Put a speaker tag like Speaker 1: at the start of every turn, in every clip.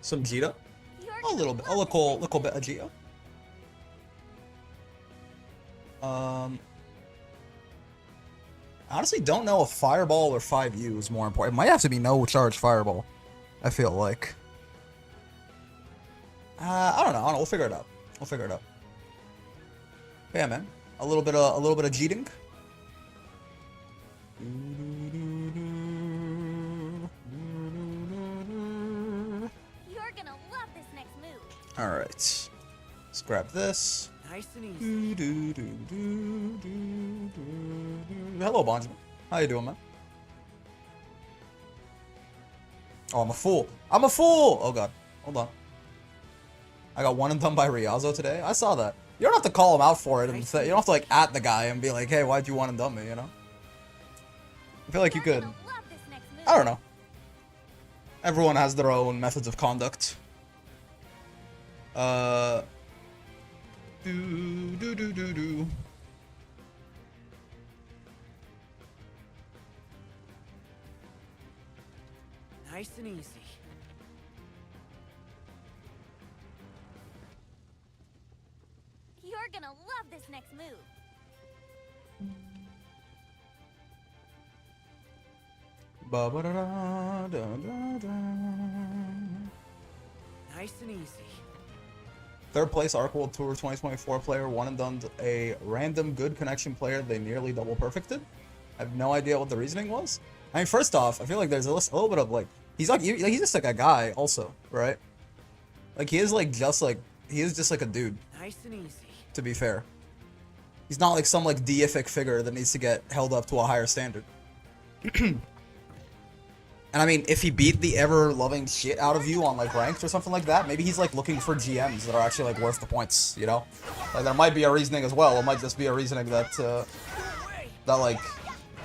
Speaker 1: Some Djeeta. A little bit. A little bit of Djeeta. Honestly, don't know if Fireball or 5U is more important. It might have to be no charge Fireball, I feel like. I don't know. We'll figure it out. We'll figure it out. Yeah, man. A little bit of cheating.
Speaker 2: You're gonna love this next move.
Speaker 1: All right. Let's grab this.
Speaker 3: Nice and easy.
Speaker 1: Hello, Benjamin. How you doing, man? Oh, I'm a fool. I'm a fool! Oh, God. Hold on. I got one and done by Riazo today. I saw that. You don't have to call him out for it. And say, you don't have to, like, at the guy and be like, hey, why'd you one and done me, you know? I feel like you could. I don't know. Everyone has their own methods of conduct. Do.
Speaker 3: Nice and easy.
Speaker 2: You're gonna love this next move.
Speaker 3: Nice and easy.
Speaker 1: Third place Arc World Tour 2024 player, one and done a random good connection player they nearly double perfected. I have no idea what the reasoning was. I mean, first off, I feel like there's a little bit of like he's just like a guy also, right? Like he is just like a dude.
Speaker 3: Nice and easy.
Speaker 1: To be fair, he's not like some like deific figure that needs to get held up to a higher standard. And I mean, if he beat the ever-loving shit out of you on, like, ranked or something like that, maybe he's, like, looking for GMs that are actually, like, worth the points, you know? Like, there might be a reasoning as well. It might just be a reasoning that, like,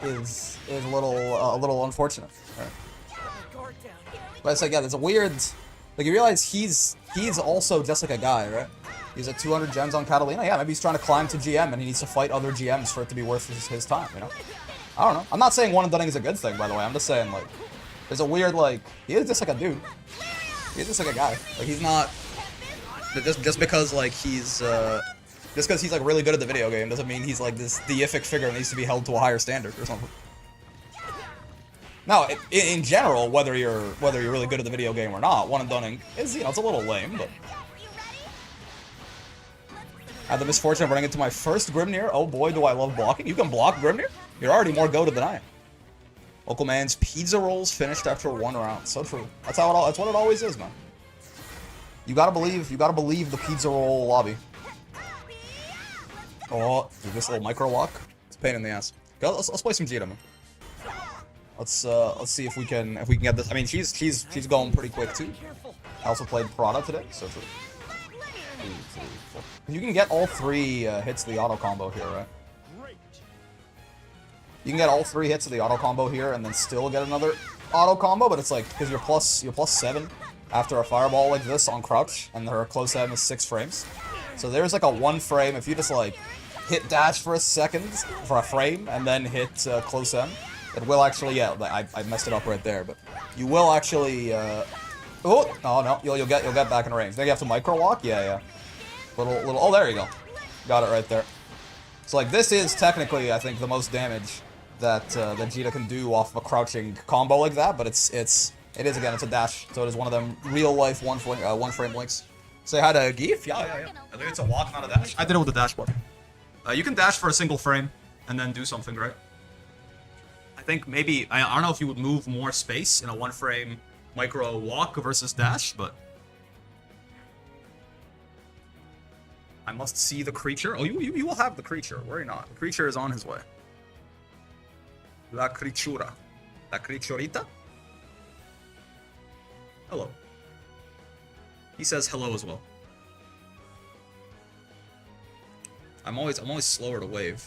Speaker 1: is a little unfortunate, right? But it's like, yeah, there's a weird... Like, you realize he's also just like a guy, right? He's at 200 gems on Catalina. Yeah, maybe he's trying to climb to GM and he needs to fight other GMs for it to be worth his time, you know? I don't know. I'm not saying one and dunning is a good thing, by the way. I'm just saying, like... There's a weird, like, he is just like a dude. He's just like a guy. Like, he's not, just because, like, just because he's, like, really good at the video game doesn't mean he's, like, this deific figure that needs to be held to a higher standard or something. Now, in general, whether you're really good at the video game or not, one and dunning is, you know, it's a little lame, but... I had the misfortune of running into my first Grimnir. Oh boy, do I love blocking. You can block Grimnir? You're already more goated than I am. Local man's pizza rolls finished after one round. So true. That's what it always is, man. You gotta believe the pizza roll lobby. Oh, dude, this little micro walk. It's a pain in the ass. Okay, let's play some Djeeta, man. Let's see if we can get this. I mean, she's going pretty quick too. I also played Prada today, so true. You can get all three hits of the auto combo here, right? You can get all three hits of the auto combo here and then still get another auto combo, but it's like, because you're plus 7 after a fireball like this on crouch, and her close M is 6 frames. So there's like a 1 frame, if you just like hit dash for a second, for a frame, and then hit close M, it will actually, yeah, I messed it up right there, but you will actually, oh no, you'll get back in range. Then you have to micro walk, yeah. Little, oh there you go. Got it right there. So like this is technically, I think, the most damage that Djeeta can do off of a crouching combo like that, but it is again, it's a dash, so it is one of them real life one frame links. Say hi to Geef? Yeah. I think it's a walk, not a dash. I did it with the dashboard. You can dash for a single frame and then do something, right? I think maybe, I don't know if you would move more space in a 1 frame micro walk versus dash, but I must see the creature. Oh, you will have the creature. Worry not. The creature is on his way. La criatura. La criaturita? Hello. He says hello as well. I'm always slower to wave.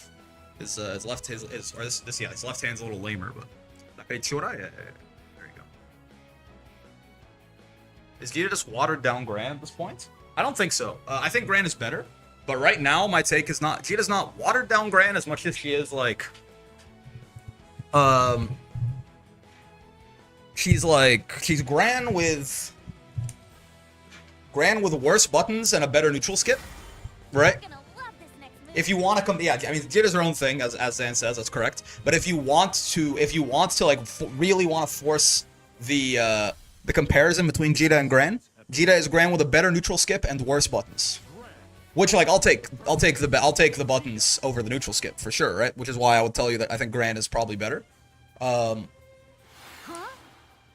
Speaker 1: His left his left hand's a little lamer, but La criatura, yeah. There you go. Is Djeeta just watered down Gran at this point? I don't think so. I think Gran is better, but right now my take is not Djeeta's not watered down Gran as much as she is like she's Gran with Gran with worse buttons and a better neutral skip, right?
Speaker 2: You're gonna love this next move.
Speaker 1: If you want to come, yeah, I mean, Djeeta's her own thing, as Zan says, that's correct. But if you want to like really want to force the comparison between Djeeta and Gran, Djeeta is Gran with a better neutral skip and worse buttons. Which, like, I'll take the buttons over the neutral skip for sure, right? Which is why I would tell you that I think Gran is probably better. And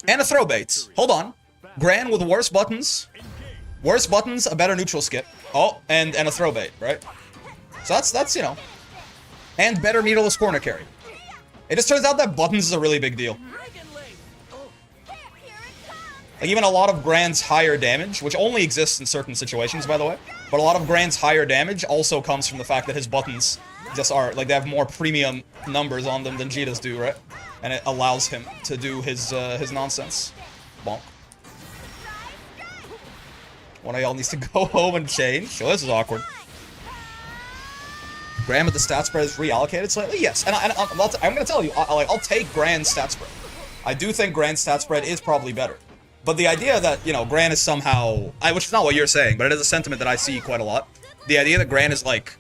Speaker 1: a throw bait. Hold on. Gran with worse buttons, a better neutral skip. Oh, and a throw bait, right? So that's you know, and better meterless corner carry. It just turns out that buttons is a really big deal. Like, even a lot of Gran's higher damage, which only exists in certain situations, by the way, but a lot of Gran's higher damage also comes from the fact that his buttons just are, like, they have more premium numbers on them than Djeeta's do, right? And it allows him to do his nonsense. Bonk. One of y'all needs to go home and change. Oh, this is awkward. Gran with the stat spread is reallocated slightly? Yes, and I'm gonna tell you, I'll take Gran's stat spread. I do think Gran's stat spread is probably better. But the idea that, you know, Gran is somehow... which is not what you're saying, but it is a sentiment that I see quite a lot. The idea that Gran is, like,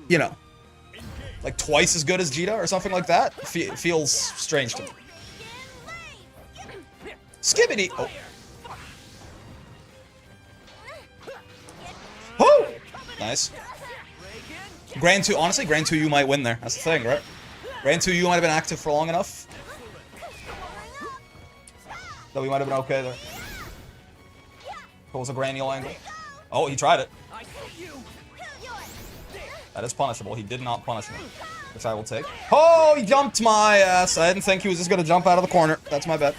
Speaker 1: you know, like twice as good as Djeeta or something like that feels strange to me. Skibbity! Oh. Woo! Nice. Gran 2, honestly, Gran 2 you might win there. That's the thing, right? Gran 2 you might have been active for long enough that we might have been okay there. What was a Granial angle? Oh, he tried it. That is punishable. He did not punish me, which I will take. Oh, he jumped my ass. I didn't think he was just going to jump out of the corner. That's my bad.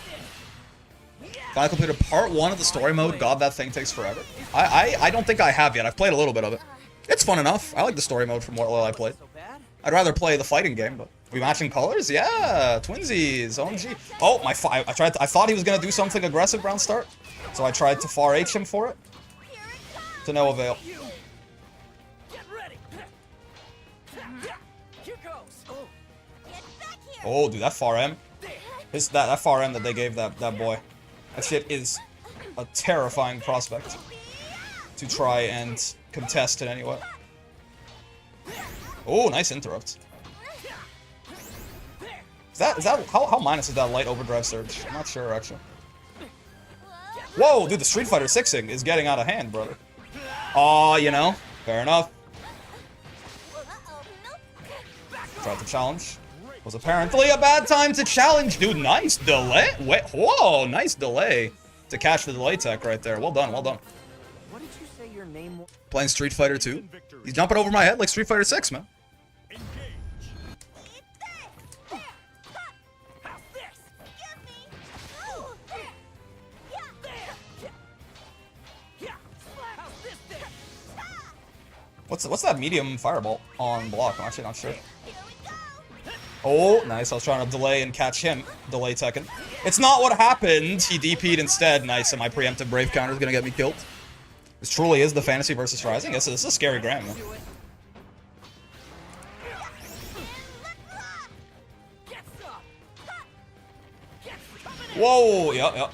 Speaker 1: I completed part 1 of the story mode. God, that thing takes forever. I don't think I have yet. I've played a little bit of it. It's fun enough. I like the story mode from what little I played. I'd rather play the fighting game, but we matching colors? Yeah, twinsies. OMG. Oh, I thought he was gonna do something aggressive round start, so I tried to far H him for it. To no avail. Oh, dude, that far M. That far M that they gave that boy. That shit is a terrifying prospect to try and contest in any way. Oh, nice interrupt. Is that how minus is that light overdrive surge? I'm not sure actually. Whoa, dude, the Street Fighter 6ing is getting out of hand, brother. Aw, you know, fair enough. Tried to challenge. Was apparently a bad time to challenge. Dude, nice delay. Wait, whoa, nice delay to catch the delay tech right there. Well done, well done.
Speaker 3: What did you say your name was?
Speaker 1: Playing Street Fighter 2. He's jumping over my head like Street Fighter 6, man. What's that medium fireball on block? I'm actually not sure. Oh, nice. I was trying to delay and catch him. Delay Tekken. It's not what happened. He DP'd instead. Nice, and my preemptive Brave counter is going to get me killed. This truly is the Fantasy versus Rising. This is a scary Gran, man. Whoa, yep.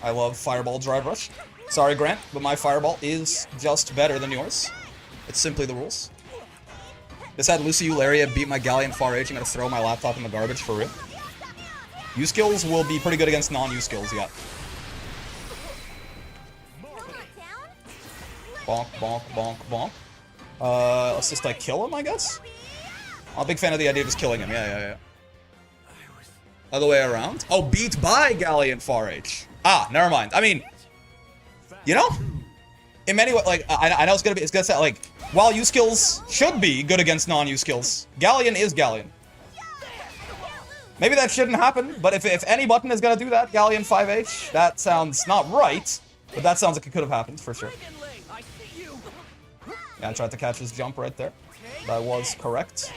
Speaker 1: I love Fireball Drive Rush. Sorry, Grant, but my Fireball is just better than yours. It's simply the rules. This had Lucy Eularia beat my Galleon far H. I'm gonna throw my laptop in the garbage for real. U-skills will be pretty good against non-U-skills, yeah. Bonk, bonk, bonk, bonk. Let's just, like, kill him, I guess? I'm a big fan of the idea of just killing him, yeah. Other way around? Oh, beat by Galleon far H. Ah, never mind. I mean, you know, in many ways, like, I know it's gonna say, like, while U-skills should be good against non-U-skills, Galleon is Galleon. Maybe that shouldn't happen, but if any button is gonna do that, Galleon 5H, that sounds not right, but that sounds like it could have happened, for sure. Yeah, I tried to catch his jump right there. That was correct.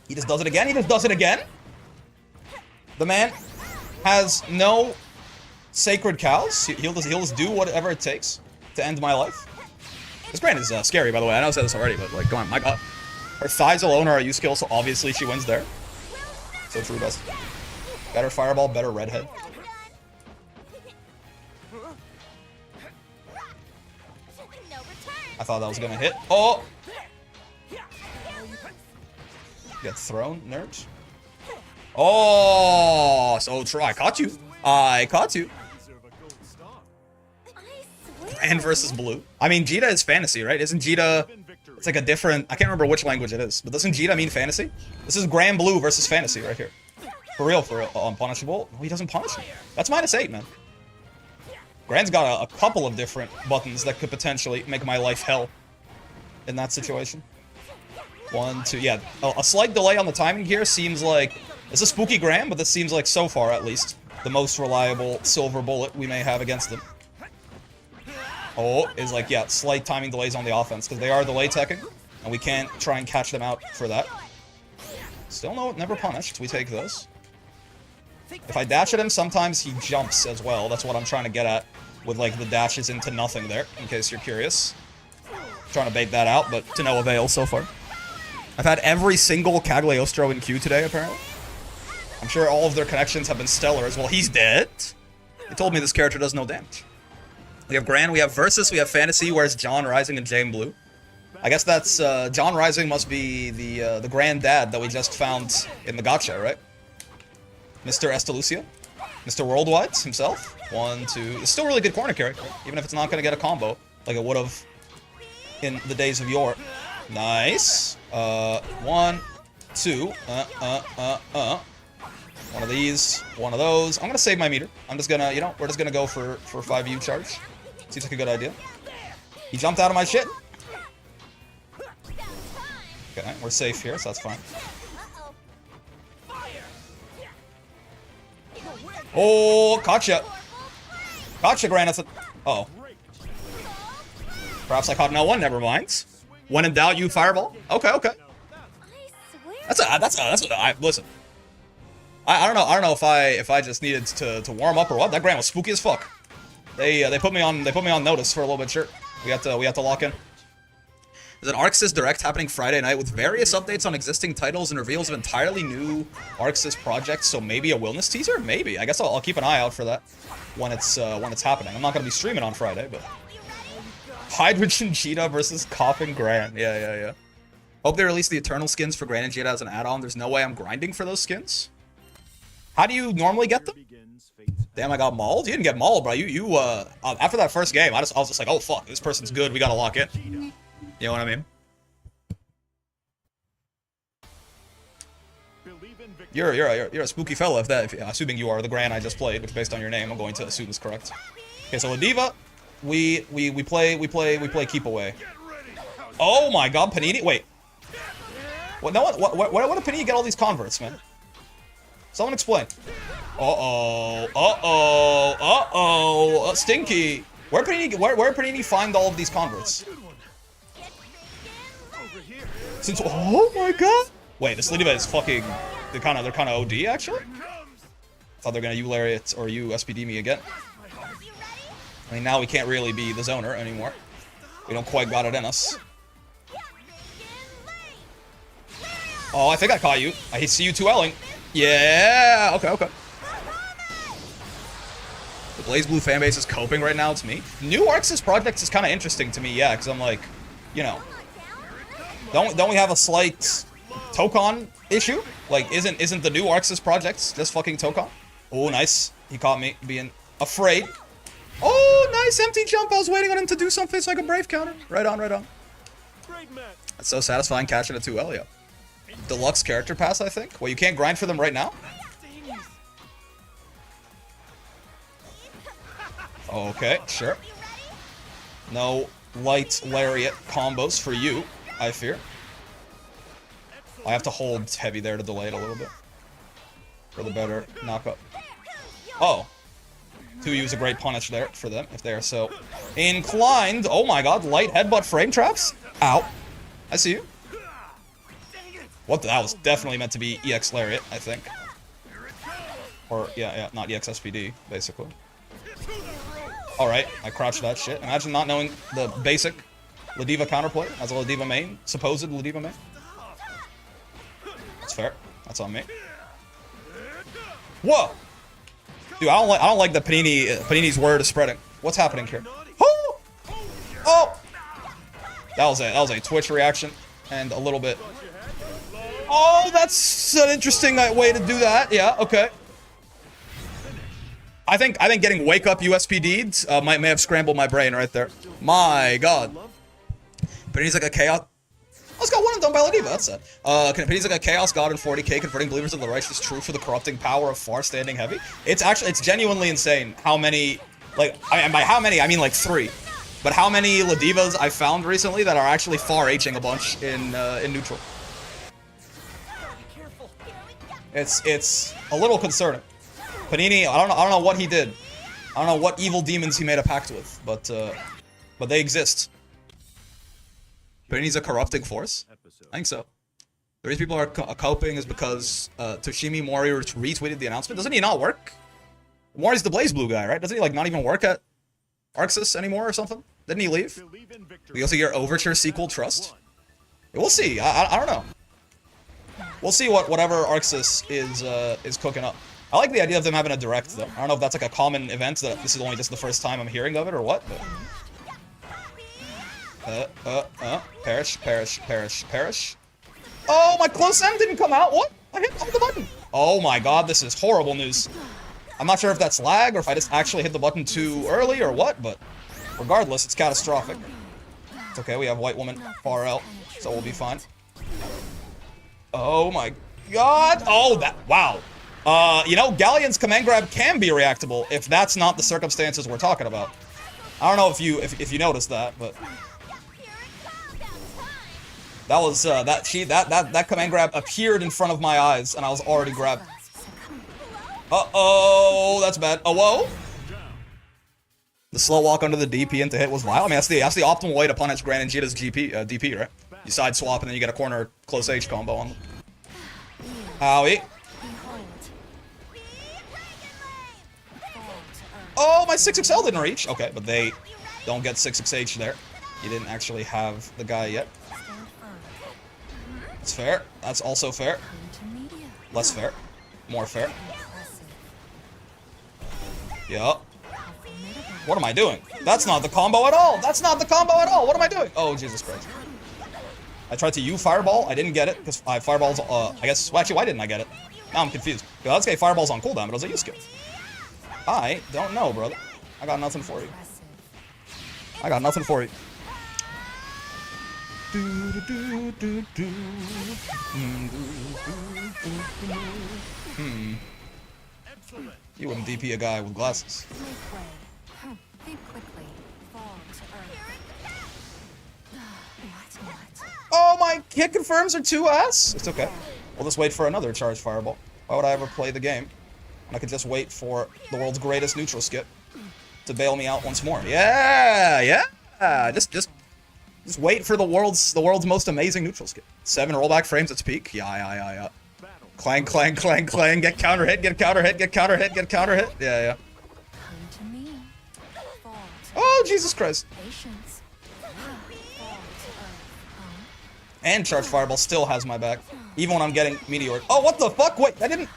Speaker 1: He just does it again, The man has no sacred cows. He'll just do whatever it takes to end my life. This Gran is scary, by the way. I know I said this already, but, like, come on, my god. Her thighs alone are a U-skill, so obviously she wins there. So true, best. Better fireball, better redhead.
Speaker 2: No return.
Speaker 1: I thought that was gonna hit. Oh! Get thrown, nerd. Oh! So true. I caught you. I caught you.
Speaker 2: I swear.
Speaker 1: Gran versus blue. I mean, Djeeta is fantasy, right? Isn't Djeeta... It's like a different... I can't remember which language it is, but doesn't Djeeta mean fantasy? This is Gran blue versus fantasy right here. For real, for real. Unpunishable? No, he doesn't punish me. That's -8, man. Gran's got a couple of different buttons that could potentially make my life hell in that situation. 1, 2, yeah. A slight delay on the timing here seems like... It's a spooky Gran, but this seems like, so far at least, the most reliable silver bullet we may have against him. Oh, is like, yeah, slight timing delays on the offense, because they are delay teching, and we can't try and catch them out for that. Still no, never punished. We take this. If I dash at him, sometimes he jumps as well. That's what I'm trying to get at with, like, the dashes into nothing there, in case you're curious. Trying to bait that out, but to no avail so far. I've had every single Cagliostro in queue today, apparently. I'm sure all of their connections have been stellar as well. He's dead. They told me this character does no damage. We have Gran, we have Versus, we have Fantasy, where's John Rising and Jane Blue. I guess that's, John Rising must be the granddad that we just found in the gacha, right? Mr. Estalucia? Mr. Worldwide himself? 1, 2... It's still really good corner carry, even if it's not going to get a combo, like it would have in the days of yore. Nice. 1, 2, one of these, one of those. I'm going to save my meter. I'm just going to, you know, we're just going to go for 5U charge. Seems like a good idea. He jumped out of my shit. Okay, we're safe here, so that's fine. Oh, gotcha. Gotcha, Gran. That's a... Oh. Perhaps I caught no one. Never mind. When in doubt, you fireball. Okay, okay.
Speaker 2: I swear.
Speaker 1: That's a... Listen. I don't know if I just needed to warm up or what. That Gran was spooky as fuck. They put me on notice for a little bit. Sure. We have to lock in. There's an ArcSys Direct happening Friday night with various updates on existing titles and reveals of entirely new ArcSys projects. So maybe a Wellness teaser? Maybe. I guess I'll keep an eye out for that when it's happening. I'm not gonna be streaming on Friday, but Hydrogen Djeeta versus Coffin Gran. Yeah. Hope they release the Eternal skins for Gran and Djeeta as an add-on. There's no way I'm grinding for those skins. How do you normally get them? Damn, I got mauled? You didn't get mauled, bro. You after that first game, I was just like, oh fuck, this person's good. We gotta lock in. You know what I mean? You're a spooky fella if assuming you are the Gran I just played, which based on your name, I'm going to assume is correct. Okay, so Ladiva, we play keep away. Oh my god, Panini, wait. What? No, where did Panini get all these converts, man? Someone explain. Stinky. Where Panini find all of these converts? Since oh my god. Wait, this Ladiva is fucking. They're kind of OD actually. Thought they're gonna U-Lariat or SPD me again. I mean, now we can't really be the zoner anymore. We don't quite got it in us. Oh, I think I caught you. I see you 2L'ing. Yeah, okay. The Blaze Blue fanbase is coping right now, it's me. New ArcSys projects is kind of interesting to me, yeah, because I'm like, you know, don't we have a slight Tokon issue? Like, isn't the new ArcSys projects just fucking Tokon? Oh, nice. He caught me being afraid. Oh, nice empty jump. I was waiting on him to do something so I could Brave counter. Right on. That's so satisfying catching a 2L, yeah. Deluxe character pass, I think. Well, you can't grind for them right now? Okay, sure. No light lariat combos for you, I fear. I have to hold heavy there to delay it a little bit. For the better knockup. Oh. 2U is a great punish there for them, if they are so inclined. Oh my god, light headbutt frame traps? Ow. I see you. What that was definitely meant to be EX Lariat, I think. Or, yeah, not EX SPD, basically. Alright, I crouched that shit. Imagine not knowing the basic Ladiva counterplay as a Ladiva main. Supposed Ladiva main. That's fair. That's on me. Whoa! Dude, I don't like the Panini's word is spreading. What's happening here? Oh! Oh! That was a Twitch reaction and a little bit. Oh, that's an interesting way to do that. Yeah, okay. I think getting wake up USPD'd may have scrambled my brain right there. My God. Panini's like a chaos. Oh, it's got one and done by La Diva. That's it. Panini's like a chaos god in 40k, converting believers of the righteous truth for the corrupting power of far standing heavy. It's genuinely insane how many, like, and by how many I mean like 3, but how many La Divas I found recently that are actually far Hing a bunch in neutral. It's a little concerning. Panini, I don't know what he did. I don't know what evil demons he made a pact with, but they exist. Panini's a corrupting force? I think so. The reason people are coping is because Toshimi Mori retweeted the announcement. Doesn't he not work? Mori's the Blaze Blue guy, right? Doesn't he like not even work at Arxis anymore or something? Didn't he leave? We also get Overture sequel Trust. Yeah, we'll see. I don't know. We'll see whatever Arxis is cooking up. I like the idea of them having a direct though. I don't know if that's like a common event that this is only just the first time I'm hearing of it or what, but. Perish, perish, perish, perish. Oh, my close end didn't come out. What? I hit the button. Oh my God, this is horrible news. I'm not sure if that's lag or if I just actually hit the button too early or what, but regardless, it's catastrophic. It's okay, we have white woman far out, so we'll be fine. Oh my God. Oh, wow. You know, Galleon's command grab can be reactable if that's not the circumstances we're talking about. I don't know if you noticed that, but that was that command grab appeared in front of my eyes and I was already grabbed. Uh-oh, that's bad. Oh, whoa. The slow walk under the DP into hit was wild. I mean, that's the optimal way to punish Gran and Djeeta's DP, right? You side swap and then you get a corner close H combo on them. Howie. Oh, my 6XL didn't reach. Okay, but they don't get 6XH there. You didn't actually have the guy yet. It's fair. That's also fair. Less fair. More fair. Yup. What am I doing? That's not the combo at all. That's not the combo at all. What am I doing? Oh, Jesus Christ. I tried to U Fireball. I didn't get it because Fireball's, I guess, well, actually, why didn't I get it? Now I'm confused. Let's get Fireball's on cooldown, but it was a U skill. I don't know, brother. I got nothing for you. I got nothing for you. You wouldn't DP a guy with glasses. Oh, my hit confirms are 2S? It's okay. We'll just wait for another charge fireball. Why would I ever play the game? And I could just wait for the world's greatest neutral skip to bail me out once more. Yeah, yeah. Just wait for the world's most amazing neutral skip. 7 rollback frames at peak. Yeah. Clang, clang, clang, clang. Get counter hit, get counter hit, get counter hit, get counter hit. Yeah. Oh, Jesus Christ. And charge fireball still has my back, even when I'm getting meteor. Oh, what the fuck? Wait, that didn't.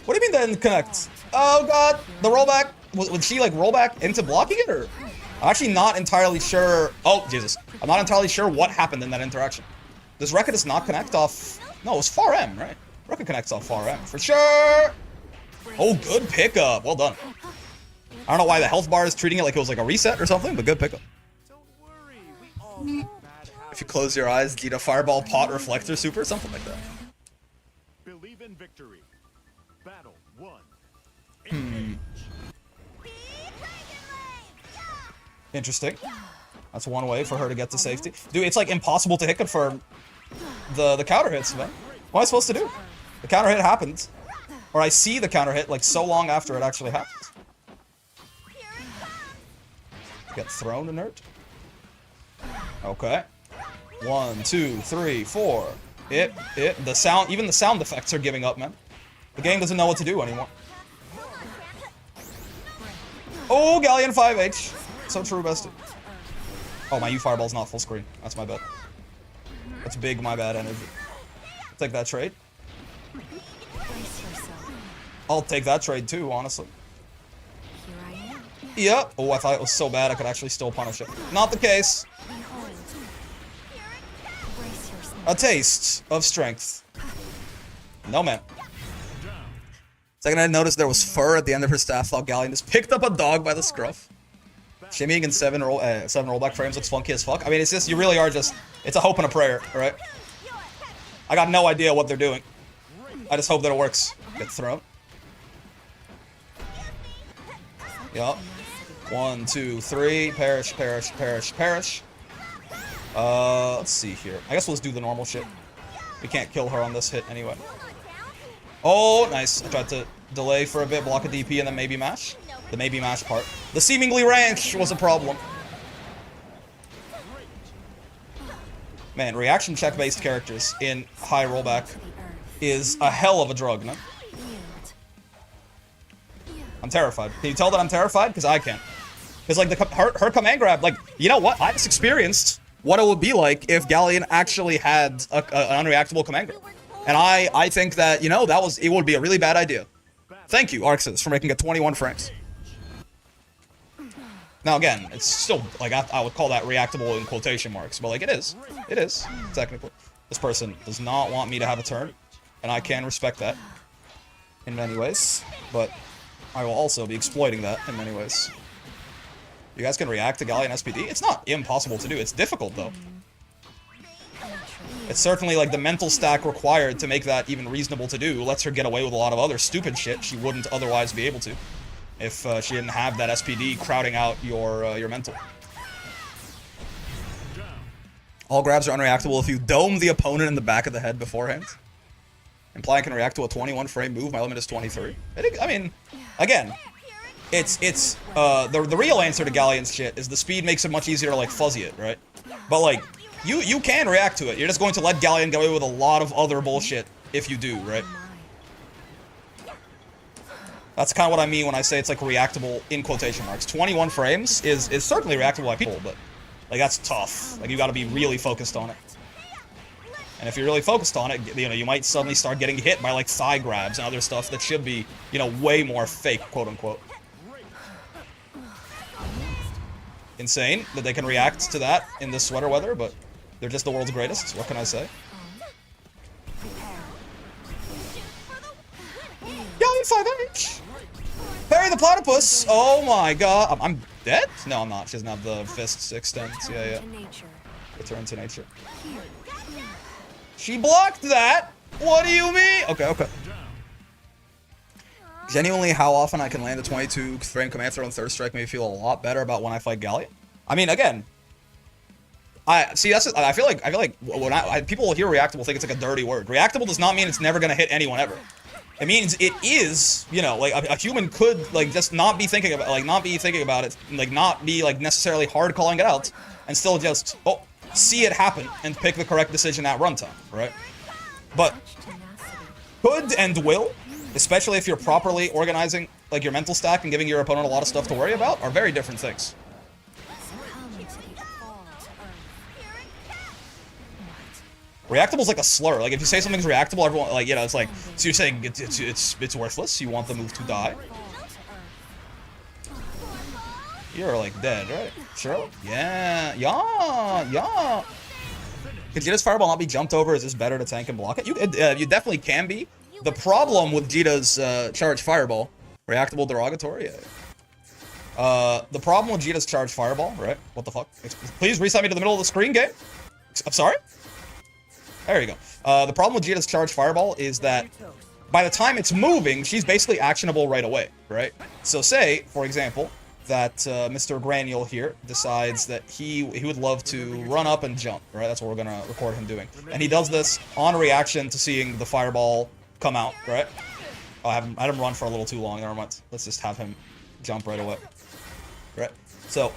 Speaker 1: What do you mean that didn't connect? Oh God, the rollback. Would she like roll back into blocking it, or? I'm actually not entirely sure. Oh Jesus, I'm not entirely sure what happened in that interaction. Does Rekka just not connect off? No, it was far M, right? Rekka connects off far M for sure. Oh, good pickup. Well done. I don't know why the health bar is treating it like it was like a reset or something, but good pickup. If you close your eyes, Djeeta fireball pot reflector super, something like that.
Speaker 4: Believe in victory. Battle 1.
Speaker 1: Interesting. That's one way for her to get to safety. Dude, it's like impossible to hit confirm the counter hits, man. What am I supposed to do? The counter hit happens. Or I see the counter hit like so long after it actually happens. Get thrown inert. Okay. 1, 2, 3, 4. The sound, even the sound effects are giving up, man. The game doesn't know what to do anymore. Oh, Galleon 5H. So true, bestie. Oh, my U fireball's not full screen. That's my bad. That's big, my bad energy. Take that trade. I'll take that trade too, honestly.
Speaker 5: Here I am.
Speaker 1: Yep. Oh, I thought it was so bad I could actually still punish it. Not the case.
Speaker 5: Behold. Brace yourself.
Speaker 1: A taste of strength. No, man. Second, I noticed there was fur at the end of her staff. Thought Galleon just picked up a dog by the scruff. Shimmying in seven rollback frames looks funky as fuck. I mean, it's just, you really are just, it's a hope and a prayer, right? I got no idea what they're doing. I just hope that it works. Get thrown. Yup. 1, 2, 3. Perish, perish, perish, perish. Let's see here. I guess we'll just do the normal shit. We can't kill her on this hit anyway. Oh, nice. I tried to delay for a bit, block a DP, and then maybe mash. The maybe mash part. The seemingly range was a problem. Man, reaction check-based characters in high rollback is a hell of a drug, no? I'm terrified. Can you tell that I'm terrified? Because I can. Because, like, her command grab, like, you know what? I just experienced what it would be like if Galleon actually had an unreactable command grab. And I think that, you know, it would be a really bad idea. Thank you, Arxis, for making it 21 frames. Now, again, it's still, like, I would call that reactable in quotation marks, but, like, it is. It is, technically. This person does not want me to have a turn, and I can respect that in many ways, but I will also be exploiting that in many ways. You guys can react to Galleon SPD? It's not impossible to do. It's difficult, though. It's certainly, like, the mental stack required to make that even reasonable to do lets her get away with a lot of other stupid shit she wouldn't otherwise be able to if she didn't have that SPD crowding out your mental. All grabs are unreactable if you dome the opponent in the back of the head beforehand. Implying I can react to a 21 frame move. My limit is 23. I mean, again, the real answer to Galleon's shit is the speed makes it much easier to, like, fuzzy it, right? But, like, you can react to it. You're just going to let Galleon get away with a lot of other bullshit if you do, right? That's kind of what I mean when I say it's, like, reactable in quotation marks. 21 frames is certainly reactable by people, but, like, that's tough. Like, you gotta be really focused on it. And if you're really focused on it, you know, you might suddenly start getting hit by, like, thigh grabs and other stuff that should be, you know, way more fake, quote-unquote. Insane that they can react to that in this sweater weather, but they're just the world's greatest. What can I say? Galleon 5H! Perry the Platypus! Oh my god. I'm dead? No, I'm not. She doesn't have the fists extend. Yeah. Return to nature. She blocked that! What do you mean? Okay. Genuinely, how often I can land a 22 frame command throw and third strike made me feel a lot better about when I fight Galleon. I mean, again, I feel like when people will hear reactable think it's like a dirty word. Reactable does not mean it's never gonna hit anyone ever. It means it is, you know, like a human could, like, just not be thinking about, it, like not be, like, necessarily hard calling it out, and still just see it happen and pick the correct decision at runtime, right? But could and will, especially if you're properly organizing, like, your mental stack and giving your opponent a lot of stuff to worry about, are very different things. Reactable's like a slur. Like, if you say something's reactable, everyone, like, you know, it's like, so you're saying it's worthless? You want the move to die? You're, like, dead, right? Sure? Yeah. Could Djeeta's fireball not be jumped over? Is this better to tank and block it? You definitely can be. The problem with Djeeta's charge fireball, reactable derogatory, the problem with Djeeta's charge fireball, right? What the fuck? Please reset me to the middle of the screen, game. I'm sorry? There you go. The problem with Djeeta's charge fireball is that by the time it's moving, she's basically actionable right away, right? So say, for example, that Mr. Granule here decides that he would love to run up and jump, right? That's what we're gonna record him doing. And he does this on reaction to seeing the fireball come out, right? Oh, I had him run for a little too long. Never mind. Let's just have him jump right away. Right? So,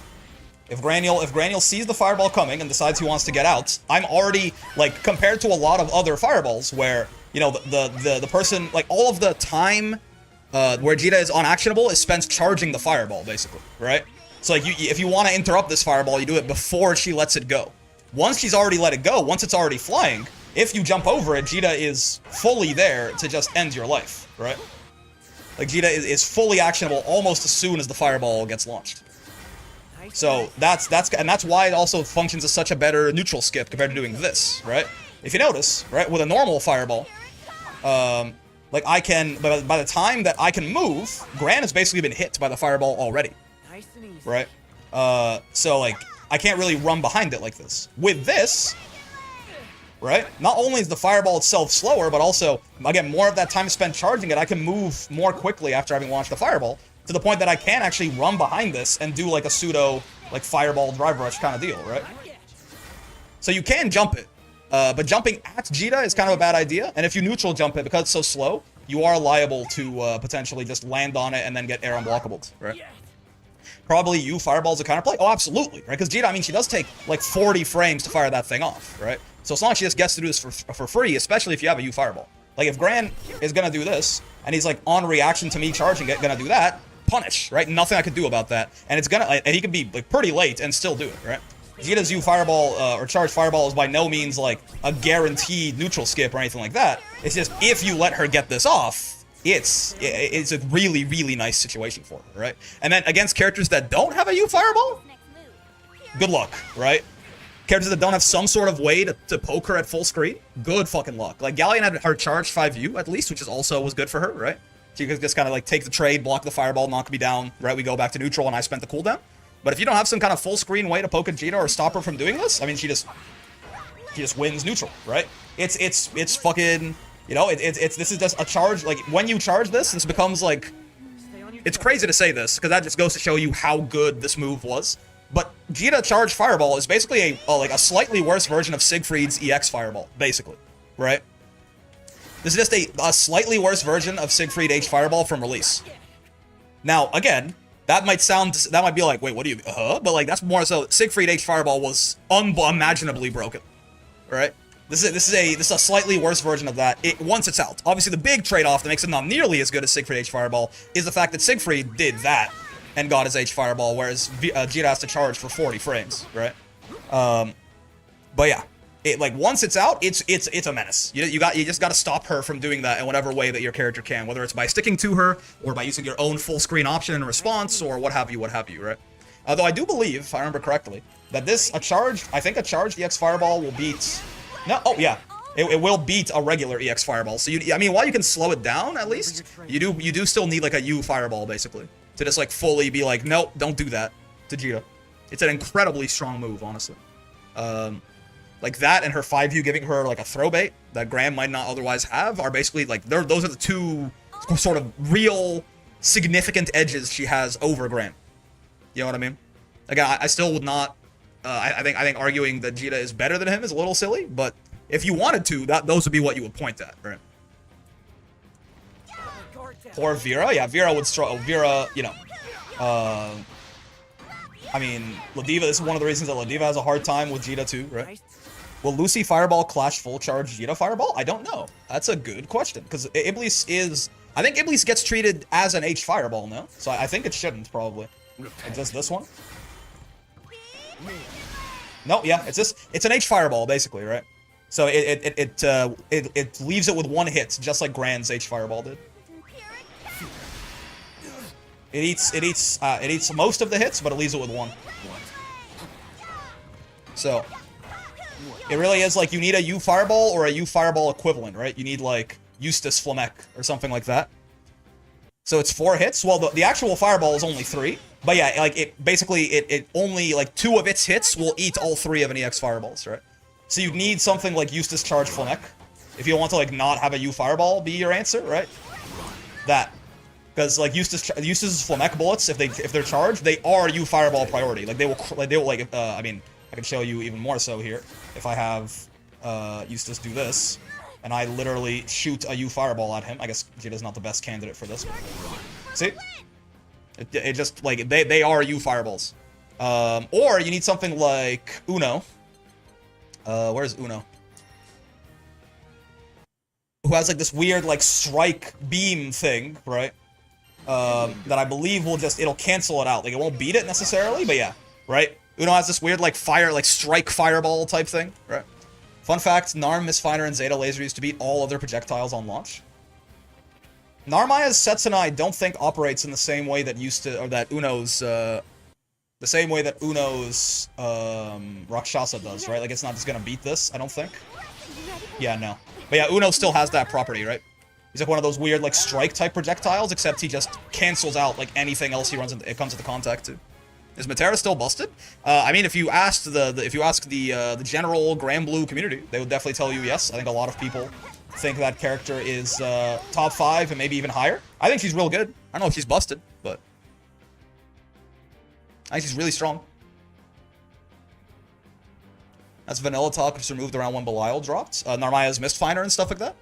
Speaker 1: if Granule sees the fireball coming and decides he wants to get out, I'm already, like, compared to a lot of other fireballs where, you know, the person, like, all of the time where Djeeta is unactionable is spent charging the fireball, basically, right? So, like, if you want to interrupt this fireball, you do it before she lets it go. Once she's already let it go, once it's already flying, if you jump over it, Djeeta is fully there to just end your life, right? Like, Djeeta is fully actionable almost as soon as the fireball gets launched. So that's why it also functions as such a better neutral skip compared to doing this, right? If you notice, right, with a normal fireball, like I can, by the time that I can move, Gran has basically been hit by the fireball already, right? So like I can't really run behind it like this. With this, right, not only is the fireball itself slower, but also again more of that time spent charging it, I can move more quickly after having launched the fireball. To the point that I can actually run behind this and do like a pseudo like fireball drive rush kind of deal, right? So you can jump it, but jumping at Djeeta is kind of a bad idea. And if you neutral jump it, because it's so slow, you are liable to potentially just land on it and then get air unblockable, right? Probably you fireballs a counterplay? Oh, absolutely, right? Because Djeeta, I mean, she does take like 40 frames to fire that thing off, right? So it's not like she just gets to do this for free, especially if you have a U fireball. Like if Gran is gonna do this and he's like on reaction to me charging it, gonna do that. Punish, right? Nothing I could do about that, and it's gonna, and he can be like pretty late and still do it, right? Djeeta's U fireball or charge fireball is by no means like a guaranteed neutral skip or anything like that. It's just if you let her get this off, it's a really really nice situation for her, right? And then against characters that don't have a U fireball, good luck, right? Characters that don't have some sort of way to poke her at full screen, good fucking luck. Like Galleon had her charge 5U at least, which is also was good for her, right? So you can just kind of like take the trade, block the fireball, knock me down, right? We go back to neutral and I spent the cooldown. But if you don't have some kind of full screen way to poke at Djeeta or stop her from doing this, I mean, she just wins neutral, right? It's fucking, you know, this is just a charge. Like when you charge this becomes like, it's crazy to say this because that just goes to show you how good this move was. But Djeeta charge fireball is basically like a slightly worse version of Siegfried's EX fireball, basically, right? This is just a slightly worse version of Siegfried H Fireball from release. Now, again, that might be like, wait, what do you, But like, that's more so, Siegfried H Fireball was unimaginably broken, right? This is a slightly worse version of that once it's out. Obviously, the big trade-off that makes it not nearly as good as Siegfried H Fireball is the fact that Siegfried did that and got his H Fireball, whereas Djeeta has to charge for 40 frames, right? But yeah. Like once it's out, it's a menace. You just got to stop her from doing that in whatever way that your character can, whether it's by sticking to her or by using your own full screen option in response or what have you, right? Although I do believe, if I remember correctly, that I think a charged EX Fireball will beat. No, oh yeah, it will beat a regular EX Fireball. So I mean, while you can slow it down at least, you do still need like a U Fireball basically to just like fully be like, nope, don't do that to Djeeta. It's an incredibly strong move, honestly. Like that and her 5U giving her like a throw bait that Gran might not otherwise have are basically like those are the two sort of real significant edges she has over Gran. You know what I mean? Again, I still would not. I think arguing that Djeeta is better than him is a little silly, but if you wanted to, those would be what you would point at, right? Or Vera, yeah, Vera would struggle. Vera, you know, I mean, Ladiva. This is one of the reasons that Ladiva has a hard time with Djeeta too, right? Will Lucy Fireball clash full charge Djeeta Fireball? I don't know. That's a good question because Iblis is. I think Iblis gets treated as an H Fireball now, so I think it shouldn't probably. Like just this one. No, yeah, it's an H Fireball basically, right? So it leaves it with one hit, just like Gran's H Fireball did. It eats most of the hits, but it leaves it with one. So it really is like you need a U Fireball or a U Fireball equivalent, right? You need like Eustace Flamek or something like that. So it's 4 hits. Well, the actual Fireball is only 3. But yeah, like it only like 2 of its hits will eat all 3 of an EX Fireballs, right? So you need something like Eustace Charge Flamek if you want to like not have a U Fireball be your answer, right? That. Because like Eustace's Flamek bullets, if they're charged, they are U Fireball priority. Like they will I mean, I can show you even more so here. If I have Eustace do this, and I literally shoot a U Fireball at him. I guess Djeeta's not the best candidate for this. See? It just like they are U Fireballs. Or you need something like Uno. Where's Uno? Who has like this weird like strike beam thing, right? That I believe it'll cancel it out. Like it won't beat it necessarily, but yeah, right? Uno has this weird like strike fireball type thing, right? Fun fact, Narm, Misfiner, and Zeta laser used to beat all other projectiles on launch. Narmaya's Setsuna I don't think operates in the same way that Uno's Rakshasa does, right? Like, it's not just gonna beat this, I don't think. Yeah, no. But yeah, Uno still has that property, right? He's like one of those weird, like, strike-type projectiles, except he just cancels out, like, anything else he runs into, it comes into contact to. Is Matera still busted? I mean, if you ask the general Gran Blue community, they would definitely tell you yes. I think a lot of people think that character is top 5 and maybe even higher. I think she's real good. I don't know if she's busted, but I think she's really strong. That's vanilla talk, just removed around when Belial dropped. Narmaya's Mistfinder and stuff like that.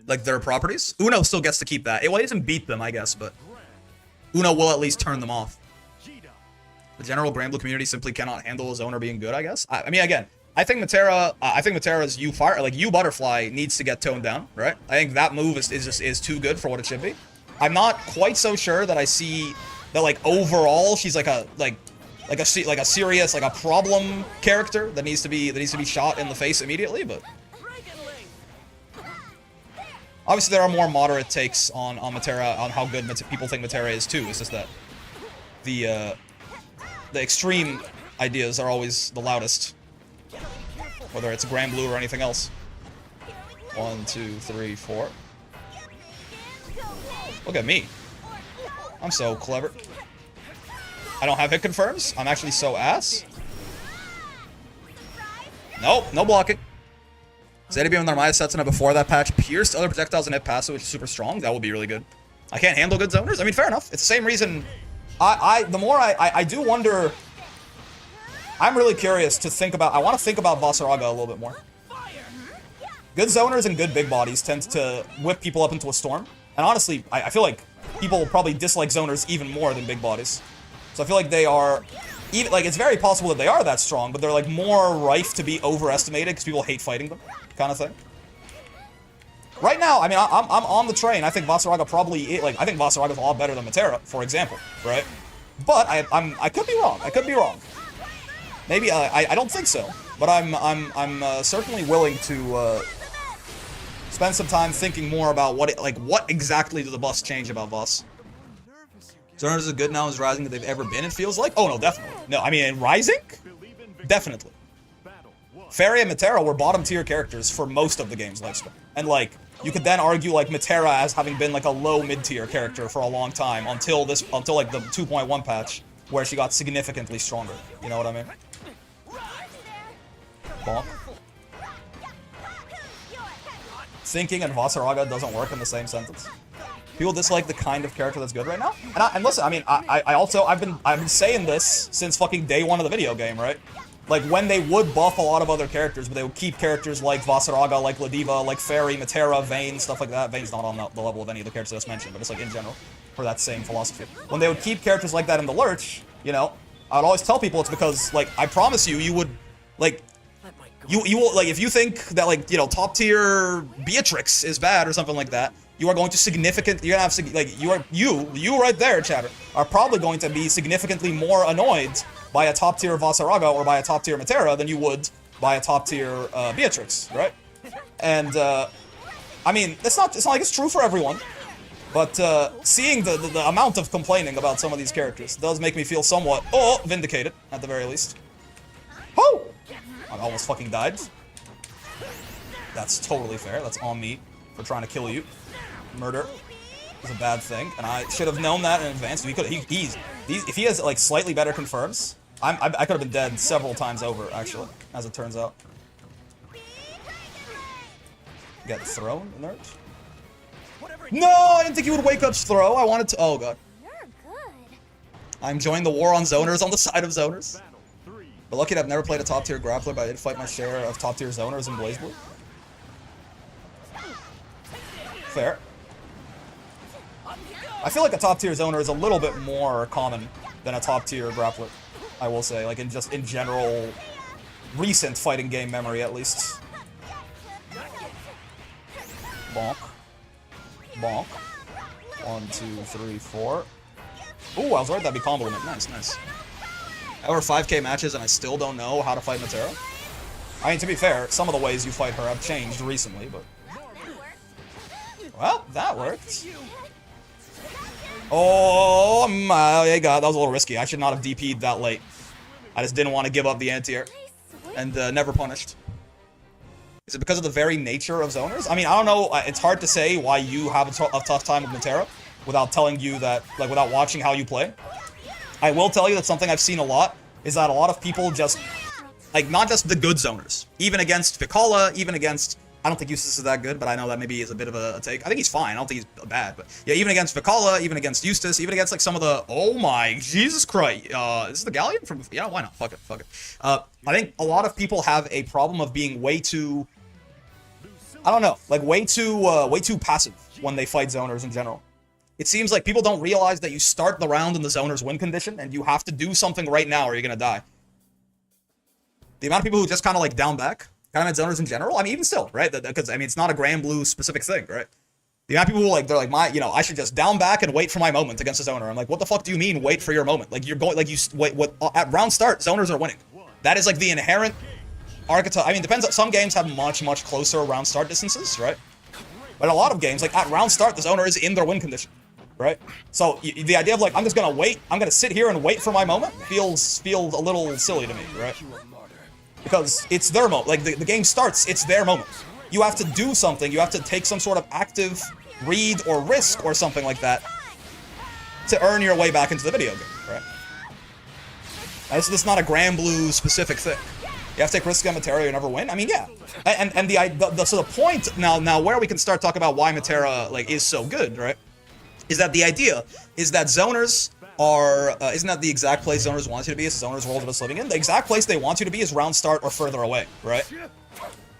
Speaker 1: Like their properties. Uno still gets to keep that. Well, he doesn't beat them, I guess, but Uno will at least turn them off. The general Gran Blue community simply cannot handle his owner being good, I guess. I mean, again, I think Matera's U Butterfly needs to get toned down, right? I think that move is too good for what it should be. I'm not quite so sure that I see that, like, overall she's like a serious, like, a problem character that needs to be shot in the face immediately, but obviously there are more moderate takes on Matera, on how good people think Matera is too. It's just that the extreme ideas are always the loudest, whether it's Gran Blue or anything else. 1, 2, 3, 4. Look at me. I'm so clever. I don't have hit confirms. I'm actually so ass. Nope, no blocking. Zetabeam and Narmaya Setsuna before that patch pierced other projectiles and hit passive, which is super strong. That would be really good. I can't handle good zoners. I mean, fair enough. It's the same reason. The more I do wonder. I'm really curious to think about. I want to think about Vasaraga a little bit more. Good zoners and good big bodies tend to whip people up into a storm. And honestly, I feel like people probably dislike zoners even more than big bodies. So I feel like they are. Even, like, it's very possible that they are that strong, but they're, like, more rife to be overestimated because people hate fighting them, kind of thing. Right now, I mean, I'm on the train. I think Vasaraga probably, like, I think Vasaraga's a lot better than Matera, for example, right? But I could be wrong. I could be wrong. Maybe I don't think so, but I'm certainly willing to spend some time thinking more about what exactly do the buffs change about Vas. Zoners is good now as Rising that they've ever been, it feels like. Oh, no, definitely. No, I mean, in Rising? Definitely. Ferry and Matera were bottom-tier characters for most of the game's lifespan. And, like, you could then argue, like, Matera as having been, like, a low mid-tier character for a long time until, like, the 2.1 patch, where she got significantly stronger. You know what I mean? Bonk. Thinking and Vasaraga doesn't work in the same sentence. People dislike the kind of character that's good right now. And listen, I mean, I've been saying this since fucking day 1 of the video game, right? Like, when they would buff a lot of other characters, but they would keep characters like Vasaraga, like Ladiva, like Ferry, Matera, Vayne, stuff like that. Vayne's not on the level of any of the characters I just mentioned, but it's like in general, for that same philosophy. When they would keep characters like that in the lurch, you know, I'd always tell people it's because, like, I promise you, you would, like, you will, like, if you think that, like, you know, top tier Beatrix is bad or something like that, you are going to you're gonna have, like, you right there, chatter, are probably going to be significantly more annoyed by a top tier Vasaraga or by a top tier Matera than you would by a top tier Beatrix, right? And I mean, it's not like it's true for everyone, but seeing the amount of complaining about some of these characters does make me feel somewhat vindicated at the very least. Oh, I almost fucking died. That's totally fair. That's on me for trying to kill you. Murder is a bad thing, and I should have known that in advance. If he has, like, slightly better confirms, I could have been dead several times over, actually, as it turns out. Get thrown, nerd? No, I didn't think he would wake up throw. I wanted to. Oh god.
Speaker 2: You're good.
Speaker 1: I'm joining the war on zoners on the side of zoners. But lucky that I've never played a top tier grappler, but I did fight my share of top tier zoners in BlazBlue. Fair. I feel like a top tier zoner is a little bit more common than a top tier grappler, I will say, like in general recent fighting game memory at least. Bonk. Bonk. 1, 2, 3, 4. Ooh, I was right, that'd be combo limit. Nice, nice. Over 5k matches and I still don't know how to fight Matera. I mean, to be fair, some of the ways you fight her have changed recently, but... Well, that worked. Oh my god, that was a little risky. I should not have DP'd that late. I just didn't want to give up the anti-air. And never punished. Is it because of the very nature of zoners? I mean, I don't know. It's hard to say why you have a tough time with Matera without telling you that, like, without watching how you play. I will tell you that something I've seen a lot is that a lot of people just, like, not just the good zoners, even against Vikala, even against, I don't think Eustace is that good, but I know that maybe is a bit of a take. I think he's fine. I don't think he's bad, but yeah, even against Vikala, even against Eustace, even against, like, some of the, oh my, Jesus Christ, is this the Galleon from, yeah, why not? Fuck it. I think a lot of people have a problem of being way too, I don't know, like, way too passive when they fight zoners in general. It seems like people don't realize that you start the round in the zoner's win condition, and you have to do something right now or you're gonna die. The amount of people who just kind of, like, down back, kind of at zoners in general, I mean, even still, right? Because, I mean, it's not a Grand Blue specific thing, right? The amount of people who, like, they're like, I should just down back and wait for my moment against a zoner. I'm like, what the fuck do you mean, wait for your moment? Like, you're going, like, at round start, zoners are winning. That is, like, the inherent archetype. I mean, depends, some games have much, much closer round start distances, right? But a lot of games, like, at round start, the zoner is in their win condition. Right? So, the idea of, like, I'm just gonna wait, I'm gonna sit here and wait for my moment feels a little silly to me, right? Because it's their moment. Like, the game starts, it's their moment. You have to do something, you have to take some sort of active read or risk or something like that to earn your way back into the video game, right? This is not a Grand Blue specific thing. You have to take risks on Matera, you never win? I mean, yeah. And so the point, now where we can start talking about why Matera, like, is so good, right? Is that the idea is that zoners are, isn't that the exact place zoners want you to be? It's the zoners world of us living in. The exact place they want you to be is round start or further away, right?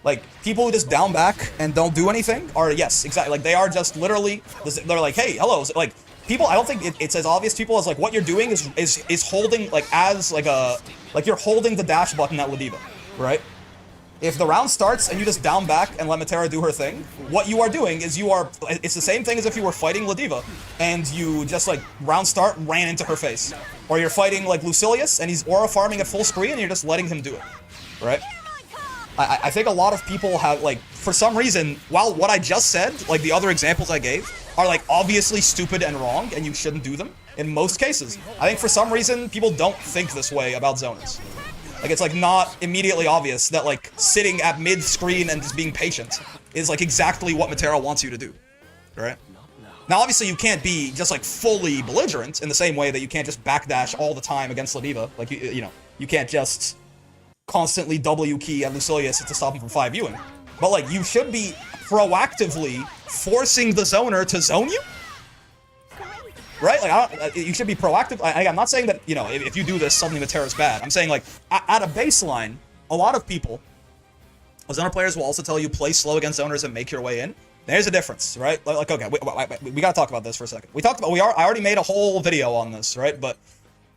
Speaker 1: Like, people who just down back and don't do anything are, yes, exactly, like, they are just literally, they're like, hey, hello, like, people, I don't think it's as obvious to people as, like, what you're doing is holding, like, as, like, you're holding the dash button at Ladiva, right? If the round starts and you just down back and let Matera do her thing, what you are doing is it's the same thing as if you were fighting Ladiva and you just, like, round start, ran into her face. Or you're fighting, like, Lucilius and he's aura farming at full screen and you're just letting him do it, right? I think a lot of people have, like, for some reason, while what I just said, like, the other examples I gave, are, like, obviously stupid and wrong and you shouldn't do them, in most cases. I think for some reason, people don't think this way about zoners. Like, it's, like, not immediately obvious that, like, sitting at mid-screen and just being patient is, like, exactly what Matera wants you to do, right? Now, obviously, you can't be just, like, fully belligerent in the same way that you can't just backdash all the time against Ladiva. Like, you know, you can't just constantly W-key at Lucilius to stop him from 5-Uing. But, like, you should be proactively forcing the zoner to zone you? Right? Like, you should be proactive. I'm not saying that, you know, if you do this, suddenly Matera's bad. I'm saying, like, at a baseline, a lot of people, zoner players will also tell you play slow against zoners and make your way in. There's a difference, right? Like, okay, we gotta talk about this for a second. I already made a whole video on this, right? But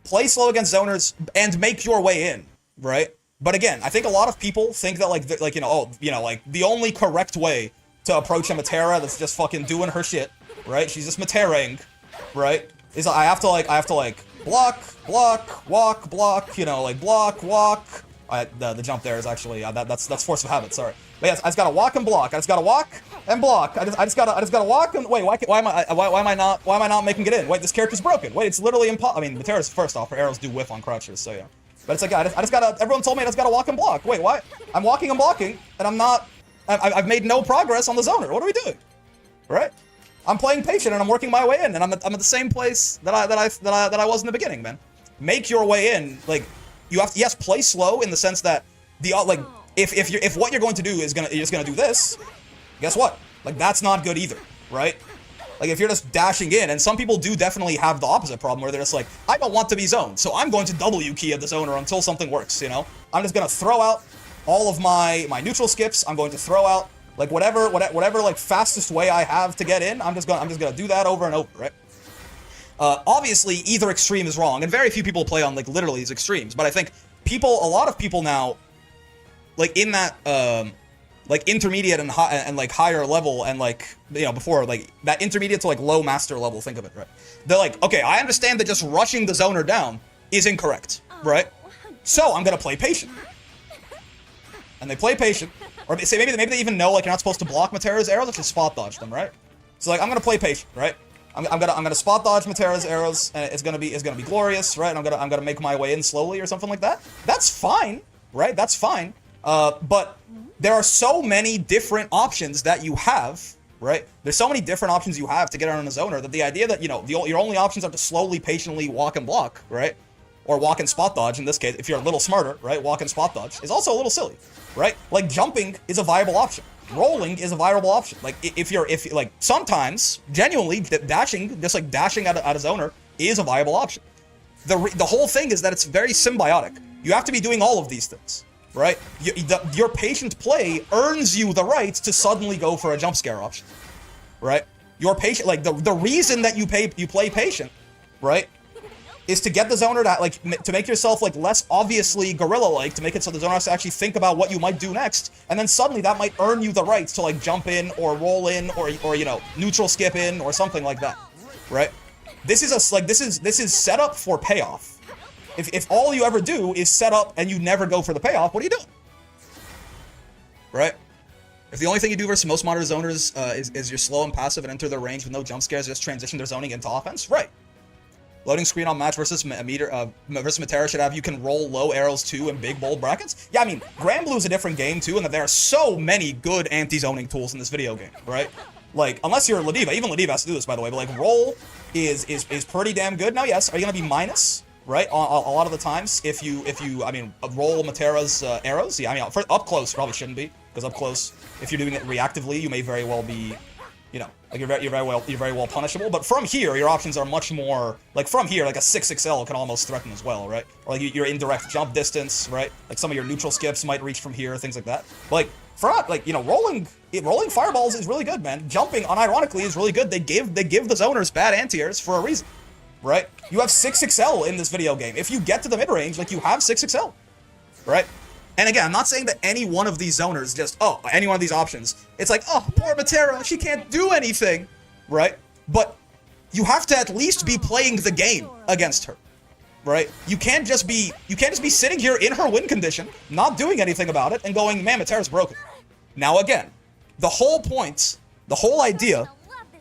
Speaker 1: play slow against zoners and make your way in, right? But again, I think a lot of people think that, like, you know, like, the only correct way to approach a Matera that's just fucking doing her shit, right? She's just Materaing, right? Is I have to like block, walk, block, you know, like block, walk. The jump there is actually that's force of habit. Sorry, but yes, I just gotta walk and block. I just gotta walk and block. I just gotta walk and wait. Why am I not making it in? Wait, this character's broken. Wait, it's literally impossible. I mean, Matera's first off, her arrows do whiff on crouches, so yeah. But it's like I just gotta. Everyone told me I just gotta walk and block. Wait, why? I'm walking and blocking, and I'm not. I've made no progress on the zoner. What are we doing? Right? I'm playing patient and I'm working my way in, and I'm at the same place that I was in the beginning, man. Make your way in. Like, you have to, yes, play slow in the sense that if what you're going to do is you're just gonna do this, guess what? Like, that's not good either, right? Like, if you're just dashing in, and some people do definitely have the opposite problem where they're just like, I don't want to be zoned, so I'm going to W key at the zoner until something works, you know? I'm just gonna throw out all of my neutral skips. I'm going to throw out, like, whatever like fastest way I have to get in. I'm just gonna do that over and over, right? Obviously, either extreme is wrong, and very few people play on, like, literally these extremes. But I think a lot of people now, like, in that like intermediate and like higher level, and, like, you know, before, like, that intermediate to, like, low master level, think of it, right? They're like, okay, I understand that just rushing the zoner down is incorrect, right? So I'm gonna play patient. and they play patient, or say maybe they even know like you're not supposed to block Matera's arrows, let's just spot dodge them, right? So like I'm gonna play patient, right? I'm gonna spot dodge Matera's arrows, and it's gonna be glorious, right? And I'm gonna make my way in slowly or something like that. That's fine, right? That's fine. But there are so many different options that you have, right? There's so many different options you have to get on a zoner that the idea that, you know, your only options are to slowly, patiently walk and block, right? Or walk and spot dodge, in this case, if you're a little smarter, right? Walk and spot dodge is also a little silly, right? Like, jumping is a viable option. Rolling is a viable option. Like, if sometimes, genuinely, dashing, just like dashing at a zoner is a viable option. The whole thing is that it's very symbiotic. You have to be doing all of these things, right? Your patient play earns you the right to suddenly go for a jump scare option, right? Your patient, like, the reason that you play patient, right, is to get the zoner to, like, to make yourself, like, less obviously gorilla-like, to make it so the zoner has to actually think about what you might do next, and then suddenly that might earn you the right to, like, jump in, or roll in, or you know, neutral skip in, or something like that, right? This is set up for payoff. If all you ever do is set up and you never go for the payoff, what are you doing? Right? If the only thing you do versus most modern zoners is you're slow and passive and enter their range with no jump scares, just transition their zoning into offense, right? Loading screen on match versus Matera should have you can roll low arrows too in big bold brackets. Yeah, I mean, Gran Blue is a different game too, and that there are so many good anti-zoning tools in this video game, right? Like, unless you're Ladiva, even Ladiva has to do this, by the way, but like, roll is pretty damn good. Now, yes, are you gonna be minus, right? A lot of the times, if you I mean, roll Matera's arrows, yeah, I mean, for up close probably shouldn't be, because up close, if you're doing it reactively, you may very well be, you know, like you're very well punishable. But from here, your options are much more, like, from here, like a 6XL can almost threaten as well, right? Or like your indirect jump distance, right? Like some of your neutral skips might reach from here, things like that. But like, for like, you know, rolling fireballs is really good, man. Jumping, unironically, is really good. They give the zoners bad anti-airs for a reason, right? You have 6XL in this video game. If you get to the mid-range, like, you have 6XL, right? And again, I'm not saying that any one of these zoners just, any one of these options, it's like, oh, poor Matera, she can't do anything, right? But you have to at least be playing the game against her, right? You can't just be sitting here in her win condition, not doing anything about it, and going, man, Matera's broken. Now again, the whole point, the whole idea,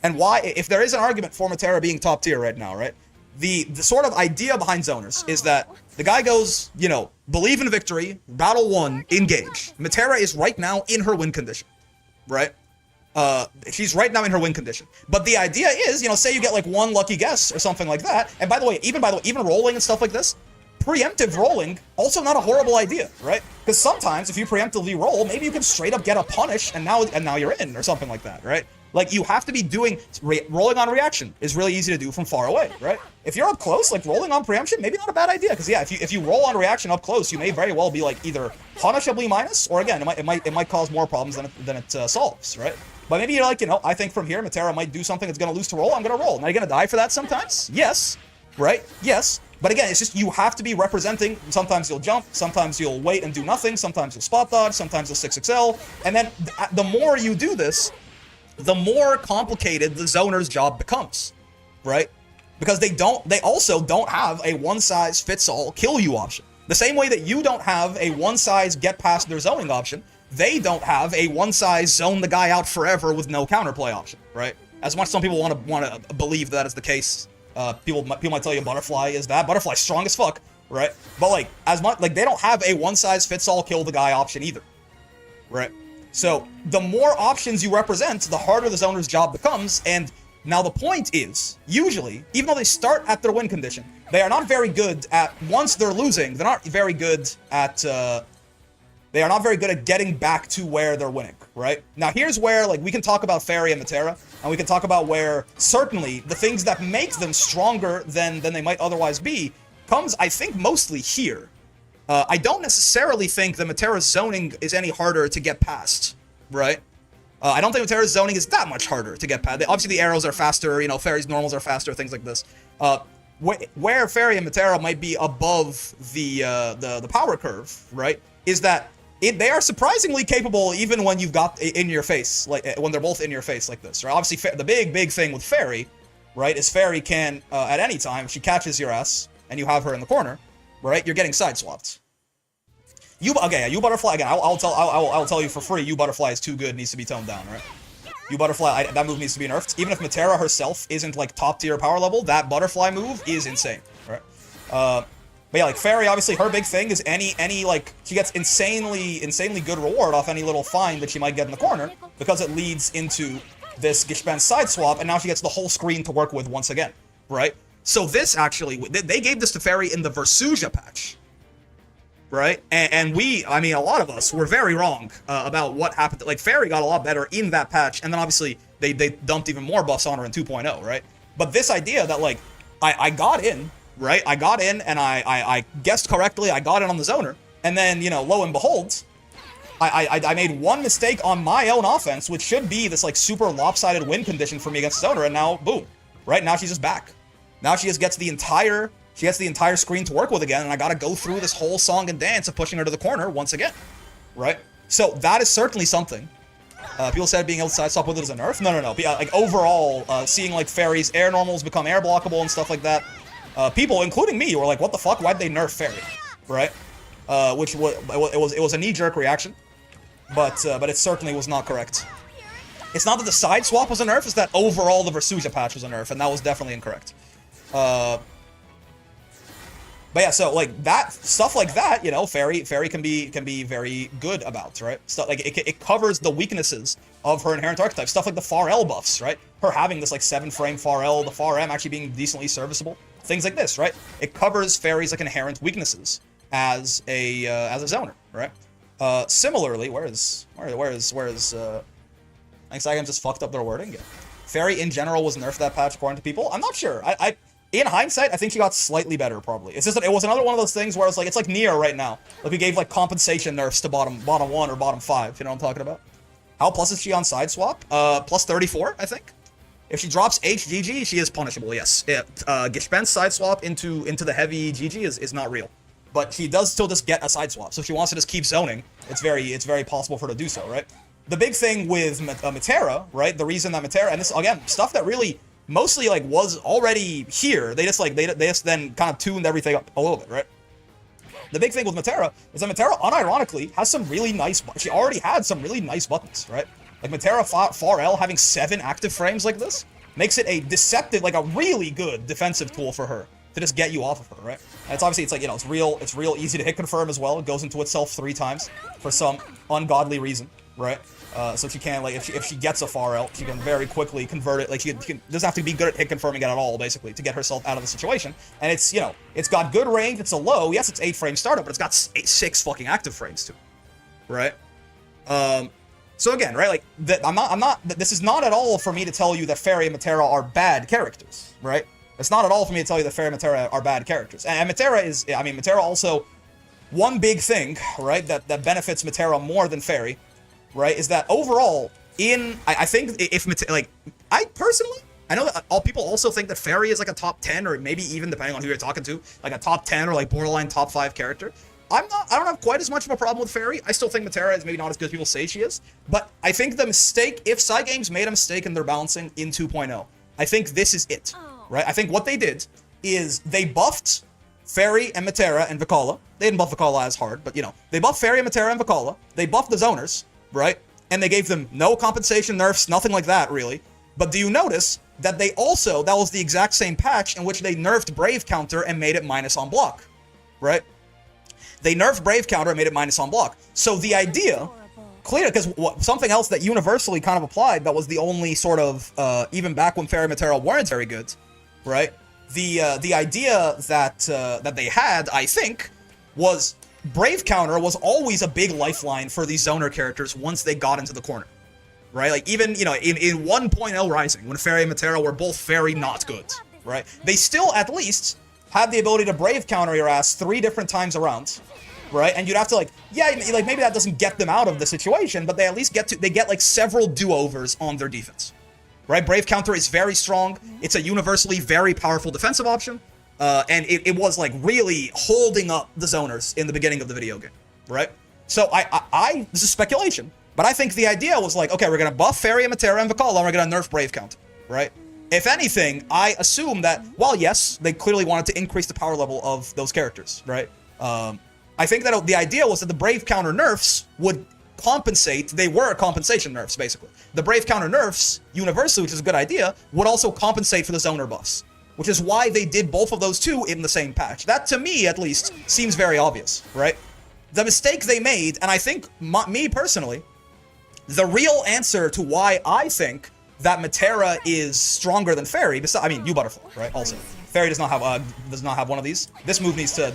Speaker 1: and why, if there is an argument for Matera being top tier right now, right? The sort of idea behind zoners is that the guy goes, you know, believe in victory, battle won, engage. Matera is right now in her win condition, right? She's right now in her win condition. But the idea is, you know, say you get like one lucky guess or something like that. And by the way, even rolling and stuff like this, preemptive rolling, also not a horrible idea, right? Because sometimes if you preemptively roll, maybe you can straight up get a punish and now you're in or something like that, right? Like, you have to be doing, rolling on reaction is really easy to do from far away, right? If you're up close, like, rolling on preemption, maybe not a bad idea, because yeah, if you roll on reaction up close, you may very well be, like, either punishably minus, or again, it might cause more problems than it solves, right? But maybe you're like, you know, I think from here, Matera might do something that's gonna lose to roll, I'm gonna roll. Now, you're gonna die for that sometimes? Yes, right? Yes. But again, it's just, you have to be representing, sometimes you'll jump, sometimes you'll wait and do nothing, sometimes you'll spot dodge, sometimes you'll 6XL, and then the more you do this, the more complicated the zoner's job becomes, right? Because they also don't have a one-size-fits-all kill you option. The same way that you don't have a one-size get past their zoning option, they don't have a one-size zone the guy out forever with no counterplay option, right? As much as some people want to believe that is the case, people might tell you Butterfly is that. Butterfly's strong as fuck, right? But like, they don't have a one-size-fits-all kill the guy option either, right? So, the more options you represent, the harder the zoner's job becomes, and now the point is, usually, even though they start at their win condition, they are not very good at, once they're losing, they're not very good at getting back to where they're winning, right? Now, here's where, like, we can talk about Ferry and Matera, and we can talk about where, certainly, the things that make them stronger than they might otherwise be, comes, I think, mostly here. I don't necessarily think that Matera's zoning is any harder to get past, right? I don't think Matera's zoning is that much harder to get past. Obviously, the arrows are faster, you know, Ferry's normals are faster, things like this. Where Ferry and Matera might be above the power curve, right, is that they are surprisingly capable even when you've got in your face, like when they're both in your face like this, right? Obviously, the big thing with Ferry, right, is Ferry can, at any time, if she catches your ass and you have her in the corner, right, you're getting side swapped. You Butterfly again. I'll tell you for free. You Butterfly is too good. Needs to be toned down, right? You Butterfly. That move needs to be nerfed. Even if Matera herself isn't like top tier power level, that Butterfly move is insane, right? But yeah, like Ferry, obviously her big thing is any like she gets insanely good reward off any little find that she might get in the corner because it leads into this Gishban side swap, and now she gets the whole screen to work with once again, right? So this actually, they gave this to Ferry in the Versusia patch, right? And we, I mean, a lot of us were very wrong about what happened. Like Ferry got a lot better in that patch, and then obviously they dumped even more buffs on her in 2.0, right? But this idea that like I got in. Right, I got in and I guessed correctly. I got in on the zoner, and then lo and behold, I made one mistake on my own offense, which should be this like super lopsided win condition for me against zoner, and now boom, right now she's just back. Now she just gets the entire screen to work with again, and I got to go through this whole song and dance of pushing her to the corner once again, right? So that is certainly something. People said being able to sidestep with it is a nerf. No. Like overall, seeing like Ferry's air normals become air blockable and stuff like that. People, including me, were like, "What the fuck? Why'd they nerf Ferry?" Right? Which it was a knee-jerk reaction, but it certainly was not correct. It's not that the side swap was a nerf; it's that overall the Versusia patch was a nerf, and that was definitely incorrect. But yeah, so like that stuff like that, Ferry can be very good about, right? Stuff like it covers the weaknesses of her inherent archetype. Stuff like the Far L buffs, right? Her having this like 7-frame Far L, the Far M actually being decently serviceable. Things like this, right? It covers Ferry's like inherent weaknesses as a zoner, right? Similarly, where is I think Sagam just fucked up their wording. Yeah. Ferry in general was nerfed that patch according to people. I'm not sure. I in hindsight, I think she got slightly better probably. It's just that it was another one of those things where it's like Nier right now. Like we gave like compensation nerfs to bottom 1 or bottom 5. You know what I'm talking about? How plus is she on side swap? Plus 34, I think. If she drops HGG, she is punishable, yes. Gishben's side swap into the heavy GG is not real. But she does still just get a side swap. So if she wants to just keep zoning, it's very possible for her to do so, right? The big thing with Matera, right? The reason that Matera, and this, again, stuff that really mostly, like, was already here. They just then kind of tuned everything up a little bit, right? The big thing with Matera is that Matera, unironically, has some really nice, she already had some really nice buttons, right? Like Matera Far L having 7 active frames like this makes it a deceptive, like a really good defensive tool for her to just get you off of her, right? And it's obviously, it's like, it's real easy to hit confirm as well. It goes into itself 3 times for some ungodly reason, right? So she can, like, if she gets a Far L, she can very quickly convert it. Like, she doesn't have to be good at hit confirming it at all, basically, to get herself out of the situation. And it's, it's got good range. It's a low. Yes, it's 8-frame startup, but it's got 6 fucking active frames too, right? So again, right, like, this is not at all for me to tell you that Ferry and Matera are bad characters, right? It's not at all for me to tell you that Ferry and Matera are bad characters. And Matera is, Matera also, one big thing, right, that benefits Matera more than Ferry, right, is that overall, I think if, like, I personally, I know that all people also think that Ferry is like a top 10, or maybe even, depending on who you're talking to, like a top 10 or like borderline top 5 character. I don't have quite as much of a problem with Ferry. I still think Matera is maybe not as good as people say she is. But I think the mistake, if Cygames made a mistake in their balancing in 2.0, I think this is it, right? I think what they did is they buffed Ferry and Matera and Vikala. They didn't buff Vikala as hard, but they buffed Ferry and Matera and Vikala. They buffed the zoners, right? And they gave them no compensation nerfs, nothing like that, really. But do you notice that they also, that was the exact same patch in which they nerfed Brave Counter and made it minus on block, right? They nerfed Brave Counter and made it minus on block. So the idea, clear, because something else that universally kind of applied, that was the only sort of, even back when Ferry and Matera weren't very good, right? The idea that they had, I think, was Brave Counter was always a big lifeline for these zoner characters once they got into the corner, right? Like, even, in 1.0 Rising, when Ferry and Matera were both very not good, right? They still, at least, had the ability to Brave Counter your ass 3 different times around, right? And you'd have to, like, like, maybe that doesn't get them out of the situation, but they at least get, like, several do-overs on their defense, right? Brave Counter is very strong. It's a universally very powerful defensive option. And it was, like, really holding up the zoners in the beginning of the video game, right? So this is speculation, but I think the idea was like, okay, we're going to buff Ferry and Matera and Vikala, and we're going to nerf Brave Counter, right? If anything, I assume that, while yes, they clearly wanted to increase the power level of those characters, right? I think that the idea was that the Brave counter nerfs would compensate. They were compensation nerfs, basically. The Brave counter nerfs, universally, which is a good idea, would also compensate for the zoner buffs, which is why they did both of those two in the same patch. That, to me, at least, seems very obvious, right? The mistake they made, and I think, me personally, the real answer to why I think that Matera is stronger than Ferry, besides, I mean, you Butterfly, right? Also, Ferry does not have one of these. This move needs to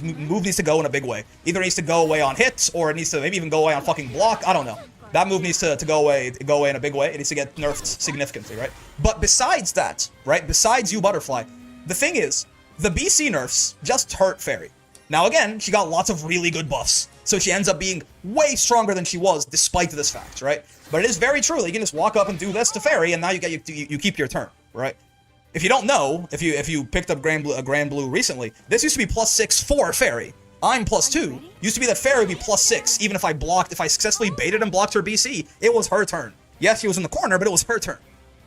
Speaker 1: move needs to go in a big way. Either it needs to go away on hits, or it needs to maybe even go away on fucking block. I don't know. That move needs to go away in a big way. It needs to get nerfed significantly, right? But besides that, right? Besides you Butterfly, the thing is, the BC nerfs just hurt Ferry. Now again, she got lots of really good buffs, so she ends up being way stronger than she was despite this fact, right? But it is very true that you can just walk up and do this to Ferry, and now you keep your turn, right? If you don't know, if you picked up Gran Blue recently, this used to be +6 for Ferry. I'm +2. Used to be that Ferry would be +6, even if I successfully baited and blocked her BC, it was her turn. Yes, she was in the corner, but it was her turn,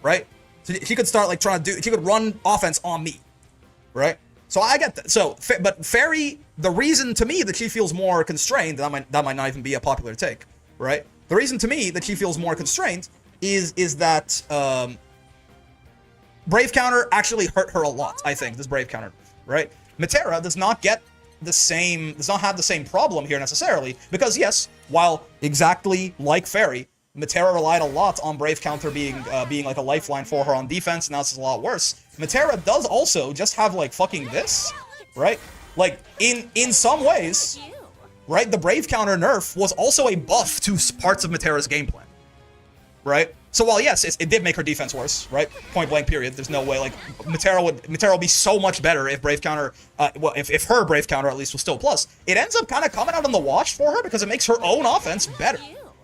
Speaker 1: right? So she could start like she could run offense on me, right? So I get that. So, but Ferry, the reason to me that she feels more constrained, that might not even be a popular take, right? The reason to me that she feels more constrained is that Brave counter actually hurt her a lot. I think this Brave counter, right? Matera does not have the same problem here necessarily, because yes, while exactly like Ferry, Matera relied a lot on Brave counter being like a lifeline for her on defense, and now this is a lot worse. Matera does also just have like fucking this, right? Like in some ways, right? The Brave counter nerf was also a buff to parts of Matera's game plan, right? So while yes, it did make her defense worse, right? Point blank period. There's no way like Matera would be so much better if Brave counter, if her Brave counter at least was still plus. It ends up kind of coming out on the wash for her because it makes her own offense better.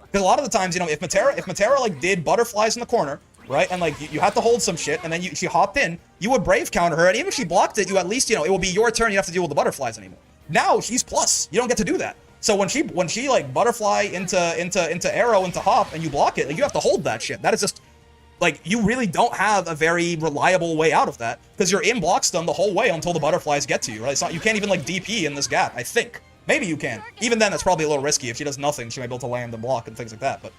Speaker 1: Because a lot of the times, you know, if Matera like did butterflies in the corner, right, and like you had to hold some shit, and then she hopped in, you would Brave counter her, and even if she blocked it, you at least, you know, it will be your turn. You have to deal with the butterflies anymore. Now she's plus. You don't get to do that. So when she like butterfly into arrow into hop, and you block it, like, you have to hold that shit. That is just like, you really don't have a very reliable way out of that, because you're in block stun the whole way until the butterflies get to you, right? It's not, you can't even like DP in this gap, I think. Maybe you can. Even then, that's probably a little risky. If she does nothing, she might be able to land and block and things like that. But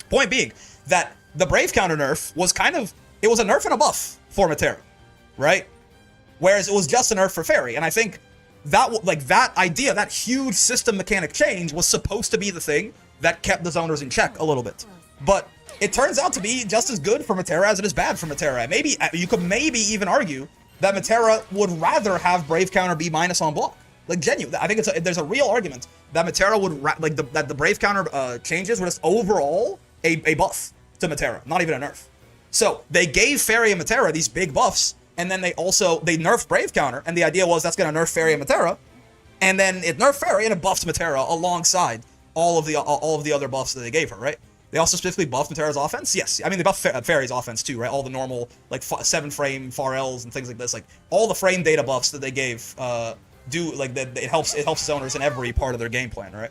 Speaker 1: point being that the Brave counter nerf was it was a nerf and a buff for Matera, right? Whereas it was just a nerf for Ferry. And I think that idea, that huge system mechanic change was supposed to be the thing that kept the zoners in check a little bit. But it turns out to be just as good for Matera as it is bad for Matera. Maybe you could even argue that Matera would rather have Brave counter be minus on block. Like, genuine. I think there's a real argument that Matera would that the Brave counter changes were just overall a buff to Matera, not even a nerf. So they gave Ferry and Matera these big buffs, and then they nerfed Brave counter, and the idea was that's gonna nerf Ferry and Matera, and then it nerfed Ferry and it buffs Matera alongside all of the other buffs that they gave her, right? They also specifically buffed Matera's offense. Yes, I mean they buffed Ferry's offense too, right? All the normal like 7-frame far L's and things like this, like all the frame data buffs that they gave. It helps zoners in every part of their game plan, right?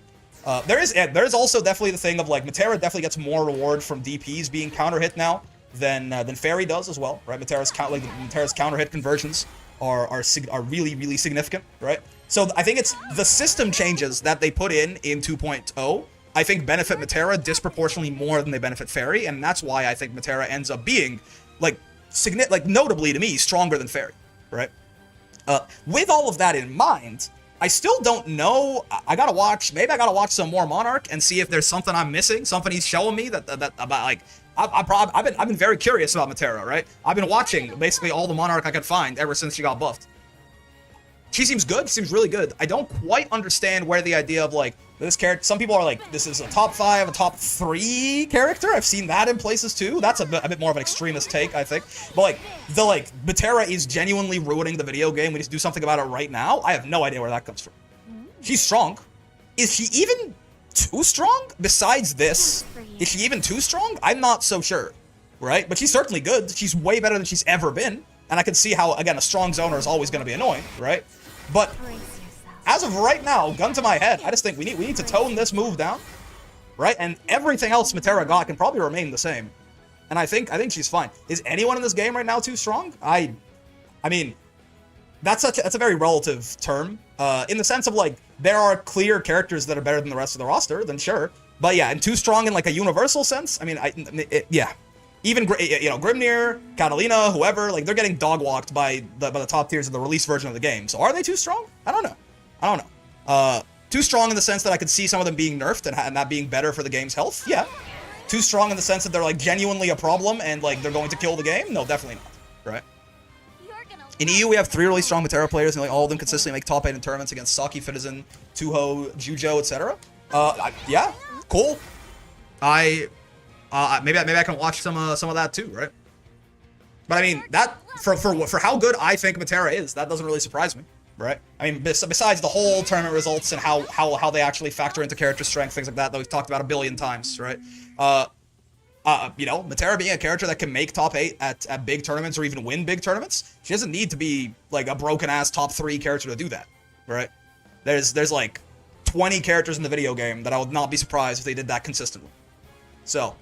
Speaker 1: There is also definitely the thing of like Matera definitely gets more reward from DPs being counter hit now than Ferry does as well, right? Matera's counter hit conversions are really significant, right? So I think it's the system changes that they put in 2.0. I think benefit Matera disproportionately more than they benefit Ferry, and that's why I think Matera ends up being like notably to me stronger than Ferry, right? With all of that in mind, I still don't know. I gotta watch some more Monarch and see if there's something I'm missing, something he's showing me that about like. I've been very curious about Matera, right? I've been watching basically all the Monarch I could find ever since she got buffed. She seems good. She seems really good. I don't quite understand where the idea of like this character. Some people are like, this is a top 5, a top 3 character. I've seen that in places too. That's a bit more of an extremist take, I think. But like Matera is genuinely ruining the video game. We just do something about it right now. I have no idea where that comes from. She's strong. Is she even too strong? Besides this, is she even too strong? I'm not so sure, right? But she's certainly good. She's way better than she's ever been. And I can see how, again, a strong zoner is always going to be annoying, right? But as of right now, gun to my head, I just think we need to tone this move down, right? And everything else Matera got can probably remain the same. And I think she's fine. Is anyone in this game right now too strong? I mean, that's a very relative term, In the sense of like, there are clear characters that are better than the rest of the roster, then sure. But yeah, and too strong in like a universal sense. I mean, yeah. Even Grimnir, Catalina, whoever, like they're getting dog walked by the top tiers of the release version of the game. So are they too strong? I don't know. Too strong in the sense that I could see some of them being nerfed and that being better for the game's health. Yeah. Too strong in the sense that they're like genuinely a problem and like they're going to kill the game. No, definitely not. Right. In EU, we have 3 really strong Matera players, and like all of them consistently make top 8 in tournaments against Saki, Fitizen, Tuho, Jujo, etc. Yeah, cool. Maybe I can watch some of that too, right? But I mean, that for how good I think Matera is, that doesn't really surprise me, right? I mean, besides the whole tournament results and how they actually factor into character strength, things like that we've talked about a billion times, right? Matera being a character that can make top 8 at big tournaments or even win big tournaments, she doesn't need to be like a broken ass top 3 character to do that, right? There's like 20 characters in the video game that I would not be surprised if they did that consistently. So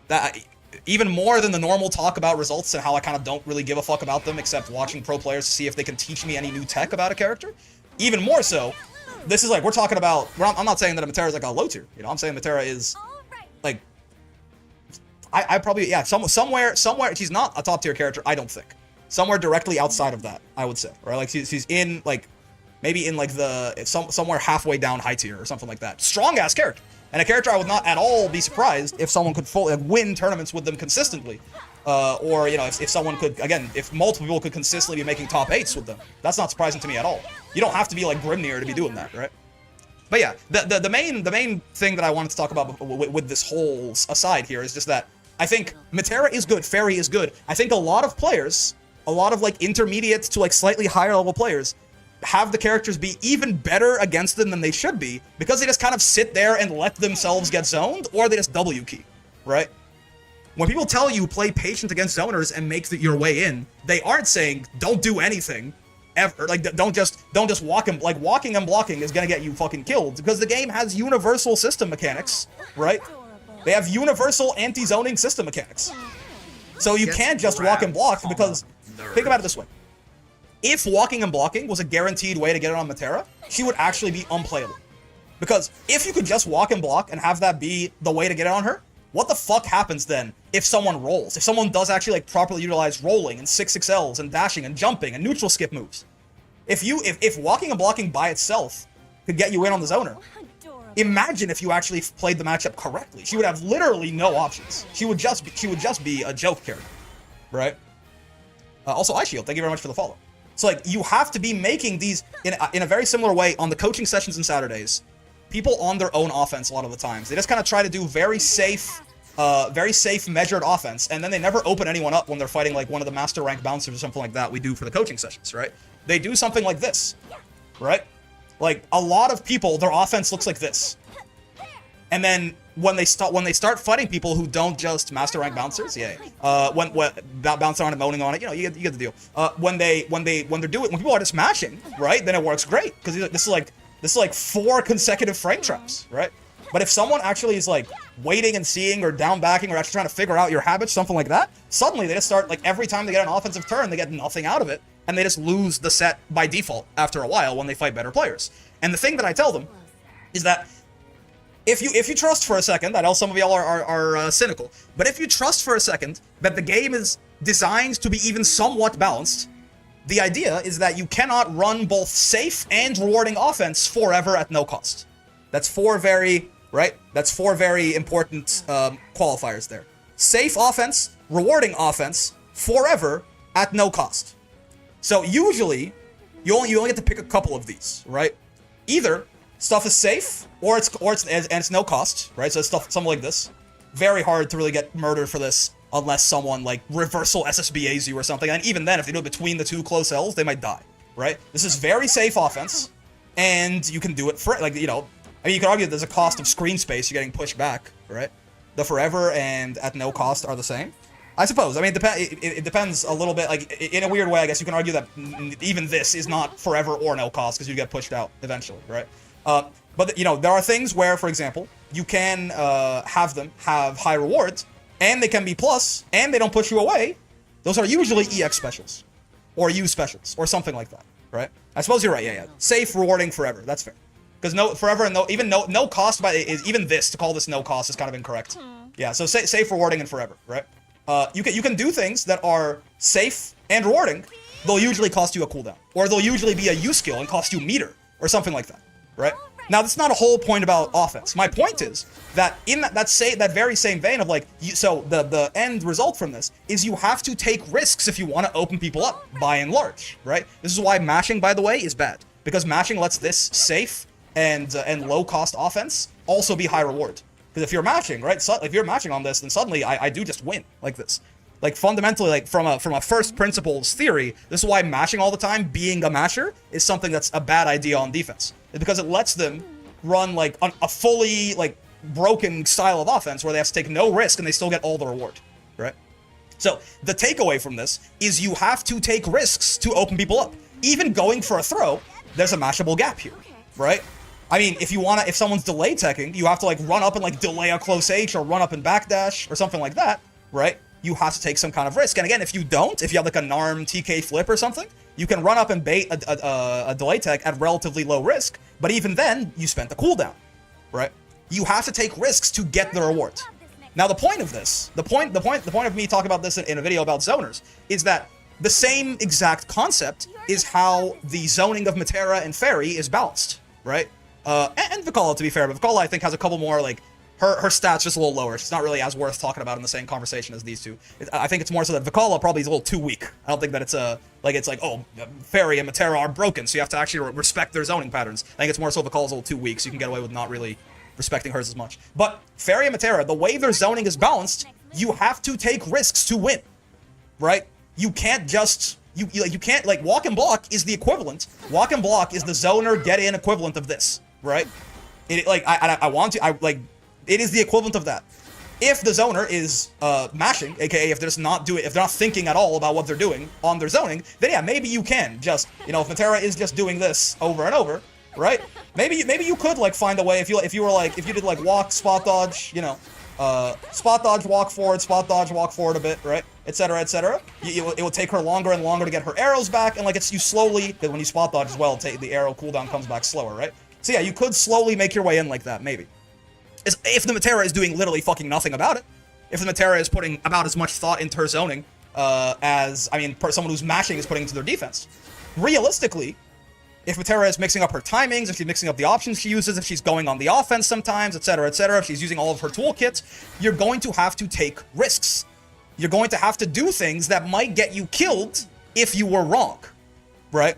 Speaker 1: that even more than the normal talk about results and how I kind of don't really give a fuck about them except watching pro players to see if they can teach me any new tech about a character. Even more so, this is like we're talking about. I'm not saying that Matera is like a low tier. I'm saying Matera is like. I probably, yeah, somewhere, she's not a top tier character, I don't think. Somewhere directly outside of that, I would say, right? Like, she's in, like, maybe in, like, somewhere halfway down high tier or something like that. Strong-ass character. And a character I would not at all be surprised if someone could fully, like, win tournaments with them consistently. Or, if someone could, again, if multiple people could consistently be making top 8s with them. That's not surprising to me at all. You don't have to be, like, Grimnir to be doing that, right? But yeah, the main thing that I wanted to talk about with this whole aside here is just that I think Matera is good, Ferry is good. I think a lot of players, a lot of like intermediate to like slightly higher level players, have the characters be even better against them than they should be because they just kind of sit there and let themselves get zoned, or they just W key, right? When people tell you play patient against zoners and make your way in, they aren't saying don't do anything ever. Like don't just walk him. Like walking and blocking is gonna get you fucking killed because the game has universal system mechanics, right? They have universal anti-zoning system mechanics. So you can't just walk and block because, think about it this way. If walking and blocking was a guaranteed way to get it on Matera, she would actually be unplayable. Because if you could just walk and block and have that be the way to get it on her, what the fuck happens then if someone rolls? If someone does actually like properly utilize rolling and 6XLs and dashing and jumping and neutral skip moves. If walking and blocking by itself could get you in on the zoner, imagine if you actually played the matchup correctly. She would have literally no options. She would just be a joke character, right? Also, iShield, thank you very much for the follow. So like you have to be making these in a very similar way on the coaching sessions and Saturdays. People on their own offense a lot of the times. They just kind of try to do very safe, measured offense, and then they never open anyone up when they're fighting like one of the master rank bouncers or something like that we do for the coaching sessions, right? They do something like this, right? Like a lot of people, their offense looks like this. And then when they start fighting people who don't just master rank bouncers, when bouncing on and moaning on it, you get the deal. When people are just mashing, right? Then it works great because this is like 4 consecutive frame traps, right? But if someone actually is like waiting and seeing or down backing or actually trying to figure out your habits, something like that, suddenly they just start like every time they get an offensive turn, they get nothing out of it, and they just lose the set by default after a while when they fight better players. And the thing that I tell them is that if you trust for a second, I know some of y'all are cynical, but if you trust for a second that the game is designed to be even somewhat balanced, the idea is that you cannot run both safe and rewarding offense forever at no cost. That's 4 very important qualifiers there. Safe offense, rewarding offense, forever at no cost. So usually, you only get to pick a couple of these, right? Either stuff is safe, or it's no cost, right? So something like this. Very hard to really get murdered for this unless someone like reversal SSBAs you or something. And even then, if they do it between the 2 close L's, they might die, right? This is very safe offense, and you can do it for like I mean, you could argue that there's a cost of screen space you're getting pushed back, right? The forever and at no cost are the same. I suppose. I mean, it depends a little bit. Like, in a weird way, I guess you can argue that even this is not forever or no cost because you get pushed out eventually, right? But, there are things where, for example, you can have them have high rewards, and they can be plus, and they don't push you away. Those are usually EX specials, or U specials, or something like that. right? I suppose you're right. Yeah. Safe, rewarding, forever. That's fair. Because forever and no cost, but even this to call this no cost is kind of incorrect. Yeah. So safe, rewarding, and forever, right? You can do things that are safe and rewarding. They'll usually cost you a cooldown, or they'll usually be a U skill and cost you meter or something like that, right? Now that's not a whole point about offense. My point is that in that very same vein of like, so the end result from this is you have to take risks if you want to open people up, by and large, right? This is why mashing, by the way, is bad, because mashing lets this safe and low cost offense also be high reward. Because if you're mashing, right? So if you're mashing on this, then suddenly I do just win like this. Like fundamentally, like from a first principles theory, this is why mashing all the time, being a masher, is something that's a bad idea on defense. It's because it lets them run like a fully like broken style of offense where they have to take no risk and they still get all the reward, right? So the takeaway from this is you have to take risks to open people up. Even going for a throw, there's a mashable gap here, right? I mean, if someone's delay teching, you have to like run up and like delay a close H or run up and backdash or something like that, right? You have to take some kind of risk. And again, if you have like a NARM TK flip or something, you can run up and bait a delay tech at relatively low risk, but even then, you spent the cooldown, right? You have to take risks to get the reward. Now, the point of this, the point of me talking about this in a video about zoners, is that the same exact concept is how the zoning of Matera and Ferry is balanced, right? And Vicala, to be fair, but Vicala, I think, has a couple more, like, her stats just a little lower. She's not really as worth talking about in the same conversation as these two. I think it's more so that Vicala probably is a little too weak. I don't think that it's oh, Ferry and Matera are broken, so you have to actually respect their zoning patterns. I think it's more so Vicala's a little too weak, so you can get away with not really respecting hers as much. But Ferry and Matera, the way their zoning is balanced, you have to take risks to win, right? You can't just... You can't, like, walk and block is the equivalent. Walk and block is the zoner get-in equivalent of this, right? It is the equivalent of that. If the zoner is mashing, aka if they're not thinking at all about what they're doing on their zoning, then yeah, maybe you can just, if Matera is just doing this over and over, right? Maybe you could like find a way if you did like walk, spot dodge, spot dodge, walk forward a bit, right? Etc. etc. It will take her longer and longer to get her arrows back, and like you slowly, when you spot dodge as well, the arrow cooldown comes back slower, right? So yeah, you could slowly make your way in like that, maybe. If the Matera is doing literally fucking nothing about it, if the Matera is putting about as much thought into her zoning as, someone who's mashing is putting into their defense. Realistically, if Matera is mixing up her timings, if she's mixing up the options she uses, if she's going on the offense sometimes, etc., etc., if she's using all of her toolkits, you're going to have to take risks. You're going to have to do things that might get you killed if you were wrong, right?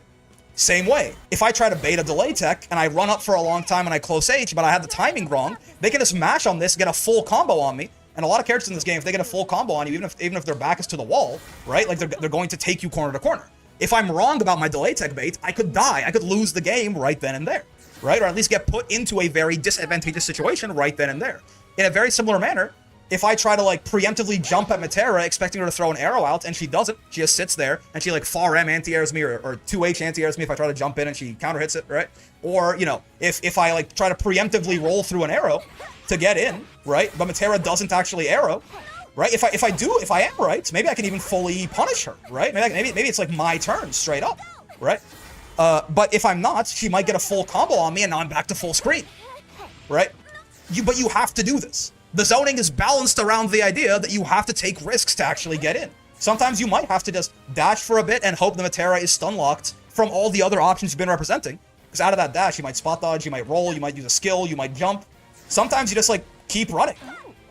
Speaker 1: Same way, if I try to bait a delay tech and I run up for a long time and I close H, but I have the timing wrong, they can just mash on this, get a full combo on me. And a lot of characters in this game, if they get a full combo on you, even if their back is to the wall, right? Like they're going to take you corner to corner. If I'm wrong about my delay tech bait, I could die. I could lose the game right then and there, right? Or at least get put into a very disadvantageous situation right then and there. In a very similar manner, if I try to like preemptively jump at Matera expecting her to throw an arrow out and she doesn't, she just sits there and she like far M anti-airs me or 2H anti-airs me if I try to jump in and she counter hits it, right? Or, if I like try to preemptively roll through an arrow to get in, right? But Matera doesn't actually arrow, right? If I am right, maybe I can even fully punish her, right? Maybe it's like my turn straight up, right? But if I'm not, she might get a full combo on me and now I'm back to full screen, right? But you have to do this. The zoning is balanced around the idea that you have to take risks to actually get in. Sometimes you might have to just dash for a bit and hope the Matera is stun locked from all the other options you've been representing. Because out of that dash, you might spot dodge, you might roll, you might use a skill, you might jump. Sometimes you just like keep running,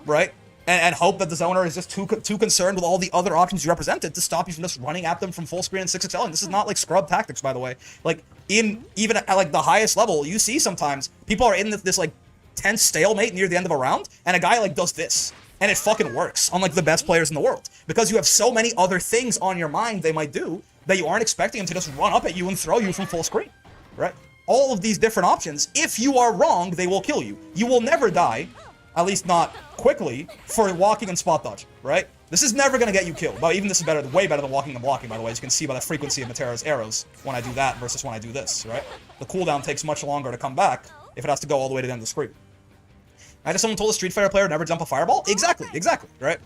Speaker 1: right? And hope that the zoner is just too concerned with all the other options you represented to stop you from just running at them from full screen and 6XL. And this is not like scrub tactics, by the way. Like even at like the highest level, you see sometimes people are in this like tense stalemate near the end of a round, and a guy like does this, and it fucking works on like the best players in the world because you have so many other things on your mind they might do that you aren't expecting them to just run up at you and throw you from full screen, right? All of these different options, if you are wrong, they will kill you. You will never die, at least not quickly, for walking and spot dodging, right? This is never gonna get you killed, but even this is way better than walking and blocking, by the way, as you can see by the frequency of Matera's arrows when I do that versus when I do this, right? The cooldown takes much longer to come back if it has to go all the way to the end of the screen. Imagine someone told a Street Fighter player never jump a fireball? Exactly, right?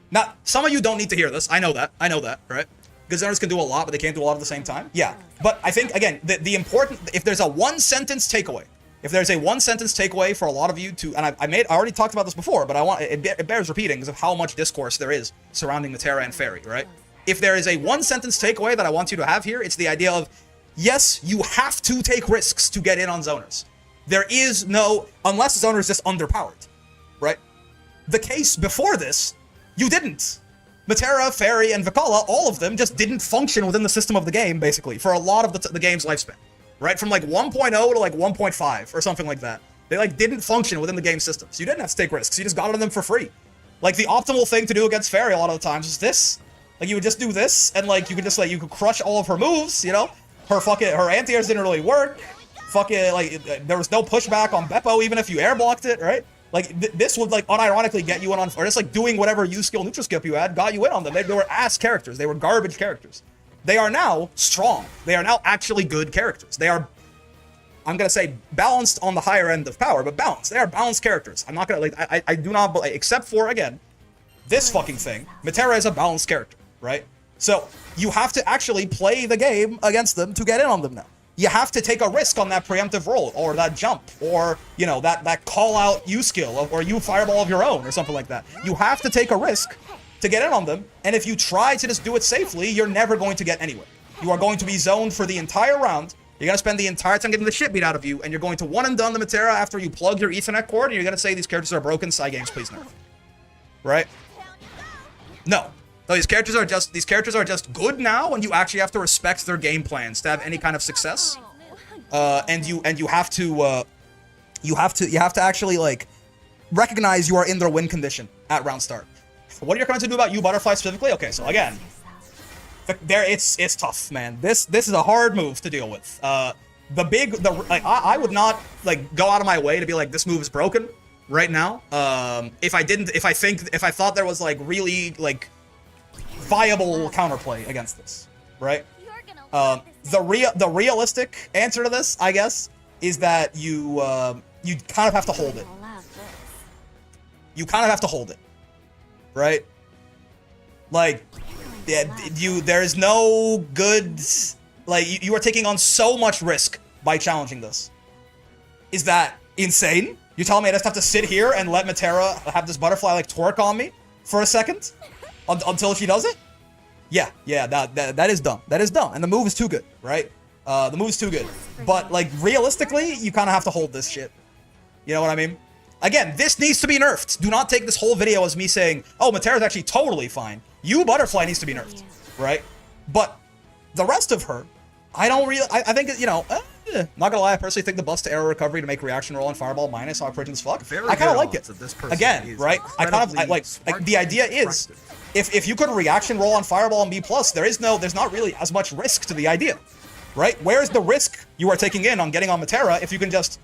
Speaker 1: Now, some of you don't need to hear this. I know that, right? Good zoners can do a lot, but they can't do a lot at the same time. Yeah, but I think, again, the important, if there's a one-sentence takeaway, for a lot of you to, and I already talked about this before, but it bears repeating because of how much discourse there is surrounding Matera and Ferry, right? If there is a one-sentence takeaway that I want you to have here, it's the idea of, yes, you have to take risks to get in on zoners. There is no, unless the zoner is just underpowered, right? The case before this, you didn't. Matera, Ferry, and Vikala, all of them just didn't function within the system of the game, basically, for a lot of the game's lifespan. Right? From like 1.0 to like 1.5 or something like that. They like didn't function within the game system. So you didn't have to take risks. You just got on them for free. Like the optimal thing to do against Ferry a lot of the times is this. Like you would just do this and like you could just like, you could crush all of her moves, you know? Her anti-airs didn't really work. There was no pushback on Beppo even if you air blocked it, right? Like, this would, like, unironically get you in on, or just, like, doing whatever U-skill neutral skip you had got you in on them. They were ass characters. They were garbage characters. They are now strong. They are now actually good characters. They are, I'm gonna say, balanced on the higher end of power, but balanced. They are balanced characters. I'm not gonna, like, I do not, except for, again, this fucking thing, Matera is a balanced character, right? So, you have to actually play the game against them to get in on them now. You have to take a risk on that preemptive roll, or that jump, or, you know, that call-out U-skill, or U-fireball of your own, or something like that. You have to take a risk to get in on them, and if you try to just do it safely, you're never going to get anywhere. You are going to be zoned for the entire round, you're going to spend the entire time getting the shit beat out of you, and you're going to one and done the Matera after you plug your Ethernet cord, and you're going to say these characters are broken, side games, please nerf. Right? No. No, these characters are just good now, and you actually have to respect their game plans to have any kind of success. And you have to actually like recognize you are in their win condition at round start. What are your comments to do about you butterfly specifically? Okay, so again, it's tough, man. This is a hard move to deal with. I would not like go out of my way to be like this move is broken right now. If I thought there was like really like viable counterplay against this, right? The realistic answer to this, I guess, is that you kind of have to hold it. You kind of have to hold it, right? Like, there's no good, like, you are taking on so much risk by challenging this. Is that insane? You telling me I just have to sit here and let Matera have this butterfly, like, twerk on me for a second? Until she does it? Yeah, that is dumb. That is dumb. And the move is too good, right? The move is too good. But, like, realistically, you kind of have to hold this shit. You know what I mean? Again, this needs to be nerfed. Do not take this whole video as me saying, oh, Matera's actually totally fine. You butterfly needs to be nerfed, right? But the rest of her, I don't really, I think, you know, not gonna lie, I personally think the bust to arrow recovery to make reaction roll and fireball minus how as fuck. I kind of like it. Again, right? Like the idea is, if you could reaction roll on fireball and B+, there's not really as much risk to the idea, right? Where's the risk you are taking in on getting on Matera if you can just,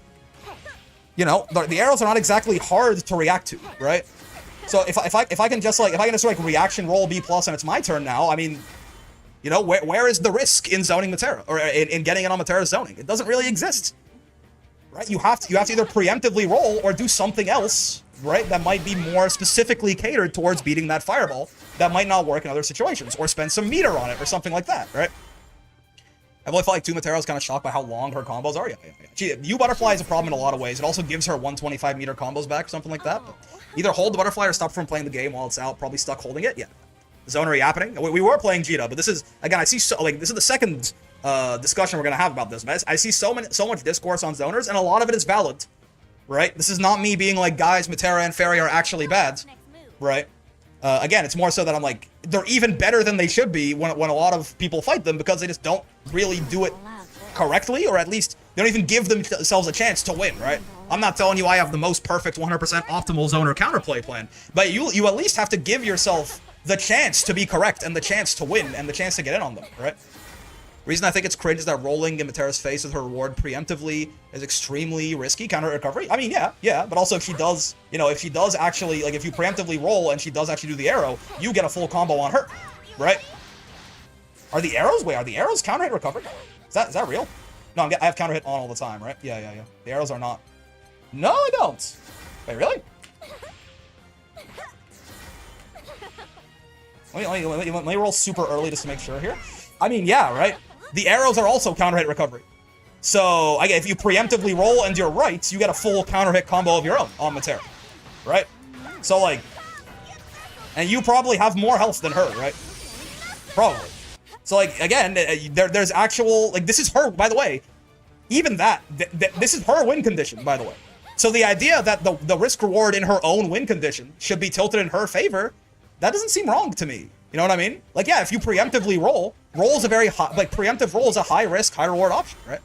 Speaker 1: you know, the arrows are not exactly hard to react to, right? So if I can just reaction roll B+ and it's my turn now, I mean, you know, where is the risk in zoning Matera, or in getting it on Matera's zoning? It doesn't really exist, right? You have to either preemptively roll or do something else, right? That might be more specifically catered towards beating that fireball. That might not work in other situations, or spend some meter on it or something like that, right? I've only felt like 2 Matera was kind of shocked by how long her combos are. Yeah. U butterfly is a problem in a lot of ways. It also gives her 125 meter combos back or something like that. But either hold the butterfly or stop from playing the game while it's out. Probably stuck holding it. Yeah. Zonery happening. We were playing Djeeta, but this is, again, I see so, like, this is the second discussion we're gonna have about this. But I see so much discourse on zoners, and a lot of it is valid, right? This is not me being like, guys, Matera and Ferry are actually bad, right? Again, it's more so that I'm like, they're even better than they should be when a lot of people fight them, because they just don't really do it correctly, or at least they don't even give themselves a chance to win, right? I'm not telling you I have the most perfect 100% optimal zoner counterplay plan, but you at least have to give yourself the chance to be correct, and the chance to win, and the chance to get in on them, right? Reason I think it's cringe is that rolling in Matera's face with her reward preemptively is extremely risky. Counter recovery? I mean, yeah, but also if she does, you know, if she does actually, like, if you preemptively roll and she does actually do the arrow, you get a full combo on her, right? Are the arrows counter hit recovery? Is that real? No, I have counter hit on all the time, right? Yeah. The arrows are not. No, I don't. Wait, really? Let me roll super early just to make sure here. I mean, yeah, right? The arrows are also counter hit recovery. So, if you preemptively roll and you're right, you get a full counter hit combo of your own on Matera. Right? So, like... And you probably have more health than her, right? Probably. So, like, again, there's actual... Like, this is her, by the way. Even that, this is her win condition, by the way. So the idea that the risk-reward in her own win condition should be tilted in her favor, that doesn't seem wrong to me. You know what I mean? Like, yeah, if you preemptively roll is a very high... Like, preemptive roll is a high-risk, high-reward option, right?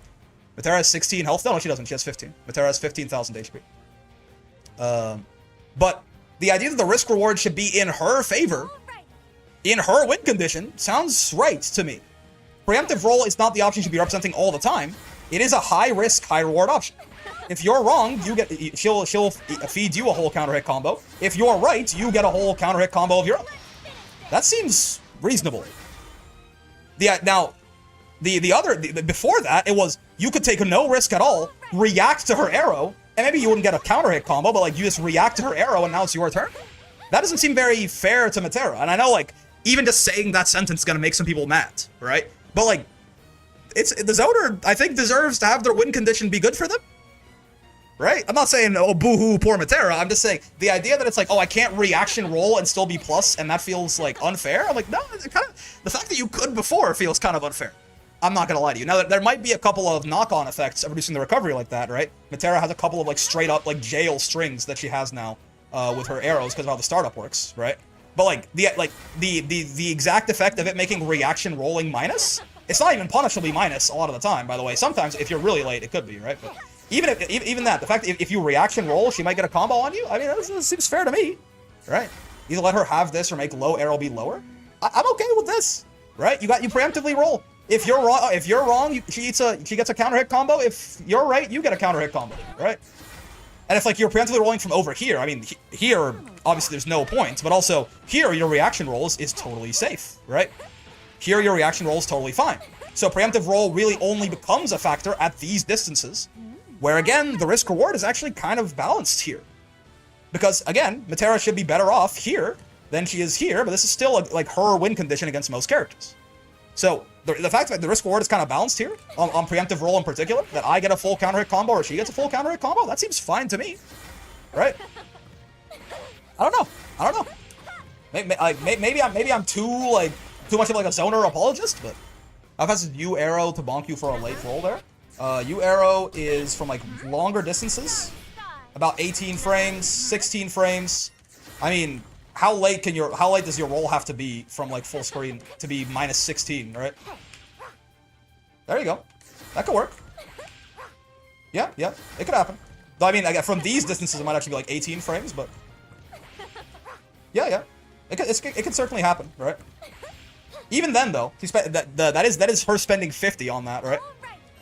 Speaker 1: Matera has 16 health. No, she doesn't. She has 15. Matera has 15,000 HP. But the idea that the risk-reward should be in her favor, in her win condition, sounds right to me. Preemptive roll is not the option you should be representing all the time. It is a high-risk, high-reward option. If you're wrong, she'll feed you a whole counter-hit combo. If you're right, you get a whole counter-hit combo of your own. That seems reasonable. Before that, it was you could take no risk at all, react to her arrow, and maybe you wouldn't get a counter-hit combo, but like you just react to her arrow and now it's your turn. That doesn't seem very fair to Matera. And I know like even just saying that sentence is gonna make some people mad, right? But like the Zoner, I think, deserves to have their win condition be good for them. Right? I'm not saying, oh, boo-hoo, poor Matera. I'm just saying, the idea that it's like, oh, I can't reaction roll and still be plus, and that feels, like, unfair. I'm like, no, it's kind of... The fact that you could before feels kind of unfair. I'm not gonna lie to you. Now, there might be a couple of knock-on effects of reducing the recovery like that, right? Matera has a couple of, like, straight-up, like, jail strings that she has now with her arrows because of how the startup works, right? But, like, the exact effect of it making reaction rolling minus, it's not even punishably minus a lot of the time, by the way. Sometimes, if you're really late, it could be, right? But even that, the fact that if you reaction roll, she might get a combo on you, I mean, that seems fair to me, right? Either let her have this or make low arrow be lower. I'm okay with this, right? You preemptively roll. If you're wrong, she gets a counter hit combo. If you're right, you get a counter hit combo, right? And if like you're preemptively rolling from over here, I mean, here obviously there's no points, but also here your reaction roll is totally safe, right? Here your reaction roll is totally fine. So preemptive roll really only becomes a factor at these distances, where again, the risk reward is actually kind of balanced here. Because again, Matera should be better off here than she is here, but this is still like her win condition against most characters. So the fact that the risk reward is kind of balanced here, on preemptive roll in particular, that I get a full counter hit combo or she gets a full counter hit combo, that seems fine to me, right? I don't know. Maybe I'm too much of like a Zoner apologist, but I've had U arrow to bonk you for a late roll there. U arrow is from like longer distances, about 18 frames, 16 frames. I mean, how late does your roll have to be from like full screen to be minus 16, right? There you go. That could work. Yeah, it could happen. Though I mean, from these distances, it might actually be like 18 frames, but yeah, it could certainly happen, right? Even then, though, that is her spending 50 on that, right?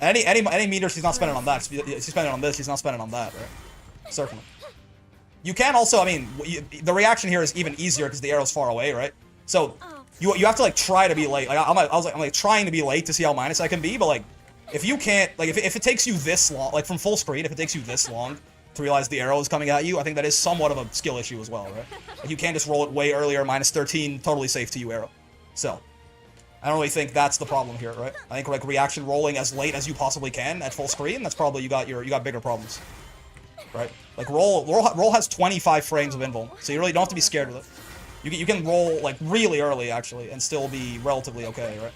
Speaker 1: Any meter she's not spending on that. She's spending on this. She's not spending on that, right? Certainly. You can also, I mean, the reaction here is even easier because the arrow's far away, right? So you have to like try to be late. Like I'm trying to be late to see how minus I can be, but like if you can't, like if it takes you this long, like from full screen, if it takes you this long to realize the arrow is coming at you, I think that is somewhat of a skill issue as well, right? Like you can't just roll it way earlier, minus 13, totally safe to you arrow. So I don't really think that's the problem here, right? I think like reaction rolling as late as you possibly can at full screen, that's probably you got bigger problems, right? Like roll has 25 frames of invuln, so you really don't have to be scared with it. You can roll like really early actually and still be relatively okay, right?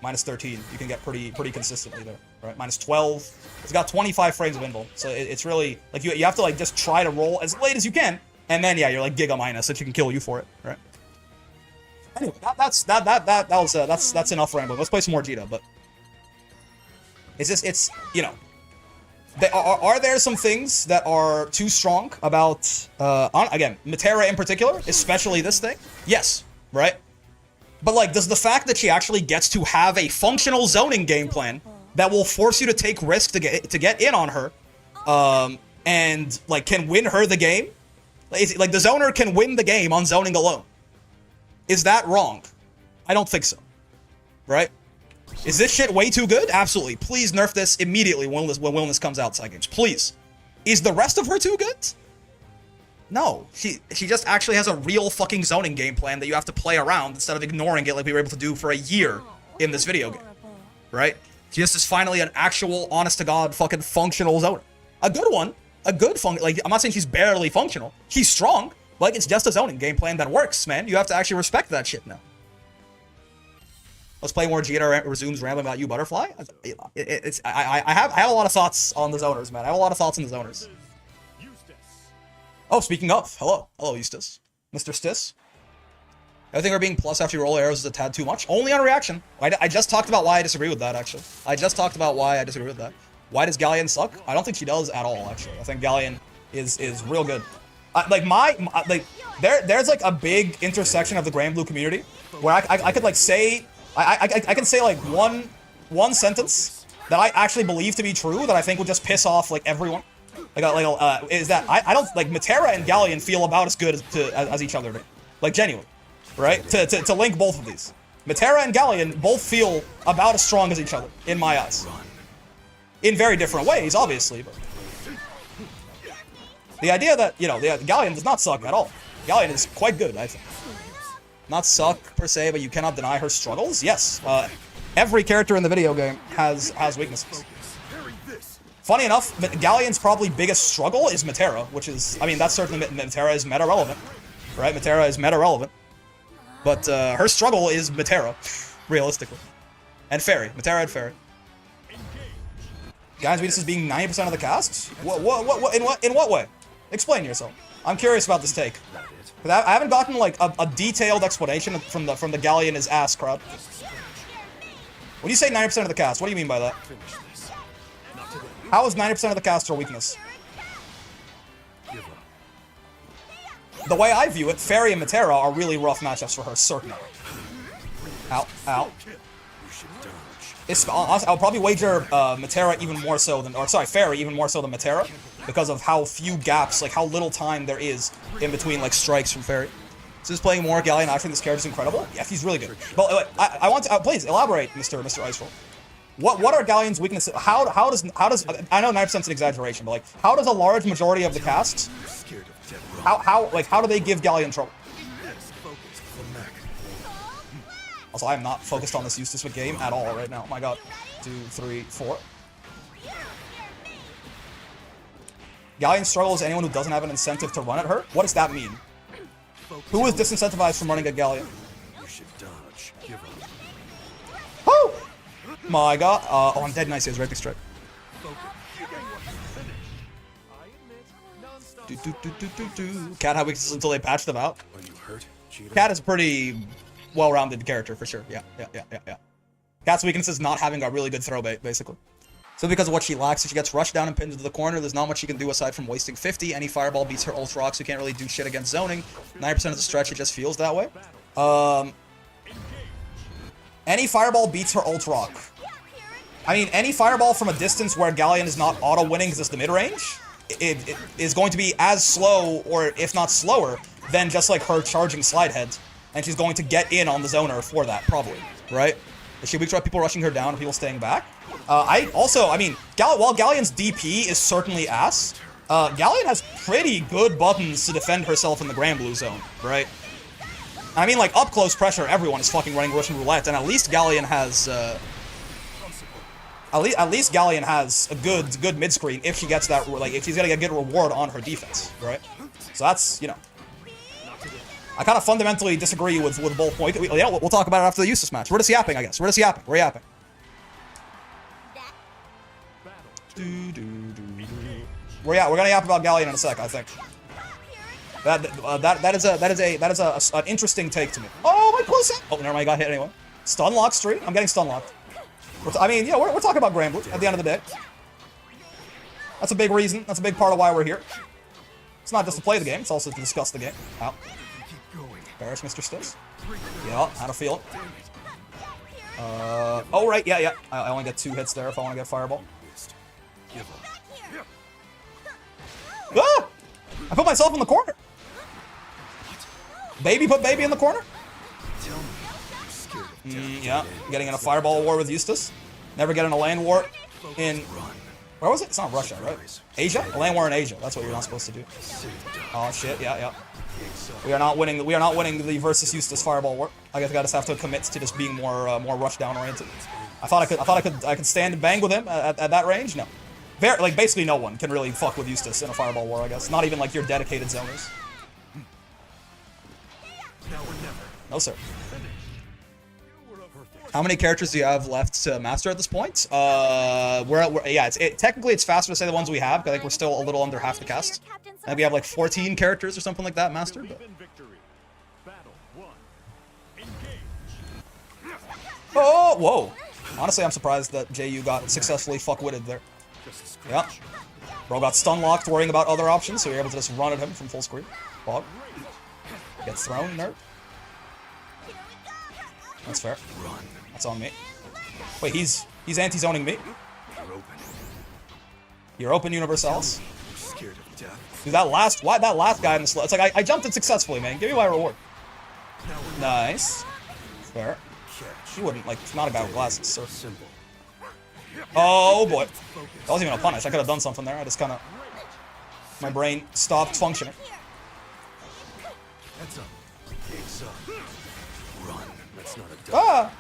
Speaker 1: Minus 13, you can get pretty consistently there, right? Minus 12, it's got 25 frames of invuln, so it's really like you have to like just try to roll as late as you can, and then yeah, you're like giga minus that she can kill you for it, right? Anyway, that's enough rambling. Let's play some more Djeeta, but it's you know, are there some things that are too strong about again, Matera in particular, especially this thing? Yes, right? But like, does the fact that she actually gets to have a functional zoning game plan that will force you to take risks to get in on her, and like can win her the game, like the zoner can win the game on zoning alone? Is that wrong? I don't think so. Right? Is this shit way too good? Absolutely. Please nerf this immediately when Wellness comes out, side games. Please. Is the rest of her too good? No, she just actually has a real fucking zoning game plan that you have to play around instead of ignoring it like we were able to do for a year in this video game, right? She just is finally an actual, honest-to-God, fucking functional zoner. A good one. A good like, I'm not saying she's barely functional. She's strong. Like, it's just a zoning game plan that works, man. You have to actually respect that shit now. Let's play more Djeeta resumes rambling about you, Butterfly. I have a lot of thoughts on the zoners, man. I have a lot of thoughts on the zoners. Oh, speaking of, hello, Eustace, Mr. Stiss. I think we're being plus after you roll arrows is a tad too much. Only on reaction. I just talked about why I disagree with that. Actually, I just talked about why I disagree with that. Why does Galleon suck? I don't think she does at all. Actually, I think Galleon is real good. There's like a big intersection of the Grand Blue community where I could like say I can say like one sentence that I actually believe to be true that I think would just piss off like everyone. Is that I don't like Matera and Galleon feel about as good as each other, like genuinely, right? To link both of these, Matera and Galleon both feel about as strong as each other in my eyes, in very different ways, obviously. But the idea that Galleon does not suck at all. Galleon is quite good, I think. Not suck per se, but you cannot deny her struggles. Yes, every character in the video game has weaknesses. Funny enough, Galleon's probably biggest struggle is Matera, which is, I mean, that's certainly, Matera is meta relevant, right? Matera is meta relevant, but her struggle is Matera, realistically, and Ferry. Matera and Ferry. Guy's weakness is being 90% of the cast. In what way? Explain yourself. I'm curious about this take. I haven't gotten like a detailed explanation from the Galleon is ass crowd. When you say 90% of the cast, what do you mean by that? How is 90% of the cast her weakness? The way I view it, Ferry and Matera are really rough matchups for her, certainly. Ow, ow. I'll probably wager Matera even more so than, or sorry, Ferry even more so than Matera, because of how few gaps, like how little time there is in between like strikes from Ferry. So just playing more Galleon, I think this character's incredible. Yeah, he's really good. But I want to please elaborate, Mr. Iceroll. What are Galleon's weaknesses? How does I know 9% is an exaggeration, but like how does a large majority of the cast how do they give Galleon trouble? Also, I am not focused on this Eustace game at all right now. Oh my god. 2, 3, 4. Galleon struggles anyone who doesn't have an incentive to run at her? What does that mean? Who is disincentivized from running at Galleon? Woo! My god. Oh, I'm dead nice. He has Raping Strike. Cat had weaknesses until they patched them out. Cat is a pretty well-rounded character for sure. Yeah. Cat's weakness is not having a really good throw bait, basically. So because of what she lacks, if she gets rushed down and pinned into the corner, there's not much she can do aside from wasting 50. Any fireball beats her ult rock, so you can't really do shit against zoning. 90% of the stretch, it just feels that way. Any fireball beats her ult rock. I mean, any fireball from a distance where Galleon is not auto-winning because it's the mid-range, it is going to be as slow, or if not slower, than just like her charging slide heads. And she's going to get in on the zoner for that, probably, right? Is she weak to people rushing her down and people staying back? I mean, while Galleon's DP is certainly ass, Galleon has pretty good buttons to defend herself in the Grand Blue zone, right? I mean, like, up close pressure, everyone is fucking running Russian roulette, and at least Galleon has, at least Galleon has a good mid-screen if she gets that, like, if she's gonna get a good reward on her defense, right? So that's, you know. I kind of fundamentally disagree with both points. We'll talk about it after the Eustace match. We're just yapping, I guess. We're yapping. We're gonna yap about Galleon in a sec, I think. That is an interesting take to me. Oh, my pussy! Oh, never mind, I got hit anyway. Stun lock streak? I'm getting stun locked. I mean, yeah, we're talking about Gran Blue at the end of the day. That's a big reason. That's a big part of why we're here. It's not just to play the game, it's also to discuss the game. Ow. Perish, Mr. Stiss. Yeah, how to feel it. Oh, right, yeah. I only get 2 hits there if I want to get Fireball. Ah! I put myself in the corner. Baby put baby in the corner? Yeah, getting in a Fireball war with Eustace. Never getting a lane war in... Where was it? It's not Russia, right? Asia? A land war in Asia. That's what you're not supposed to do. Oh shit, yeah. We are not winning the versus Eustace Fireball war. I guess I just have to commit to just being more rush down oriented. I thought I could stand and bang with him at that range. No. Like basically no one can really fuck with Eustace in a Fireball war, I guess. Not even like your dedicated zoners. No sir. How many characters do you have left to master at this point? Technically it's faster to say the ones we have, because I think we're still a little under half the cast. I think we have like 14 characters or something like that mastered. But... Oh, whoa. Honestly, I'm surprised that JU got successfully fuck-witted there. Yeah. Bro got stun-locked worrying about other options, so you're able to just run at him from full screen. Bog. Gets thrown, nerd. That's fair. That's on me. Wait, he's anti-zoning me. You're open, Universals. Dude, that last guy in the slow. It's like I jumped it successfully, man. Give me my reward. Nice. Fair. He wouldn't, like, not a guy with glasses, so. Oh boy. That wasn't even a punish. I could have done something there. I just kinda. My brain stopped functioning. Ah!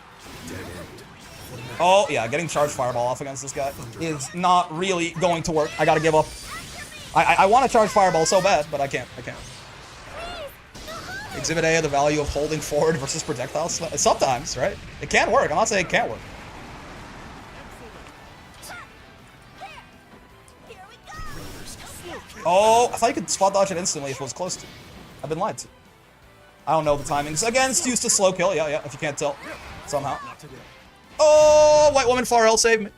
Speaker 1: Oh, yeah, getting charged Fireball off against this guy is not really going to work. I gotta give up. I want to charge Fireball so bad, but I can't. Exhibit A, the value of holding forward versus projectiles. Sometimes, right? It can work. I'm not saying it can't work. Oh, I thought you could spot dodge it instantly if it was close to. I've been lied to. I don't know the timings. Against used to slow kill. Yeah, if you can't tell. Somehow. Oh, white woman far L save me.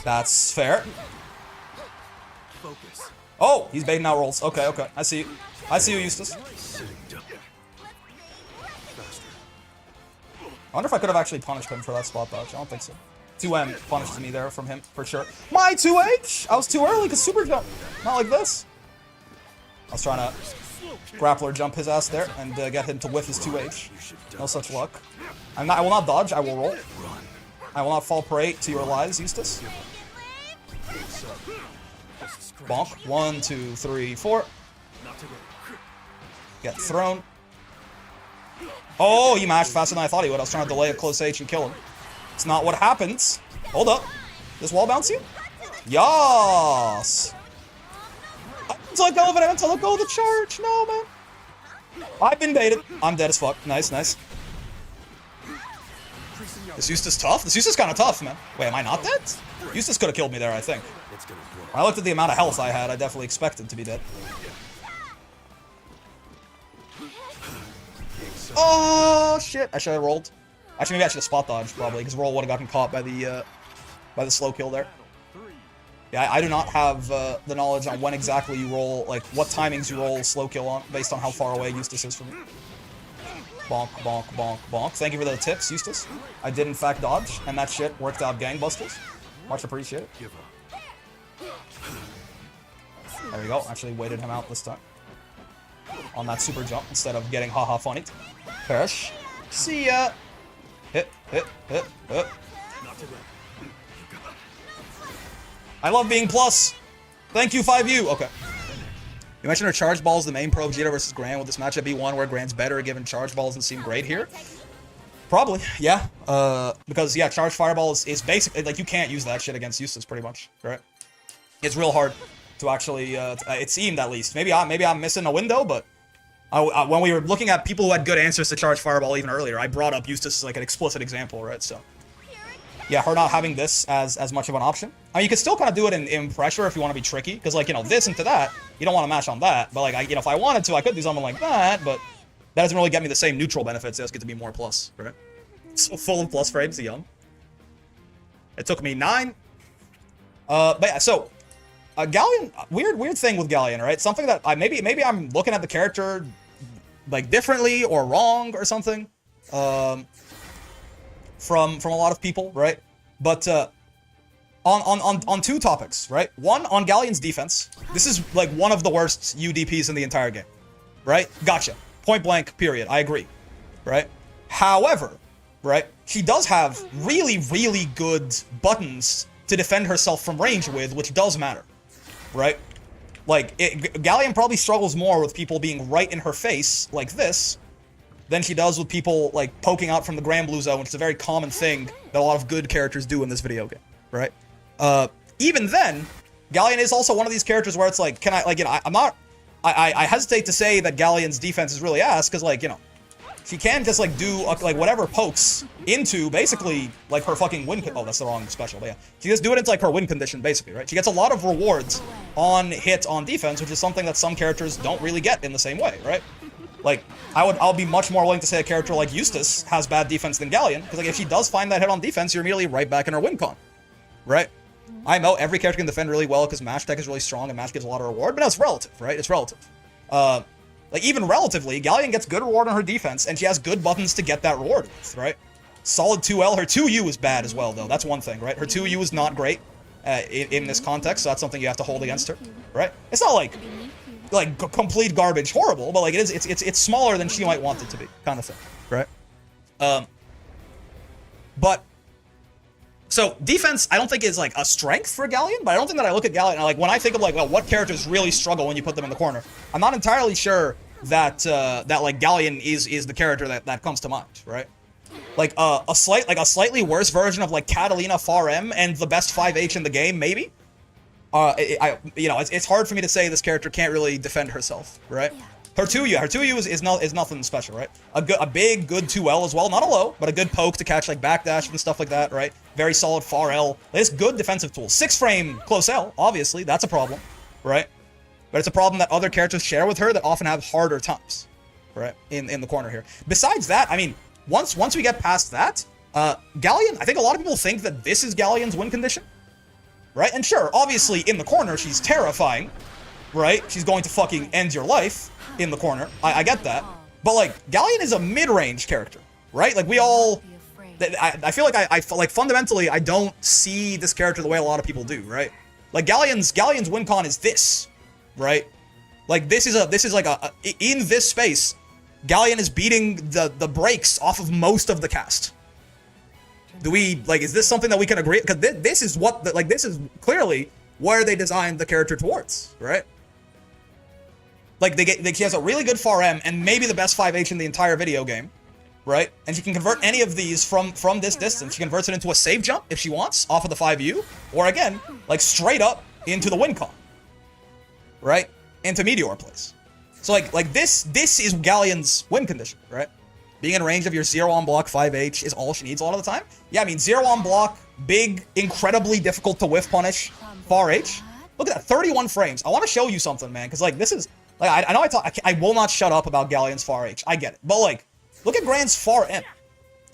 Speaker 1: That's fair. Oh, he's baiting out rolls. Okay. I see you. I see you, Eustace. I wonder if I could have actually punished him for that spot dodge. I don't think so. 2M punished me there from him, for sure. My 2H! I was too early, because super jump. Not like this. I was trying to grappler jump his ass there and get him to whiff his 2H. No such luck. I will not dodge, I will roll. I will not fall prey to your lies, Eustace. Bonk. 1, 2, 3, 4. Get thrown. Oh, he mashed faster than I thought he would. I was trying to delay a close H and kill him. It's not what happens. Hold up. This wall bounce you? Yas. To let go of it, I meant to let go of the charge. No, man. I've been baited. I'm dead as fuck. Nice. This Eustace tough? This Eustace kind of tough, man. Wait, am I not dead? Eustace could have killed me there, I think. When I looked at the amount of health I had, I definitely expected to be dead. Oh, shit. I should have rolled. Actually, maybe I should have spot dodged, probably, because roll would have gotten caught by the slow kill there. Yeah, I do not have the knowledge on when exactly you roll, like, what timings you roll slow kill on, based on how far away Eustace is from me. Bonk. Thank you for the tips, Eustace. I did, in fact, dodge, and that shit worked out gangbusters. Much appreciated. There we go. Actually waited him out this time. On that super jump, instead of getting haha funny. Perish. See ya! Hit. I love being plus. Thank you, 5U. Okay. You mentioned our charge balls, the main pro Djeeta versus Gran. Will this matchup be one where Gran's better given charge balls and seem great here? Probably, yeah. Because, yeah, charge fireball is basically, like, you can't use that shit against Eustace, pretty much, right? It's real hard to actually, it seemed at least. Maybe I'm missing a window, but when we were looking at people who had good answers to charge fireball even earlier, I brought up Eustace as, like, an explicit example, right? So, yeah, her not having this as much of an option. I mean, you can still kind of do it in pressure if you want to be tricky, because, like, you know, this into that, you don't want to match on that, but, like, if I wanted to, I could do something like that, but that doesn't really get me the same neutral benefits. It just get to be more plus, right? So full of plus frames, yum. It took me 9. But yeah, so Galleon, weird thing with Galleon, right? Something that maybe I'm looking at the character like differently or wrong or something. From a lot of people, right? But on two topics, right? One, on Galleon's defense. This is like one of the worst UDPs in the entire game, right? Gotcha. Point blank, period. I agree. right? However, right, she does have really, really good buttons to defend herself from range with, which does matter, right? Like, Galleon probably struggles more with people being right in her face, like this, than she does with people, like, poking out from the Gran Blue Zone, which is a very common thing that a lot of good characters do in this video game, right? Even then, Galleon is also one of these characters where it's like, can I, like, you know, I hesitate to say that Galleon's defense is really ass, because, like, you know, she can just, like, do, like, whatever pokes into, basically, like, her fucking win oh, that's the wrong special, but yeah. She just do it into, like, her win condition, basically, right? She gets a lot of rewards on hit on defense, which is something that some characters don't really get in the same way, right? Like, I'll be much more willing to say a character like Eustace has bad defense than Galleon, because, like, if she does find that hit on defense, you're immediately right back in her win con, right? I know every character can defend really well because Mash Tech is really strong and Mash gives a lot of reward, but no, it's relative, right? It's relative. Like, even relatively, Galleon gets good reward on her defense, and she has good buttons to get that reward with, right? Solid 2L. Her 2U is bad as well, though. That's one thing, right? Her 2U is not great in this context, so that's something you have to hold against her, right? It's not like complete garbage horrible, but, like, it's smaller than she might want it to be, kind of thing, right? But so defense, I don't think is like a strength for Galleon, but I don't think that I look at Galleon, like, when I think of, like, well, what characters really struggle when you put them in the corner, I'm not entirely sure that like Galleon is the character that comes to mind, right? Like a slightly worse version of, like, Catalina Far M and the best 5H in the game, maybe. You know, it's hard for me to say this character can't really defend herself, right? Her 2U is nothing special, right? A big, good 2L as well. Not a low, but a good poke to catch, like, backdash and stuff like that, right? Very solid far L. It's good defensive tools. 6-frame close L, obviously. That's a problem, right? But it's a problem that other characters share with her that often have harder times, right? In the corner here. Besides that, I mean, once we get past that, Galleon, I think a lot of people think that this is Galleon's win condition, right? And sure, obviously, in the corner, she's terrifying, right? She's going to fucking end your life in the corner. I get that. But, like, Galleon is a mid-range character, right? Like, we all... I feel like like, fundamentally, I don't see this character the way a lot of people do, right? Like, Galleon's win con is this, right? Like, this is like in this space, Galleon is beating the brakes off of most of the cast. Do we, like, is this something that we can agree? Because this is what, this is clearly where they designed the character towards, right? Like, she has a really good far M and maybe the best 5H in the entire video game, right? And she can convert any of these from this distance. She converts it into a save jump if she wants, off of the 5U, or again, like, straight up into the win con, right? Into meteor plays. So, like this is Galleon's win condition, right? Being in range of your 0 on block 5H is all she needs a lot of the time. Yeah, I mean, 0 on block, big, incredibly difficult to whiff punish, far H. Look at that, 31 frames. I want to show you something, man, because, like, this is... Like, I know I will not shut up about Galleon's far H. I get it. But, like, look at Gran's far M.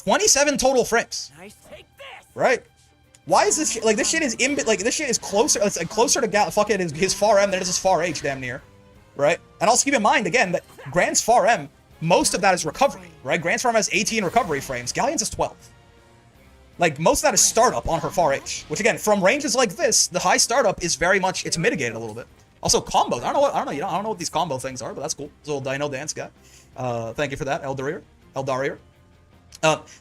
Speaker 1: 27 total frames.
Speaker 3: Nice. Take this.
Speaker 1: Right? Why is this shit... Like, this shit is... this shit is closer... It's, like, closer to his far M than it is his far H, damn near. Right? And also keep in mind, again, that Gran's far M, most of that is recovery, right? Gran's far M has 18 recovery frames. Galleon's is 12. Like, most of that is startup on her far H. Which, again, from ranges like this, the high startup is very much... It's mitigated a little bit. Also, combos. I don't know what these combo things are, but that's cool. This little Dino dance guy. Thank you for that, Eldarier.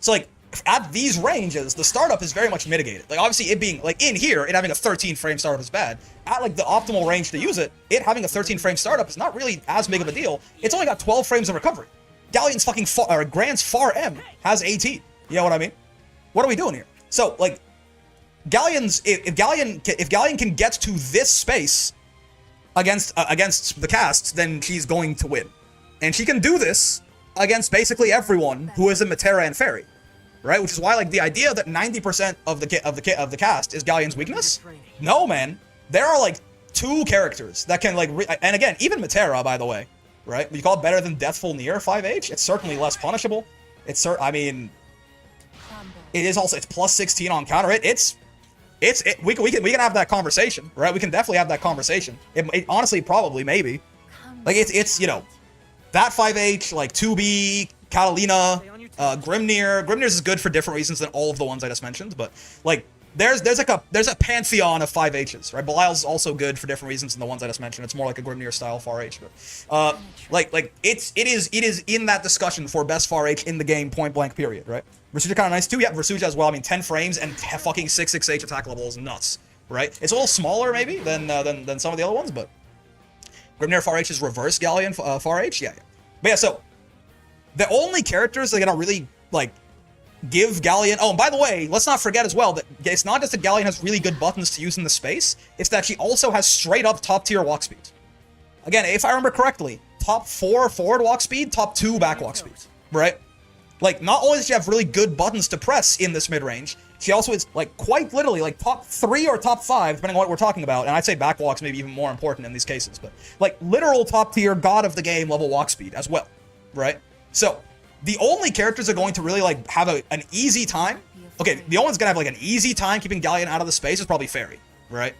Speaker 1: So, like, at these ranges, the startup is very much mitigated. Like, obviously, it being, like, in here, it having a 13-frame startup is bad. At, like, the optimal range to use it, it having a 13-frame startup is not really as big of a deal. It's only got 12 frames of recovery. Galleon's fucking Gran's far M has 18. You know what I mean? What are we doing here? So, like, if Galleon can get to this space against the cast, then she's going to win. And she can do this against basically everyone who isn't Matera and Ferry, right? Which is why, like, the idea that 90% of the cast is Galleon's weakness. No, man. There are, like, 2 characters that can, like, and again, even Matera, by the way, right? You call it better than Deathful Near 5H. It's certainly less punishable. I mean, it is also, it's plus 16 on counter. We can have that conversation, right? We can definitely have that conversation. It honestly, probably, maybe. Like, it's you know, that 5H, like, 2B, Catalina, Grimnir. Grimnir's is good for different reasons than all of the ones I just mentioned, but, like, there's a pantheon of 5Hs, right? Belial's also good for different reasons than the ones I just mentioned. It's more like a Grimnir style far H, but it is in that discussion for best far H in the game, point blank, period, right? Versuja kind of nice too. Yeah, Versuja as well. I mean, 10 frames and fucking 6/6H attack level is nuts, right? It's a little smaller maybe than some of the other ones, but Grimnir far H is reverse Galleon far H, yeah. But yeah, so the only characters that are gonna really like give Galleon. Oh, and by the way, let's not forget as well that it's not just that Galleon has really good buttons to use in the space, it's that she also has straight up top tier walk speed. Again, if I remember correctly, top 4 forward walk speed, top 2 back walk speed, right? Like, not only does she have really good buttons to press in this mid-range, she also is, like, quite literally, like, top 3 or top 5, depending on what we're talking about, and I'd say back walk's maybe even more important in these cases, but, like, literal top tier, god of the game level walk speed as well, right? So, the only characters that are going to really, like, have an easy time, okay, the only one's gonna have, like, an easy time keeping Galleon out of the space is probably Ferry, right?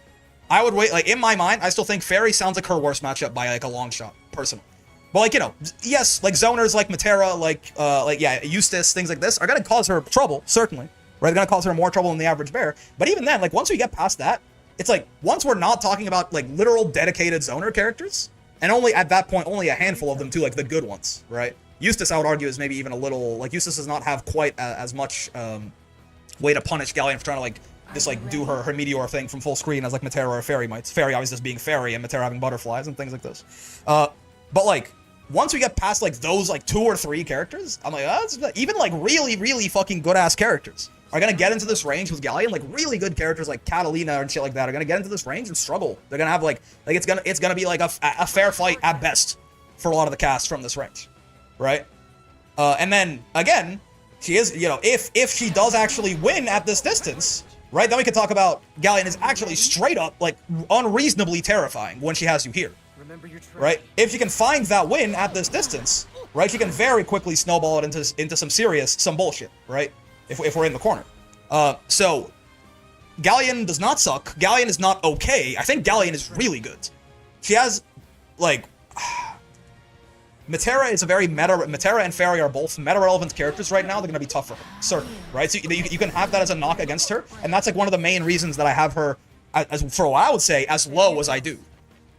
Speaker 1: I would wait, like, in my mind, I still think Ferry sounds like her worst matchup by, like, a long shot, personally. But, like, you know, yes, like, zoners like Matera, yeah, Eustace, things like this are gonna cause her trouble, certainly, right? They're gonna cause her more trouble than the average bear. But even then, like, once we get past that, it's like, once we're not talking about, like, literal dedicated zoner characters, and only, at that point, only a handful of them, too, like, the good ones, right? Eustace, I would argue, is maybe even a little, like, Eustace does not have quite as much way to punish Galleon for trying to, like, just, like, do her meteor thing from full screen as, like, Matera or Ferry might. Ferry obviously just being Ferry and Matera having butterflies and things like this. But, like, once we get past, like, those, like, 2 or 3 characters, I'm like, even, like, really, really fucking good-ass characters are gonna get into this range with Galleon. Like, really good characters like Catalina and shit like that are gonna get into this range and struggle. They're gonna have, like it's gonna be, like, a fair fight at best for a lot of the cast from this range. Right? And then, again, she is, you know, if she does actually win at this distance, right, then we can talk about Galleon is actually straight up, like, unreasonably terrifying when she has you here. Right? If she can find that win at this distance, right, she can very quickly snowball it into some bullshit, right? If we're in the corner. So, Galleon does not suck. Galleon is not okay. I think Galleon is really good. She has, like... Matera is a very Matera and Ferry are both meta-relevant characters right now. They're going to be tough for her, certainly, right? So you can have that as a knock against her, and that's, like, one of the main reasons that I have her, as for what I would say, as low as I do.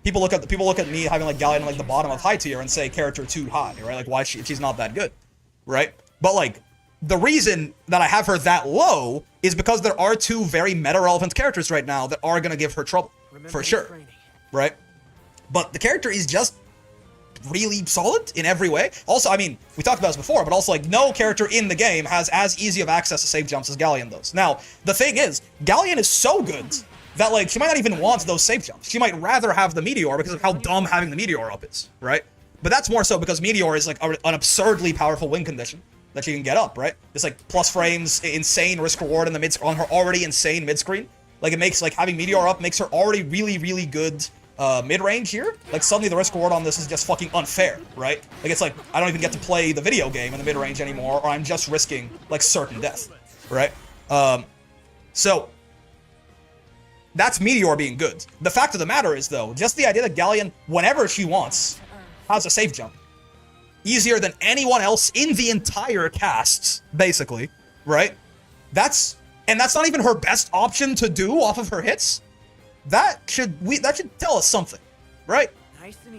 Speaker 1: People look at me having, like, Galleon, like, the bottom of high tier and say character too high, right? Like, why she's not that good, right? But, like, the reason that I have her that low is because there are 2 very meta-relevant characters right now that are going to give her trouble, for sure, right? But the character is just really solid in every way. Also, I mean, we talked about this before, but also, like, no character in the game has as easy of access to safe jumps as Galleon does. Now, the thing is, Galleon is so good that, like, she might not even want those safe jumps. She might rather have the Meteor because of how dumb having the Meteor up is, right? But that's more so because Meteor is, like, an absurdly powerful win condition that she can get up, right? It's, like, plus frames, insane risk reward in the mid on her already insane mid screen. Like, it makes, like, having Meteor up makes her already really, really good mid-range here. Like, suddenly the risk reward on this is just fucking unfair, right? Like, it's like, I don't even get to play the video game in the mid-range anymore, or I'm just risking, like, certain death, right? So, that's Meteor being good. The fact of the matter is, though, just the idea that Galleon, whenever she wants, has a safe jump. Easier than anyone else in the entire cast, basically, right? That's not even her best option to do off of her hits. That should tell us something, right?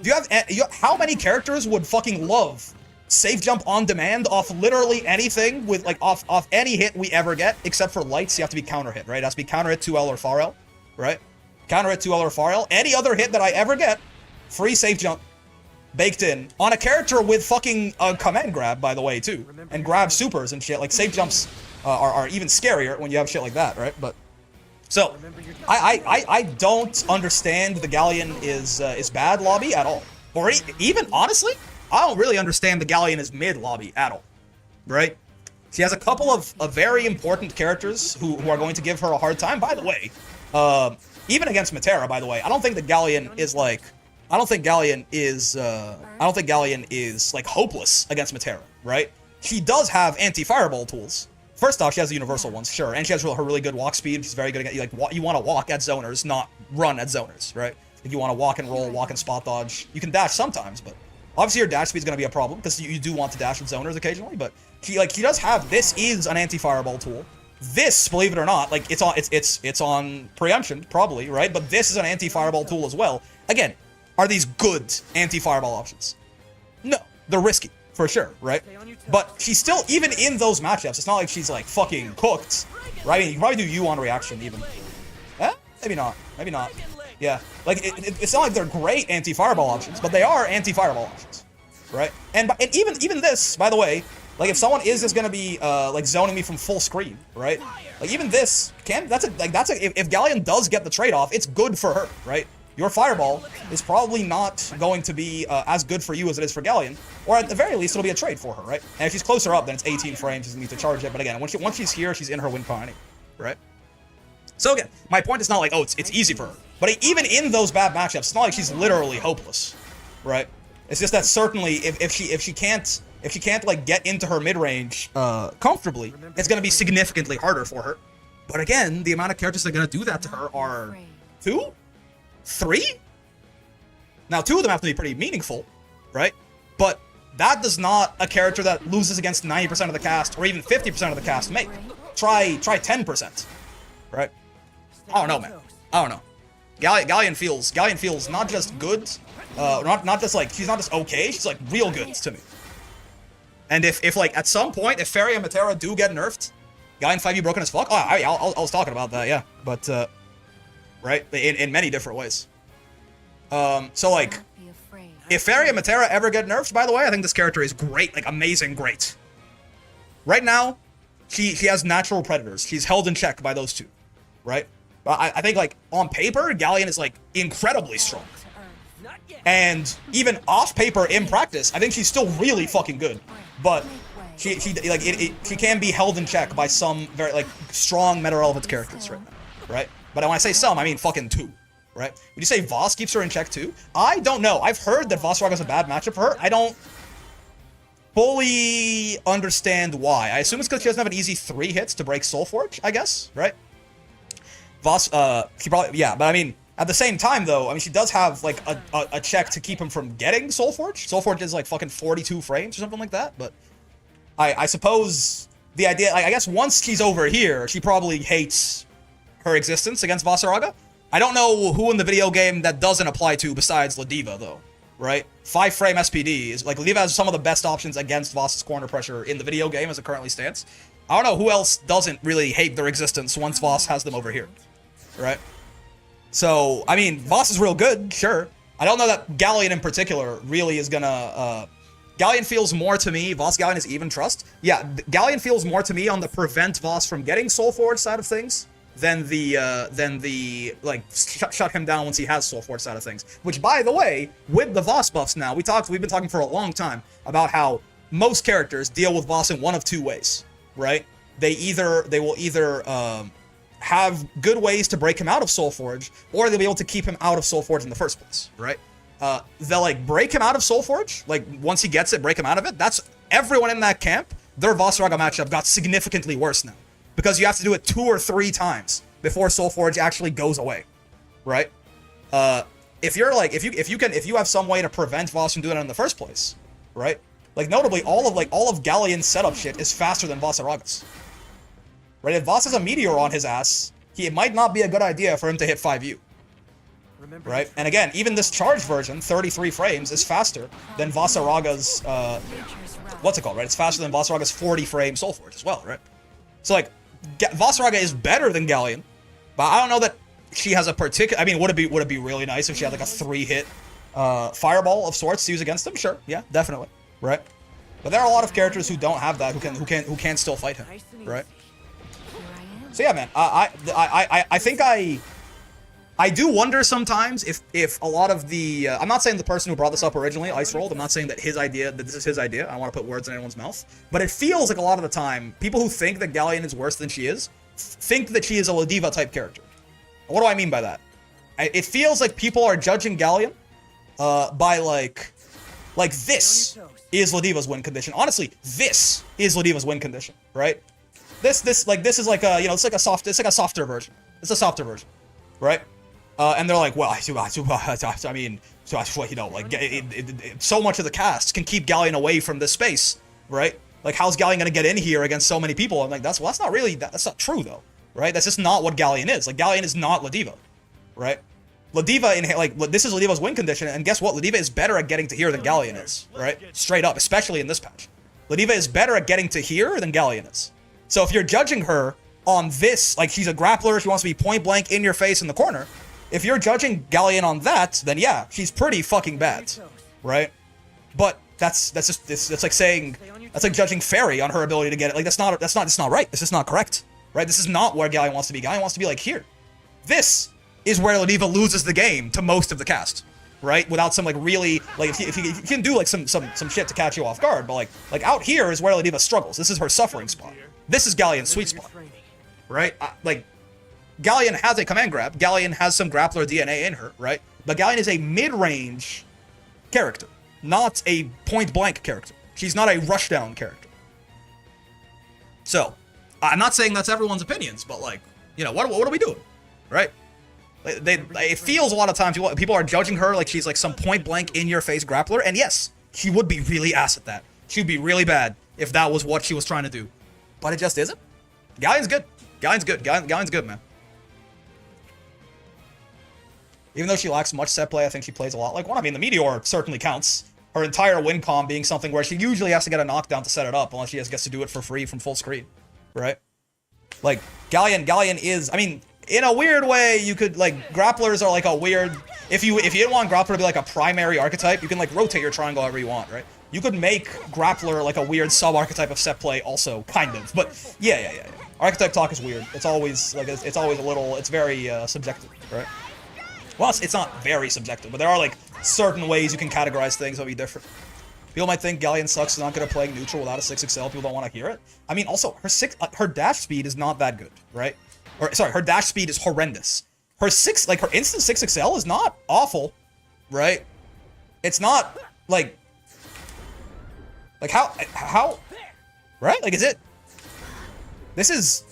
Speaker 1: Do you have how many characters would fucking love safe jump on demand off literally anything with, like, off any hit we ever get, except for lights? You have to be counter hit, right? It has to be counter hit 2L or far L, right? Counter hit 2L or far L. Any other hit that I ever get, free safe jump baked in on a character with fucking command grab, by the way, too, and grab supers and shit. Like, safe jumps are even scarier when you have shit like that, right? But so, I don't understand the Galleon is bad lobby at all. Or even, honestly, I don't really understand the Galleon is mid lobby at all, right? She has a couple of very important characters who are going to give her a hard time. By the way, even against Matera, by the way, I don't think Galleon is, like, like, hopeless against Matera, right? She does have anti-fireball tools. First off, she has the universal ones, sure, and she has her really good walk speed. She's very good at, like, you want to walk at zoners, not run at zoners, right? If you want to walk and roll, walk and spot dodge, you can dash sometimes, but obviously your dash speed is going to be a problem because you do want to dash with zoners occasionally. But she does have, this is an anti-fireball tool. This, believe it or not, like it's on preemption probably, right? But this is an anti-fireball tool as well. Again, are these good anti-fireball options? No, they're risky for sure, right? But she's still, even in those matchups, it's not like she's like fucking cooked, right? I mean, you can probably do you on reaction even. Eh? Maybe not. Maybe not. Yeah, like it's not like they're great anti-fireball options, but they are anti-fireball options, right? And even this, by the way, like if someone is just gonna be like zoning me from full screen, right? Like even this if Galleon does get the trade-off, it's good for her, right? Your fireball is probably not going to be as good for you as it is for Galleon, or at the very least, it'll be a trade for her, right? And if she's closer up, then it's 18 frames, she doesn't need to charge it. But again, once she's here, she's in her win con anyway, right? So again, my point is not like, oh, it's easy for her. But even in those bad matchups, it's not like she's literally hopeless, right? It's just that certainly if she can't like get into her mid range comfortably, it's gonna be significantly harder for her. But again, the amount of characters that are gonna do that to her are 2, 3. Now 2 of them have to be pretty meaningful, right? But that does not a character that loses against 90% of the cast or even 50% of the cast make. Try 10%, right? I don't know, man. I don't know. Galleon feels not just good, not just like, she's not just okay, she's like real good to me. And if like at some point, if Ferry and Matera do get nerfed, Galleon 5e broken as fuck, I was talking about that, yeah. But, right, in many different ways. So like, if Ferry and Matera ever get nerfed, by the way, I think this character is great, like amazing great. Right now, she has natural predators. She's held in check by those two, right? But I think like on paper, Galleon is like incredibly strong. And even off paper in practice, I think she's still really fucking good. But she can be held in check by some very like strong meta relevant characters right now, right? But when I say some, I mean fucking 2, right? Would you say Voss keeps her in check too? I don't know. I've heard that Voss is a bad matchup for her. I don't fully understand why. I assume it's because she doesn't have an easy 3 hits to break Soulforge, I guess, right? Voss, she probably, yeah, but I mean, at the same time though, I mean, she does have like a check to keep him from getting Soulforge. Soulforge is like fucking 42 frames or something like that, but I suppose the idea, I guess once she's over here, she probably hates her existence against Vasaraga. I don't know who in the video game that doesn't apply to besides Ladiva though, right? 5 frame SPD is like, Ladiva has some of the best options against Voss's corner pressure in the video game as it currently stands. I don't know who else doesn't really hate their existence once Voss has them over here, right? So, I mean, Voss is real good, sure. I don't know that Galleon in particular really is gonna, Galleon feels more to me, Voss Galleon is even trust. Yeah, Galleon feels more to me on the prevent Voss from getting Soulforge side of things than the like, shut him down once he has Soulforge side of things. Which, by the way, with the Voss buffs now, we've been talking for a long time about how most characters deal with Voss in one of 2 ways, right? They will either have good ways to break him out of Soulforge, or they'll be able to keep him out of Soulforge in the first place, right? They'll like break him out of Soulforge, like once he gets it, break him out of it. That's everyone in that camp. Their Vasaraga matchup got significantly worse now, because you have to do it 2 or 3 times before Soulforge actually goes away, right? If you have some way to prevent Voss from doing it in the first place, right? Like notably, all of Galleon's setup shit is faster than Vasaraga's. Right, if Voss has a meteor on his ass, it might not be a good idea for him to hit 5U. Right? And again, even this charged version, 33 frames, is faster than Vasaraga's, what's it called, right? It's faster than Vasaraga's 40 frame Soulforge as well, right? So like, Vasaraga is better than Galleon, but I don't know that she has a particular, I mean, would it be really nice if she had like a 3-hit fireball of sorts to use against him? Sure, yeah, definitely, right? But there are a lot of characters who don't have that, who can still fight him, right? So yeah, man, I think I do wonder sometimes if a lot of the, I'm not saying the person who brought this up originally, Ice Rolled, I'm not saying that this is his idea, I don't want to put words in anyone's mouth, but it feels like a lot of the time, people who think that Galleon is worse than she is, think that she is a Ladiva type character. What do I mean by that? It feels like people are judging Galleon by like this is Ladiva's win condition. Honestly, this is Ladiva's win condition, right? This is like a, you know, it's like a softer version. It's a softer version, right? And they're like, well, I mean, you know, like so much of the cast can keep Galleon away from this space, right? Like, how's Galleon gonna get in here against so many people? I'm like, that's not really, that's not true though, right? That's just not what Galleon is. Like, Galleon is not Ladiva, right? Ladiva, this is Ladiva's win condition, and guess what? Ladiva is better at getting to here than Galleon is, right? Straight up, especially in this patch. Ladiva is better at getting to here than Galleon is. So if you're judging her on this, like, she's a grappler, she wants to be point blank in your face in the corner, if you're judging Galleon on that, then yeah, she's pretty fucking bad, right? But that's like saying, that's like judging Ferry on her ability to get it. Like, that's not right. This is not correct, right? This is not where Galleon wants to be. Galleon wants to be like here. This is where Ladiva loses the game to most of the cast, right? Without some like really, like, if you can do like some shit to catch you off guard, but like out here is where Ladiva struggles. This is her suffering spot. This is Galleon's sweet spot, right? Like, Galleon has a command grab. Galleon has some grappler DNA in her, right? But Galleon is a mid-range character, not a point-blank character. She's not a rushdown character. So, I'm not saying that's everyone's opinions, but like, you know, what are we doing, right? It feels a lot of times people are judging her like she's like some point-blank in-your-face grappler, and yes, she would be really ass at that. She'd be really bad if that was what she was trying to do. But it just isn't. Galleon's good. Galleon's good. Galleon's good, man. Even though she lacks much set play, I think she plays a lot like one. I mean, the Meteor certainly counts. Her entire win com being something where she usually has to get a knockdown to set it up, unless she gets to do it for free from full screen, right? Like, Galleon is, I mean, in a weird way, you could, like, grapplers are like a weird, if you didn't want grappler to be like a primary archetype, you can like rotate your triangle however you want, right? You could make grappler like a weird sub-archetype of set play also, kind of, but yeah. Archetype talk is weird. It's always, like, it's always a little, it's very subjective, right? Well, it's not very subjective, but there are like certain ways you can categorize things that'll be different. People might think Galleon sucks, is not good at playing neutral without a 6XL. People don't want to hear it. I mean, also, her dash speed is not that good, right? Or, sorry, her dash speed is horrendous. Her instant 6XL is not awful, right? It's not, like how, right? Like, is it, this is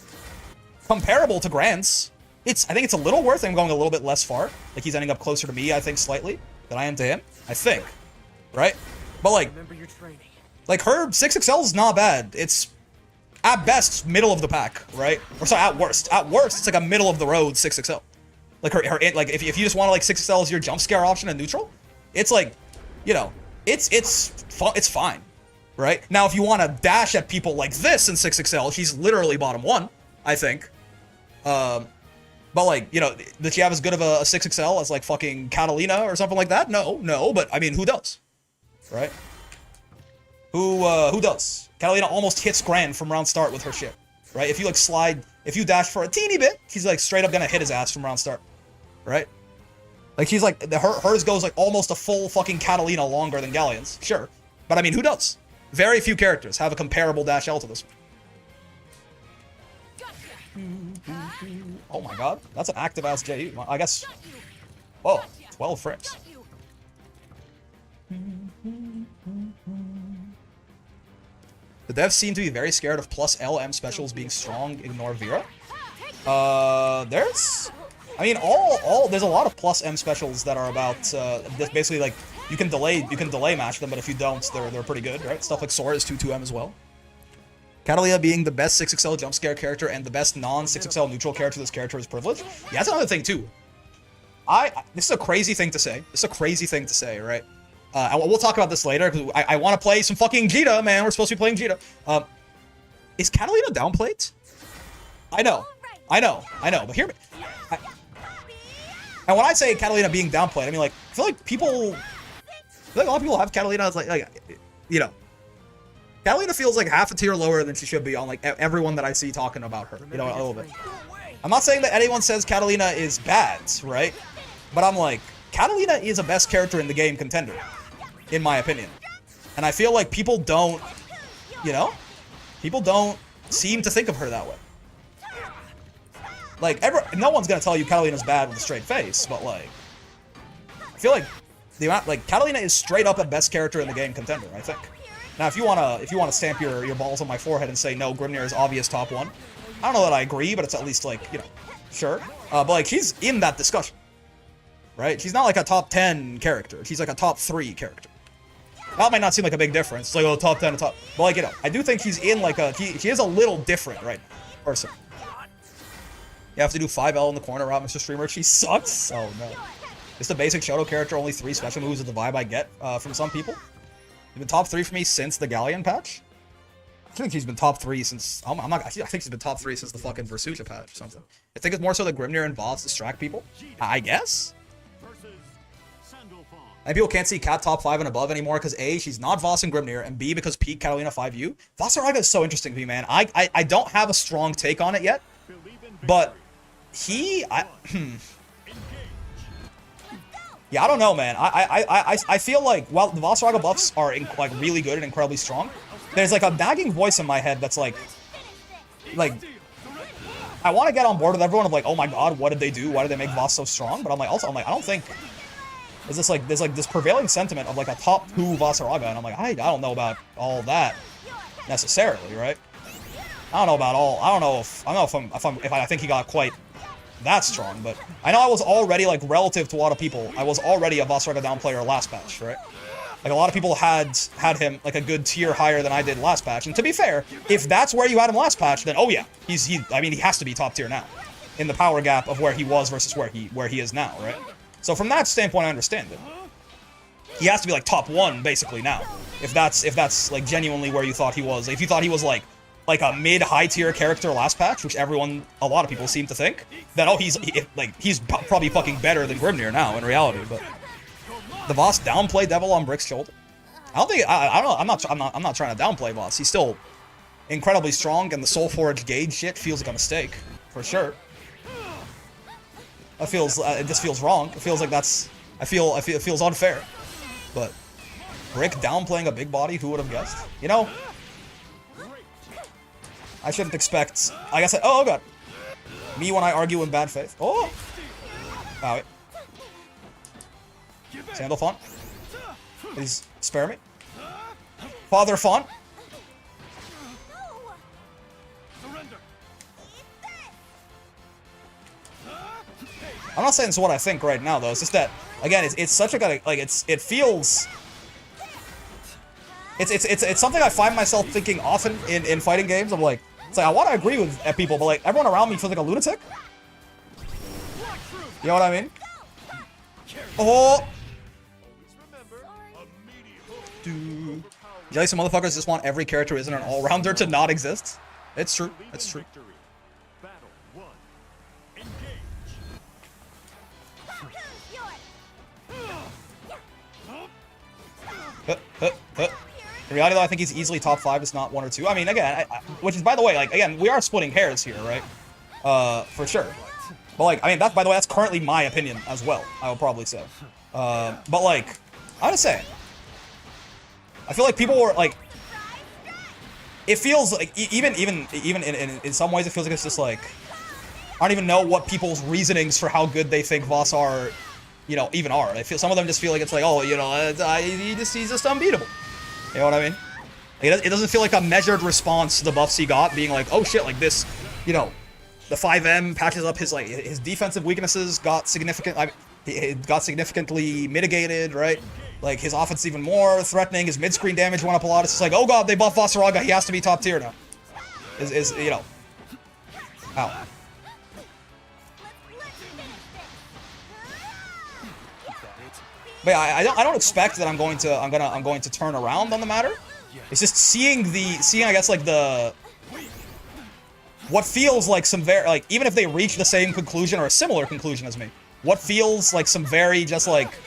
Speaker 1: comparable to Gran's. I think it's a little worth him going a little bit less far. Like, he's ending up closer to me, I think, slightly, than I am to him. I think. Right? But, like her 6XL is not bad. It's, at best, middle of the pack, right? Or, sorry, at worst. At worst, it's like a middle-of-the-road 6XL. Like, like, if you just want to, like, 6XL as your jump scare option in neutral, it's, like, you know, it's fine. Right? Now, if you want to dash at people like this in 6XL, she's literally bottom 1, I think. But, like, you know, does she have as good of a 6XL as, like, fucking Catalina or something like that? No, but, I mean, who does? Right? Who does? Catalina almost hits Gran from round start with her shit. Right? If you, like, slide, if you dash for a teeny bit, she's, like, straight up gonna hit his ass from round start. Right? Like, she's, like, hers goes, like, almost a full fucking Catalina longer than Galleon's. Sure. But, I mean, who does? Very few characters have a comparable dash L to this one. Oh my god, that's an active-ass JU. I guess... Oh, 12 frames. The devs seem to be very scared of plus LM specials being strong, ignore Vera. There's... I mean, there's a lot of plus M specials that are about, basically, like, you can delay match them, but if you don't, they're pretty good, right? Stuff like Sora is 2-2M as well. Catalina being the best 6XL jump scare character and the best non-6XL neutral character, this character is privileged. Yeah, that's another thing too. This is a crazy thing to say. Right? We'll talk about this later, because I want to play some fucking Djeeta, man. We're supposed to be playing Djeeta. Is Catalina downplayed? I know, but hear me. And when I say Catalina being downplayed, I mean, like, I feel like a lot of people have Catalina as, like, you know, Catalina feels like half a tier lower than she should be on, like, everyone that I see talking about her, you know, a little bit. I'm not saying that anyone says Catalina is bad, right? But I'm like, Catalina is a best character in the game contender, in my opinion. And I feel like people don't, you know, people don't seem to think of her that way. Like, no one's gonna tell you Catalina's bad with a straight face, but, like, I feel like the amount, like, Catalina is straight up a best character in the game contender, I think. Now, if you wanna stamp your balls on my forehead and say no, Grimnir is obvious top 1, I don't know that I agree, but it's at least, like, you know, sure. But, like, she's in that discussion, right? She's not like a top 10 character. She's like a top 3 character. That might not seem like a big difference. It's like, oh, top 10 to top. But, like, you know, I do think he's in, like, he is a little different right now. Person. You have to do 5L in the corner route, Mr. Streamer. She sucks. Oh, no. Just a basic Shoto character, only 3 special moves is the vibe I get from some people. He's been top 3 for me since the Galleon patch. I think he's been top 3 since... I think he's been top 3 since the fucking Versucha patch or something. I think it's more so that Grimnir and Voss distract people. I guess? And people can't see Cat top 5 and above anymore because A, she's not Voss and Grimnir, and B, because peak Catalina 5U. Vasaraga is so interesting to me, man. I don't have a strong take on it yet, but yeah, I don't know, man. I feel like while the Vasaraga buffs are like really good and incredibly strong, there's like a nagging voice in my head that's like I want to get on board with everyone of like, oh my god, what did they do? Why did they make Voss so strong? But I'm like, I don't think there's this prevailing sentiment of like a top 2 Vasaraga, and I'm like, I don't know about all that necessarily, right? I don't know if I think he got quite that strong, but I know I was already, like, relative to a lot of people, I was already a Vasaraga down player last patch, right? Like, a lot of people had him, like, a good tier higher than I did last patch, and to be fair, if that's where you had him last patch, then, oh yeah, I mean, he has to be top tier now, in the power gap of where he was versus where he is now, right? So from that standpoint, I understand it. He has to be, like, top 1, basically, now, if that's, like, genuinely where you thought he was. If you thought he was, like a mid-high tier character last patch, which a lot of people seem to think, then oh, he's probably fucking better than Grimnir now in reality. But the Voss downplay Devil on Brick's shoulder. I don't think I'm not trying to downplay Voss. He's still incredibly strong, and the Soul Forge gauge shit feels like a mistake for sure. It just feels wrong. It feels like it feels unfair. But Brick downplaying a big body, who would have guessed? You know. I shouldn't expect... I guess oh, god. Me when I argue in bad faith. Oh! Wow. Sandal Font. Please spare me. Father Font. I'm not saying it's what I think right now, though. It's just that, again, it's such a... Like, it feels... It's something I find myself thinking often in fighting games. I'm like... It's like, I want to agree with people, but like, everyone around me feels like a lunatic. You know what I mean? Oh! Yeah, some motherfuckers just want every character who isn't an all-rounder to not exist. It's true. It's true. In reality, though, I think he's easily top 5, it's not 1 or 2. I mean, again, which is, by the way, like, again, we are splitting hairs here, right? For sure. But, like, I mean, by the way, that's currently my opinion as well, I will probably say. But, like, I'm gonna say, I feel like people were, like, it feels like, even in some ways, it feels like it's just, like, I don't even know what people's reasonings for how good they think Voss are, you know, even are. Some of them just feel like it's like, oh, you know, he's just unbeatable. You know what I mean? It doesn't feel like a measured response to the buffs he got, being like, oh shit, like this, you know, the 5M patches up his defensive weaknesses, got significantly mitigated, right? Like, his offense even more threatening, his mid-screen damage went up a lot. It's just like, oh god, they buff Vasaraga, he has to be top tier now. You know. Ow. But yeah, I don't expect that I'm going to turn around on the matter. It's just seeing I guess like what feels like some very, like, even if they reach the same conclusion or a similar conclusion as me, what feels like some very just like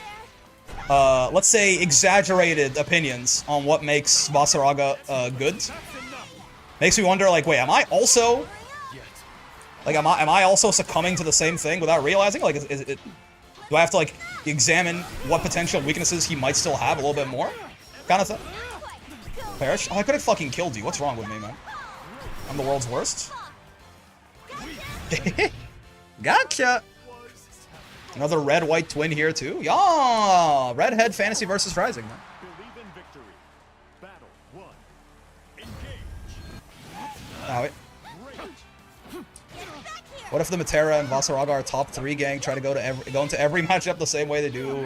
Speaker 1: let's say exaggerated opinions on what makes Vasaraga good. Makes me wonder, like, wait, am I also succumbing to the same thing without realizing? Like, do I have to, like, examine what potential weaknesses he might still have a little bit more? Kind of thing. Perish? Oh, I could have fucking killed you. What's wrong with me, man? I'm the world's worst? Gotcha! Another red-white twin here, too? Yeah! Redhead Fantasy versus Rising, man. Oh, wait. What if the Matera and Vasaraga are top 3 gang, try to go into every matchup the same way they do,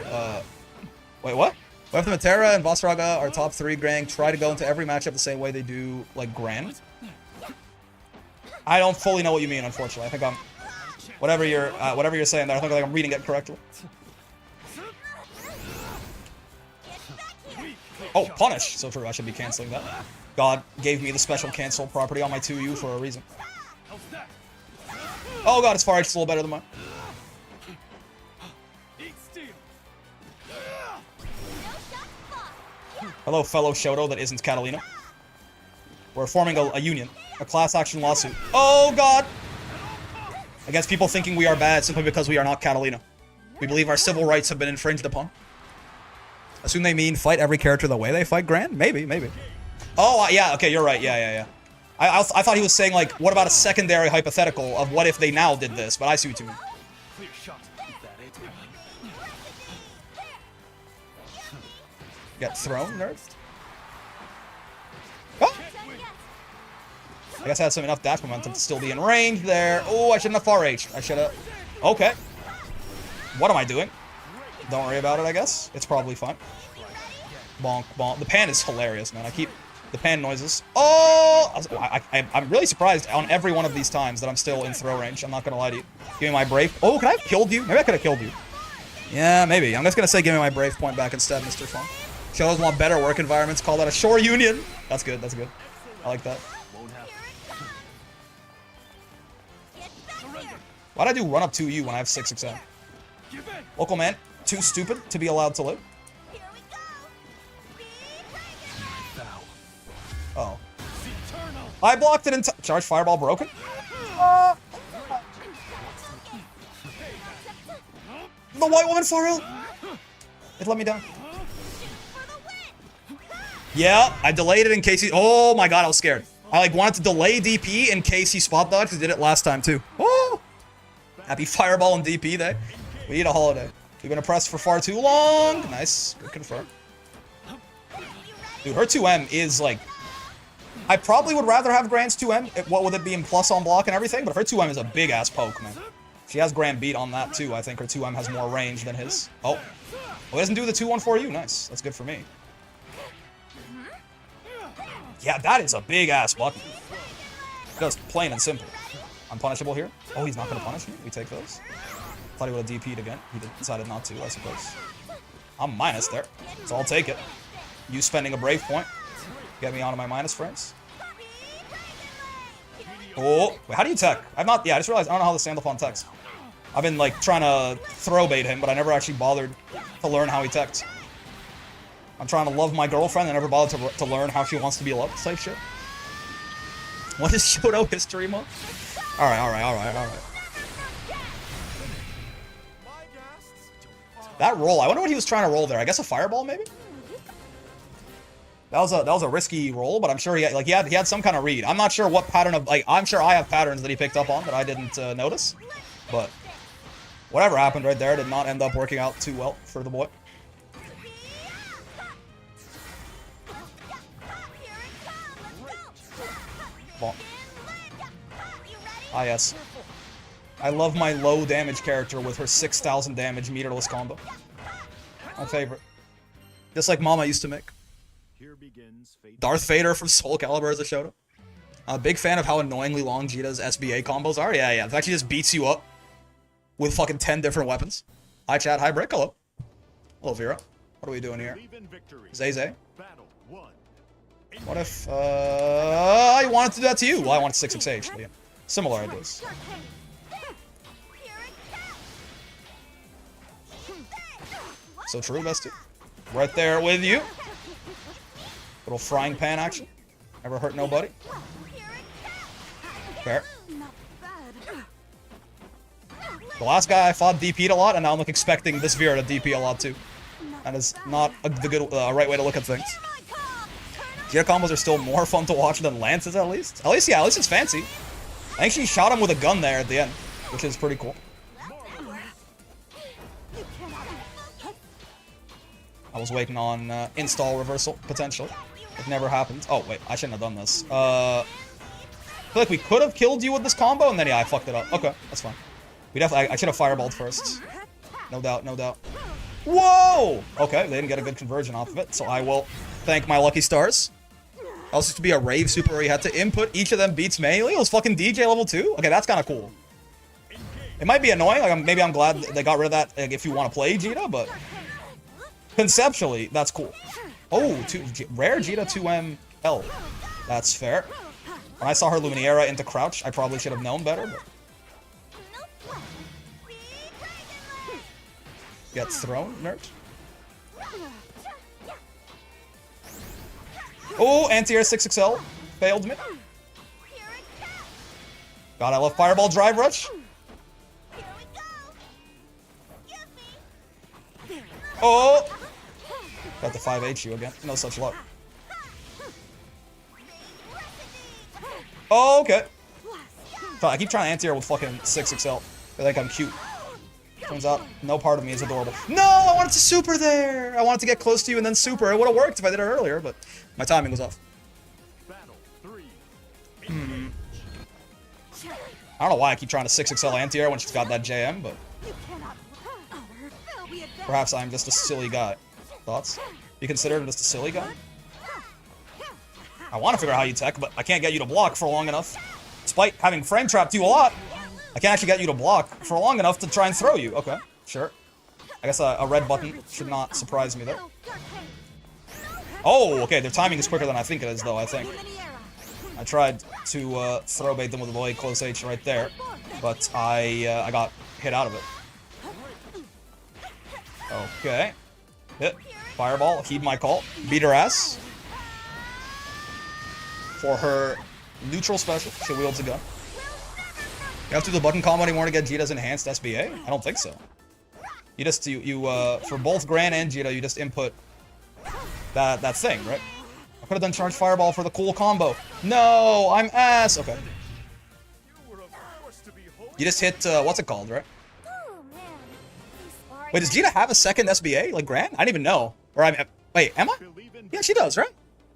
Speaker 1: wait, what? What if the Matera and Vasaraga are top 3 Gran, try to go into every matchup the same way they do, like, Gran? I don't fully know what you mean, unfortunately. I think I'm... Whatever you're saying there, I think I'm reading it correctly. Oh, punish! So true, I should be canceling that. God gave me the special cancel property on my 2U for a reason. Oh god, it's far H is a little better than mine. Hello, fellow Shoto that isn't Catalina. We're forming a union. A class action lawsuit. Oh god! Against people thinking we are bad simply because we are not Catalina. We believe our civil rights have been infringed upon. Assume they mean fight every character the way they fight Gran? Maybe, maybe. Oh, yeah, okay, you're right. Yeah. I thought he was saying, like, what about a secondary hypothetical of what if they now did this? But I see what you mean. Get thrown, nerd? Oh! I guess I had some enough dash momentum to still be in range there. Oh, I shouldn't have far H. I should have... Okay. What am I doing? Don't worry about it, I guess. It's probably fine. Bonk, bonk. The pan is hilarious, man. I keep... The pan noises. Oh! I'm really surprised on every one of these times that I'm still in throw range. I'm not gonna lie to you. Give me my brave. Oh, could I have killed you? Maybe I could have killed you. Yeah, maybe. I'm just gonna say give me my brave point back instead, Mr. Fun. Shows want better work environments. Call that a shore union. That's good. That's good. I like that. Why'd I do run up 2U when I have 6XM? Local man, too stupid to be allowed to live. Oh. I blocked it in time. Charge fireball broken? The white woman for real? It let me down. Yeah, I delayed it in case he... Oh my god, I was scared. I like wanted to delay DP in case he spot dodged. He did it last time too. Oh! Happy fireball and DP day. We need a holiday. We've been oppressed for far too long. Nice. Good confirm. Dude, her 2M is like... I probably would rather have Gran's 2M. What would it be in plus on block and everything? But her 2M is a big-ass poke, man. She has Gran beat on that, too. I think her 2M has more range than his. Oh. Well, it doesn't do the 2-1-4U. Nice. That's good for me. Yeah, that is a big-ass button. Just plain and simple. I'm punishable here. Oh, he's not going to punish me? We take those. Thought he would have DP'd again. He decided not to, I suppose. I'm minus there, so I'll take it. You spending a brave point. Get me onto my minus frames. Oh, wait, how do you tech? I've not, yeah, I just realized I don't know how the Sandalphon techs. I've been, like, trying to throw bait him, but I never actually bothered to learn how he teched. I'm trying to love my girlfriend and never bothered to learn how she wants to be loved, type shit. What is Shoto History Month? Alright. That roll, I wonder what he was trying to roll there. I guess a fireball, maybe? That was a risky roll, but I'm sure he had some kind of read. I'm not sure what pattern of, like, I'm sure I have patterns that he picked up on that I didn't notice. But whatever happened right there did not end up working out too well for the boy. Bonk. Ah, yes. I love my low damage character with her 6,000 damage meterless combo. My favorite. Just like Mama used to make. Darth Vader from Soul Calibur as a Shoto. I'm a big fan of how annoyingly long Djeeta's SBA combos are. Yeah. The fact she just beats you up with fucking 10 different weapons. Hi, chat. Hi, Brick. Hello. Hello, Vera. What are we doing here? Zay. What if, I wanted to do that to you? Well, I wanted 6XH, but yeah. Similar ideas. So true, bestie. Right there with you. Little frying pan action. Never hurt nobody. Fair. The last guy I fought DP'd a lot, and now I'm like expecting this Vera to DP a lot too. That is not the good, right way to look at things. Djeeta combos are still more fun to watch than Lance's, at least. At least it's fancy. I think she shot him with a gun there at the end, which is pretty cool. I was waiting on install reversal, potentially. It never happened. Oh, wait, I shouldn't have done this. I feel like we could have killed you with this combo, and then, yeah, I fucked it up. Okay, that's fine. I should have fireballed first. No doubt. Whoa! Okay, they didn't get a good conversion off of it, so I will thank my lucky stars. Also, used to be a rave super where you had to input each of them beats manually. It was fucking DJ level 2. Okay, that's kind of cool. It might be annoying. Like, maybe I'm glad they got rid of that. Like, if you want to play Djeeta, but conceptually, that's cool. Oh, rare Djeeta 2ML. That's fair. When I saw her Luminera into crouch, I probably should have known better. But... Gets thrown, nerd. Oh, anti-air 6XL. Failed me. God, I love Fireball Drive Rush. Oh! Got the 5H you again. No such luck. Oh, okay. I keep trying to anti-air with fucking 6XL. I think I'm cute. Turns out, no part of me is adorable. No! I wanted to super there! I wanted to get close to you and then super. It would have worked if I did it earlier, but my timing was off. I don't know why I keep trying to 6XL anti-air when she's got that JM, but... Perhaps I'm just a silly guy. Thoughts? You consider him just a silly guy? I want to figure out how you tech, but I can't get you to block for long enough. Despite having frame trapped you a lot, I can't actually get you to block for long enough to try and throw you. Okay, sure. I guess a red button should not surprise me there. Oh, okay, their timing is quicker than I think it is, though, I think. I tried to throw bait them with a blade close H right there, but I got hit out of it. Okay. Hit. Fireball. Heed my call. Beat her ass. For her neutral special, she wields a gun. You have to do the button combo anymore to get Djeeta's enhanced SBA? I don't think so. You just, for both Gran and Djeeta, you just input that thing, right? I could have done charge fireball for the cool combo. No, I'm ass. Okay. You just hit, what's it called, right? Wait, does Djeeta have a second SBA, like Gran? I didn't even know. Or wait, am I? Yeah, she does, right?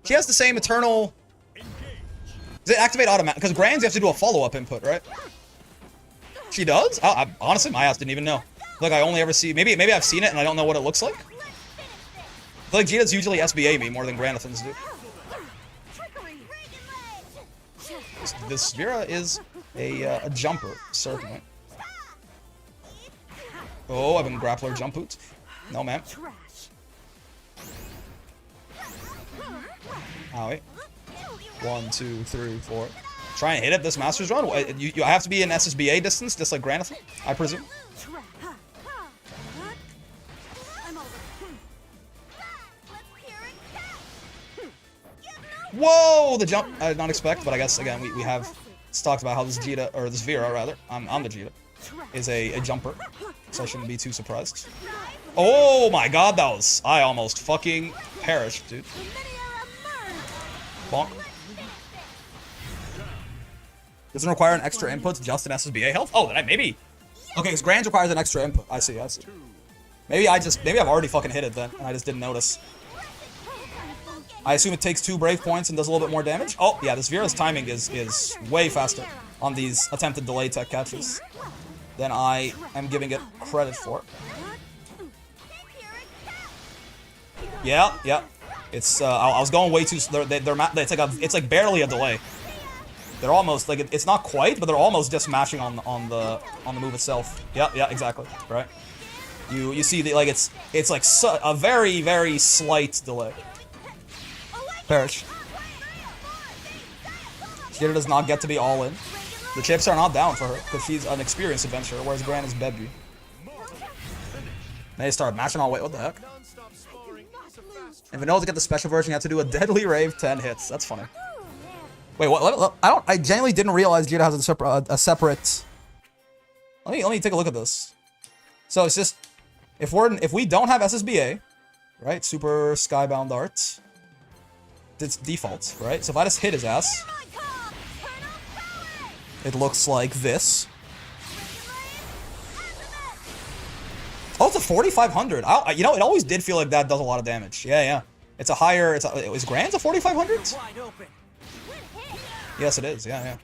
Speaker 1: She has the same eternal... Does it activate automatic? Because Grans, you have to do a follow-up input, right? She does? Honestly, my ass didn't even know. Like, I only ever see... Maybe I've seen it and I don't know what it looks like. I feel like Djeeta's usually SBA me more than Granathans do. This Vera is a jumper, certainly. Oh, I've been grappler jump boots. No, man. Owie. 1, 2, 3, 4. Try and hit it this Master's run? You have to be in SSBA distance, just like Granathan, I presume? Whoa! The jump I did not expect, but I guess, again, we have talked about how this Djeeta, or this Vera, rather, I'm the Djeeta, is a jumper, so I shouldn't be too surprised. Oh my god, that was... I almost fucking perished, dude. Bonk. Doesn't require an extra input, just an SSBA health? Oh, then maybe... Okay, because Grans requires an extra input. I see. Maybe I've already fucking hit it then, and I just didn't notice. I assume it takes 2 Brave points and does a little bit more damage. Oh, yeah, this Vera's timing is way faster on these attempted delay tech catches than I am giving it credit for. Yeah. It's I was going way too. It's like barely a delay. They're almost like it's not quite, but they're almost just mashing on the move itself. Yeah, exactly. Right. You see like it's like a very, very slight delay. Perish. Djeeta does not get to be all in. The chips are not down for her because she's an experienced adventurer, whereas Gran is baby. They start mashing all. Wait, what the heck? In vanilla to get the special version, you have to do a deadly rave 10 hits. That's funny. Wait, what? I genuinely didn't realize Djeeta has a separate. Let me take a look at this. So it's just if we don't have SSBA, right? Super Skybound Art. It's default, right? So if I just hit his ass, it looks like this. Oh, it's a 4,500. You know, it always did feel like that does a lot of damage. Yeah. It's a higher. Is Gran's a 4,500? Yes, it is. Yeah.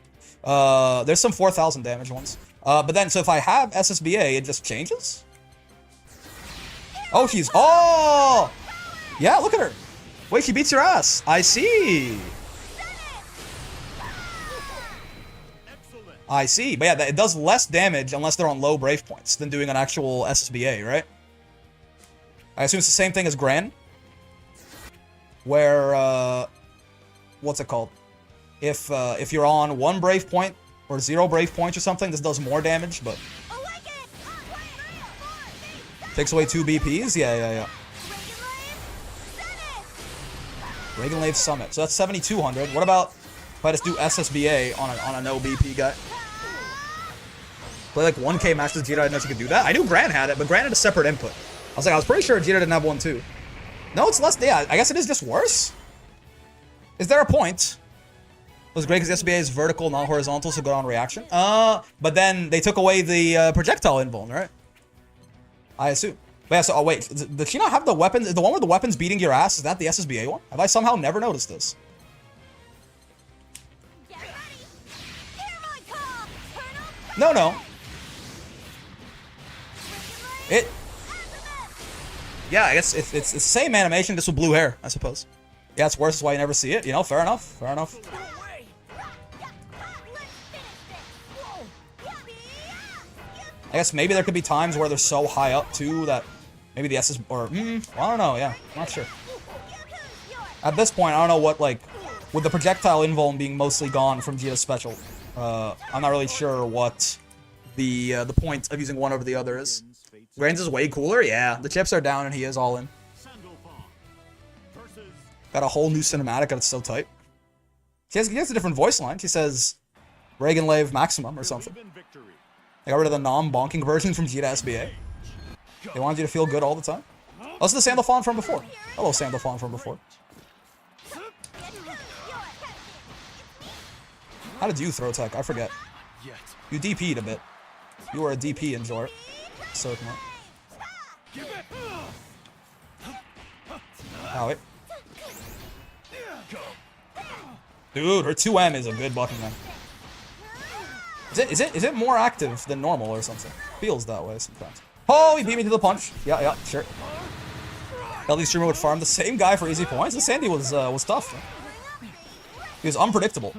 Speaker 1: There's some 4,000 damage ones. But then, so if I have SSBA, it just changes? Oh, she's... Oh! Yeah, look at her. Wait, she beats your ass. I see. I see. But yeah, it does less damage unless they're on low Brave points than doing an actual SSBA, right? I assume it's the same thing as Gran. Where, what's it called? If you're on 1 Brave point or 0 Brave points or something, this does more damage, but... Takes away 2 BPs? Yeah. Reagan Lave Summit. So that's 7,200. What about if I just do SSBA on a no BP guy? Play like 1K match with Djeeta. I didn't know she could do that. I knew Gran had it, but Gran had a separate input. I was pretty sure Djeeta didn't have one too. No, it's less. Yeah, I guess it is just worse. Is there a point? It was great because SBA is vertical, not horizontal, so good on reaction. But then they took away the projectile invuln, right? I assume. But yeah, so, oh wait, does she not have the weapons? The one where the weapon's beating your ass, is that the SSBA one? Have I somehow never noticed this? No. Yeah, I guess it's the same animation, just with blue hair, I suppose. Yeah, it's worse, that's why you never see it. You know, fair enough. I guess maybe there could be times where they're so high up, too, that maybe the SS... Or, I don't know, yeah. I'm not sure. At this point, I don't know what, like... With the projectile invuln being mostly gone from Djeeta's special, I'm not really sure what the point of using one over the other is. Gran's is way cooler? Yeah. The chips are down and he is all in. Got a whole new cinematic and it's so tight. He has a different voice line. She says, Reagan Lave Maximum or something. They got rid of the non-bonking version from Djeeta SBA. They wanted you to feel good all the time. Oh, this is the Sandalphon from before. Hello, Sandalphon from before. How did you throw tech? I forget. You DP'd a bit. You were a DP enjoyer. Certainly. Oh, wait. Dude, her 2M is a good button, man. Is it more active than normal or something? Feels that way sometimes. Oh, he beat me to the punch. Yeah, sure. LD streamer would farm the same guy for easy points. The Sandy was tough. Man. He was unpredictable,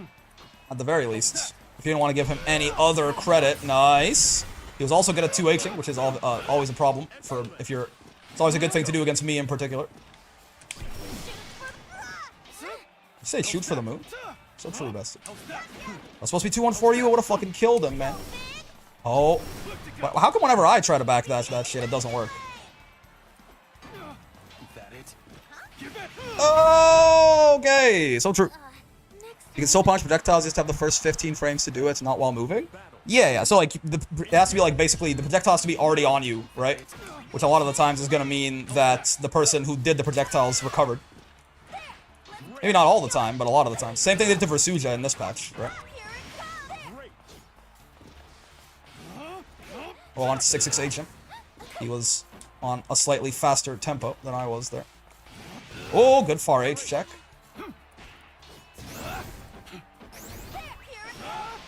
Speaker 1: at the very least. If you didn't want to give him any other credit, nice. He was also good at 2H'ing, which is always a problem for if you're. It's always a good thing to do against me in particular. You say shoot for the moon? So true, bestie. I was supposed to be 2-1-4 you. I would have fucking killed him, man. Oh, how come whenever I try to back that shit, it doesn't work? Oh, okay, so true. You can still punch projectiles, you just have the first 15 frames to do it, not while moving. Yeah, so like, it has to be like, basically, the projectile has to be already on you, right? Which a lot of the times is gonna mean that the person who did the projectiles recovered. Maybe not all the time, but a lot of the time. Same thing they did to Versuja in this patch, right? Well, on 668 him. He was on a slightly faster tempo than I was there. Oh, good far H check.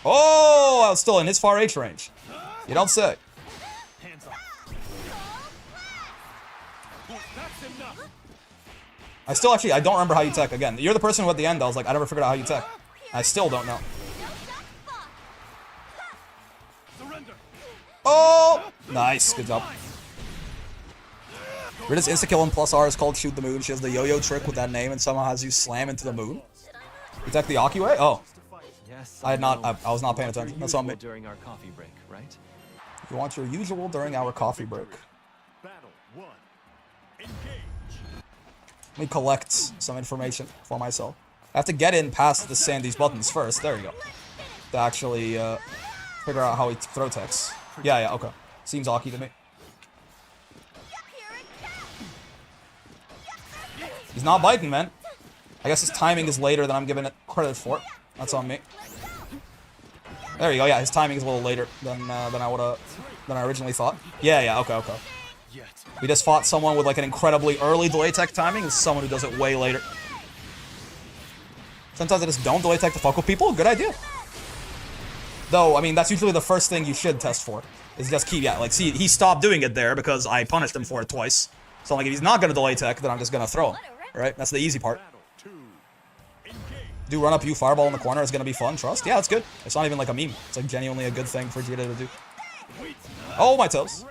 Speaker 1: Oh, I was still in his far H range. You don't say. I don't remember how you tech again. You're the person who at the end, I was like, I never figured out how you tech. I still don't know. Oh! Nice, good job. Rita's insta-kill in plus R is called Shoot the Moon. She has the yo-yo trick with that name and somehow has you slam into the moon. You tech the Aki way? Oh. I was not paying attention. That's on me.
Speaker 3: During our coffee break, right?
Speaker 1: You want your usual during our coffee break. Let me collect some information for myself. I have to get in past the Sandy's buttons first. There you go. To actually figure out how he throw techs. Yeah, okay. Seems Aki to me. He's not biting, man. I guess his timing is later than I'm giving it credit for. That's on me. There you go. Yeah, his timing is a little later than I originally thought. Yeah. Okay. We just fought someone with like an incredibly early delay tech timing and someone who does it way later. Sometimes I just don't delay tech to fuck with people. Good idea. Though, I mean, that's usually the first thing you should test for. Is just keep, like, see, he stopped doing it there because I punished him for it twice. So like if he's not gonna delay tech, then I'm just gonna throw him. Right? That's the easy part.
Speaker 4: Battle 2. Engage.
Speaker 1: Do run up you fireball in the corner is gonna be fun. Trust. Yeah, it's good. It's not even like a meme. It's like genuinely a good thing for Djeeta to do. Oh my toes.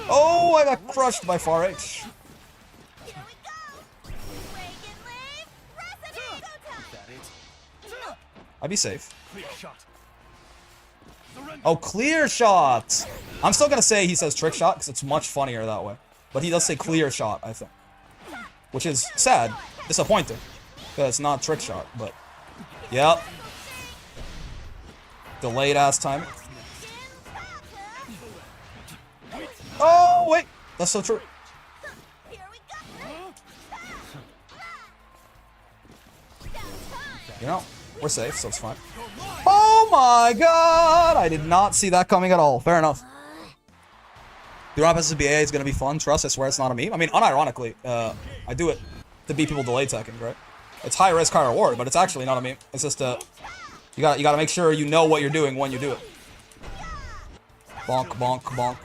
Speaker 1: Oh, I got crushed by Far H.
Speaker 2: Here we go. Break and leave. Resident go time.
Speaker 1: I'd be safe.
Speaker 4: Clear shot. Surrender.
Speaker 1: Oh, clear shot. I'm still gonna say he says trick shot because it's much funnier that way. But he does say clear shot, I think. Which is sad. Disappointing. Because it's not trick shot, but... Yep. Delayed ass timing. Oh, wait. That's so true.
Speaker 2: Here we go.
Speaker 1: You know, we're safe, so it's fine. Oh my god! I did not see that coming at all. Fair enough. The Rob SSBA is gonna be fun. Trust, I swear it's not a meme. I mean, unironically, I do it to beat people delay teching, right? It's high risk, high reward, but it's actually not a meme. It's just you gotta make sure you know what you're doing when you do it. Bonk, bonk, bonk.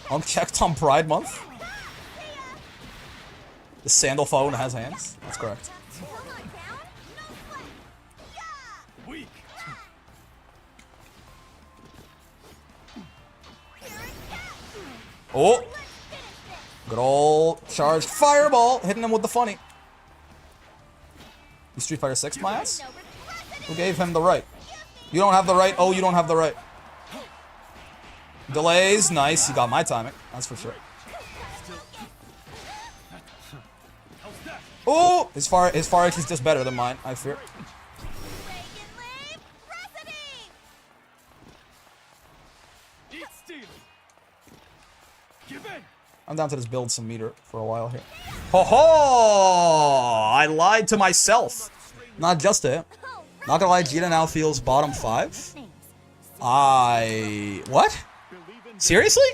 Speaker 1: Unchecked on Pride Month. The sandal phone has hands. That's correct.
Speaker 4: Weak.
Speaker 1: Oh! Good old charged fireball, hitting him with the funny. You Street Fighter 6 my ass? Who gave him the right? You don't have the right. Oh, you don't have the right. Delays, nice. You got my timing. That's for sure. Oh, his far edge is just better than mine. I fear.
Speaker 4: Eat steel. Give in.
Speaker 1: I'm down to just build some meter for a while here. Ho ho! I lied to myself. Not just to him. Not gonna lie, Djeeta now feels bottom 5. What? Seriously?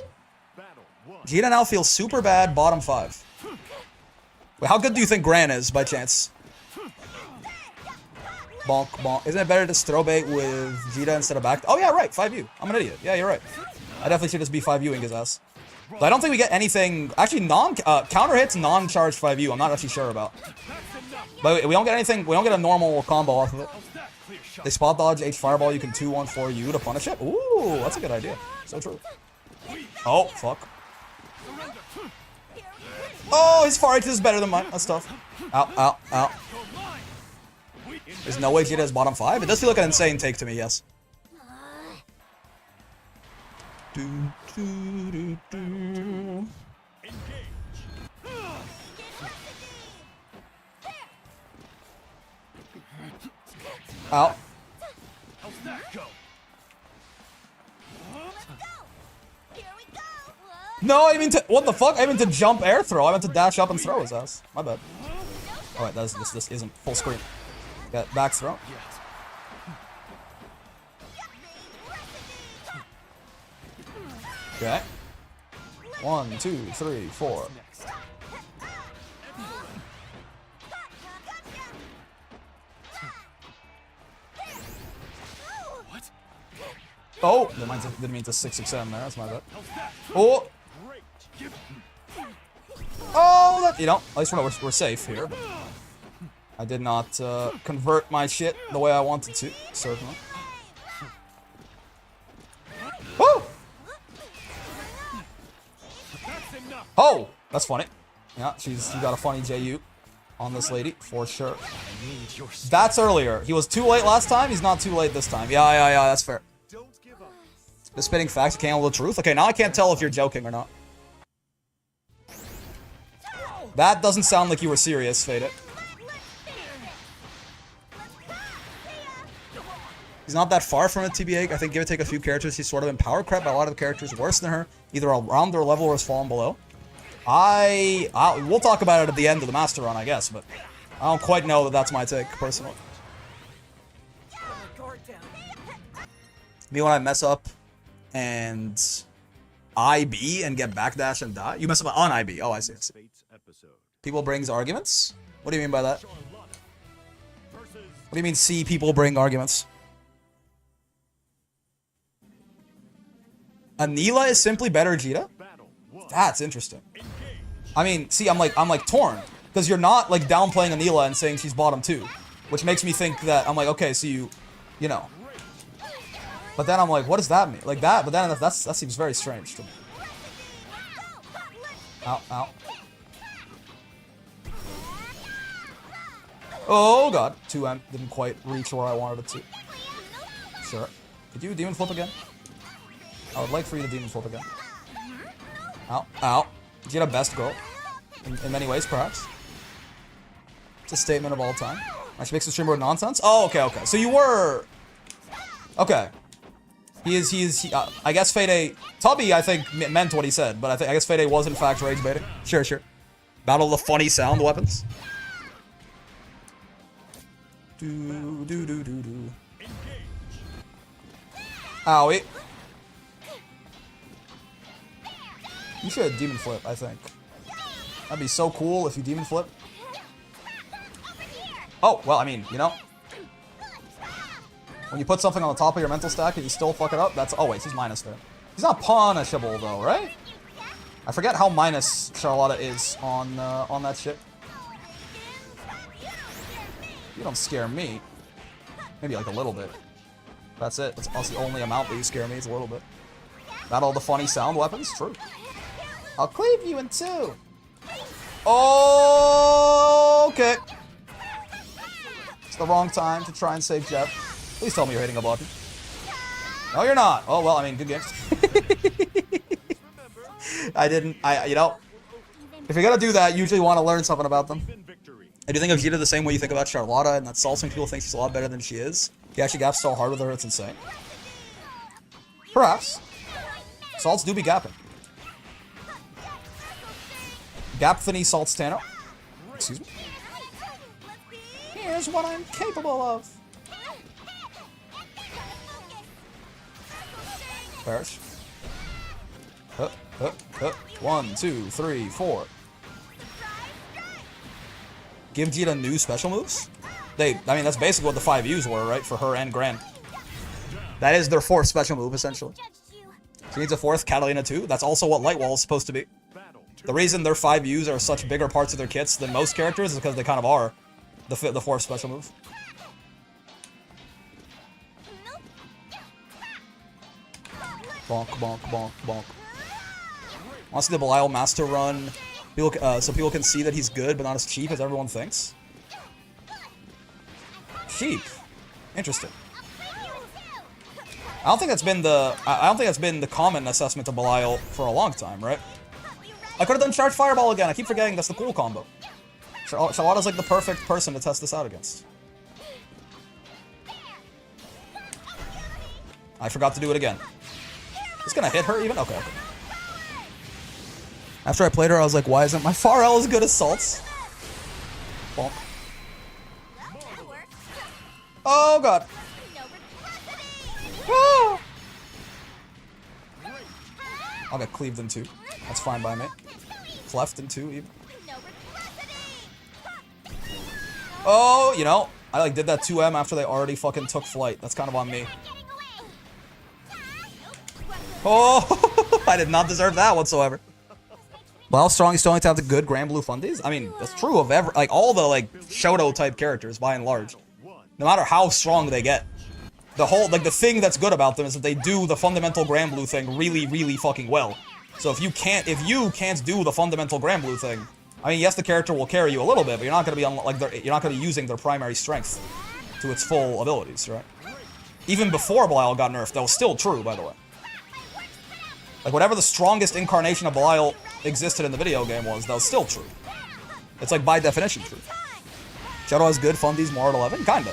Speaker 4: Battle 1.
Speaker 1: Djeeta now feels super bad, bottom 5. Wait, how good do you think Gran is, by chance? Bonk, bonk. Isn't it better to throw bait with Djeeta instead of back? Oh yeah, right, 5U. I'm an idiot. Yeah, you're right. I definitely should just be 5Uing his ass. But I don't think we get anything... Actually, counter hits, non-charged 5U. I'm not actually sure about. But we don't get anything... We don't get a normal combo off of it. They spot dodge H fireball. You can 2-1-4U to punish it. Ooh, that's a good idea. So true. Oh, fuck. Oh, his far H is better than mine. That's tough. Ow, ow, ow. There's no way Djeeta is bottom 5. It does feel like an insane take to me, yes. Ow.
Speaker 4: How's that go?
Speaker 1: No, I mean to... What the fuck? I meant to jump air throw. I meant to dash up and throw his ass. My bad. Oh, wait, this isn't full screen. Got back throw. Okay. 1, 2, 3, 4. Oh, didn't mean to 6-6-7 there. That's my bad. Oh, oh, that, you know, at least we're safe here. But I did not convert my shit the way I wanted to. Certainly. Woo! Oh, that's funny. Yeah, she got a funny JU on this lady for sure. That's earlier. He was too late last time. He's not too late this time. Yeah. That's fair. The spitting facts can't handle the truth. Okay, now I can't tell if you're joking or not. That doesn't sound like you were serious, Fade It. He's not that far from a TBH. I think give or take a few characters, he's sort of in power crept by a lot of the characters worse than her, either around their level or has fallen below. We'll talk about it at the end of the Master Run, I guess, but I don't quite know that that's my take, personally. Me when I mess up and IB and get backdash and die? You mess up on IB. Oh, I see. People brings arguments? What do you mean by that? What do you mean see people bring arguments? Anila is simply better Djeeta?
Speaker 4: Battle 1.
Speaker 1: That's interesting. I mean, see, I'm like torn. Because you're not like downplaying Anila and saying she's bottom 2. Which makes me think that, I'm like, okay, so you know. But then I'm like, what does that mean? Like that, but then that seems very strange to me. Ow, ow. Oh god, 2M didn't quite reach where I wanted it to. Sure. Could you demon flip again? I would like for you to demon flip again. Ow, ow. Djeeta best girl. In many ways, perhaps. It's a statement of all time. She makes the streamer with nonsense? Oh, okay, okay. So you were... Okay. I guess Fade Tubby, I think, meant what he said, but I guess Fade was in fact rage baiting. Sure, sure. Battle of the funny sound weapons. Do, do, do, do, do. Owie. You should demon flip, I think. That'd be so cool if you demon flip. Oh, well, I mean, you know. When you put something on the top of your mental stack and you still fuck it up, that's... Oh, wait, he's minus there. He's not punishable, though, right? I forget how minus Charlotta is on that shit. You don't scare me. Maybe like a little bit. That's it. That's the only amount that you scare me is a little bit. Battle of the funny sound weapons? True. I'll cleave you in two. Oh, okay. It's the wrong time to try and save Jeff. Please tell me you're hitting a button. No, you're not. Oh, well, I mean, good games. You know, if you're gonna do that, you usually want to learn something about them. I do think of Djeeta the same way you think about Charlotta, and that salting people think she's a lot better than she is. He actually gaps so hard with her, it's insane. Perhaps. Salts do be gapping. Gap Finny salts Tano. Excuse me. Here's what I'm capable of. Perish. 1, 2, 3, 4. Give Djeeta new special moves? I mean, that's basically what the 5 U's were, right? For her and Gran. That is their 4th special move, essentially. She needs a 4th, Catalina 2. That's also what Light Wall is supposed to be. The reason their 5 U's are such bigger parts of their kits than most characters is because they kind of are the 4th special move. Bonk, bonk, bonk, bonk. I want to see the Belial Master run, so people can see that he's good, but not as cheap as everyone thinks. Cheap. Interesting. I don't think that's been the common assessment of Belial for a long time, right? I could have done Charge Fireball again. I keep forgetting that's the cool combo. Charlotta's like the perfect person to test this out against. I forgot to do it again. It's gonna hit her even? Okay, okay. After I played her, I was like, why isn't my Pharrell as good as Salts? Bonk. Oh god. Oh. I'll get cleaved in 2. That's fine by me. Cleft in 2 even. Oh, you know, I like did that 2M after they already fucking took flight. That's kind of on me. Oh, I did not deserve that whatsoever. Well, strong, you still need to have the good Grand Blue Fundies. I mean, that's true of all the like Shoto type characters by and large. No matter how strong they get, the whole the thing that's good about them is that they do the fundamental Grand Blue thing really, really fucking well. So if you can't do the fundamental Grand Blue thing, I mean, yes, the character will carry you a little bit, but you're not gonna be you're not gonna be using their primary strength to its full abilities, right? Even before Belial got nerfed, that was still true, by the way. Like, whatever the strongest incarnation of Belial existed in the video game was, that was still true. It's like, by definition, true. Shadow has good fundies, more at 11? Kinda.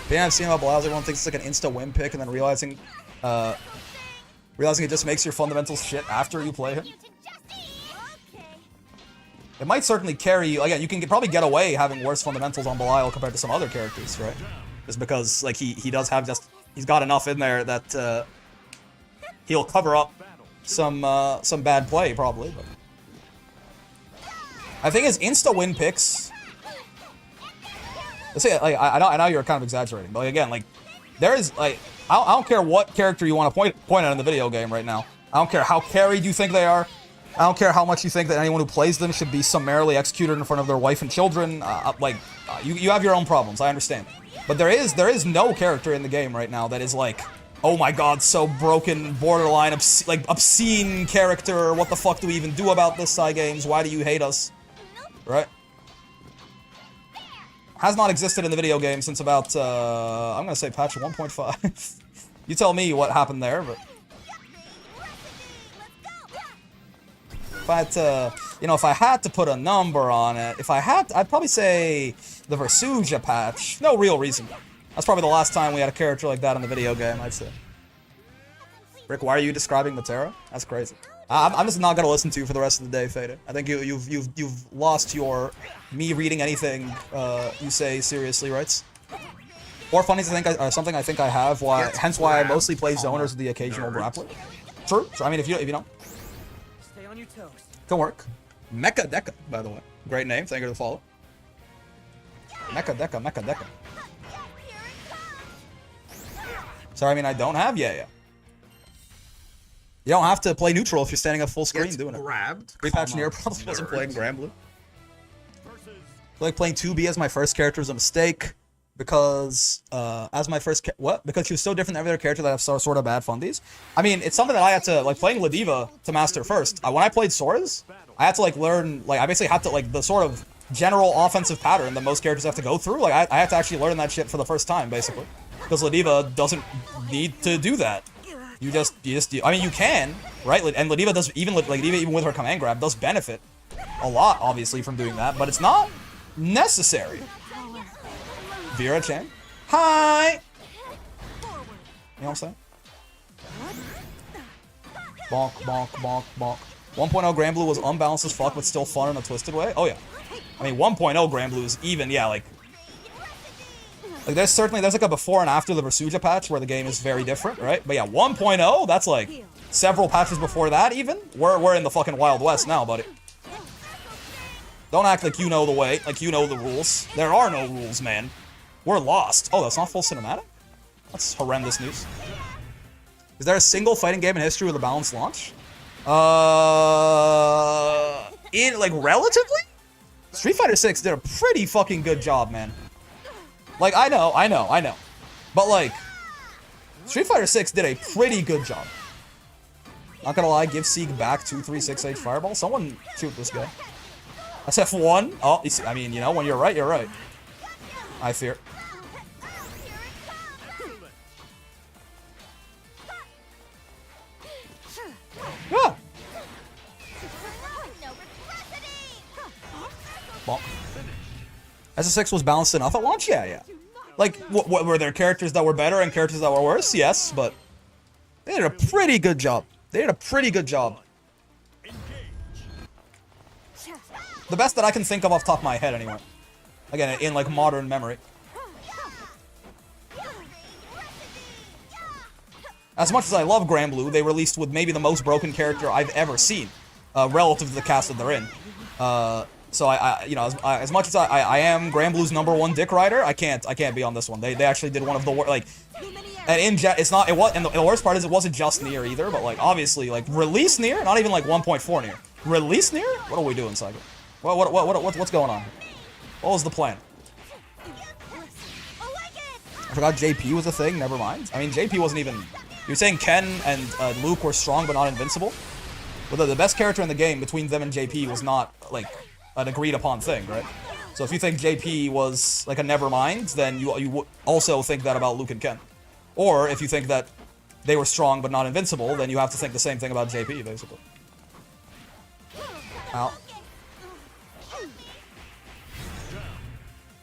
Speaker 1: The thing I've seen about Belial is everyone thinks it's like an insta-win pick, and then realizing it just makes your fundamentals shit after you play him. It might certainly carry you. Again, you can probably get away having worse fundamentals on Belial compared to some other characters, right? Just because, like, he does have he's got enough in there that he'll cover up some bad play probably. But I think his insta-win picks. Let's say, like, I know you're kind of exaggerating, but like, again, like, there is like I don't care what character you want to point at in the video game right now. I don't care how carried you think they are. I don't care how much you think that anyone who plays them should be summarily executed in front of their wife and children. You have your own problems. I understand. But there is no character in the game right now that is like, oh my god, so broken, borderline, obscene character. What the fuck do we even do about this, Games? Why do you hate us? Right? Has not existed in the video game since about, I'm gonna say patch 1.5. You tell me what happened there, but... If I had to, if I had to put a number on it, I'd probably say the Versuja patch. No real reason. That's probably the last time we had a character like that in the video game, I'd say. Rick, why are you describing Matera? That's crazy. I'm just not gonna listen to you for the rest of the day, Fade. I think you've lost your me reading anything you say seriously rights. Or funny to think something I think I have. Hence why I mostly play zoners with the occasional grappler. True. I mean, if you don't,
Speaker 3: Stay on your toes.
Speaker 1: can work. Mecha Deca, by the way, great name. Thank you for the follow. Mecha Deca. Sorry, I mean I don't have yeah. You don't have to play neutral if you're standing up full screen doing it.
Speaker 6: Grabbed.
Speaker 1: Repatch Near probably wasn't playing Gran Blue. I feel like playing 2B as my first character is a mistake because because she was so different than every other character that I have sort of bad fundies. I mean, it's something that I had to like playing Ladiva to master first. When I played Sora's, I had to like learn I basically had to like the sort of general offensive pattern that most characters have to go through. Like I had to actually learn that shit for the first time basically because Ladiva doesn't need to do that. I mean, you can, right? And Ladiva does even with her command grab does benefit a lot, obviously, from doing that, but it's not necessary. Vera Chan, hi. You know what I'm saying? Bonk, bonk, bonk, bonk. 1.0 Gran Blue was unbalanced as fuck, but still fun in a twisted way. Oh yeah, I mean 1.0 Gran Blue is even like there's like a before and after the Versuja patch where the game is very different, right? But yeah, 1.0, that's like several patches before that even. We're in the fucking Wild West now, buddy. Don't act like you know the way, like you know the rules. There are no rules, man. We're lost. Oh, that's not full cinematic? That's horrendous news. Is there a single fighting game in history with a balanced launch? Relatively? Street Fighter 6 did a pretty fucking good job, man. Like, I know. But, like, Street Fighter 6 did a pretty good job. Not gonna lie, give Sieg back 2-3-6-8 Fireball. Someone shoot this guy. That's F1. Oh, you see, I mean, when you're right, you're right. I fear. Yeah. Bonk. SS6 was balanced enough at launch? Yeah. Like, what were there characters that were better and characters that were worse? Yes, but they did a pretty good job. The best that I can think of off the top of my head, anyway. Again, in, like, modern memory. As much as I love Gran Blue, they released with maybe the most broken character I've ever seen, relative to the cast that they're in. So as much as I am Gran Blue's #1 dick rider, I can't be on this one. They actually did one of the worst, and the worst part is it wasn't just Nier either, but like obviously like release Nier, not even like 1.4 Nier. Release Nier? What are we doing, Saigo? What's going on? What was the plan? I forgot JP was a thing. Never mind. I mean, JP wasn't even. You're saying Ken and Luke were strong but not invincible? Well, the best character in the game between them and JP was not like an agreed upon thing, right? So if you think JP was like a nevermind, then you also think that about Luke and Ken. Or if you think that they were strong but not invincible, then you have to think the same thing about JP, basically. Ow.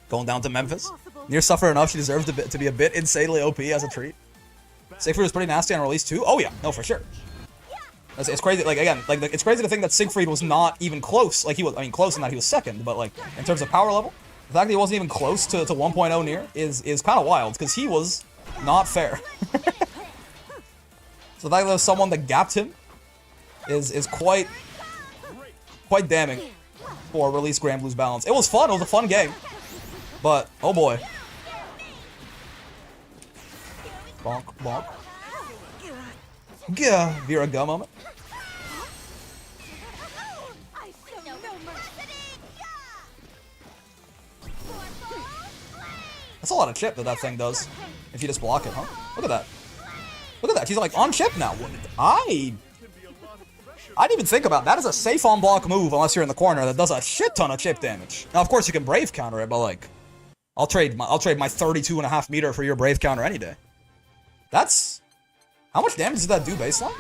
Speaker 1: Going down to Memphis. Nier suffered enough, she deserves to be a bit insanely OP as a treat. Siegfried was pretty nasty on release too. Oh yeah, no, for sure. It's crazy, it's crazy to think that Siegfried was not even close. Like, close in that he was second, but, like, in terms of power level, the fact that he wasn't even close to 1.0 Nier is kind of wild, because he was not fair. So the fact that there's someone that gapped him is quite damning for release Gran Blue's balance. It was fun, it was a fun game, but, oh boy. Bonk, bonk. Gah, Vera go moment.
Speaker 2: I show no mercy.
Speaker 1: That's a lot of chip that thing does. If you just block it, huh? Look at that. Look at that. She's like on chip now. I didn't even think about that. That is a safe on block move unless you're in the corner that does a shit ton of chip damage. Now, of course, you can brave counter it, but like, I'll trade my 32.5 meter for your brave counter any day. That's how much damage does that do baseline?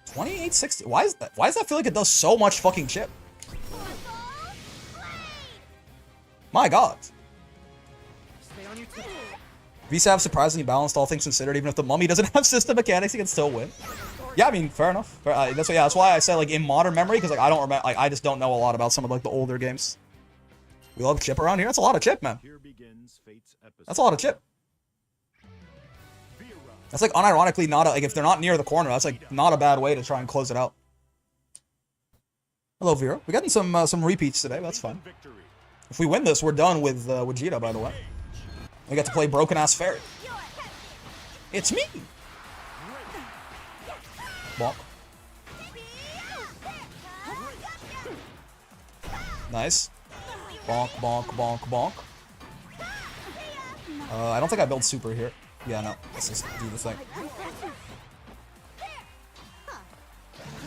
Speaker 1: 2860. Why is that? Why does that feel like it does so much fucking chip? My God.
Speaker 3: Stay on your toes.
Speaker 1: Visa have surprisingly balanced, all things considered. Even if the mummy doesn't have system mechanics, he can still win. Yeah, I mean, fair enough. That's why I said like in modern memory, because like I don't remember, like I just don't know a lot about some of like the older games. We love chip around here. That's a lot of chip, man.
Speaker 4: Here begins Fate's episode.
Speaker 1: That's a lot of chip. That's like unironically not a, like if they're not near the corner, that's like not a bad way to try and close it out. Hello, Vera. We're getting some repeats today. But that's fine. If we win this, we're done with Djeeta, by the way. We get to play broken ass Ferry. It's me. Bonk. Nice. Bonk, bonk, bonk, bonk. I don't think I build super here. Yeah, no. Let's just do the thing.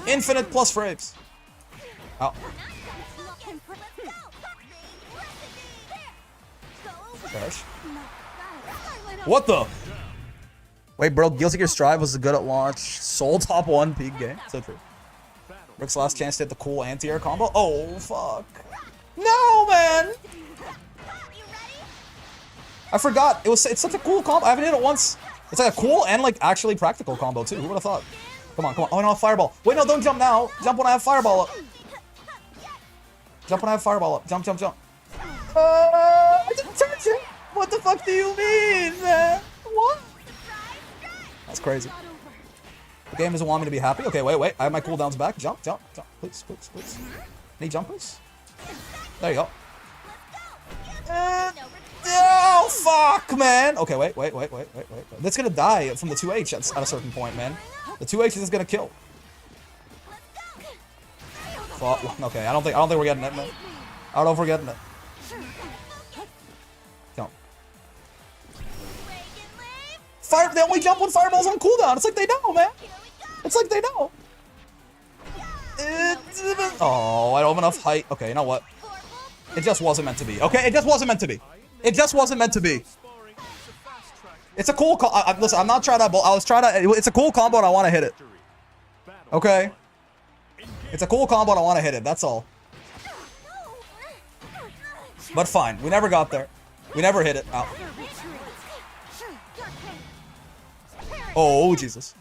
Speaker 1: Infinite plus frames. Oh. Gosh. What the? Wait, bro. Guilty Gear Strive was good at launch. Soul top 1 peak game. So true. Rick's last chance to hit the cool anti-air combo. Oh, fuck. No, man. I forgot. It's such a cool combo. I haven't hit it once. It's like a cool and like actually practical combo too. Who would have thought? Come on, come on. Oh no, fireball. Wait, no, don't jump now. Jump when I have fireball up. Jump when I have fireball up. Jump, jump, jump. I didn't touch it. What the fuck do you mean, man? What? That's crazy. The game doesn't want me to be happy. Okay, wait. I have my cooldowns back. Jump, jump, jump. Please, please, please. Any jumpers? There you go. Oh, fuck, man. Okay, wait. That's gonna die from the 2H at a certain point, man. The 2H is gonna kill. Fuck. Okay, I don't think we're getting it, man. I don't know if we're getting it. Jump. Fire. They only jump when fireball's on cooldown. It's like they know, man. It's like they know. Oh, I don't have enough height. Okay, you know what? It just wasn't meant to be. Okay, it just wasn't meant to be. It just wasn't meant to be. It's a cool listen, I'm not trying to... I was trying to... It's a cool combo and I want to hit it. Okay? It's a cool combo and I want to hit it. That's all. But fine. We never got there. We never hit it. Ow. Oh, Jesus.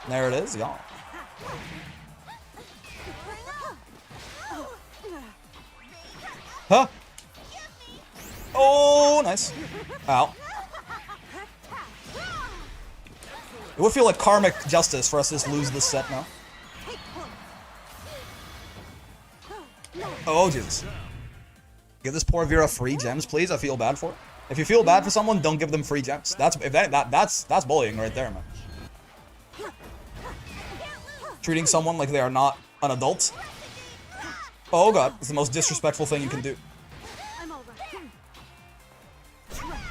Speaker 1: There it is. Yeah. Huh? Oh, nice. Ow. It would feel like karmic justice for us to just lose this set now. Oh, Jesus. Give this poor Vera free gems, please. I feel bad for it. If you feel bad for someone, don't give them free gems. That's bullying right there, man. Treating someone like they are not an adult. Oh, God. It's the most disrespectful thing you can do.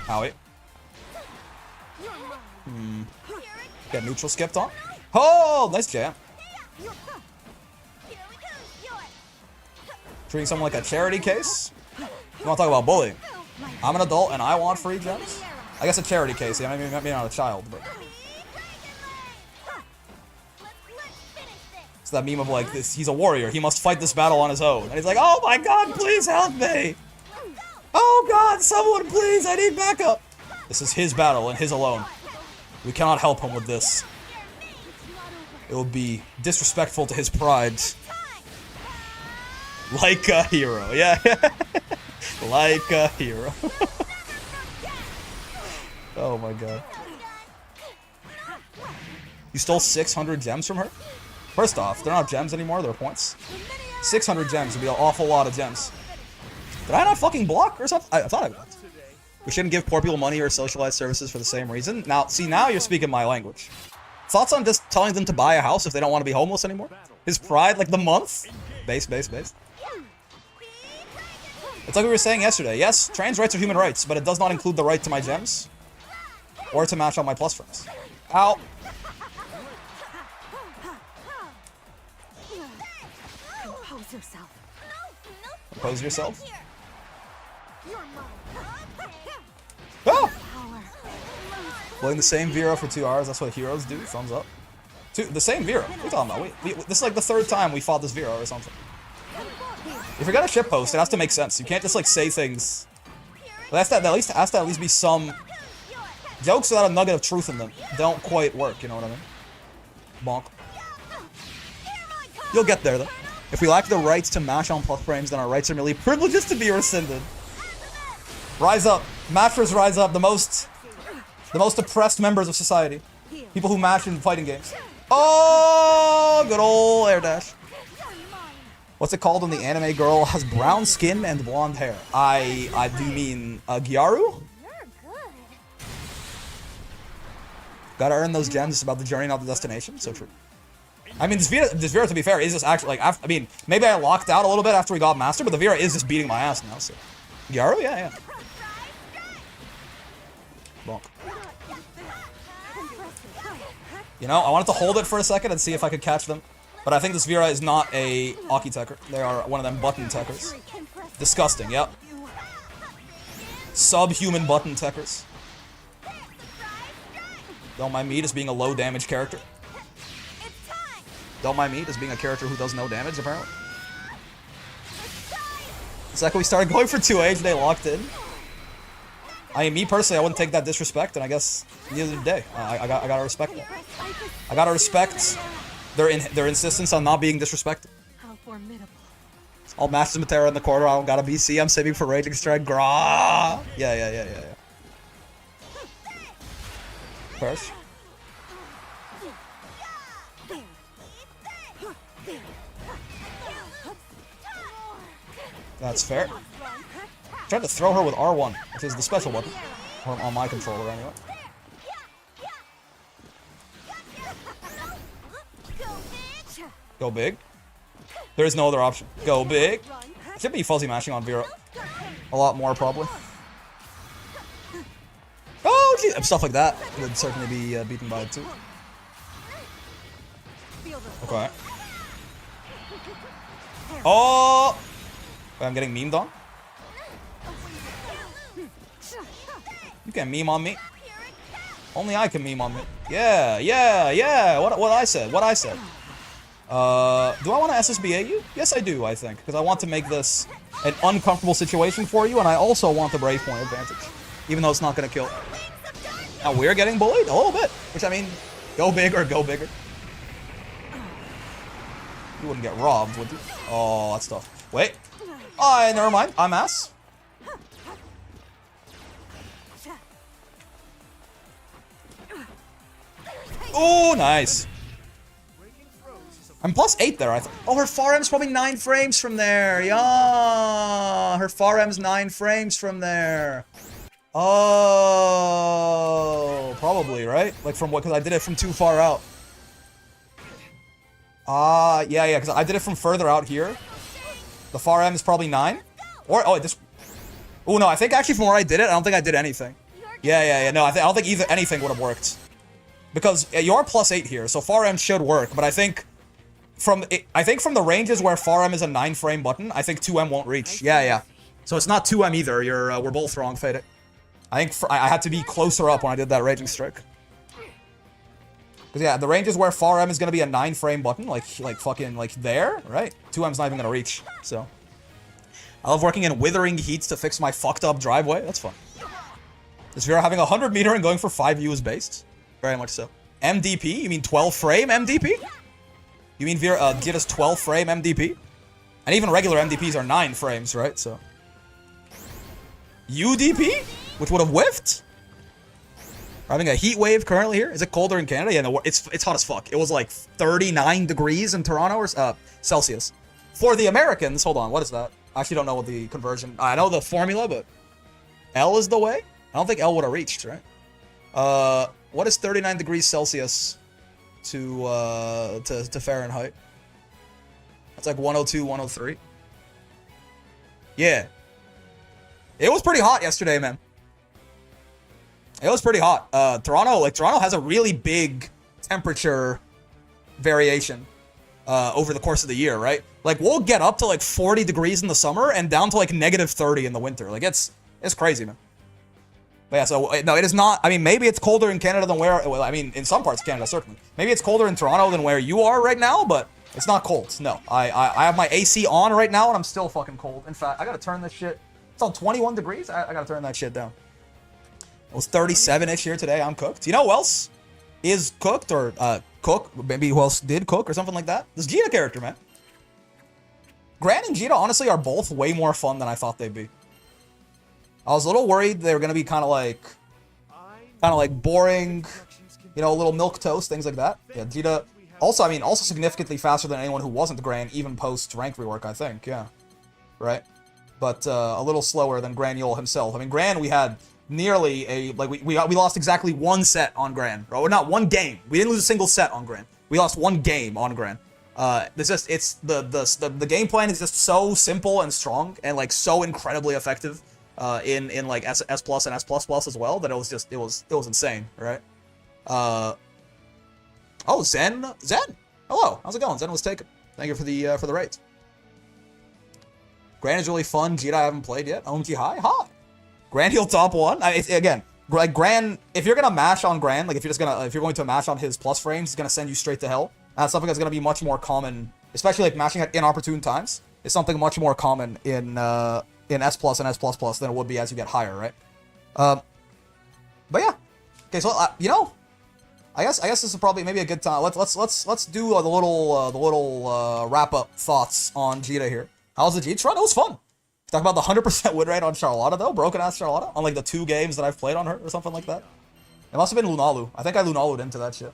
Speaker 1: Owie. Get neutral skipped on. Oh, nice jam. Treating someone like a charity case. You want to talk about bullying? I'm an adult and I want free gems. I guess a charity case. Yeah, maybe not a child, but it's that meme of like this. He's a warrior. He must fight this battle on his own. And he's like, "Oh my God, please help me! Oh God, someone please! I need backup." This is his battle and his alone. We cannot help him with this. It will be disrespectful to his pride. Like a hero, yeah. Like a hero. Oh my God. You stole 600 gems from her? First off, they're not gems anymore, they're points. 600 gems would be an awful lot of gems. Did I not fucking block or something? I thought I blocked. We shouldn't give poor people money or socialized services for the same reason. Now, see, now you're speaking my language. Thoughts on just telling them to buy a house if they don't want to be homeless anymore? His pride, like the month? Base. It's like we were saying yesterday. Yes, trans rights are human rights, but it does not include the right to my gems. Or to match on my plus frames. Ow.
Speaker 5: Compose yourself.
Speaker 1: Compose yourself?
Speaker 2: You're mine.
Speaker 1: Ah! Playing the same Vera for 2 hours, that's what heroes do. Thumbs up. The same Vera. What are you talking about? This is like the 3rd time we fought this Vera or something. If you're gonna shitpost, it has to make sense. You can't just like say things. But at least be some jokes without a nugget of truth in them. Don't quite work, you know what I mean? Bonk. You'll get there though. If we lack the rights to mash on plus frames, then our rights are merely privileges to be rescinded. Rise up. Mashers rise up. The most oppressed members of society. People who mash in fighting games. Oh, good old air dash. What's it called when the anime girl has brown skin and blonde hair? I do mean Gyaru?
Speaker 2: You're good.
Speaker 1: Gotta earn those gems. It's about the journey, not the destination. So true. I mean, this Vera, to be fair, is just actually, like, I mean, maybe I locked out a little bit after we got Master, but the Vera is just beating my ass now, so. Gyaru? Yeah. Bonk. You know, I wanted to hold it for a second and see if I could catch them. But I think this Vera is not a Aki Tekker. They are one of them button Tekkers. Disgusting, yep. Subhuman button Tekkers. Don't mind me just being a low damage character. Don't mind me just being a character who does no damage, apparently. It's like we started going for 2H, they locked in. I mean, me personally, I wouldn't take that disrespect, and I guess at the end of the day, I gotta respect that. I gotta respect their insistence on not being disrespected.
Speaker 5: How formidable.
Speaker 1: All Masters Matera in the corner, I don't got a BC, I'm saving for Raging Strike. Gra. Yeah. First. That's fair. Tried to throw her with R1, which is the special weapon. Or on my controller, anyway. Go big. There is no other option. Go big. I should be fuzzy mashing on Vera. A lot more, probably. Oh, gee. Stuff like that would certainly be beaten by it, too. Okay. Oh! Wait, I'm getting memed on? You can meme on me. Only I can meme on me. Yeah. What I said. Do I want to SSBA you? Yes, I do, I think. Because I want to make this an uncomfortable situation for you, and I also want the Brave Point advantage. Even though it's not going to kill. Now, we're getting bullied a little bit. Which, I mean, go big or go bigger. You wouldn't get robbed, would you? Oh, that's tough. Wait. Oh, never mind. I'm ass. Oh, nice. I'm +8 there, I think. Oh, her far M's probably 9 frames from there. Yeah. Her far M's 9 frames from there. Oh, probably, right? Like from what? Because I did it from too far out. Yeah, because I did it from further out here. The far M is probably 9. Or, oh, this... Oh, no, I think actually from where I did it, I don't think I did anything. Yeah. No, I don't think either anything would have worked. Because you're +8 here, so far M should work, but I think from the ranges where far M is a 9 frame button, I think 2M won't reach. Yeah. So it's not 2M either. We're both wrong, Fade. I think I had to be closer up when I did that Raging Strike. Because yeah, the ranges where far M is gonna be a 9 frame button, like fucking like there, right? 2M's not even gonna reach. So I love working in withering heats to fix my fucked up driveway. That's fun. Is Vera having 100 meter and going for 5 U is based? Very much so. MDP? You mean 12 frame MDP? You mean Djeeta's 12 frame MDP? And even regular MDPs are 9 frames, right? So UDP? Which would have whiffed? We're having a heat wave currently here. Is it colder in Canada? Yeah, no, it's hot as fuck. It was like 39 degrees in Toronto or Celsius. For the Americans, hold on, what is that? I actually don't know what the conversion. I know the formula, but L is the way. I don't think L would have reached, right? What is 39 degrees Celsius to Fahrenheit? That's like 102, 103. Yeah. It was pretty hot yesterday, man. It was pretty hot. Toronto has a really big temperature variation over the course of the year, right? Like, we'll get up to like 40 degrees in the summer and down to like negative 30 in the winter. Like, it's crazy, man. But yeah, so, no, it is not, I mean, maybe it's colder in Canada than where, well, I mean, in some parts of Canada, certainly. Maybe it's colder in Toronto than where you are right now, but it's not cold. No, I have my AC on right now, and I'm still fucking cold. In fact, I gotta turn this shit, it's on 21 degrees? I gotta turn that shit down. It was 37-ish here today. I'm cooked. You know who else is cooked, or cook, maybe who else did cook, or something like that? This Djeeta character, man. Gran and Djeeta, honestly, are both way more fun than I thought they'd be. I was a little worried they were gonna be kind of like boring, you know, a little milquetoast, things like that. Yeah, Djeeta, also, I mean, also significantly faster than anyone who wasn't Gran, even post rank rework, I think, yeah. Right? But a little slower than Granule himself. I mean, Gran, we had nearly a, like, we lost exactly one set on Gran. Or not one game. We didn't lose a single set on Gran. We lost one game on Gran. The game plan is just so simple and strong, and like so incredibly effective in like S plus and S plus plus as well, that it was insane, right? Oh, Zen, hello, how's it going? Zen was taken. Thank you for the raid. Gran is really fun. Djeeta I haven't played yet. OMG hi. Gran heal top 1. Again, like Gran, if you're gonna mash on Gran, like if you're going to mash on his plus frames, he's gonna send you straight to hell. That's something that's gonna be much more common, especially like mashing at inopportune times. It's something much more common in S plus and S plus plus than it would be as you get higher, right? But yeah. Okay, so you know, I guess this is probably maybe a good time. Let's do the little wrap up thoughts on Djeeta here. How's the Djeeta run? It was fun. Talk about the 100% win rate on Charlotta though, broken ass Charlotta, on like the 2 games that I've played on her or something like that. It must have been Lunalu. I think I Lunalu'd into that shit.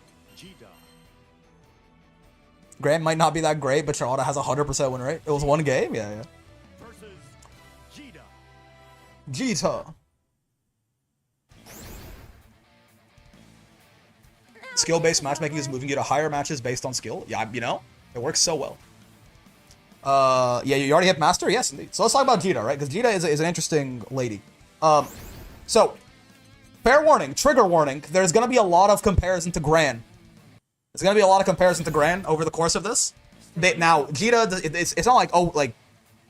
Speaker 1: Gran might not be that great, but Charlotta has a 100% win rate. It was 1 game, yeah.
Speaker 4: Versus Djeeta.
Speaker 1: Djeeta. Skill-based matchmaking is moving you to higher matches based on skill. Yeah, you know, it works so well. Yeah, you already hit Master? Yes, indeed. So let's talk about Djeeta, right? Because Djeeta is an interesting lady. So, fair warning, trigger warning, there's going to be a lot of comparison to Gran. There's going to be a lot of comparison to Gran over the course of this. Now, Djeeta, it's not like, oh, like,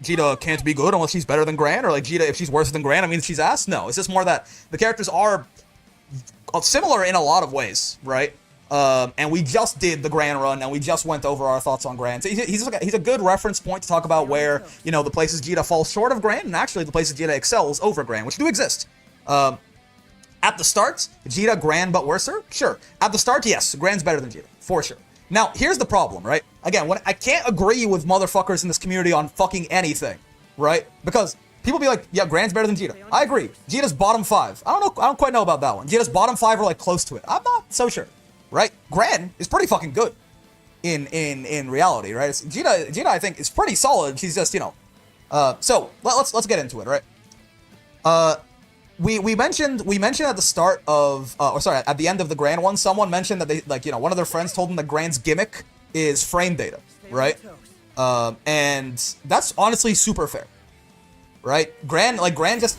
Speaker 1: Djeeta can't be good unless she's better than Gran, or like Djeeta, if she's worse than Gran, I mean she's ass. No, it's just more that the characters are similar in a lot of ways, right? And we just did the Gran run, and we just went over our thoughts on Gran. So he's a good reference point to talk about where, you know, the places Djeeta falls short of Gran, and actually the places Djeeta excels over Gran, which do exist. At the start, Djeeta, Gran, but worser? Sure. At the start, yes, Gran's better than Djeeta, for sure. Now, here's the problem, right? Again, when I can't agree with motherfuckers in this community on fucking anything, right? Because people be like, yeah, Gran's better than Djeeta. I agree. Djeeta's bottom 5. I don't quite know about that one. Djeeta's bottom 5 are like close to it. I'm not so sure, right? Gran is pretty fucking good in reality, right? Djeeta, I think, is pretty solid. She's just, you know. So let's get into it, right? We mentioned at the start of, at the end of the Gran one, someone mentioned that they, like, you know, one of their friends told them that Gran's gimmick is frame data, right? And that's honestly super fair, right? Gran has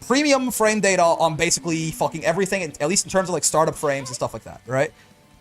Speaker 1: premium frame data on basically fucking everything, at least in terms of like startup frames and stuff like that, right?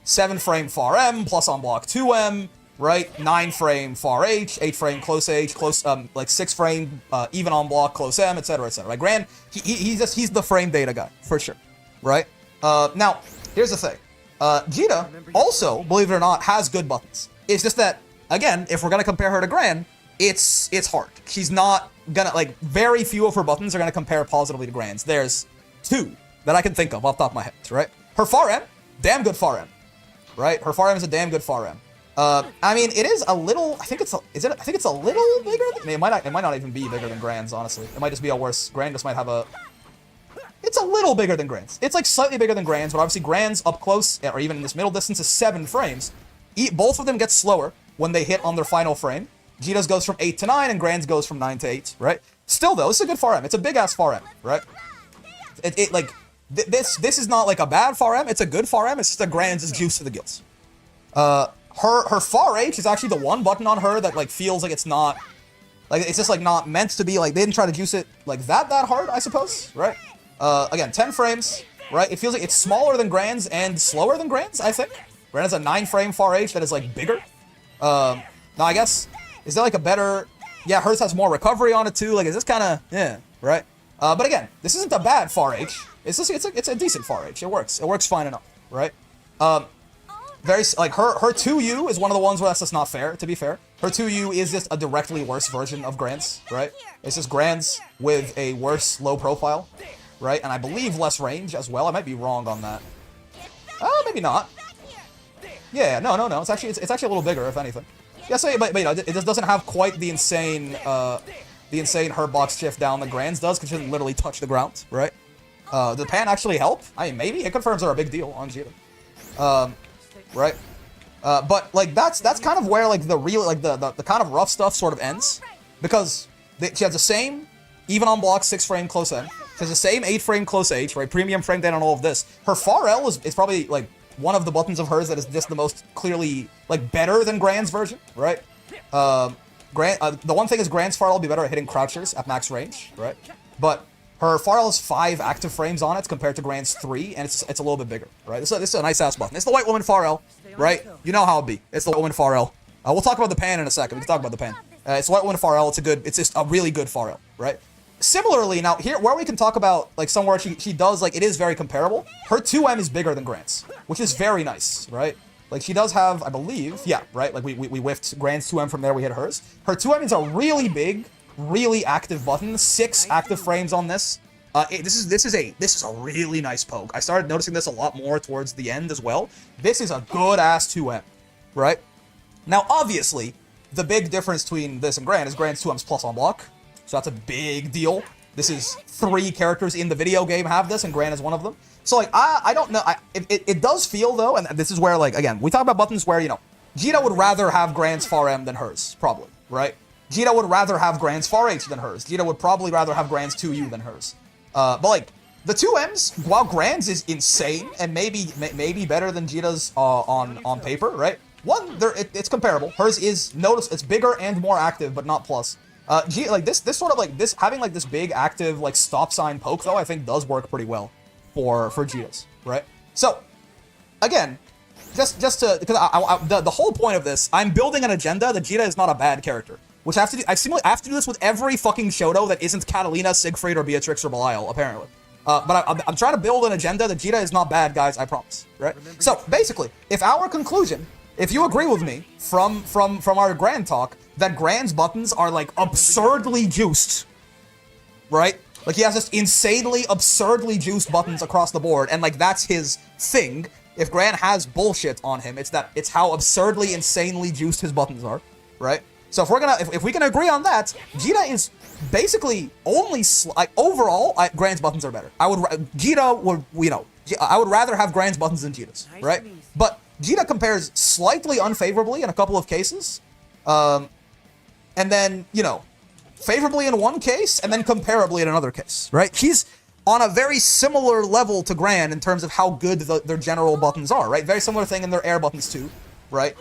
Speaker 1: 7 frame far M plus on block 2M. Right, 9 frame far H, 8 frame close H, close like 6 frame even on block close M, etc., etc. Like Gran, he's the frame data guy for sure, right? Now here's the thing, Djeeta also, believe it or not, has good buttons. It's just that, again, if we're gonna compare her to Gran, it's hard. She's not gonna, like, very few of her buttons are gonna compare positively to Gran's. There's 2 that I can think of off the top of my head, right? Her far M, damn good far M, right? Her far M is a damn good far M. I mean, it is a little. I think it's a little bigger. It might not even be bigger than Gran's. Honestly, it might just be a worse. Gran just might have a. It's a little bigger than Gran's. It's like slightly bigger than Gran's, but obviously Gran's up close or even in this middle distance is 7 frames. Both of them get slower when they hit on their final frame. Djeeta's goes from 8 to 9, and Gran's goes from 9 to 8. Right. Still though, this is a good far M. It's a big ass far M, right? This is not like a bad far M. It's a good far M. It's just a Gran's juice to the gills. Her far H is actually the one button on her that like feels like it's not, like it's just like not meant to be, like they didn't try to juice it like that hard, I suppose, right? Again, 10 frames, right? It feels like it's smaller than Gran's and slower than Gran's, I think. Gran has a 9-frame far H that is like bigger. Now I guess, is there like a better, yeah, hers has more recovery on it too. Like, is this kind of, yeah, right? But again, this isn't a bad far H. It's just, it's a decent far H. It works fine enough, right? Very, like, her 2U is one of the ones where that's just not fair, to be fair. Her 2U is just a directly worse version of Gran's, right? It's just Gran's with a worse low profile, right? And I believe less range as well. I might be wrong on that. Oh, maybe not. Yeah, no. It's actually a little bigger, if anything. Yeah, so, but you know, it just doesn't have quite the insane hurt box shift down that Gran's does, because it doesn't literally touch the ground, right? Did the pan actually help? I mean, maybe. Hit confirms are a big deal on Djeeta. Right? But like that's kind of where like the real, like the kind of rough stuff sort of ends, because she has the same even on block 6-frame close end. She has the same 8-frame close H, right? Premium frame down on all of this. Her far L is probably like one of the buttons of hers that is just the most clearly like better than Gran's version, right? The one thing is Gran's far L will be better at hitting crouchers at max range, right? But her far L has 5 active frames on it compared to Gran's 3, and it's a little bit bigger, right? This is a nice ass button. It's the white woman far L, right? You know how it'll be. It's the white woman far L. We'll talk about the pan in a second. We can talk about the pan. It's the white woman far L. It's just a really good far L, right? Similarly, now here where we can talk about like somewhere she does like it is very comparable. Her 2M is bigger than Gran's, which is very nice, right? Like she does have, I believe, yeah, right? Like we whiffed Gran's 2M from there. We hit hers. Her 2M is a really big, really active button. 6 active frames on this. This is a really nice poke. I started noticing this a lot more towards the end as well. This is a good ass 2M, right? Now, obviously, the big difference between this and Gran is Gran's 2M's plus on block, so that's a big deal. This is 3 characters in the video game have this, and Gran is one of them. So like I don't know. It does feel though, and this is where like again we talk about buttons where you know Djeeta would rather have Gran's far M than hers, probably, right? Djeeta would rather have Gran's far H than hers. Djeeta would probably rather have Gran's 2U than hers. But like the 2Ms, while Gran's is insane and maybe better than Djeeta's on paper, right? One, it's comparable. Hers is it's bigger and more active, but not plus. Like this sort of like this having like this big active like stop sign poke though I think does work pretty well for Djeeta's, right? So again, just to because the whole point of this, I'm building an agenda that Djeeta is not a bad character. Which I have to do this with every fucking Shoto that isn't Catalina, Siegfried, or Beatrix, or Belial, apparently. But I'm trying to build an agenda that Djeeta is not bad, guys, I promise, right? So, basically, if our conclusion, if you agree with me from our Gran talk, that Gran's buttons are, like, absurdly juiced, right? Like, he has just insanely, absurdly juiced buttons across the board, and, like, that's his thing. If Gran has bullshit on him, it's how absurdly, insanely juiced his buttons are, right? So if we can agree on that, Djeeta is basically only like overall, Gran's buttons are better. I would rather have Gran's buttons than Djeeta's, right? But Djeeta compares slightly unfavorably in a couple of cases, and then favorably in one case, and then comparably in another case, right? She's on a very similar level to Gran in terms of how good their general buttons are, right? Very similar thing in their air buttons too, right?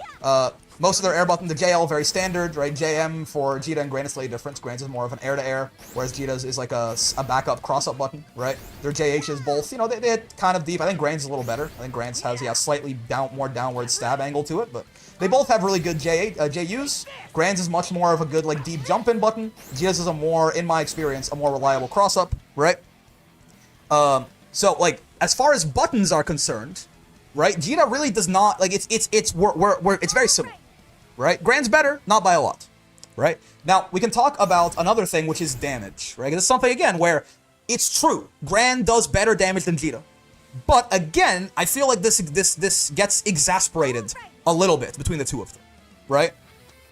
Speaker 1: Most of their air button, the JL, very standard, right? JM for Djeeta and Gran is slightly different. Gran's is more of an air-to-air, whereas Djeeta's is like a backup cross-up button, right? Their JHs both, they hit kind of deep. I think Gran's is a little better. I think Gran's has, slightly more downward stab angle to it, but they both have really good JUs. Gran's is much more of a good, like, deep jump-in button. Djeeta's is a more, in my experience, a more reliable cross-up, right? So, like, as far as buttons are concerned, right? Djeeta really does not, like, it's very similar. Right? Gran's better, not by a lot, right? Now, we can talk about another thing, which is damage, right? This is something, again, where it's true. Gran does better damage than Djeeta. But, again, I feel like this gets exasperated a little bit between the two of them, right?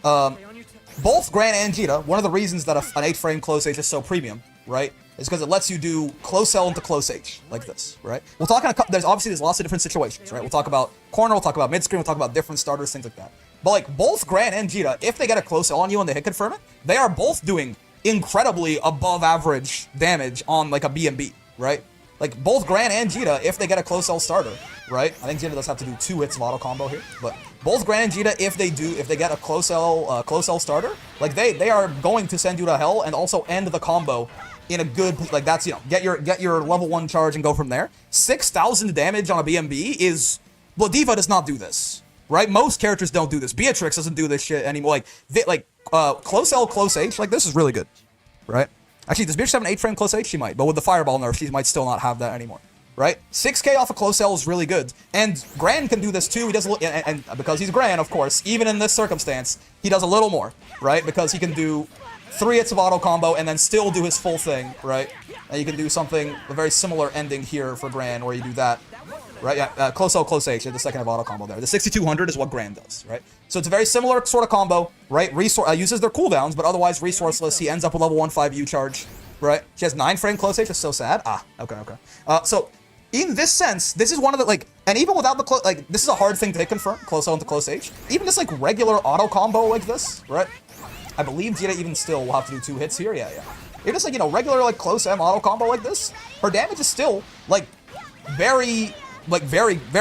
Speaker 1: Both Gran and Djeeta, one of the reasons that an 8-frame close H is so premium, right, is because it lets you do close L into close H, like this, right? We'll talk on there's lots of different situations, right? We'll talk about corner, we'll talk about mid-screen, we'll talk about different starters, things like that. But like both Gran and Djeeta, if they get a close L on you and they hit confirm it, they are both doing incredibly above average damage on like a B&B, right? Like both Gran and Djeeta, if they get a close L starter, right? I think Djeeta does have to do 2 hits of auto combo here, but both Gran and Djeeta, if they get a close L starter, like they are going to send you to hell and also end the combo in a good, like that's, you know, get your level 1 charge and go from there. 6,000 damage on a B&B is, well, D.Va does not do this, right? Most characters don't do this. Beatrix doesn't do this shit anymore. Like close L, close H, like this is really good, right? Actually, does Beatrix have an 8-frame close H? She might, but with the Fireball nerf, she might still not have that anymore, right? 6k off a close L is really good, and Gran can do this too. He does, and because he's Gran, of course, even in this circumstance, he does a little more, right? Because he can do 3 hits of auto combo and then still do his full thing, right? And you can do something, a very similar ending here for Gran, where you do that, right? Yeah, close L, close H, the second of auto combo there. The 6200 is what Gran does, right? So it's a very similar sort of combo, right? Uses their cooldowns, but otherwise resourceless. He ends up with level 1 5U charge, right? She has 9-frame close H, it's so sad. Okay. So in this sense, this is one of the, like, and even without the like, this is a hard thing to confirm, close L into close H. Even just like regular auto combo like this, right? I believe Djeeta even still will have to do 2 hits here. Yeah. Even just like, you know, regular like close M auto combo like this, her damage is still like very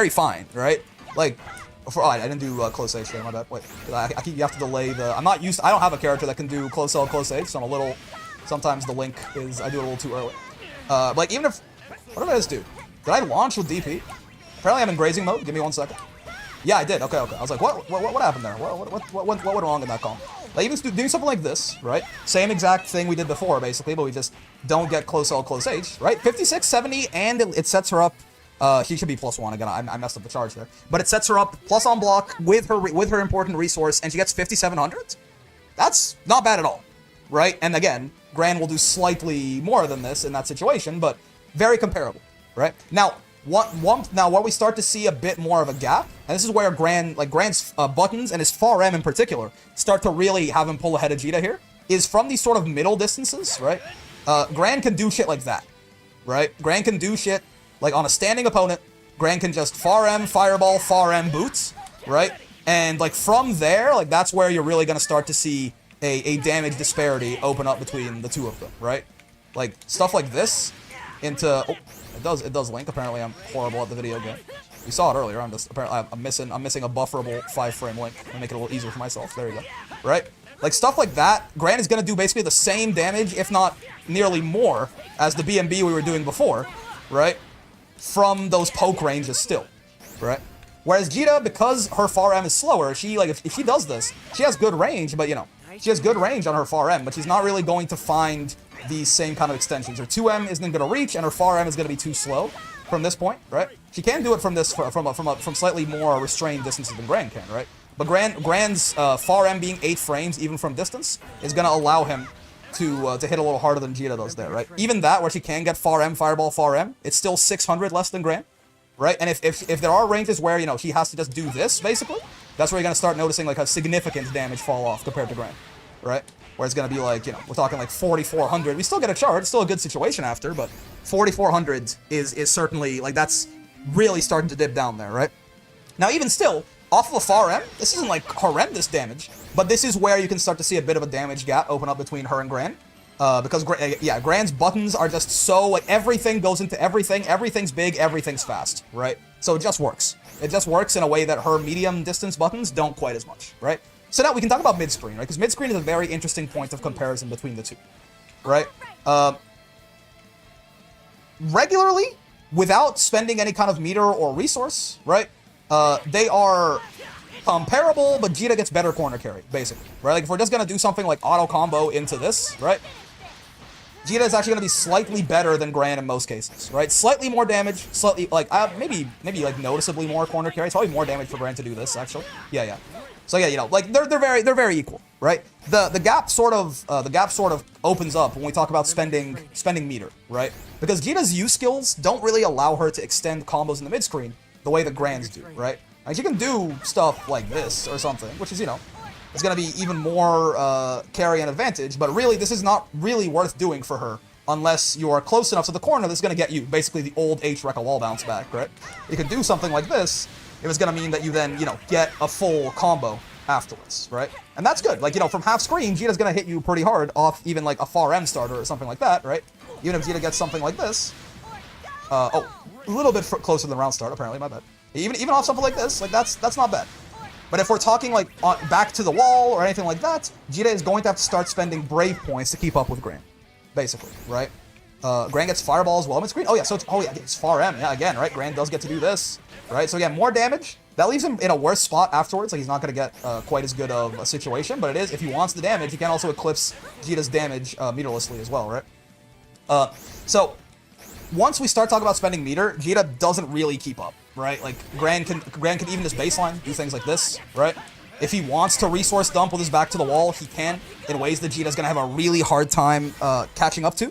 Speaker 1: fine, right? Like, I didn't do close H there, my bad. Wait, you have to delay the. I don't have a character that can do close L, close H, so I'm a little. Sometimes the link is, I do it a little too early. Like even if, what did I just do? Did I launch with DP? Apparently I'm in grazing mode. Give me 1 second. Yeah, I did. Okay. I was like, what happened there? What went wrong in that combo? Like even doing something like this, right? Same exact thing we did before, basically, but we just don't get close L, close H, right? 56, 70, and it sets her up. She should be +1 again. I messed up the charge there, but it sets her up plus on block with her important resource, and she gets 5,700. That's not bad at all, right? And again, Gran will do slightly more than this in that situation, but very comparable, right? Now, where we start to see a bit more of a gap, and this is where Gran's buttons and his far M in particular start to really have him pull ahead of Djeeta here, is from these sort of middle distances, right? Gran can do shit like that, right? Gran can do shit like on a standing opponent. Gran can just far M, fireball, far M boots, right? And like from there, like that's where you're really gonna start to see a damage disparity open up between the two of them, right? Like stuff like this into, oh, it does link. Apparently I'm horrible at the video game. You saw it earlier. I'm missing a bufferable 5-frame link. I'm make it a little easier for myself. There you go. Right? Like stuff like that, Gran is gonna do basically the same damage, if not nearly more, as the B&B we were doing before, right? From those poke ranges still, right? Whereas Djeeta, because her far M is slower, she like if she does this, she has good range, but you know, she has good range on her far M, but she's not really going to find these same kind of extensions. Her 2M isn't going to reach, and her far M is going to be too slow from this point, right? She can do it from this from slightly more restrained distances than Gran can, right? But Gran's far M being 8 frames, even from distance, is going to allow him to hit a little harder than Djeeta does there, right? Even that, where she can get far M, fireball, far M, it's still 600 less than Gran, right? And if there are ranges where, you know, she has to just do this, basically, that's where you're going to start noticing, like, a significant damage fall off compared to Gran, right? Where it's going to be like, you know, we're talking like 4,400. We still get a charge, still a good situation after, but 4,400 is certainly, like, that's really starting to dip down there, right? Now, even still, off of a far M, this isn't like horrendous damage, but this is where you can start to see a bit of a damage gap open up between her and Gran. Because, yeah, Gran's buttons are just so, like, everything goes into everything, everything's big, everything's fast, right? So it just works. It just works in a way that her medium distance buttons don't quite as much, right? So now we can talk about mid-screen, right? Because mid-screen is a very interesting point of comparison between the two, right? Regularly, without spending any kind of meter or resource, right? They are comparable, but Djeeta gets better corner carry, basically, right? Like, if we're just gonna do something like auto combo into this, right? Djeeta is actually gonna be slightly better than Gran in most cases, right? Slightly more damage, slightly, like, maybe like noticeably more corner carry. It's probably more damage for Gran to do this, actually. Yeah. So yeah, you know, like they're very equal, right? The gap sort of opens up when we talk about spending meter, right? Because Djeeta's U skills don't really allow her to extend combos in the mid screen the way that Gran's do, right? Like, she can do stuff like this or something, which is, you know, it's gonna be even more carry and advantage. But really, this is not really worth doing for her unless you are close enough to the corner that's gonna get you basically the old H Rekka wall bounce back, right? You can do something like this. It was going to mean that you then, you know, get a full combo afterwards, right? And that's good. Like, you know, from half screen, Djeeta's gonna hit you pretty hard off even like a far M starter or something like that, right? Even if Djeeta gets something like this. Oh, a little bit closer than round start, apparently, my bad. Even off something like this, like that's not bad. But if we're talking like back to the wall or anything like that, Djeeta is going to have to start spending Brave points to keep up with Gran, basically, right? Gran gets Fireball as well mid-screen. Oh yeah, so it's far M, yeah, again, right? Gran does get to do this, right? So again, more damage. That leaves him in a worse spot afterwards, like he's not going to get quite as good of a situation, but it is, if he wants the damage, he can also eclipse Djeeta's damage meterlessly as well, right? So, once we start talking about spending meter, Djeeta doesn't really keep up, right? Like, Gran can even just baseline, do things like this, right? If he wants to resource dump with his back to the wall, he can, in ways that Djeeta's going to have a really hard time catching up to,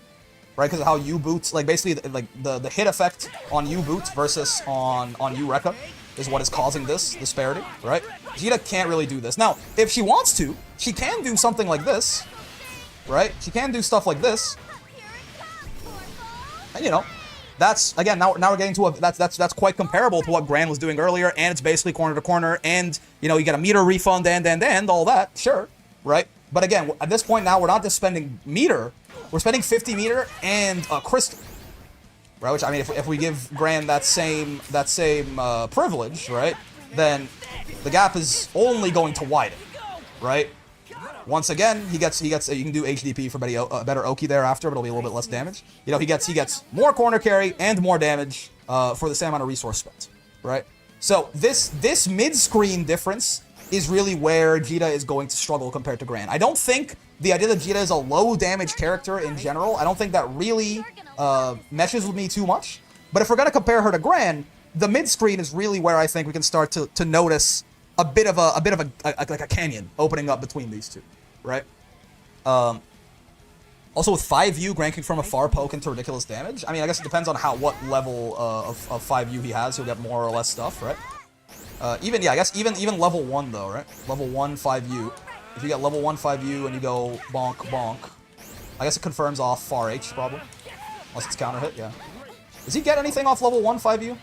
Speaker 1: right? Because of how U-boot, like, basically, like, the hit effect on U-boot versus on U-Rekka is what is causing this disparity, right? Djeeta can't really do this. Now, if she wants to, she can do something like this, right? She can do stuff like this. And, you know, that's, again, now we're getting to that's quite comparable to what Gran was doing earlier, and it's basically corner to corner, and, you know, you get a meter refund and all that, sure, right? But again, at this point now, we're not just spending meter, we're spending 50 meter and a crystal. Right, which, I mean, if we give Gran that same privilege, right, then the gap is only going to widen, right? Once again, he gets you can do HDP for better Oki thereafter, but it'll be a little bit less damage. You know, he gets more corner carry and more damage for the same amount of resource spent, right? So this mid-screen difference is really where Djeeta is going to struggle compared to Gran. I don't think the idea that Djeeta is a low damage character in general, I don't think that really meshes with me too much. But if we're going to compare her to Gran, the mid-screen is really where I think we can start to notice a bit of a canyon opening up between these two, right? Also with 5U, Gran can from afar poke into ridiculous damage. I mean, I guess it depends on what level of 5U he has. He'll get more or less stuff, right? I guess even level 1 though, right? Level 1 5U. If you get level 1 5U and you go bonk bonk, I guess it confirms off far H probably. Unless it's counter hit, yeah. Does he get anything off level 1 5U?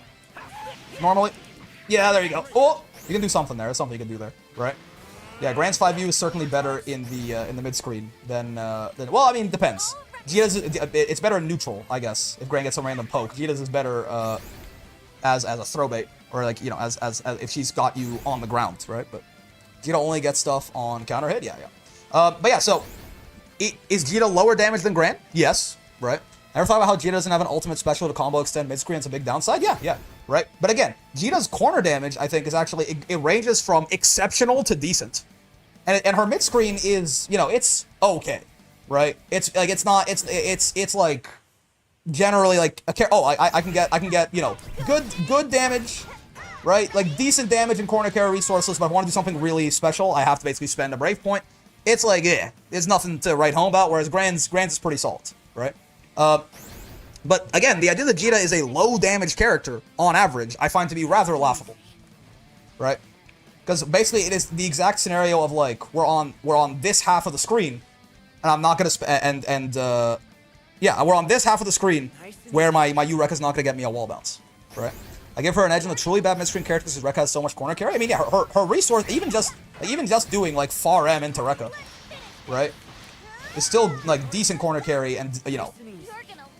Speaker 1: Normally? Yeah, there you go. Oh! You can do something there. There's something you can do there, right? Yeah, Gran's 5U is certainly better in the mid-screen than well, I mean, depends. Djeeta's, it's better in neutral, I guess, if Gran gets a random poke. Djeeta's is better as a throw bait, or like, you know, as if she's got you on the ground, right? But Djeeta only gets stuff on counter hit, yeah. But yeah, so is Djeeta lower damage than Gran? Yes, right? Ever thought about how Djeeta doesn't have an ultimate special to combo extend mid-screen? It's a big downside? Yeah, right? But again, Djeeta's corner damage, I think, is actually, it ranges from exceptional to decent. And her mid-screen is, you know, it's okay, right? It's like, it's not, it's like, generally like, I can get, you know, good damage, right? Like, decent damage and corner carry resources, but if I want to do something really special, I have to basically spend a Brave point. It's like, yeah, there's nothing to write home about, whereas Gran's is pretty solid, right? But again, the idea that Djeeta is a low damage character on average, I find to be rather laughable, right? Because basically it is the exact scenario of like we're on this half of the screen, and I'm not gonna yeah, we're on this half of the screen where my U-Rekka is not gonna get me a wall bounce, right? I give her an edge on the truly bad mid-screen character because Rekka has so much corner carry. I mean, yeah, her resource, even just doing like far M into Rekka, right? It's still like decent corner carry, and you know,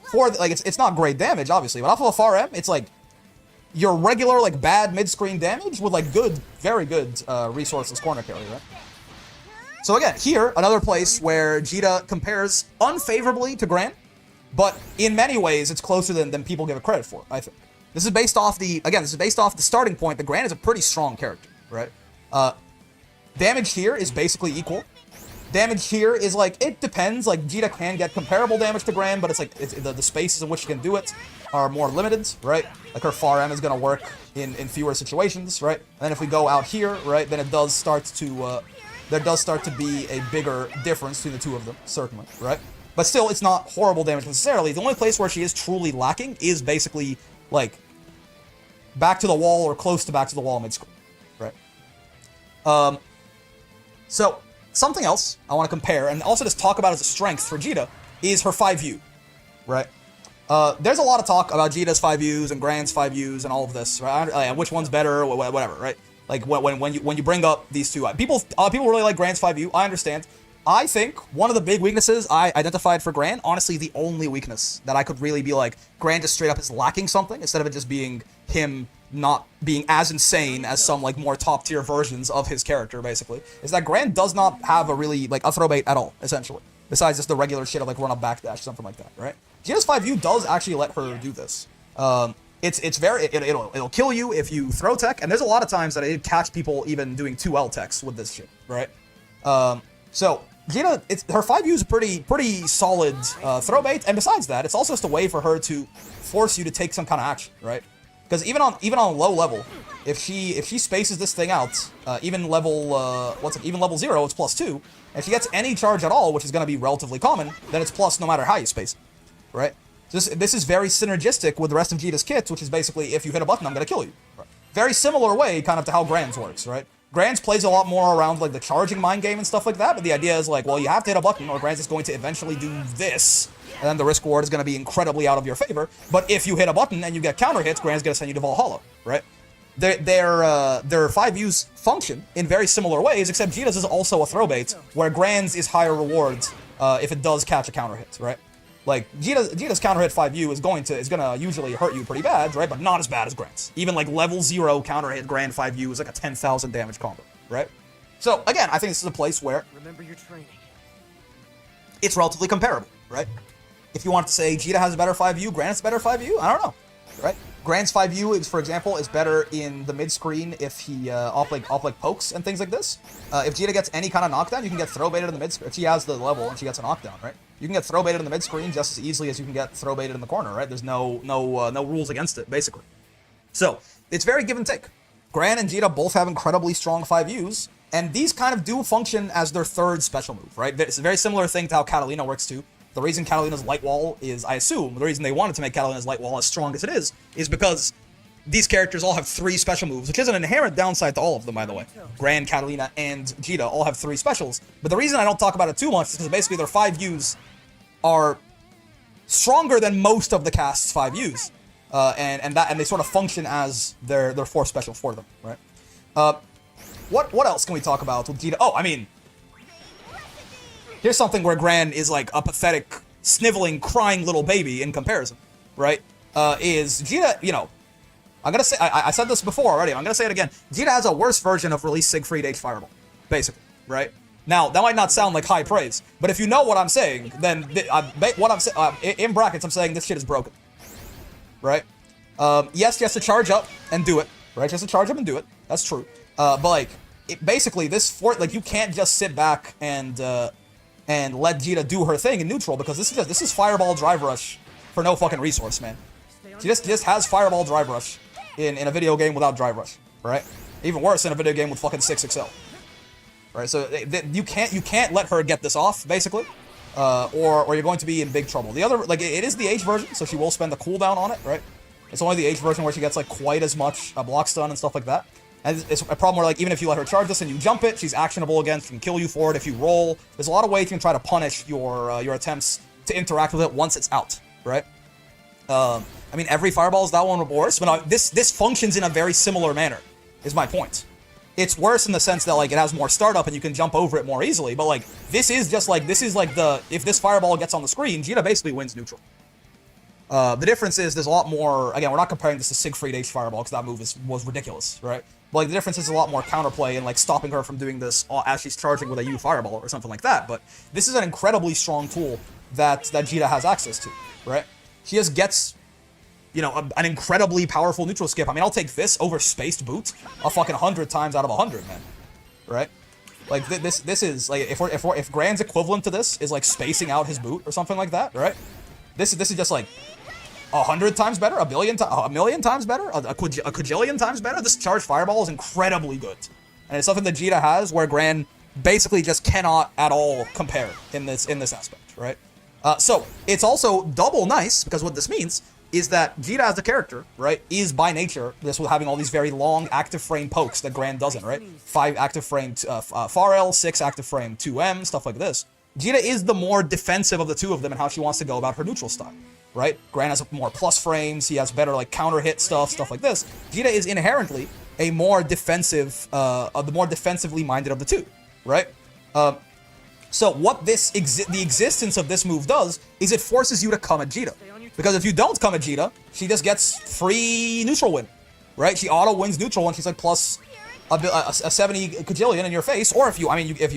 Speaker 1: for like it's not great damage obviously, but off of a far M, it's like your regular like bad mid-screen damage with like good, very good resources corner carry, right? So again, here another place where Djeeta compares unfavorably to Gran, but in many ways it's closer than people give it credit for. I think this is based off the starting point that Gran is a pretty strong character, right? Damage here is basically equal. Damage here is like, it depends, like Djeeta can get comparable damage to Gran, but it's like, the spaces in which she can do it are more limited, right? Like her far M is going to work in fewer situations, right? And then if we go out here, right, then it does start to, there does start to be a bigger difference between the two of them, certainly, right? But still, it's not horrible damage necessarily. The only place where she is truly lacking is basically, like, back to the wall or close to back to the wall mid-screen, right? So, something else I want to compare, and also just talk about as a strength for Djeeta, is her 5U, right? There's a lot of talk about Djeeta's 5Us and Gran's 5Us and all of this, right? Which one's better, or whatever, right? Like when you bring up these two, people really like Gran's 5U. I understand. I think one of the big weaknesses I identified for Gran, honestly, the only weakness that I could really be like, Gran just straight up is lacking something instead of it just being him not being as insane as some like more top tier versions of his character, basically, is that Gran does not have a really like a throw bait at all, essentially. Besides just the regular shit of like run up backdash, something like that, right? Djeeta's 5U does actually let her do this. It'll kill you if you throw tech, and there's a lot of times that it catch people even doing 2L techs with this shit, right? So Djeeta, her 5U is a pretty solid throw bait, and besides that, it's also just a way for her to force you to take some kind of action, right? Because even on low level, if she spaces this thing out, even level even level 0, it's +2. And if she gets any charge at all, which is going to be relatively common, then it's plus no matter how you space it, right? This is very synergistic with the rest of Djeeta's kits, which is basically, if you hit a button, I'm going to kill you. Right? Very similar way, kind of, to how Gran's works, right? Gran's plays a lot more around, like, the charging mind game and stuff like that, but the idea is, like, well, you have to hit a button, or Gran's is going to eventually do this, and then the risk reward is going to be incredibly out of your favor, but if you hit a button and you get counter hits, Gran's going to send you to Valhalla, right? Their 5U's function in very similar ways, except Djeeta's is also a throw bait, where Gran's is higher rewards if it does catch a counter hit, right? Like, Djeeta's counter hit 5U is gonna usually hurt you pretty bad, right? But not as bad as Gran's. Even like level 0 counter hit Gran 5U is like a 10,000 damage combo, right? So again, I think this is a place where
Speaker 3: Remember your training.
Speaker 1: it's relatively comparable, right? If you want to say Djeeta has a better 5U, Gran has a better 5U, I don't know, right? Gran's 5U is, for example, is better in the mid screen if he off pokes and things like this. If Djeeta gets any kind of knockdown, you can get throw baited in the mid screen. If she has the level and she gets a knockdown, right? You can get throw baited in the mid screen just as easily as you can get throw baited in the corner, right? There's no rules against it, basically. So it's very give and take. Gran and Djeeta both have incredibly strong 5Us, and these kind of do function as their third special move, right? It's a very similar thing to how Catalina works too. The reason Catalina's Light Wall is, I assume, the reason they wanted to make Catalina's Light Wall as strong as it is because these characters all have 3 special moves, which is an inherent downside to all of them, by the way. Gran, Catalina, and Djeeta all have 3 specials, but the reason I don't talk about it too much is because basically their 5Us are stronger than most of the cast's 5Us, and they sort of function as their 4 special for them, right? What else can we talk about with Djeeta? Oh, I mean, here's something where Gran is like a pathetic, sniveling, crying little baby in comparison, right? Is Djeeta, you know, I'm gonna say, I said this before already, I'm gonna say it again. Djeeta has a worse version of Release Siegfried H Fireball, basically, right? Now, that might not sound like high praise, but if you know what I'm saying, then what I'm saying, in brackets, I'm saying this shit is broken, right? Yes, just to charge up and do it, right? Just to charge up and do it, that's true. But like, basically, you can't just sit back and let Djeeta do her thing in neutral, because this is Fireball Drive Rush for no fucking resource, man. She just has Fireball Drive Rush in a video game without Drive Rush, right? Even worse, in a video game with fucking 6XL. Right, so you can't let her get this off, basically, or you're going to be in big trouble. The other, like, it is the H version, so she will spend a cooldown on it, right? It's only the H version where she gets, like, quite as much block stun and stuff like that. And it's a problem where, like, even if you let her charge this and you jump it, she's actionable again, she can kill you for it if you roll. There's a lot of ways you can try to punish your attempts to interact with it once it's out, right? I mean, every Fireball is that one worse, but this functions in a very similar manner, is my point. It's worse in the sense that, like, it has more startup and you can jump over it more easily, but, like, this is like if this Fireball gets on the screen, Djeeta basically wins neutral. The difference is there's a lot more, again, we're not comparing this to Siegfried H Fireball, because that move was ridiculous, right? But, like, the difference is a lot more counterplay and, like, stopping her from doing this as she's charging with a U Fireball or something like that, but this is an incredibly strong tool that Djeeta has access to, right? She just gets, you know, an incredibly powerful neutral skip. I mean, I'll take this over Spaced Boot a fucking 100 times out of 100, man. Right? Like, this is, like, if Gran's equivalent to this is, like, spacing out his boot or something like that, right? This is just, like, 100 times better, a million times better, a quadrillion times better. This Charged Fireball is incredibly good. And it's something that Djeeta has where Gran basically just cannot at all compare in this aspect, right? So, it's also double nice, because what this means is that Djeeta as a character, right, is by nature this with having all these very long active frame pokes that Gran doesn't, right? 5 active frame far L, 6 active frame 2M, stuff like this. Djeeta is the more defensive of the two of them in how she wants to go about her neutral style, right? Gran has more plus frames, he has better, like, counter hit stuff like this. Djeeta is inherently a more defensive, the more defensively minded of the two, right? So what the existence of this move does is it forces you to come at Djeeta. Because if you don't come at Djeeta, she just gets free neutral win, right? She auto wins neutral and she's like plus a 70 cajillion in your face. Or if you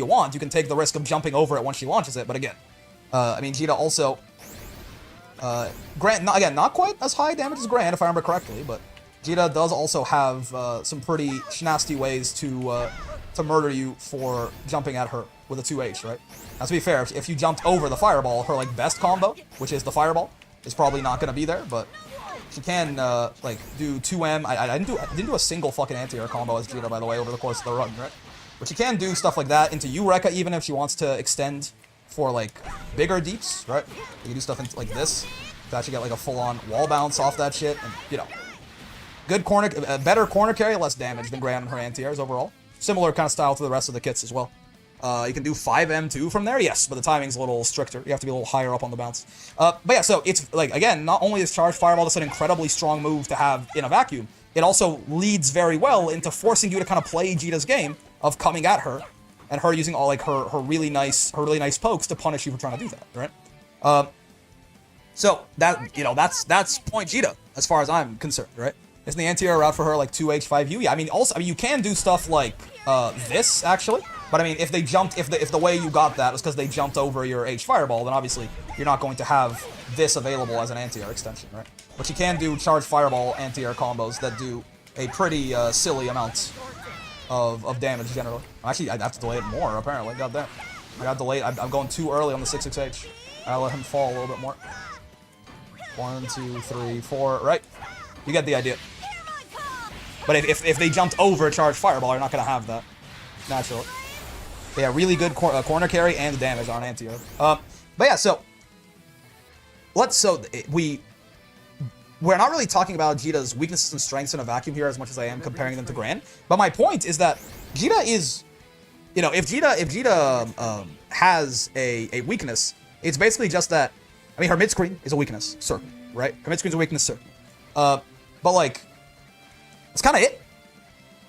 Speaker 1: want, you can take the risk of jumping over it once she launches it. But again, I mean, Djeeta also, Gran, not quite as high damage as Gran, if I remember correctly, but Djeeta does also have some pretty nasty ways to murder you for jumping at her with a 2H, right? Now, to be fair, if you jumped over the fireball, her like best combo, which is the fireball, is probably not going to be there, but she can like do 2M. I didn't do a single fucking anti-air combo as Djeeta, by the way, over the course of the run, right? But she can do stuff like that into Eureka, even if she wants to extend for like bigger deeps, right? You can do stuff like this to actually get like a full-on wall bounce off that shit, and you know, good corner, better corner carry, less damage than Gran and her anti-airs overall. Similar kind of style to the rest of the kits as well. You can do 5M2 from there, yes, but the timing's a little stricter. You have to be a little higher up on the bounce. But yeah, so it's like, again, not only is Charge Fireball just an incredibly strong move to have in a vacuum, it also leads very well into forcing you to kind of play Djeeta's game of coming at her and her using all like her really nice pokes to punish you for trying to do that, right? So that, you know, that's point Djeeta as far as I'm concerned, right? Isn't the anti-air route for her like 2H 5U? Yeah, I mean, also, I mean, you can do stuff like this actually. But I mean, if the way you got that was because they jumped over your H Fireball, then obviously you're not going to have this available as an anti-air extension, right? But you can do Charge Fireball anti-air combos that do a pretty silly amount of damage generally. Actually, I'd have to delay it more, apparently. God damn. I got delayed. I'm going too early on the 6-6H. I'll let him fall a little bit more. 1, 2, 3, 4, right? You get the idea. But if they jumped over Charge Fireball, you're not going to have that, naturally. Yeah, really good corner carry and damage on anti-air. But yeah, so we're not really talking about Djeeta's weaknesses and strengths in a vacuum here as much as I am comparing them to Gran. But my point is that Djeeta is, you know, if Djeeta has a weakness, it's basically just that. I mean, her mid screen is a weakness, certainly, right? Her mid screen is a weakness, certainly. But like, that's kind of it,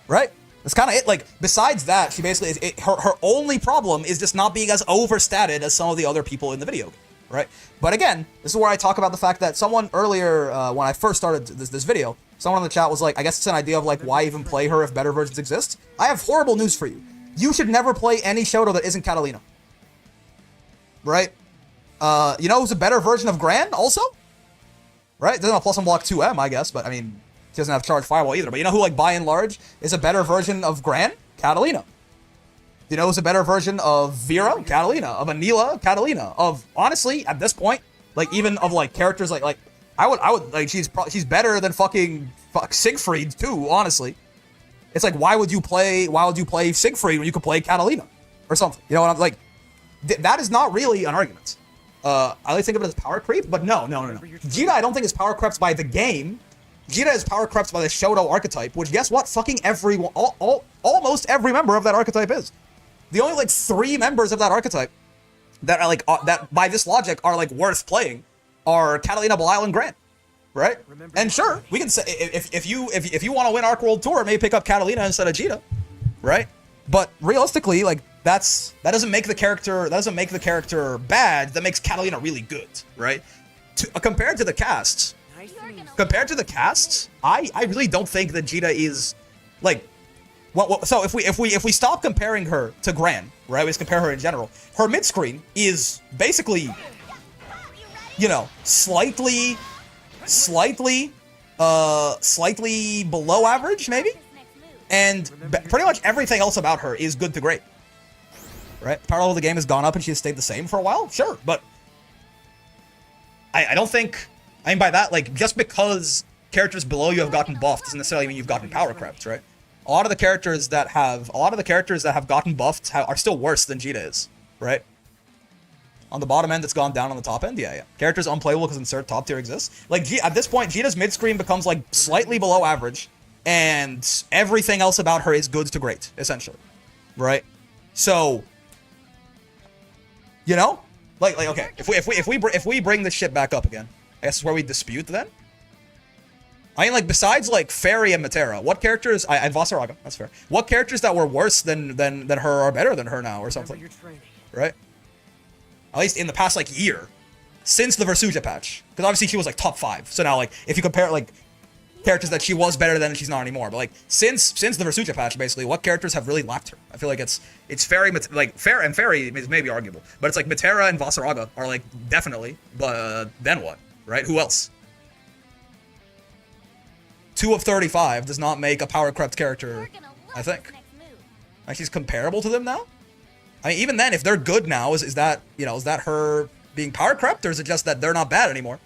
Speaker 1: right? That's kind of it. Like, besides that, she basically her only problem is just not being as overstated as some of the other people in the video, right? But again, this is where I talk about the fact that someone earlier, when I first started this video, someone in the chat was like, I guess it's an idea of like, why even play her if better versions exist? I have horrible news for you. You should never play any Shoto that isn't Catalina, right? You know who's a better version of Gran also? Right? Doesn't have plus 1 block 2M, I guess, but I mean, she doesn't have Charge Fireball either. But you know who, like, by and large, is a better version of Gran? Catalina. You know who's a better version of Vera? Catalina. Of Anila? Catalina. Of, honestly, at this point, like, even of, like, characters like I would, like, she's better than fucking Siegfried, too, honestly. It's like, why would you play Siegfried when you could play Catalina? Or something. You know what I'm, like, that is not really an argument. I like to think of it as power creep, but no. Djeeta, I don't think is power crept by the game. Djeeta is power crept by the Shoto archetype, which guess what? Fucking everyone, almost every member of that archetype is. The only like 3 members of that archetype that are like that by this logic are like worth playing are Catalina, Belial, and Gran, right? And sure, we can say if you want to win Arc World Tour, maybe pick up Catalina instead of Djeeta, right? But realistically, like that doesn't make the character bad. That makes Catalina really good, right? Compared to the casts, I really don't think that Djeeta is like. Well, so if we stop comparing her to Gran, right? We just compare her in general. Her mid screen is basically, you know, slightly below average, maybe. And pretty much everything else about her is good to great. Right? Power level of the game has gone up and she has stayed the same for a while? Sure, but I don't think... I mean by that, like, just because characters below you have gotten buffed doesn't necessarily mean you've gotten power crept, right? A lot of the characters that have gotten buffed are still worse than Djeeta is, right? On the bottom end, it's gone down on the top end? Yeah. Characters unplayable because insert top tier exists. Like, at this point, Djeeta's mid-screen becomes, like, slightly below average, and everything else about her is good to great, essentially. Right? So, you know? Like okay, if we bring this shit back up again, I guess it's where we dispute then. I mean, like, besides, like, Ferry and Matera, what characters... and Vasaraga, that's fair. What characters that were worse than her are better than her now or something?
Speaker 3: Your training.
Speaker 1: Right? At least in the past, like, year. Since the Versuja patch. Because obviously she was, like, top 5. So now, like, if you compare, like, characters that she was better than, she's not anymore. But, like, since the Versuja patch, basically, what characters have really lapped her? I feel like it's Ferry... Like, Ferry is maybe arguable. But it's, like, Matera and Vasaraga are, like, definitely. But then what? Right? Who else? 2 of 35 does not make a power crept character, I think. Like, she's comparable to them now? I mean, even then, if they're good now, is that, you know, is that her being power crept, or is it just that they're not bad anymore?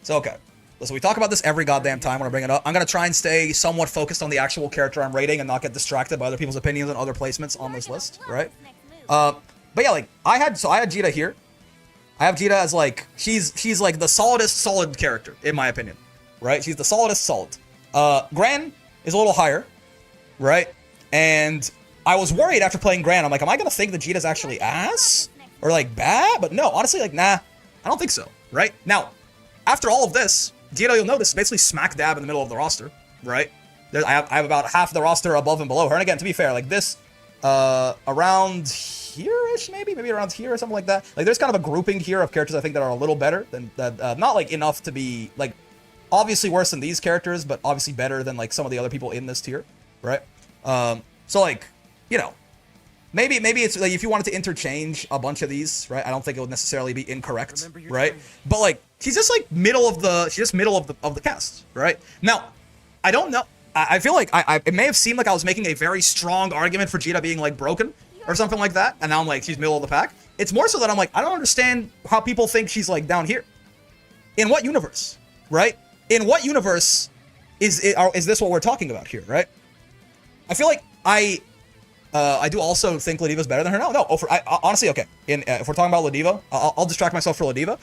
Speaker 1: So, okay. Listen, we talk about this every goddamn time when I bring it up. I'm gonna try and stay somewhat focused on the actual character I'm rating and not get distracted by other people's opinions and other placements on this list, right? But yeah, like, I had Djeeta here. I have Djeeta as, like, she's like the solidest solid character, in my opinion. Right? She's the solidest solid. Gran is a little higher, right? And I was worried after playing Gran. I'm like, am I gonna think that Djeeta's actually ass? Or, like, bad? But no, honestly, like, nah. I don't think so, right? Now, after all of this, Djeeta, you'll notice, basically smack dab in the middle of the roster, right? I have about half the roster above and below her. And again, to be fair, like, this, around here-ish, maybe around here or something like that. Like, there's kind of a grouping here of characters I think that are a little better than, not, like, enough to be, like, obviously worse than these characters, but obviously better than, like, some of the other people in this tier, right? So, like, you know, maybe it's, like, if you wanted to interchange a bunch of these, right? I don't think it would necessarily be incorrect, right? But, like, she's just, like, middle of the cast, right? Now, I don't know. I feel like it may have seemed like I was making a very strong argument for Djeeta being, like, broken or something like that, and now I'm like, she's middle of the pack. It's more so that I'm like, I don't understand how people think she's, like, down here. In what universe, right? In what universe is this what we're talking about here, right? I feel like I do also think Ladiva's better than her. No. Honestly, okay. If we're talking about Ladiva, I'll distract myself for Ladiva.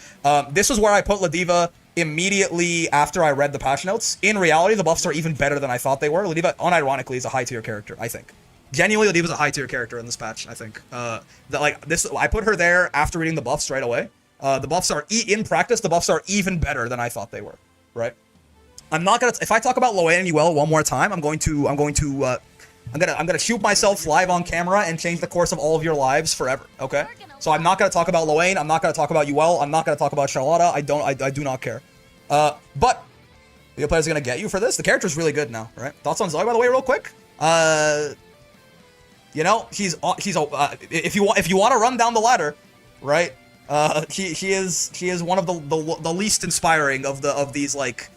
Speaker 1: This is where I put Ladiva immediately after I read the patch notes. In reality, the buffs are even better than I thought they were. Ladiva, unironically, is a high tier character, I think. Genuinely, Ladiva's a high tier character in this patch, I think. I put her there after reading the buffs right away. The buffs are, in practice, the buffs are even better than I thought they were. Right? I'm not gonna. If I talk about Loewen and Yuel one more time, I'm gonna shoot myself live on camera and change the course of all of your lives forever. Okay? So I'm not gonna talk about Loewen. I'm not gonna talk about Yuel. I'm not gonna talk about Charlotta. I do not care. But the player's gonna get you for this. The character's really good now, right? Thoughts on Zoe, by the way, real quick. You know, if you want to run down the ladder, right? She is one of the least inspiring of these, like,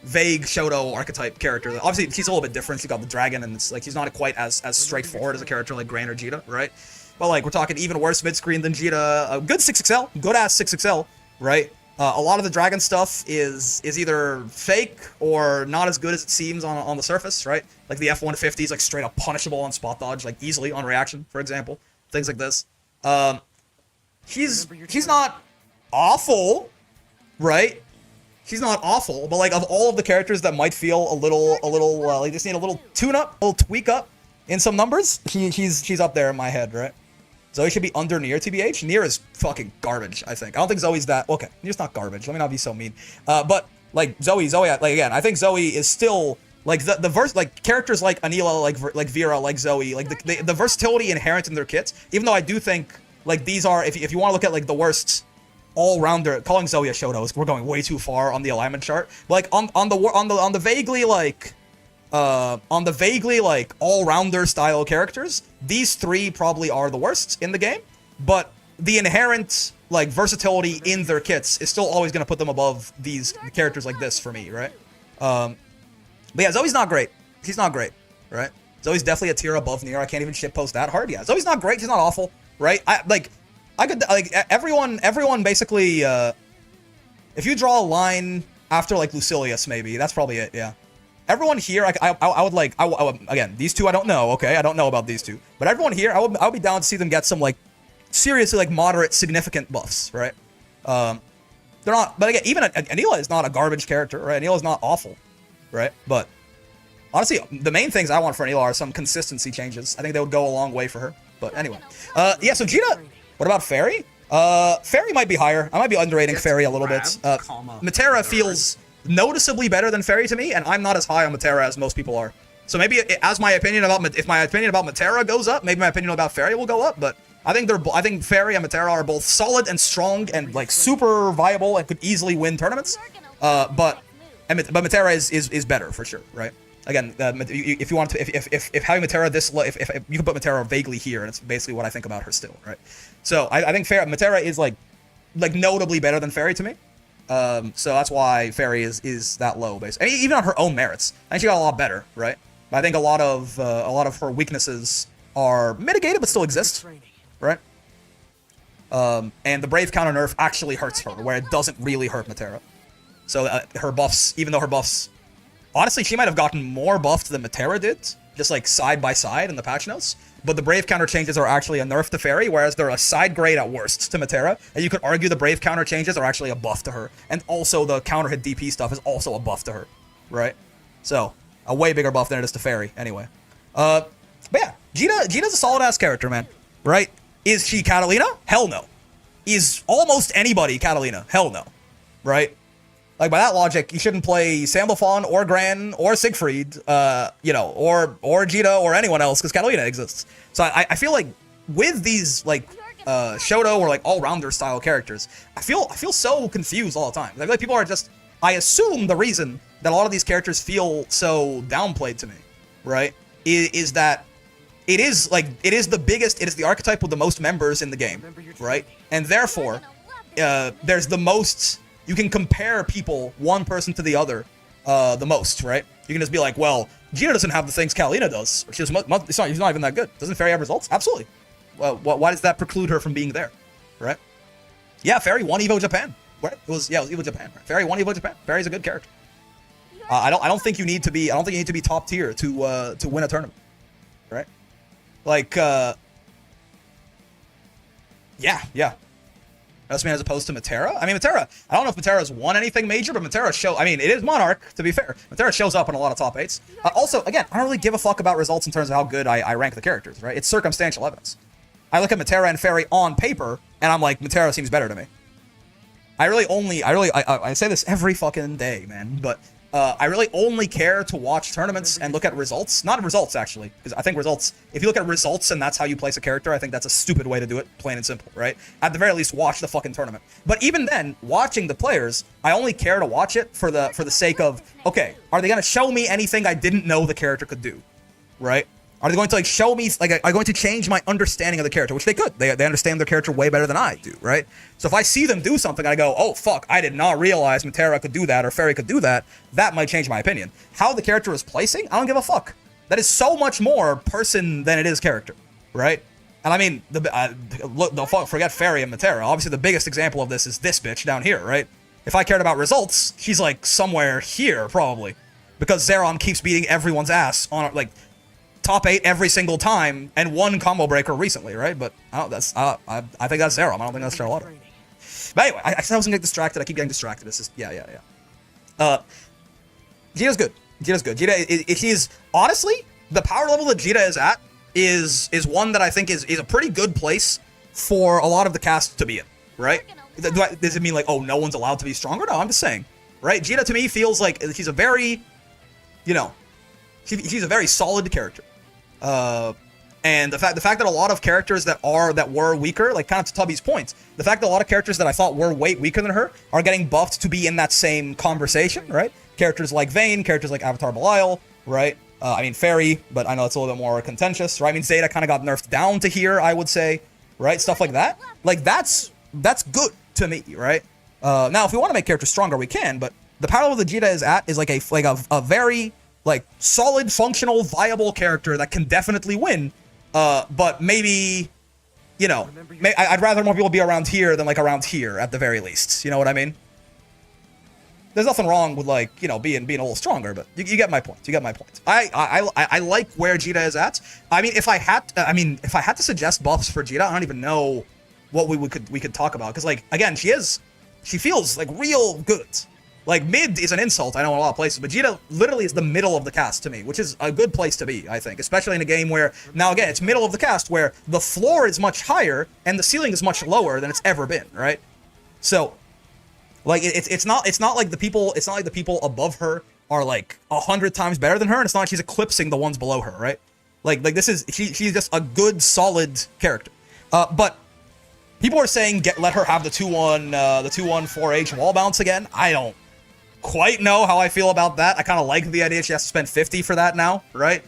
Speaker 1: vague Shoto archetype characters. Obviously, she's a little bit different. She's got the dragon, and it's like she's not quite as straightforward as a character like Gran or Djeeta, right? But, like, we're talking even worse mid-screen than Djeeta. A good 6XL, good-ass 6XL, right? A lot of the dragon stuff is either fake or not as good as it seems on the surface, right? Like the F-150 is, like, straight up punishable on spot dodge, like, easily on reaction, for example. Things like this. She's not awful, right? She's not awful, but, like, of all of the characters that might feel a little, like, just need a little tune-up, a little tweak-up in some numbers, she's up there in my head, right? Zoe should be under Nier, TBH. Nier is fucking garbage, I think. I don't think Zoe's that... Okay, Nier's not garbage. Let me not be so mean. But, like, Zoe, like, again, I think Zoe is still... Like, the verse... Like, characters like Anila, like Vera, like Zoe, like, the versatility inherent in their kits, even though I do think, like, these are... If you want to look at, like, the worst all-rounder... Calling Zoe a Shoto, we're going way too far on the alignment chart. But, like, on the vaguely, like... on the vaguely, like, all-rounder style characters, these three probably are the worst in the game, but the inherent, like, versatility in their kits is still always going to put them above these characters like this for me, right? But yeah, Zoe's not great. She's not great, right? Zoe's definitely a tier above Nier. I can't even shitpost that hard. Yeah, Zoe's not great. She's not awful, right? Everyone basically, if you draw a line after, like, Lucilius, maybe, that's probably it, yeah. Everyone here, again, these two I don't know, okay? I don't know about these two. But everyone here, I would be down to see them get some, like, seriously, like, moderate, significant buffs, right? They're not, but again, even Anila is not a garbage character, right? Anila is not awful, right? But, honestly, the main things I want for Anila are some consistency changes. I think they would go a long way for her. But anyway. Yeah, so Djeeta, what about Ferry? Ferry might be higher. I might be underrating Ferry a little bit. Matera feels... noticeably better than Ferry to me, and I'm not as high on Matera as most people are. So maybe if my opinion about Matera goes up, maybe my opinion about Ferry will go up. But I think Ferry and Matera are both solid and strong and like super viable and could easily win tournaments. But Matera is better for sure, right? Again, if you want to, if having Matera this low, if you can put Matera vaguely here, and it's basically what I think about her still, right? So I think Matera is like notably better than Ferry to me. So that's why Ferry is that low, basically. And even on her own merits, I think she got a lot better, right? But I think a lot of her weaknesses are mitigated, but still exist, right? And the Brave counter nerf actually hurts her, where it doesn't really hurt Matera. So her buffs, even though her buffs, honestly, she might have gotten more buffed than Matera did, just like side by side in the patch notes. But the Brave counter changes are actually a nerf to Ferry, whereas they're a side grade at worst to Matera. And you could argue the Brave counter changes are actually a buff to her. And also the counter hit DP stuff is also a buff to her, right? So, a way bigger buff than it is to Ferry, anyway. But yeah, Djeeta's a solid-ass character, man, right? Is she Catalina? Hell no. Is almost anybody Catalina? Hell no, right? Like, by that logic, you shouldn't play Sandalphon or Gran or Siegfried, you know, or Djeeta or anyone else, because Catalina exists. So I feel like with these, like, Shoto or, like, all-rounder style characters, I feel so confused all the time. I feel like people are just, I assume the reason that a lot of these characters feel so downplayed to me, right, is that it is the archetype with the most members in the game, right? And therefore, there's the most... You can compare people, one person to the other, the most, right? You can just be like, well, Djeeta doesn't have the things Catalina does. She's not even that good. Doesn't Ferry have results? Absolutely. Well, why does that preclude her from being there, right? Yeah, Ferry won Evo Japan. Right? It was Evo Japan. Right? Ferry won Evo Japan. Ferry's a good character. I don't think you need to be top tier to win a tournament, right? Like, yeah. As opposed to Matera. I mean, Matera, I don't know if Matera's won anything major, but Matera I mean, it is Monarch, to be fair. Matera shows up in a lot of top 8s. Also, again, I don't really give a fuck about results in terms of how good I rank the characters, right? It's circumstantial evidence. I look at Matera and Ferry on paper, and I'm like, Matera seems better to me. I say this every fucking day, man, but I really only care to watch tournaments and look at results. Not results, actually, because I think results, if you look at results and that's how you place a character, I think that's a stupid way to do it, plain and simple, right? At the very least, watch the fucking tournament. But even then, watching the players, I only care to watch it for the sake of, okay, are they going to show me anything I didn't know the character could do, right? Are they going to, like, show me, like, are going to change my understanding of the character? Which they could. They understand their character way better than I do, right? So if I see them do something, I go, oh, fuck, I did not realize Matera could do that or Ferry could do that. That might change my opinion. How the character is placing, I don't give a fuck. That is so much more person than it is character, right? And I mean, forget Ferry and Matera. Obviously, the biggest example of this is this bitch down here, right? If I cared about results, she's, like, somewhere here, probably. Because Zeron keeps beating everyone's ass on, like... top 8 every single time, and one combo breaker recently, right? But I think that's Zerom. I don't think that's Charlotta. But anyway, I said I wasn't getting distracted. I keep getting distracted. It's just, yeah. Djeeta's good. Djeeta, she's, honestly, the power level that Djeeta is at is one that I think is a pretty good place for a lot of the cast to be in, right? Does it mean like, oh, no one's allowed to be stronger? No, I'm just saying, right? Djeeta to me feels like she's a very, you know, she's a very solid character. And the fact that a lot of characters that were weaker, like kind of to Tubby's point, the fact that a lot of characters that I thought were way weaker than her are getting buffed to be in that same conversation, right? Characters like Vayne, characters like Avatar Belial, right? I mean, Ferry, but I know it's a little bit more contentious, right? I mean, Djeeta kind of got nerfed down to here, I would say, right? Stuff like that. Like, that's good to me, right? Now, if we want to make characters stronger, we can, but the power level that Djeeta is at is like a very... like, solid, functional, viable character that can definitely win, but maybe, you know, I'd rather more people be around here than, like, around here, at the very least. You know what I mean? There's nothing wrong with, like, you know, being a little stronger, but you get my point. I like where Djeeta is at. I mean, if I had to suggest buffs for Djeeta, I don't even know what we could talk about, because, like, again, she feels, like, real good. Like, mid is an insult, I know, in a lot of places, but Djeeta literally is the middle of the cast to me, which is a good place to be, I think, especially in a game where, now again, it's middle of the cast, where the floor is much higher and the ceiling is much lower than it's ever been, right? So, Like it's not like the people above her are like 100 times better than her, and it's not like she's eclipsing the ones below her, right? Like this is she's just a good solid character. But people are saying let her have the 2-1 4H wall bounce again. I don't quite know how I feel about that. I kind of like the idea she has to spend 50 for that now, right?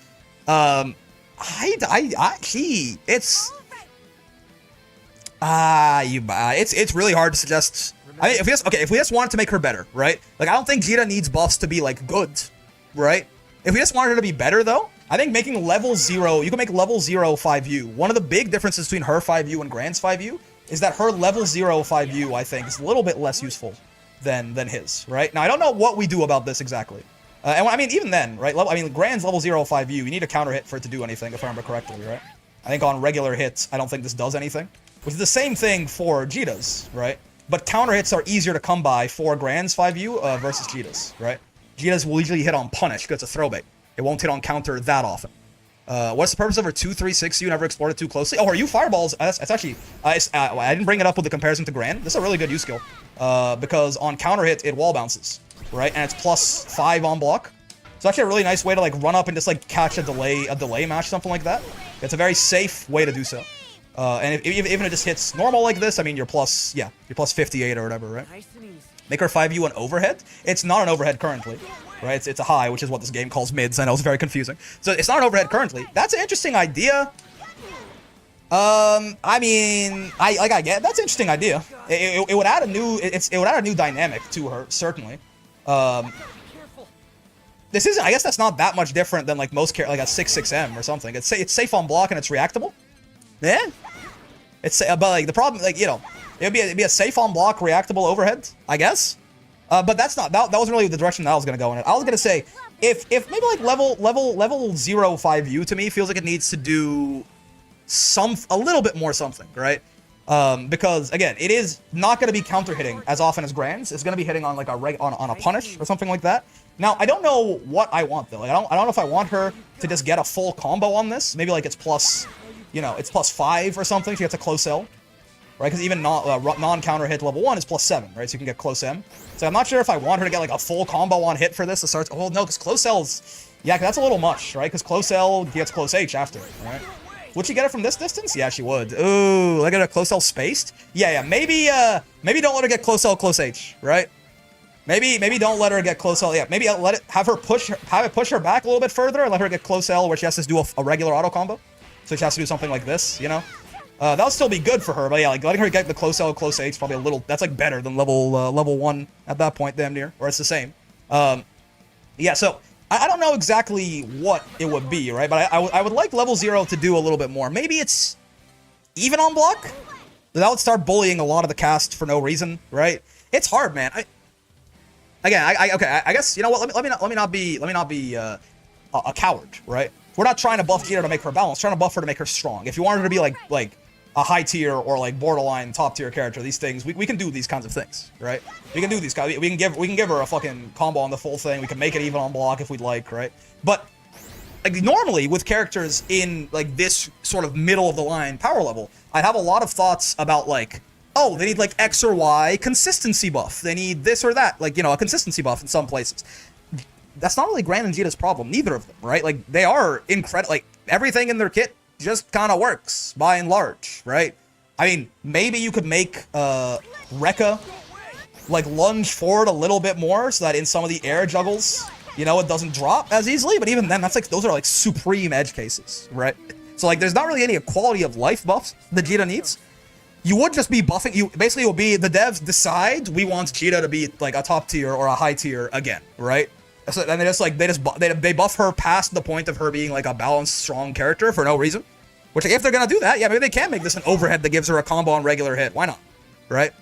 Speaker 1: It's really hard to suggest. I mean, if we just wanted to make her better, right? Like, I don't think Djeeta needs buffs to be like good, right? If we just wanted her to be better, though, I think making level 0, you can make level 0 5U. One of the big differences between her 5U and Gran's 5U is that her level 0 5U, I think, is a little bit less useful than his, right? Now, I don't know what we do about this exactly. And I mean, even then, right? Gran's level 0 5U, you need a counter hit for it to do anything, if I remember correctly, right? I think on regular hits, I don't think this does anything. Which is the same thing for Djeeta's, right? But counter hits are easier to come by for Gran's 5U versus Djeeta's, right? Djeeta's will usually hit on punish because it's a throwbait. It won't hit on counter that often. What's the purpose of her 2-3-6U? Never explored it too closely. Oh, are you fireballs? That's actually... I didn't bring it up with the comparison to Gran. This is a really good use skill. Because on counter hit, it wall bounces, right? And it's +5 on block. It's actually a really nice way to like run up and just like catch a delay match, something like that. It's a very safe way to do so. And even if it just hits normal like this, I mean, you're plus 58 or whatever, right? Make her 5U an overhead. It's not an overhead currently, right? It's a high, which is what this game calls mids. I know it's very confusing. So it's not an overhead currently. That's an interesting idea. I mean, I get that's an interesting idea. It would add a new it would add a new dynamic to her, certainly. This isn't. I guess that's not that much different than like most like a 6-6M or something. It's safe on block and it's reactable. Yeah, but like the problem, like, you know, it'd be a safe on block reactable overhead, I guess. But that's not that wasn't really the direction that I was gonna go in it. I was gonna say if maybe like level 0 5U to me feels like it needs to do a little bit more something, right? Because again, it is not gonna be counter hitting as often as Gran's. It's gonna be hitting on like on a punish or something like that. Now I don't know what I want though. Like, I don't know if I want her to just get a full combo on this. Maybe like it's plus. You know, it's +5 or something. She gets a close L, right? Because even non-counter hit level 1 is +7, right? So you can get close M. So I'm not sure if I want her to get like a full combo on hit for this. It starts. Oh no, because close L's. Yeah, that's a little much, right? Because close L gets close H after, right? Would she get it from this distance? Yeah, she would. Ooh, look at a close L spaced. Yeah. Maybe don't let her get close L, close H, right? Maybe don't let her get close L. Yeah, maybe have it push her back a little bit further and let her get close L where she has to do a regular auto combo. So she has to do something like this, you know? That'll still be good for her, but yeah, like letting her get the close L, close H probably a little, that's like better than level 1 at that point, damn near, or it's the same. Yeah, so I don't know exactly what it would be, right? But I would like level 0 to do a little bit more. Maybe it's even on block? That would start bullying a lot of the cast for no reason, right? It's hard, man. I guess, you know what, let me not be a coward, right? We're not trying to buff Djeeta to make her balanced. We're trying to buff her to make her strong. If you want her to be like a high tier or like borderline top tier character, these things we can do these kinds of things, right? We can do these kinds. We can give her a fucking combo on the full thing. We can make it even on block if we'd like, right? But like normally with characters in like this sort of middle of the line power level, I'd have a lot of thoughts about like, oh, they need like X or Y consistency buff. They need this or that, like, you know, a consistency buff in some places. That's not really Gran and Djeeta's problem, neither of them, right? Like, they are incredible. Like, everything in their kit just kind of works, by and large, right? I mean, maybe you could make Rekka, like, lunge forward a little bit more so that in some of the air juggles, you know, it doesn't drop as easily. But even then, that's like, those are like supreme edge cases, right? So, like, there's not really any quality of life buffs that Djeeta needs. You would just be buffing. You basically will be the devs decide we want Djeeta to be like a top tier or a high tier again, right? So, and they buff her past the point of her being like a balanced, strong character for no reason. Which, if they're gonna do that, yeah, maybe they can make this an overhead that gives her a combo on regular hit. Why not? Right?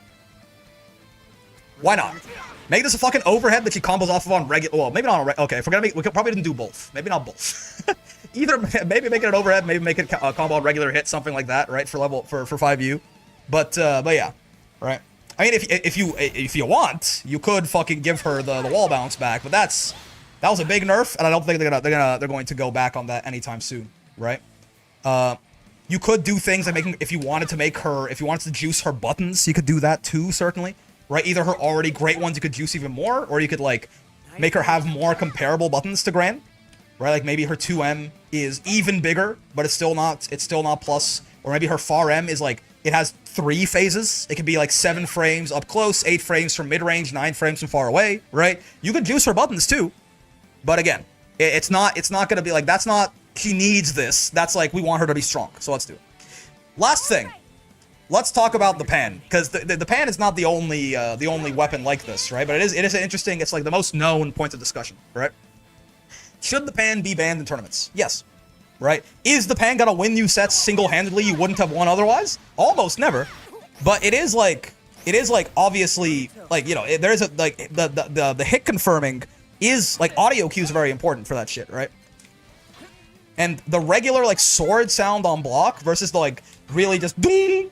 Speaker 1: Why not? Make this a fucking overhead that she combos off of on regular. Well, maybe not on okay. If we're gonna make, we could probably do both. Maybe not both. Either maybe make it an overhead, maybe make it a combo on regular hit, something like that, right? For 5U. But yeah, right. I mean, if you want, you could fucking give her the wall bounce back, but that was a big nerf, and I don't think they're going to go back on that anytime soon, right? You could do things like if you wanted to juice her buttons, you could do that too, certainly. right? Either her already great ones you could juice even more, or you could like make her have more comparable buttons to Gran, right? Like maybe her 2M is even bigger, but it's still not plus, or maybe her far M is like it has 3 phases. It could be like 7 frames up close, 8 frames from mid-range, 9 frames from far away, right? You could juice her buttons too, but again, it's not gonna be like, that's not, she needs this. That's like, we want her to be strong, so let's do it. Last thing, let's talk about the pan, because the pan is not the only weapon like this, right? But it is an interesting, it's like the most known point of discussion, right? Should the pan be banned in tournaments? Yes. Right? Is the pan gonna win you sets single-handedly you wouldn't have won otherwise? Almost never. But it is like obviously, like, you know, there is a, like, the hit confirming is, like, audio cues are very important for that shit, right? And the regular, like, sword sound on block versus the, like, really just doom,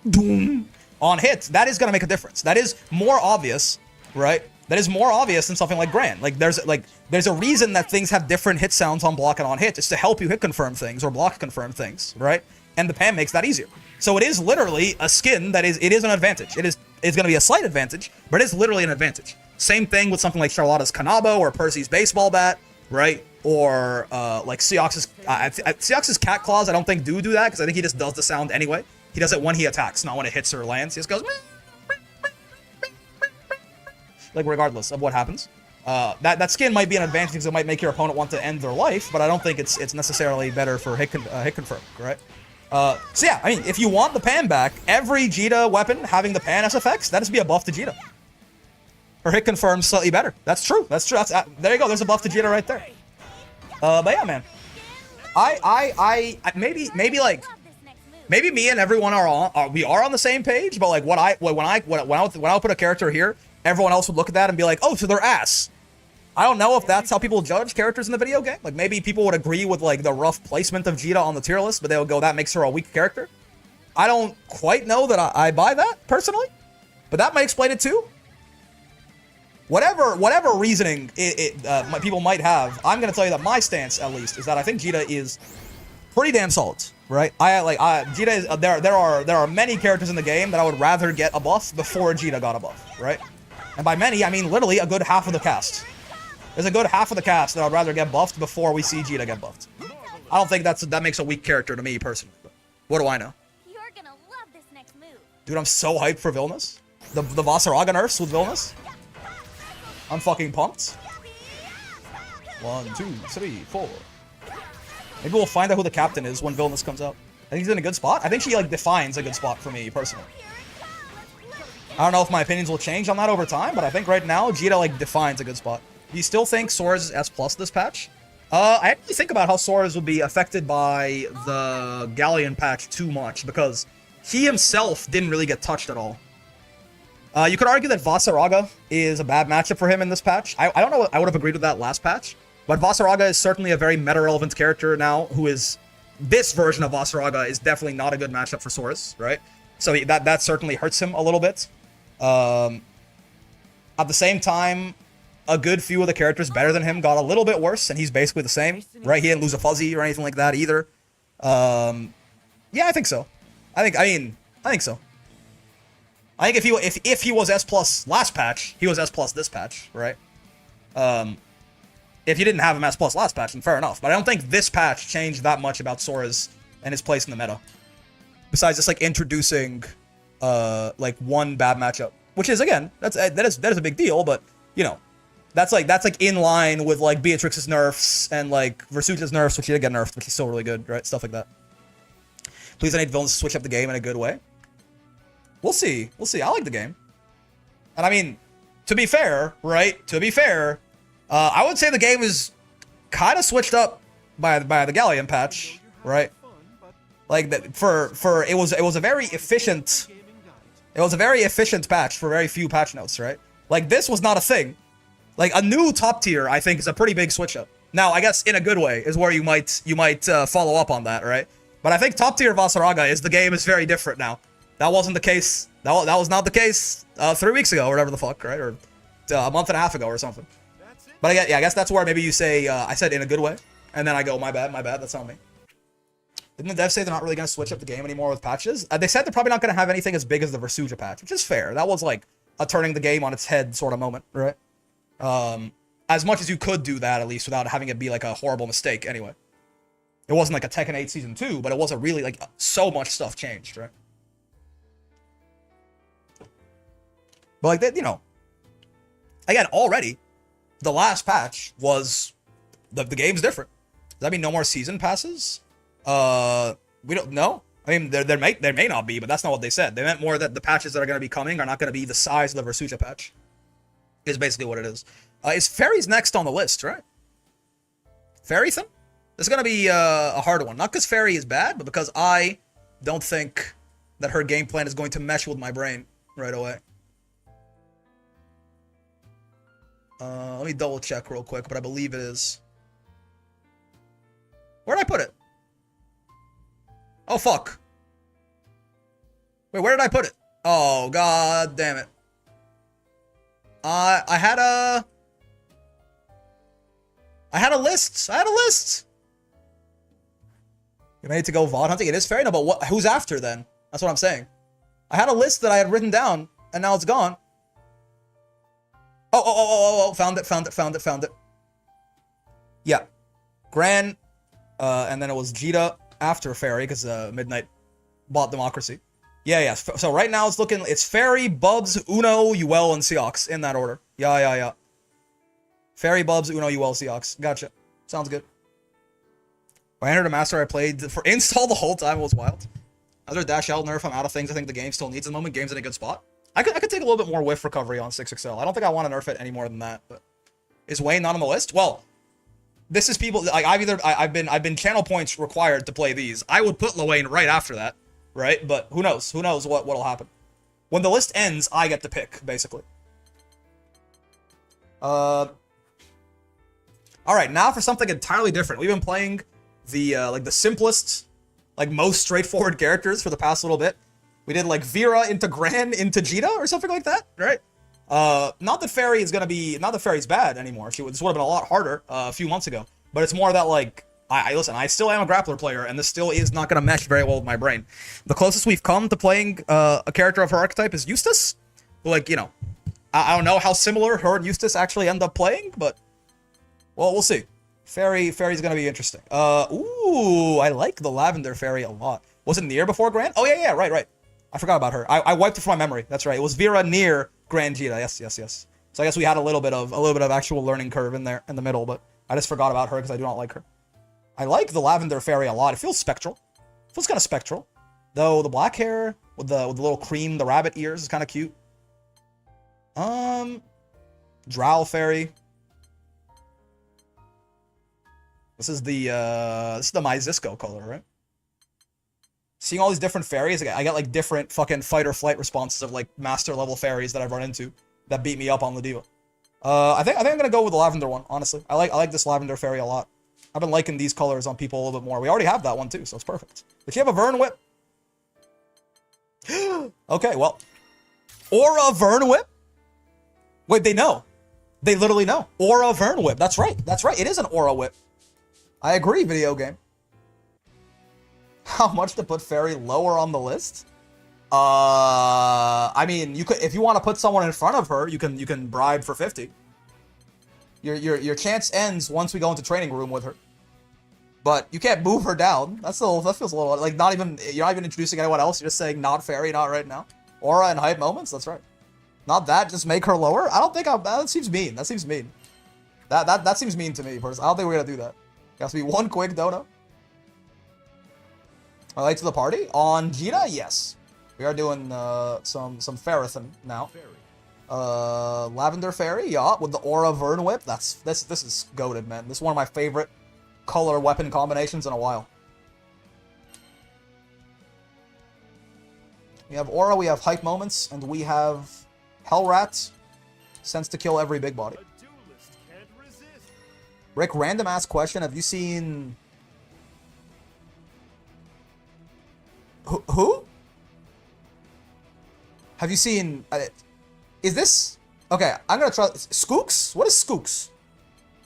Speaker 1: doom on hits, that is gonna make a difference. That is more obvious, right? That is more obvious than something like Gran. Like, there's a reason that things have different hit sounds on block and on hit. It's to help you hit confirm things or block confirm things, right? And the pan makes that easier. So it is literally a skin that is, it is an advantage. It's going to be a slight advantage, but it is literally an advantage. Same thing with something like Charlotta's Kanabo or Percy's baseball bat, right? Or like Seox's cat claws, I don't think do that, because I think he just does the sound anyway. He does it when he attacks, not when it hits or lands. He just goes... like, regardless of what happens. That skin might be an advantage because it might make your opponent want to end their life, but I don't think it's necessarily better for hit confirm, right? So yeah, I mean, if you want the pan back, every Djeeta weapon having the pan SFX, that is be a buff to Djeeta. Her hit confirm's slightly better. That's true. That's true. There you go. There's a buff to Djeeta right there. But yeah, man. Maybe like... Maybe me and everyone are on the same page, but like when I would put a character here, everyone else would look at that and be like, oh, so they're ass. I don't know if that's how people judge characters in the video game. Like, maybe people would agree with, like, the rough placement of Djeeta on the tier list, but they would go, that makes her a weak character. I don't quite know that I buy that, personally. But that might explain it, too. Whatever reasoning people might have, I'm going to tell you that my stance, at least, is that I think Djeeta is pretty damn solid, right? Djeeta is, there are many characters in the game that I would rather get a buff before Djeeta got a buff, right? And by many, I mean literally a good half of the cast. There's a good half of the cast that I'd rather get buffed before we see Djeeta get buffed. I don't think that makes a weak character to me, personally. But what do I know?
Speaker 2: You're gonna love this next move.
Speaker 1: Dude, I'm so hyped for Vilnius. The Vasaraga nerfs with Vilnius. I'm fucking pumped. 1, 2, 3, 4. Maybe we'll find out who the captain is when Vilnius comes out. I think he's in a good spot. I think she, like, defines a good spot for me, personally. I don't know if my opinions will change on that over time, but I think right now, Djeeta, like, defines a good spot. Do you still think Sora's is S+ this patch? I actually think about how Sora's would be affected by the Galleon patch too much, because he himself didn't really get touched at all. You could argue that Vasaraga is a bad matchup for him in this patch. I don't know, I would have agreed with that last patch, but Vasaraga is certainly a very meta-relevant character now, who is... This version of Vasaraga is definitely not a good matchup for Sora's, right? So that certainly hurts him a little bit. At the same time, a good few of the characters better than him got a little bit worse, and he's basically the same, right? He didn't lose a fuzzy or anything like that either. Yeah, I think so. I think so. I think if he was S+ last patch, he was S+ this patch, right? If you didn't have him S+ last patch, then fair enough. But I don't think this patch changed that much about Sora's and his place in the meta. Besides just, like, introducing, like, one bad matchup. Which is, again, that is a big deal, but, you know, that's like in line with, like, Beatrix's nerfs and, like, Versucha's nerfs, which he did get nerfed, but he's still really good, right? Stuff like that. Please, I need Villains to switch up the game in a good way. We'll see. We'll see. I like the game. And I mean, to be fair, right? To be fair, I would say the game is kind of switched up by the Galleon patch, right? Like that it was a very efficient. It was a very efficient patch for very few patch notes, right? Like, this was not a thing. Like, a new top tier, I think, is a pretty big switch up. Now, I guess in a good way is where you might follow up on that, right? But I think top tier Vasaraga is the game is very different now. That wasn't the case. That was not the case 3 weeks ago or whatever the fuck, right? Or a month and a half ago or something. But I guess that's where maybe you say I said in a good way, and then I go my bad, that's on me. Didn't the devs say they're not really going to switch up the game anymore with patches? They said they're probably not going to have anything as big as the Versucha patch, which is fair. That was like a turning the game on its head sort of moment, right? As much as you could do that, at least, without having it be like a horrible mistake anyway. It wasn't like a Tekken 8 Season 2, but it wasn't really like so much stuff changed, right? But like that, you know, again, already, the last patch was the game's different. Does that mean no more season passes? We don't know. I mean, there may not be, but that's not what they said. They meant more that the patches that are going to be coming are not going to be the size of the Versucha patch. Is basically what it is. Is Ferry's next on the list, right? Ferrython? This is going to be a hard one. Not because Ferry is bad, but because I don't think that her game plan is going to mesh with my brain right away. Let me double check real quick, but I believe it is. Where'd I put it? Oh, fuck. Wait, where did I put it? Oh, god damn it. I had a list. I had a list. You ready to go VOD hunting? It is Ferry? No, but what? Who's after then? That's what I'm saying. I had a list that I had written down, and now it's gone. Oh, found it. Yeah. Gran, and then it was Djeeta after Ferry, because Midnight bought Democracy. Yeah. So right now it's Ferry, Bubs, Uno, Uel, and Seox in that order. Yeah. Ferry, Bubs, Uno, Uel, Seox. Gotcha. Sounds good. When I entered a master, I played for install the whole time. It was wild. Other dash L nerf, I'm out of things I think the game still needs at the moment. Game's in a good spot. I could take a little bit more whiff recovery on 6XL. I don't think I want to nerf it any more than that. But is Wayne not on the list? Well, this is people like I've been channel points required to play these. I would put Lewayne right after that, right? But who knows? Who knows what'll happen? When the list ends, I get to pick basically. All right, now for something entirely different. We've been playing the like the simplest, like most straightforward characters for the past little bit. We did like Vera into Gran into Djeeta or something like that, right? Not that Ferry is gonna be, not that Ferry's bad anymore. This would have been a lot harder a few months ago. But it's more that like, listen, I still am a grappler player, and this still is not gonna mesh very well with my brain. The closest we've come to playing a character of her archetype is Eustace. Like, you know, I don't know how similar her and Eustace actually end up playing, but well, we'll see. Ferry's gonna be interesting. Ooh, I like the Lavender Ferry a lot. Was it Nier before Gran? Oh yeah, right. I forgot about her. I wiped it from my memory. That's right. It was Vera near Gran Djeeta. Yes. So I guess we had a little bit of actual learning curve in there in the middle, but I just forgot about her because I do not like her. I like the Lavender Fairy a lot. It feels spectral. It feels kind of spectral. Though the black hair with the little cream, the rabbit ears is kind of cute. Drow Fairy. This is the Myzisco color, right? Seeing all these different fairies, I get like different fucking fight or flight responses of like master level fairies that I've run into that beat me up on Lediva. I think I'm gonna go with the lavender one, honestly. I like this lavender fairy a lot. I've been liking these colors on people a little bit more. We already have that one too, so it's perfect. Did she have a Vern Whip? Okay, well. Aura Vern Whip? Wait, they know. They literally know. Aura Vern Whip. That's right. It is an Aura Whip. I agree, video game. How much to put Ferry lower on the list? I mean, you could, if you want to put someone in front of her, you can bribe for 50. Your chance ends once we go into training room with her. But you can't move her down. That feels a little like you're not even introducing anyone else. You're just saying not Ferry, not right now. Aura and hype moments. That's right. Not that. Just make her lower. I don't think that seems mean. That seems mean. That seems mean to me. First, I don't think we're gonna do that. It has to be one quick dono. Are late to the party? On Djeeta? Yes. We are doing some Ferrython now. Lavender Fairy, yeah, with the Aura Vern Whip. This is goated, man. This is one of my favorite color weapon combinations in a while. We have Aura, we have Hype Moments, and we have Hellrat, Sense to kill every big body. Rick, random ass question. Have you seen... Who? Have you seen... is this... Okay, I'm gonna try... Skooks? What is Skooks?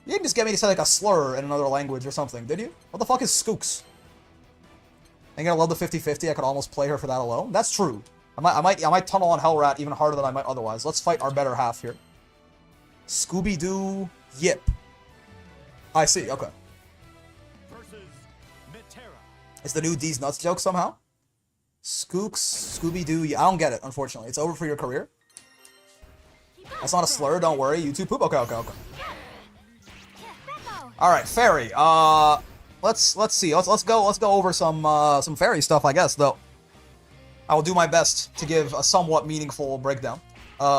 Speaker 1: You didn't just get me to say like a slur in another language or something, did you? What the fuck is Skooks? I'm gonna love the 50-50. I could almost play her for that alone. That's true. I might tunnel on Hellrat even harder than I might otherwise. Let's fight our better half here. Scooby-Doo Yip. I see, okay.
Speaker 4: versus Matera.
Speaker 1: It's the new D's nuts joke somehow? Skooks, Scooby-Doo, I don't get it, unfortunately. It's over for your career? That's not a slur, don't worry. You two poop? Okay. Alright, Ferry. Let's see. Let's go over some Ferry stuff, I guess, though. I will do my best to give a somewhat meaningful breakdown.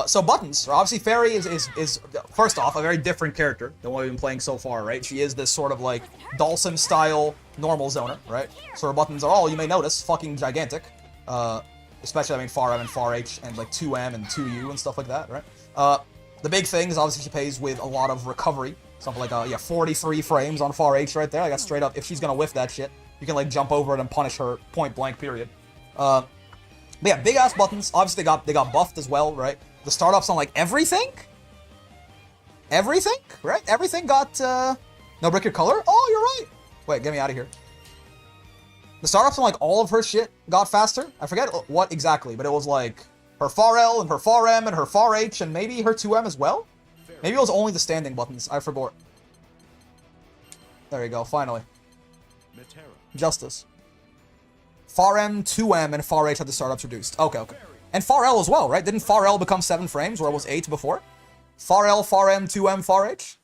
Speaker 1: So buttons. Obviously, Ferry is first off a very different character than what we've been playing so far, right? She is this sort of like Dhalsim style normal zoner, right? So her buttons are all, you may notice, fucking gigantic. Especially, I mean, far M and far H and like 2M and 2U and stuff like that, right? The big thing is obviously she plays with a lot of recovery. Something like 43 frames on far H right there. I got straight up, if she's gonna whiff that shit, you can like jump over it and punish her point blank, period. But yeah, big ass buttons. Obviously they got buffed as well, right? The startups on like everything, right? Everything got no brick your color. Oh, you're right. Wait, get me out of here. The startups on like all of her shit got faster. I forget what exactly, but it was like her far L and her far M and her far H and maybe her 2M as well. Maybe it was only the standing buttons. I forgot. There you go. Finally,
Speaker 4: Matera.
Speaker 1: justice. Far M, 2M, and far H had the startups reduced. Okay. And far L as well, right? Didn't far L become 7 frames where it was 8 before? Far L, far M, 2M, far H?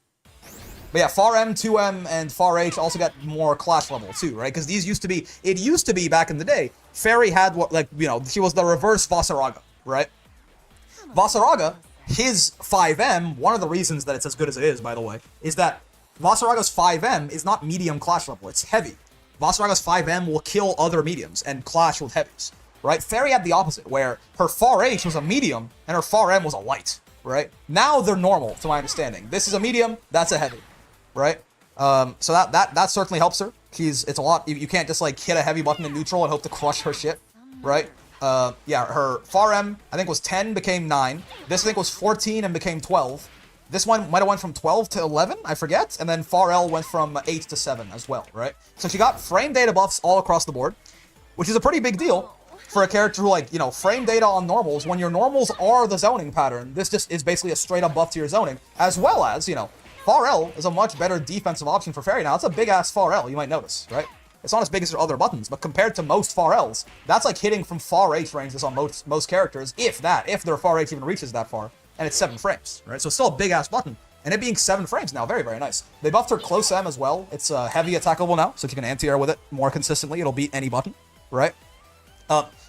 Speaker 1: But yeah, far M, 2M, and far H also got more clash level too, right? Because these used to be, it used to be back in the day, Ferry had what, like, you know, she was the reverse Vasaraga, right? Vasaraga, his 5M, one of the reasons that it's as good as it is, by the way, is that Vasaraga's 5M is not medium clash level, it's heavy. Vasaraga's 5M will kill other mediums and clash with heavies, right? Ferry had the opposite, where her far H was a medium and her far M was a light, right? Now they're normal, to my understanding. This is a medium, that's a heavy, right? So that certainly helps her. It's a lot, you can't just like hit a heavy button in neutral and hope to crush her shit, right? Yeah, her far M, I think was 10, became 9. This, I think, was 14 and became 12. This one might have went from 12 to 11, I forget. And then far L went from 8 to 7 as well, right? So she got frame data buffs all across the board, which is a pretty big deal for a character who, like, you know, frame data on normals. When your normals are the zoning pattern, this just is basically a straight up buff to your zoning, as well as, you know, far L is a much better defensive option for Ferry now. It's a big-ass far L, you might notice, right? It's not as big as her other buttons, but compared to most far Ls, that's like hitting from far H ranges on most characters, if their far H even reaches that far, and it's 7 frames, right? So it's still a big-ass button, and it being 7 frames now, very, very nice. They buffed her close M as well. It's heavy attackable now, so if you can anti-air with it more consistently, it'll beat any button, right?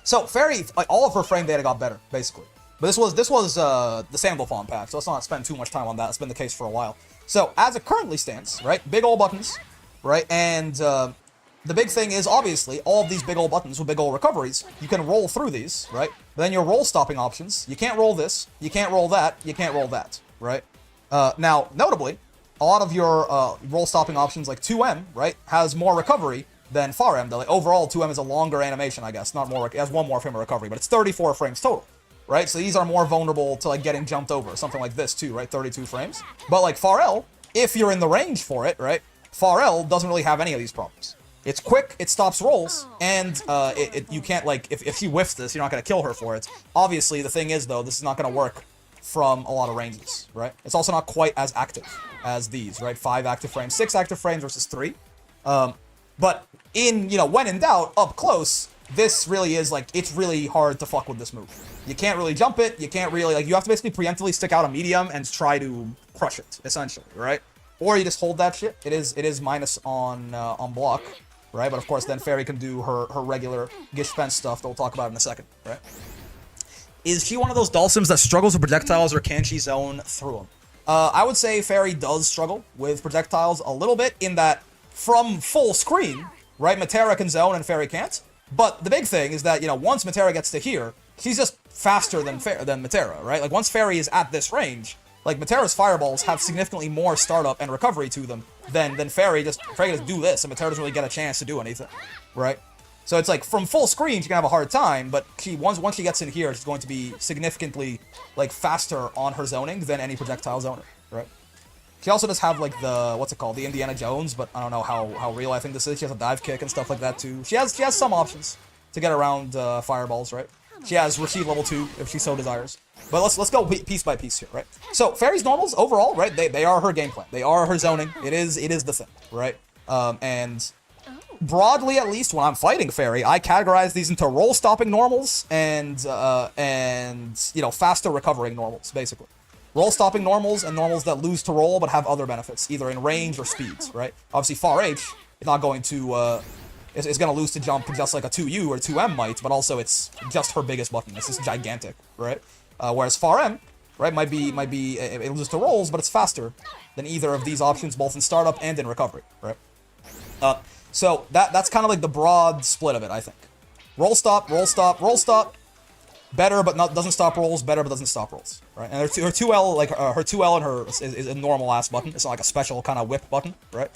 Speaker 1: So Ferry, like, all of her frame data got better, basically. But this was the Sandal Fawn patch, so let's not spend too much time on that. It's been the case for a while. So, as it currently stands, right, big old buttons, right, and the big thing is, obviously, all of these big old buttons with big old recoveries, you can roll through these, right? But then your roll stopping options, you can't roll this, you can't roll that, you can't roll that, right? Now, notably, a lot of your roll stopping options, like 2M, right, has more recovery than far M. Like, overall, 2M is a longer animation, I guess. Not more, it has 1 more frame of recovery, but it's 34 frames total, right? So these are more vulnerable to, like, getting jumped over. Something like this, too, right? 32 frames. But, like, far L, if you're in the range for it, right, far L doesn't really have any of these problems. It's quick, it stops rolls, and you can't, like, if she whiffs this, you're not going to kill her for it. Obviously, the thing is, though, this is not going to work from a lot of ranges, right? It's also not quite as active as these, right? 5 active frames, 6 active frames versus 3. But in, you know, when in doubt, up close, this really is, like, it's really hard to fuck with this move. You can't really jump it, you can't really, like, you have to basically preemptively stick out a medium and try to crush it, essentially, right? Or you just hold that shit. It is minus on block, right? But of course, then Ferry can do her regular Gishpen stuff that we'll talk about in a second, right? Is she one of those Dhalsims that struggles with projectiles, or can she zone through them? I would say Ferry does struggle with projectiles a little bit, in that from full screen, right, Matera can zone and Ferry can't. But the big thing is that, you know, once Matera gets to here, she's just faster than Matera, right? Like, once Ferry is at this range, like, Matera's fireballs have significantly more startup and recovery to them than Ferry. Ferry just do this, and Matera doesn't really get a chance to do anything, right? So it's like, from full screen, she can have a hard time, but once she gets in here, she's going to be significantly, like, faster on her zoning than any projectile zoner, right? She also does have, like, the, what's it called, the Indiana Jones, but I don't know how real I think this is. She has a dive kick and stuff like that, too. She has some options to get around fireballs, right? She has Rashid level 2 if she so desires. But let's go piece by piece here, right? So Ferry's normals overall, right? They are her game plan. They are her zoning. It is the thing, right? And broadly, at least when I'm fighting Ferry, I categorize these into roll stopping normals and you know, faster recovering normals, basically. Roll stopping normals and normals that lose to roll but have other benefits, either in range or speeds, right? Obviously, Far H is not going to is going to lose to jump just like a 2U or 2M might, but also it's just her biggest button. This is gigantic, right? Whereas Far M, right, might be it loses to rolls, but it's faster than either of these options, both in startup and in recovery, right? So that's kind of like the broad split of it, I think. Roll stop, roll stop, roll stop. Better, but doesn't stop rolls. Better, but doesn't stop rolls. Right, and her 2L, like her 2L and her is a normal ass button. It's not like a special kind of whip button, right?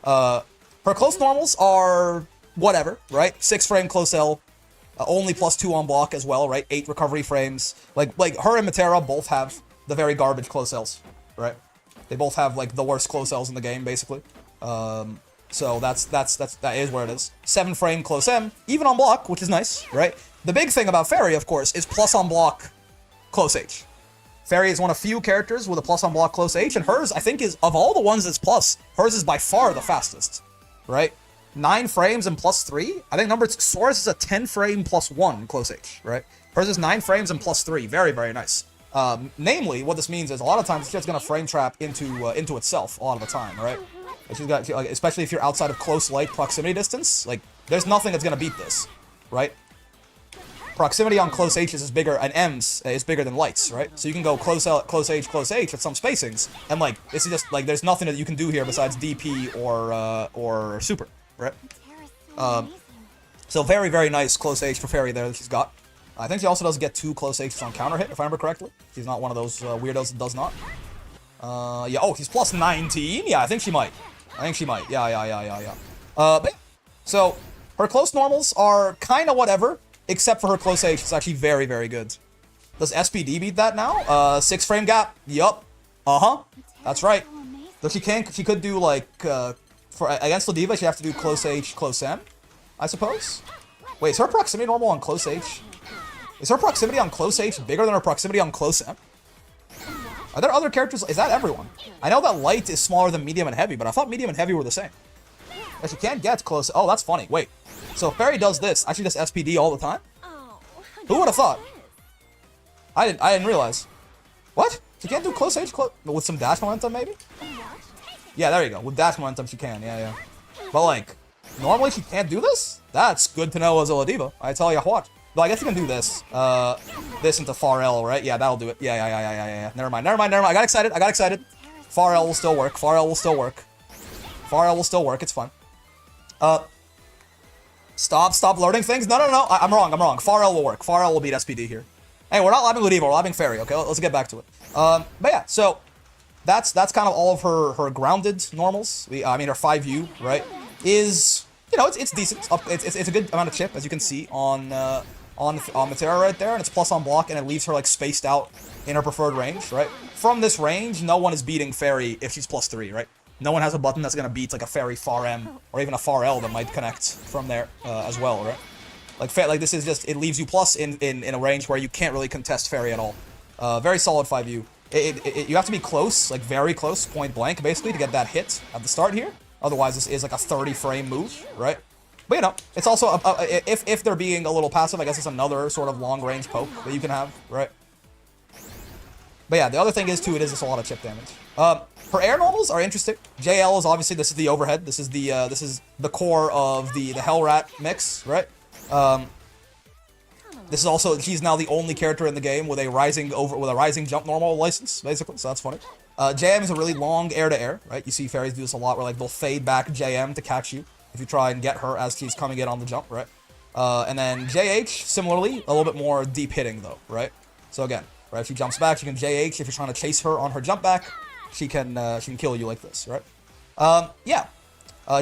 Speaker 1: Her close normals are whatever, right? 6 frame close L, only +2 on block as well, right? 8 recovery frames. Like her and Matera both have the very garbage close Ls, right? They both have like the worst close Ls in the game, basically. So that is where it is. 7 frame close M, even on block, which is nice, right? The big thing about Ferry, of course, is plus on block close H. Ferry is one of few characters with a plus on block close H, and hers, I think, is, of all the ones that's plus, hers is by far the fastest, right? 9 frames and +3. I think Sora's is a 10 frame +1 close H, right? Hers is 9 frames and +3. Very, very nice. Namely, what this means is a lot of times it's just gonna frame trap into itself a lot of the time, right? She's got, especially if you're outside of close light proximity distance, like there's nothing that's gonna beat this, right? Proximity on close H's is bigger, and M's is bigger than lights, right? So you can go close H at some spacings, and like this is just like there's nothing that you can do here besides DP or super, right? So very, very nice close H for Ferry there that she's got. I think she also does get 2 close H's on counter hit, if I remember correctly. She's not one of those weirdos that does not. Yeah, oh, he's +19? Yeah, I think she might. Yeah. But, so, her close normals are kind of whatever, except for her close H. It's actually very, very good. Does SPD beat that now? 6 frame gap? Yup. That's right. Though she could do, like, for against the Diva, she'd have to do close H, close M, I suppose? Wait, is her proximity normal on close H? Is her proximity on close H bigger than her proximity on close M? Are there other characters? Is that everyone? I know that light is smaller than medium and heavy, but I thought medium and heavy were the same. If she can't get close... Oh, that's funny. Wait. So if Ferry does this, actually does SPD all the time? Who would have thought? I didn't realize. What? She can't do close H with some dash momentum, maybe? Yeah, there you go. With dash momentum, she can. Yeah. But, like, normally she can't do this? That's good to know as a Diva. I tell ya what. Well, I guess you can do this. This into Far L, right? Yeah, that'll do it. Yeah. Never mind. I got excited. Far L will still work. It's fun. Stop learning things. No. I'm wrong. Far L will work. Far L will beat SPD here. Hey, we're not labbing Ludiva, we're labbing Ferry, okay? Let's get back to it. But yeah, so that's kind of all of her grounded normals. I mean, her 5U, right? Is, you know, it's decent. It's a good amount of chip, as you can see on Matera right there, and it's plus on block, and it leaves her like spaced out in her preferred range, right? From this range, no one is beating Ferry if she's +3, right? No one has a button that's gonna beat like a Ferry Far M or even a Far L that might connect from there as well, right? Like this is just, it leaves you plus in a range where you can't really contest Ferry at all. Very solid 5U. You have to be close, like very close, point blank basically, to get that hit at the start here. Otherwise, this is like a 30 frame move, right? But you know, it's also, if they're being a little passive, I guess it's another sort of long range poke that you can have, right? But yeah, the other thing is too, it is just a lot of chip damage. Her air normals are interesting. JL is obviously, this is the overhead. This is the core of the Hellrat mix, right? This is also, he's now the only character in the game with a rising jump normal license, basically. So that's funny. JM is a really long air to air, right? You see Ferries do this a lot, where like they'll fade back JM to catch you if you try and get her as she's coming in on the jump, right? And then JH, similarly, a little bit more deep hitting though, right? So again, right, if she jumps back, she can JH. If you're trying to chase her on her jump back, she can kill you like this, right? Yeah.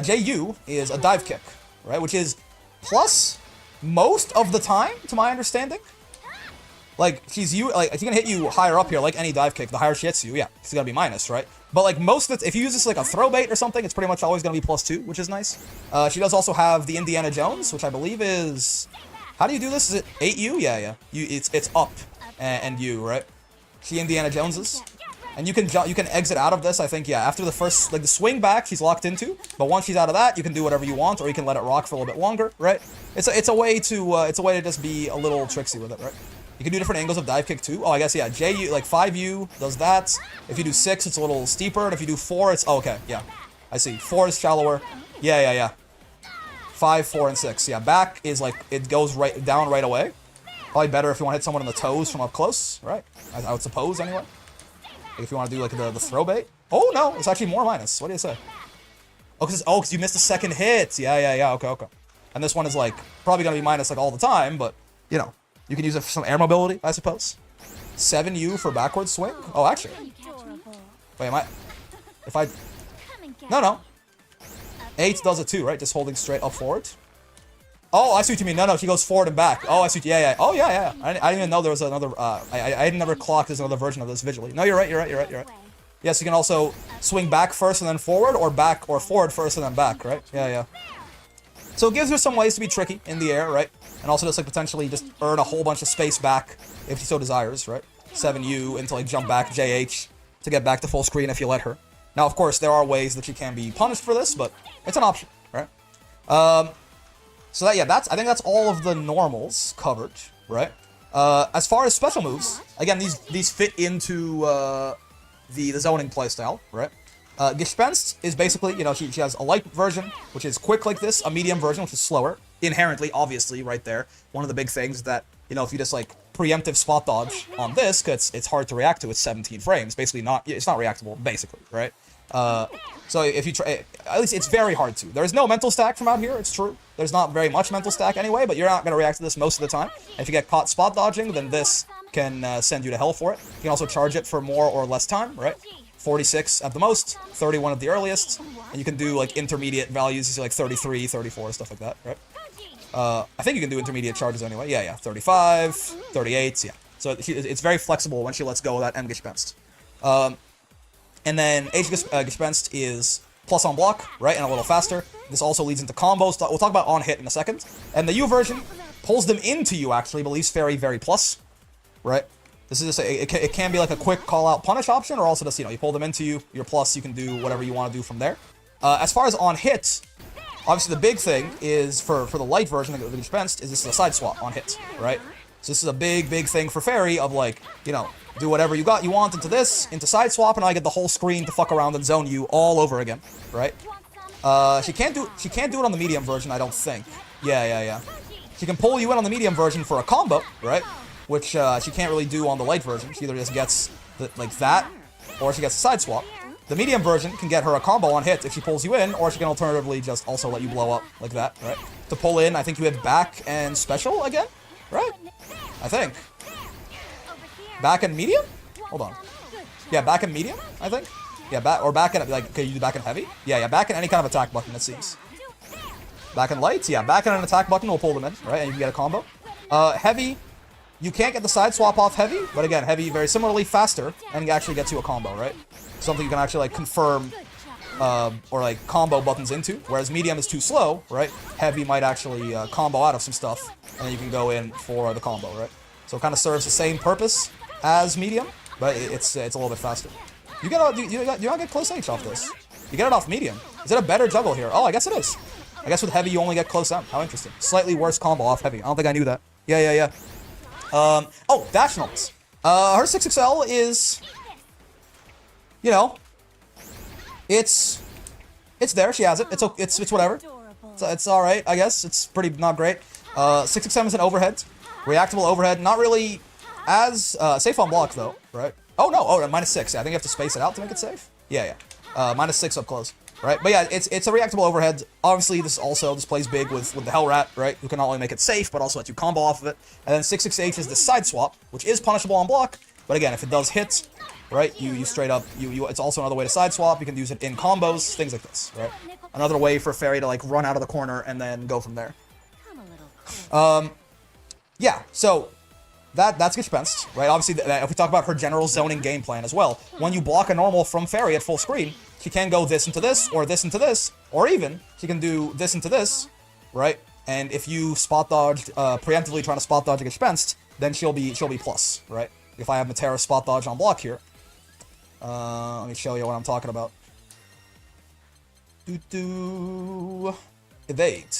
Speaker 1: JU is a dive kick, right? Which is plus most of the time, to my understanding. Like, she's gonna hit you higher up here, like any dive kick. The higher she hits you, yeah, she's gonna be minus, right? But like most of it, if you use this like a throw bait or something, it's pretty much always gonna be +2, which is nice. She does also have the Indiana Jones, which I believe is How do you do this? Is it 8U? Yeah, yeah. It's up and U, right? She Indiana Joneses. And you can exit out of this, I think, yeah, after the first, like, the swing back she's locked into, but once she's out of that, you can do whatever you want, or you can let it rock for a little bit longer, right? It's a way to just be a little tricksy with it, right? You can do different angles of dive kick too. Oh, I guess, yeah, JU, like 5U does that. If you do 6, it's a little steeper, and if you do 4, it's, oh, okay, yeah. I see. 4 is shallower. Yeah, yeah, yeah. 5, 4, and 6. Yeah, back is like, it goes right down right away. Probably better if you want to hit someone in the toes from up close, right? I would suppose, anyway. If you want to do, like, the throw bait. Oh, no, it's actually more minus. What do you say? Oh, because you missed the second hit. Yeah, yeah, yeah, okay, okay. And this one is, like, probably going to be minus, like, all the time, but, you know, you can use it for some air mobility, I suppose. 7U for backward swing. Oh, actually. Wait, am I... If I... No, no. 8 does it too, right? Just holding straight up forward. Oh, I see what you mean. No, no, she goes forward and back. Oh, I see. Yeah, yeah. Oh, yeah, yeah. I didn't even know there was another. I never clocked there's another version of this visually. No, you're right. You're right. You're right. You're right. Yes, you can also swing back first and then forward, or back or forward first and then back, right? Yeah, yeah. So it gives her some ways to be tricky in the air, right? And also just like potentially just earn a whole bunch of space back if she so desires, right? 7U into like jump back JH to get back to full screen if you let her. Now, of course, there are ways that she can be punished for this, but it's an option, right? So that, yeah, I think that's all of the normals covered, right? As far as special moves, again, these fit into the zoning playstyle, right? Gespenst is basically, you know, she has a light version, which is quick like this, a medium version, which is slower, inherently, obviously, right there. One of the big things that, you know, if you just, like, preemptive spot dodge on this, because it's hard to react to, it's 17 frames, basically it's not reactable, basically, right? So if you try, at least it's very hard to. There is no mental stack from out here, it's true. There's not very much mental stack anyway, but you're not going to react to this most of the time. And if you get caught spot dodging, then this can send you to hell for it. You can also charge it for more or less time, right? 46 at the most, 31 at the earliest, and you can do, like, intermediate values, like 33, 34, stuff like that, right? I think you can do intermediate charges anyway. Yeah, yeah, 35, 38, yeah. So it's very flexible when she lets go of that M Gespenst. And then H Gespenst is plus on block, right, and a little faster. This also leads into combos. We'll talk about on hit in a second. And the U version pulls them into you, actually, but leaves Ferry very plus, right? This is just it can be like a quick call-out punish option, or also just, you know, you pull them into you, you're plus, you can do whatever you want to do from there. As far as on hit, obviously the big thing is, for the light version of the Gespenst, is this is a side swap on hit, right? So this is a big thing for Ferry of, like, you know, do whatever you want into this, into side swap, and I get the whole screen to fuck around and zone you all over again, right? She can't do it on the medium version, I don't think. Yeah, yeah, yeah. She can pull you in on the medium version for a combo, right? Which she can't really do on the light version. She either just gets like that, or she gets a side swap. The medium version can get her a combo on hit if she pulls you in, or she can alternatively just also let you blow up like that, right? To pull in, I think you hit back and special again, right? I think. Back and medium? Hold on. Yeah, back and medium, I think. Yeah, back and, like, okay, you do back and heavy? Yeah, yeah, back and any kind of attack button, it seems. Back and lights? Yeah, back and an attack button will pull them in, right? And you can get a combo. Heavy, you can't get the side swap off heavy, but again, heavy very similarly faster, and actually gets you a combo, right? Something you can actually, like, confirm, or, like, combo buttons into, whereas medium is too slow, right? Heavy might actually combo out of some stuff, and then you can go in for the combo, right? So it kind of serves the same purpose as medium, but it's a little bit faster. You not get close H off this. You get it off medium. Is it a better juggle here? Oh, I guess it is. I guess with heavy you only get close M. How interesting. Slightly worse combo off heavy. I don't think I knew that. Yeah, yeah, yeah. Oh, dash numbers. Her 6XL is, you know, it's there. She has it. It's whatever. It's all right, I guess. It's pretty not great. 6XM is an overhead. Reactable overhead. Not really as safe on block though, right? Oh no, oh, -6. Yeah, I think you have to space it out to make it safe. Yeah, yeah. -6 up close, right? But yeah, it's a reactable overhead. Obviously, this plays big with the Hell Rat, right? Who can not only make it safe, but also let you combo off of it. And then 668 is the side swap, which is punishable on block. But again, if it does hit, right, you straight up, it's also another way to side swap. You can use it in combos, things like this, right? Another way for Ferry to, like, run out of the corner and then go from there. Yeah, so that's Gespenst, right? Obviously, if we talk about her general zoning game plan as well, when you block a normal from Ferry at full screen, she can go this into this, or this into this, or even she can do this into this, right? And if you spot dodged, preemptively trying to spot dodge a Gespenst, then she'll be plus, right? If I have Matera spot dodge on block here. Let me show you what I'm talking about. Evade.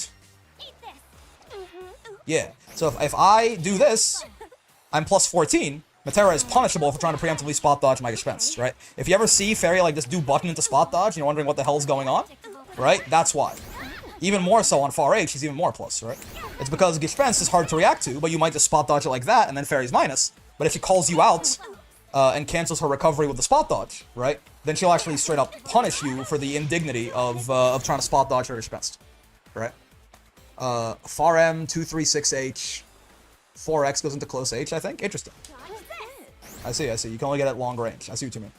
Speaker 1: Yeah, so if I do this, I'm plus 14. Matera is punishable for trying to preemptively spot dodge my Gespenst, right? If you ever see Ferry like just do button into spot dodge and you're wondering what the hell's going on, right? That's why. Even more so on far H, she's even more plus, right? It's because Gespenst is hard to react to, but you might just spot dodge it like that, and then Ferry's minus. But if she calls you out and cancels her recovery with the spot dodge, right? Then she'll actually straight up punish you for the indignity of trying to spot dodge her Gespenst, right? Far M, 236H, 4X goes into close H, I think. Interesting. I see. You can only get it at long range. I see what you mean.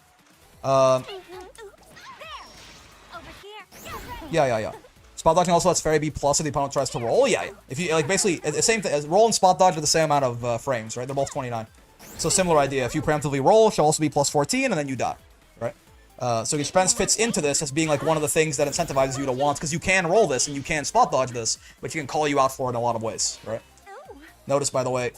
Speaker 1: Yeah. Spot dodging also lets Ferry be plus if the opponent tries to roll. Yeah. If you, like, basically, the same thing. Roll and spot dodge are the same amount of frames, right? They're both 29. So similar idea. If you preemptively roll, she'll also be plus 14, and then you die, right? So Gespenst fits into this as being like one of the things that incentivizes you to want, because you can roll this and you can spot dodge this, but you can call you out for it in a lot of ways, right? Notice, by the way,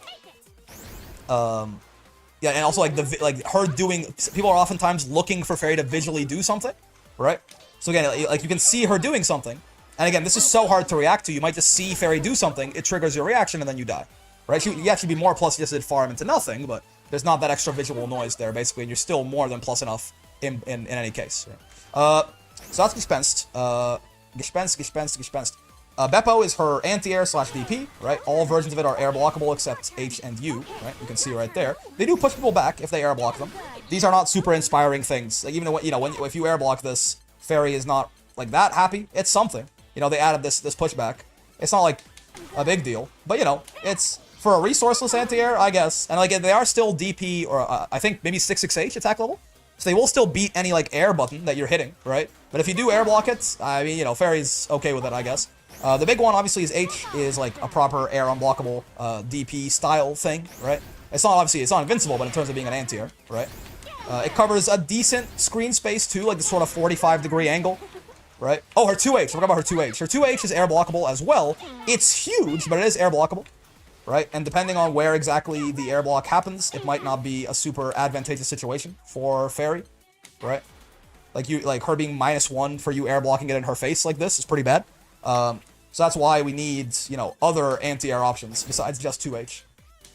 Speaker 1: yeah, and also like her doing. People are oftentimes looking for Ferry to visually do something, right? So again, like you can see her doing something, and again, this is so hard to react to. You might just see Ferry do something, it triggers your reaction, and then you die, right? You actually be more plus just did farm into nothing, but there's not that extra visual noise there, basically, and you're still more than plus enough in any case. Right? So that's Gespenst. Gespenst. Beppo is her anti-air / DP, right? All versions of it are air blockable except H and U, right? You can see right there. They do push people back if they air block them. These are not super inspiring things. Like, even though, if you air block this, Ferry is not like that happy. It's something. They added this pushback. It's not like a big deal, but it's for a resourceless anti-air, I guess. And like they are still DP or I think maybe 6/6H attack level. So they will still beat any like air button that you're hitting, right? But if you do air block it, I mean, Ferry's okay with it, I guess. The big one, obviously, is H is like a proper air unblockable DP style thing, right? It's not invincible, but in terms of being an anti-air, right? It covers a decent screen space too, like this sort of 45-degree angle, right? Oh, her 2H. I forgot about her 2H. Her 2H is air blockable as well. It's huge, but it is air blockable, right? And depending on where exactly the air block happens, it might not be a super advantageous situation for Ferry, right? Like her being -1 for you air blocking it in her face like this is pretty bad. So that's why we need, other anti-air options besides just 2H.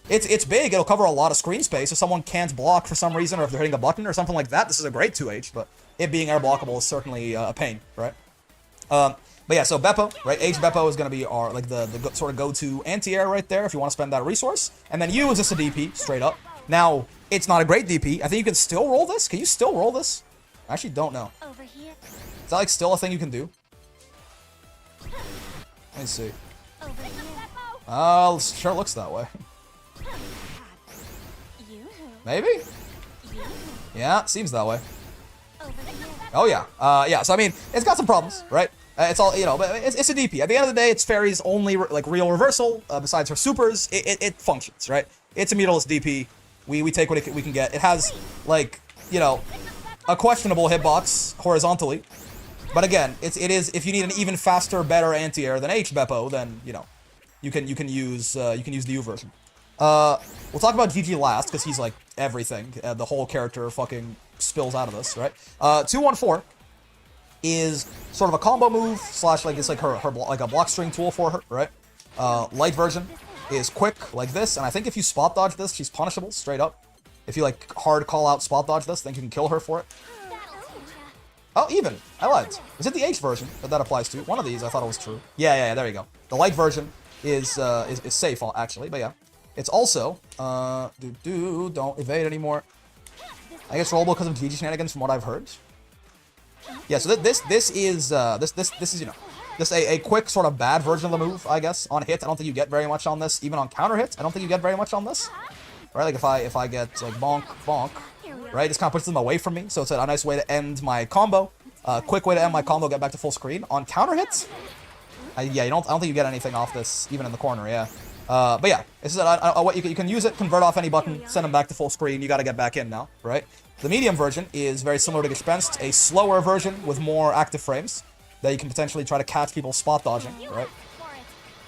Speaker 1: It's big. It'll cover a lot of screen space. If someone can't block for some reason, or if they're hitting a button or something like that, this is a great 2H, but it being air blockable is certainly a pain, right? But yeah, so Beppo, right? H Beppo is going to be our, like, the sort of go-to anti-air right there if you want to spend that resource. And then U is just a DP, straight up. Now, it's not a great DP. I think you can still roll this. Can you still roll this? I actually don't know.
Speaker 2: Over here.
Speaker 1: Is that, like, still a thing you can do? Let me see. Sure looks that way. Maybe? Yeah, seems that way. Oh yeah. Yeah, so I mean, it's got some problems, right? It's all, but it's a DP. At the end of the day, it's Ferry's only, like, real reversal, besides her supers. It functions, right? It's a mutalist DP. We take what we can get. It has, like, a questionable hitbox horizontally. But again, it is if you need an even faster, better anti-air than H Beppo, then you can use the U version. We'll talk about GG last because he's like everything. The whole character fucking spills out of this, right? 214 is sort of a combo move / like it's like her like a block string tool for her, right? Light version is quick like this, and I think if you spot dodge this, she's punishable straight up. If you like hard call out spot dodge this, then you can kill her for it. Oh, even. I lied. Is it the H version that applies to? One of these, I thought it was true. Yeah, there you go. The light version is safe, actually, but yeah. It's also, don't evade anymore. I guess rollable because of GG shenanigans from what I've heard. Yeah, so this is just a quick sort of bad version of the move, I guess. On hit, I don't think you get very much on this. Even on counter hit, I don't think you get very much on this. Right, like if I get like bonk, right, this kind of pushes them away from me, so it's a nice way to end my combo. Quick way to end my combo, get back to full screen. On counter hits, yeah, I don't think you get anything off this, even in the corner, yeah. But yeah, this is what you can use it, convert off any button, send them back to full screen. You got to get back in now, right? The medium version is very similar to Gespenst, a slower version with more active frames that you can potentially try to catch people spot dodging, right?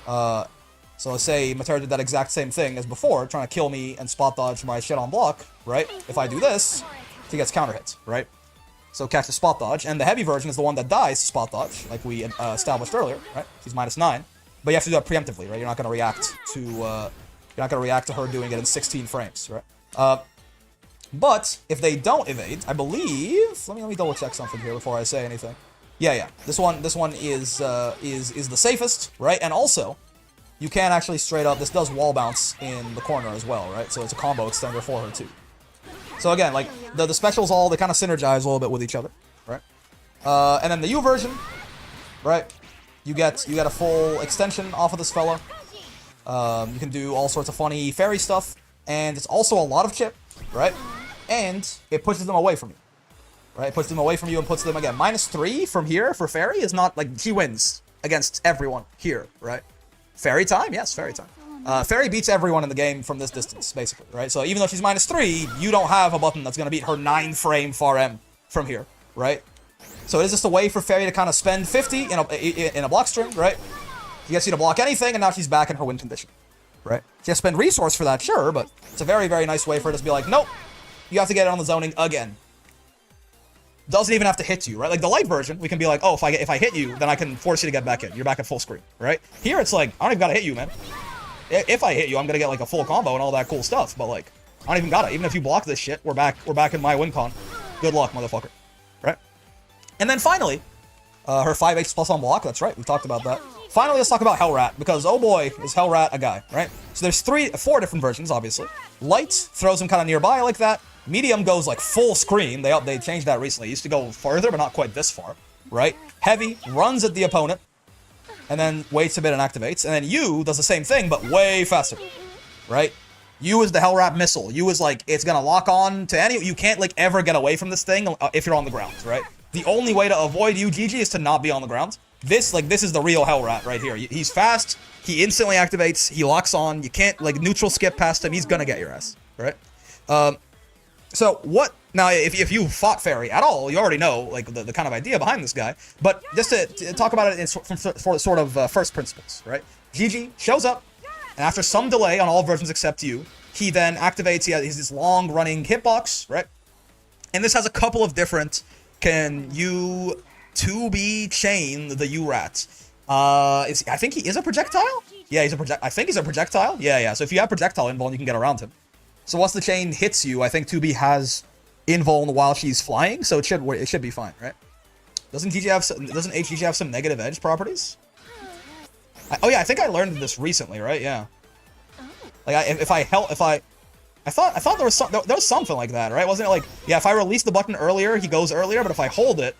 Speaker 1: So let's say Matera did that exact same thing as before, trying to kill me and spot dodge my shit on block, right? If I do this, he gets counter hit, right? So catch the spot dodge, and the heavy version is the one that dies to spot dodge, like we established earlier, right? He's -9, but you have to do that preemptively, right? You're not gonna react to her doing it in 16 frames, right? But if they don't evade, I believe. Let me double check something here before I say anything. Yeah. This one is the safest, right? And also, you can actually straight up. This does wall bounce in the corner as well, right? So it's a combo extender for her too. So again, like the specials they kind of synergize a little bit with each other, right? And then the U version, right? You get a full extension off of this fella. You can do all sorts of funny fairy stuff, and it's also a lot of chip, right? And it pushes them away from you, right? It pushes them away from you and puts them again -3 from here for fairy is not like she wins against everyone here, right? Fairy time, yes, fairy time. Fairy beats everyone in the game from this distance, basically, right? So even though she's -3, you don't have a button that's going to beat her 9-frame far M from here, right? So it is just a way for Fairy to kind of spend 50 in a block string, right? She gets you to block anything, and now she's back in her win condition, right? She has to spend resource for that, sure, but it's a very, very nice way for her to be like, nope, you have to get it on the zoning again. Doesn't even have to hit you, right? Like the light version, we can be like, oh, if I hit you, then I can force you to get back in. You're back at full screen, right? Here it's like, I don't even gotta hit you, man. If I hit you, I'm gonna get like a full combo and all that cool stuff, but like, I don't even gotta. Even if you block this shit, we're back in my win con. Good luck, motherfucker. Right? And then finally, her 5H plus on block, that's right, we talked about that. Finally, let's talk about Hellrat, because oh boy, is Hellrat a guy, right? So there's 4 different versions, obviously. Light throws him kind of nearby like that. Medium goes like full screen. They changed that recently. It used to go further, but not quite this far, right? Heavy runs at the opponent, and then waits a bit and activates. And then U does the same thing, but way faster, right? U is the Hellrat missile. U is like, it's gonna lock on to any. You can't like ever get away from this thing if you're on the ground, right? The only way to avoid UGG is to not be on the ground. This is the real Hellrat right here. He's fast. He instantly activates. He locks on. You can't like neutral skip past him. He's gonna get your ass, right? So what? Now, if you fought Fairy at all, you already know like the kind of idea behind this guy. But just to talk about it from sort of first principles, right? GG shows up, and after some delay on all versions except U, he then activates. He has this long running hitbox, right? And this has a couple of different. Can you 2B chain the U-Rat? I think he is a projectile? Yeah, I think he's a projectile. Yeah. So if you have projectile invuln, you can get around him. So once the chain hits you, I think 2B has invuln while she's flying, so it should be fine, right? Doesn't HGG have some negative edge properties? Oh yeah, I think I learned this recently, right? Yeah. Like I thought there was something like that, right? Wasn't it like, yeah, if I release the button earlier, he goes earlier, but if I hold it,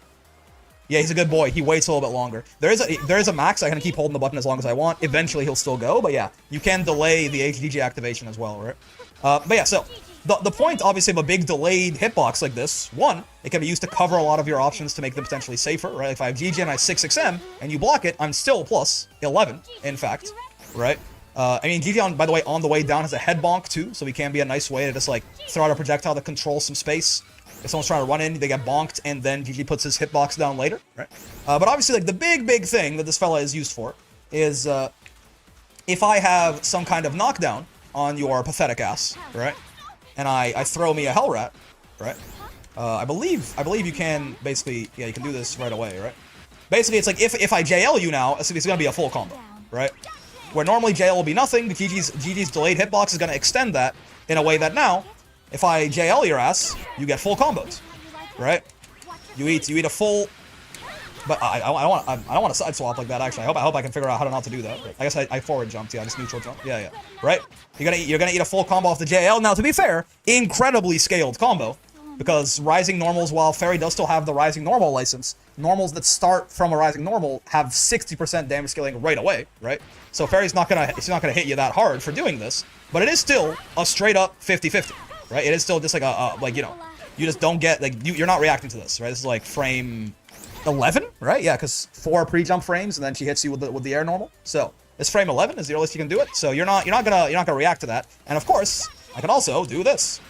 Speaker 1: yeah, he's a good boy. He waits a little bit longer. There is a max. I can keep holding the button as long as I want. Eventually, he'll still go, but yeah, you can delay the HGG activation as well, right? But yeah, so the point, obviously, of a big delayed hitbox like this, one, it can be used to cover a lot of your options to make them potentially safer, right? If I have GG and I 6XM and you block it, I'm still plus 11, in fact, right? I mean, GG, by the way, on the way down has a head bonk, too, so he can be a nice way to just, like, throw out a projectile to control some space. If someone's trying to run in, they get bonked, and then GG puts his hitbox down later, right? But obviously, like, the big thing that this fella is used for is, if I have some kind of knockdown on your pathetic ass, right? And I throw me a Hellrat, right? I believe you can basically, yeah, you can do this right away, right? Basically, it's like, if I JL you now, it's gonna be a full combo, right? Where normally JL will be nothing, GG's delayed hitbox is gonna extend that in a way that now, if I JL your ass, you get full combos, right? You eat a full, but I don't want to side swap like that. Actually, I hope I can figure out how to not to do that. I guess I forward jumped. Yeah, I just neutral jump. Yeah. Right? You're gonna eat a full combo off the JL. Now, to be fair, incredibly scaled combo, because rising normals, while Fairy does still have the rising normal license, normals that start from a rising normal have 60% damage scaling right away, right? So Fairy's not gonna hit you that hard for doing this, but it is still a straight up 50-50, right? It is still just like like, you know, you just don't get, like, you're not reacting to this, right? This is like frame 11, right? Yeah, because 4 pre-jump frames, and then she hits you with the air normal. So this frame 11 is the earliest you can do it. So you're not gonna react to that. And of course, I can also do this,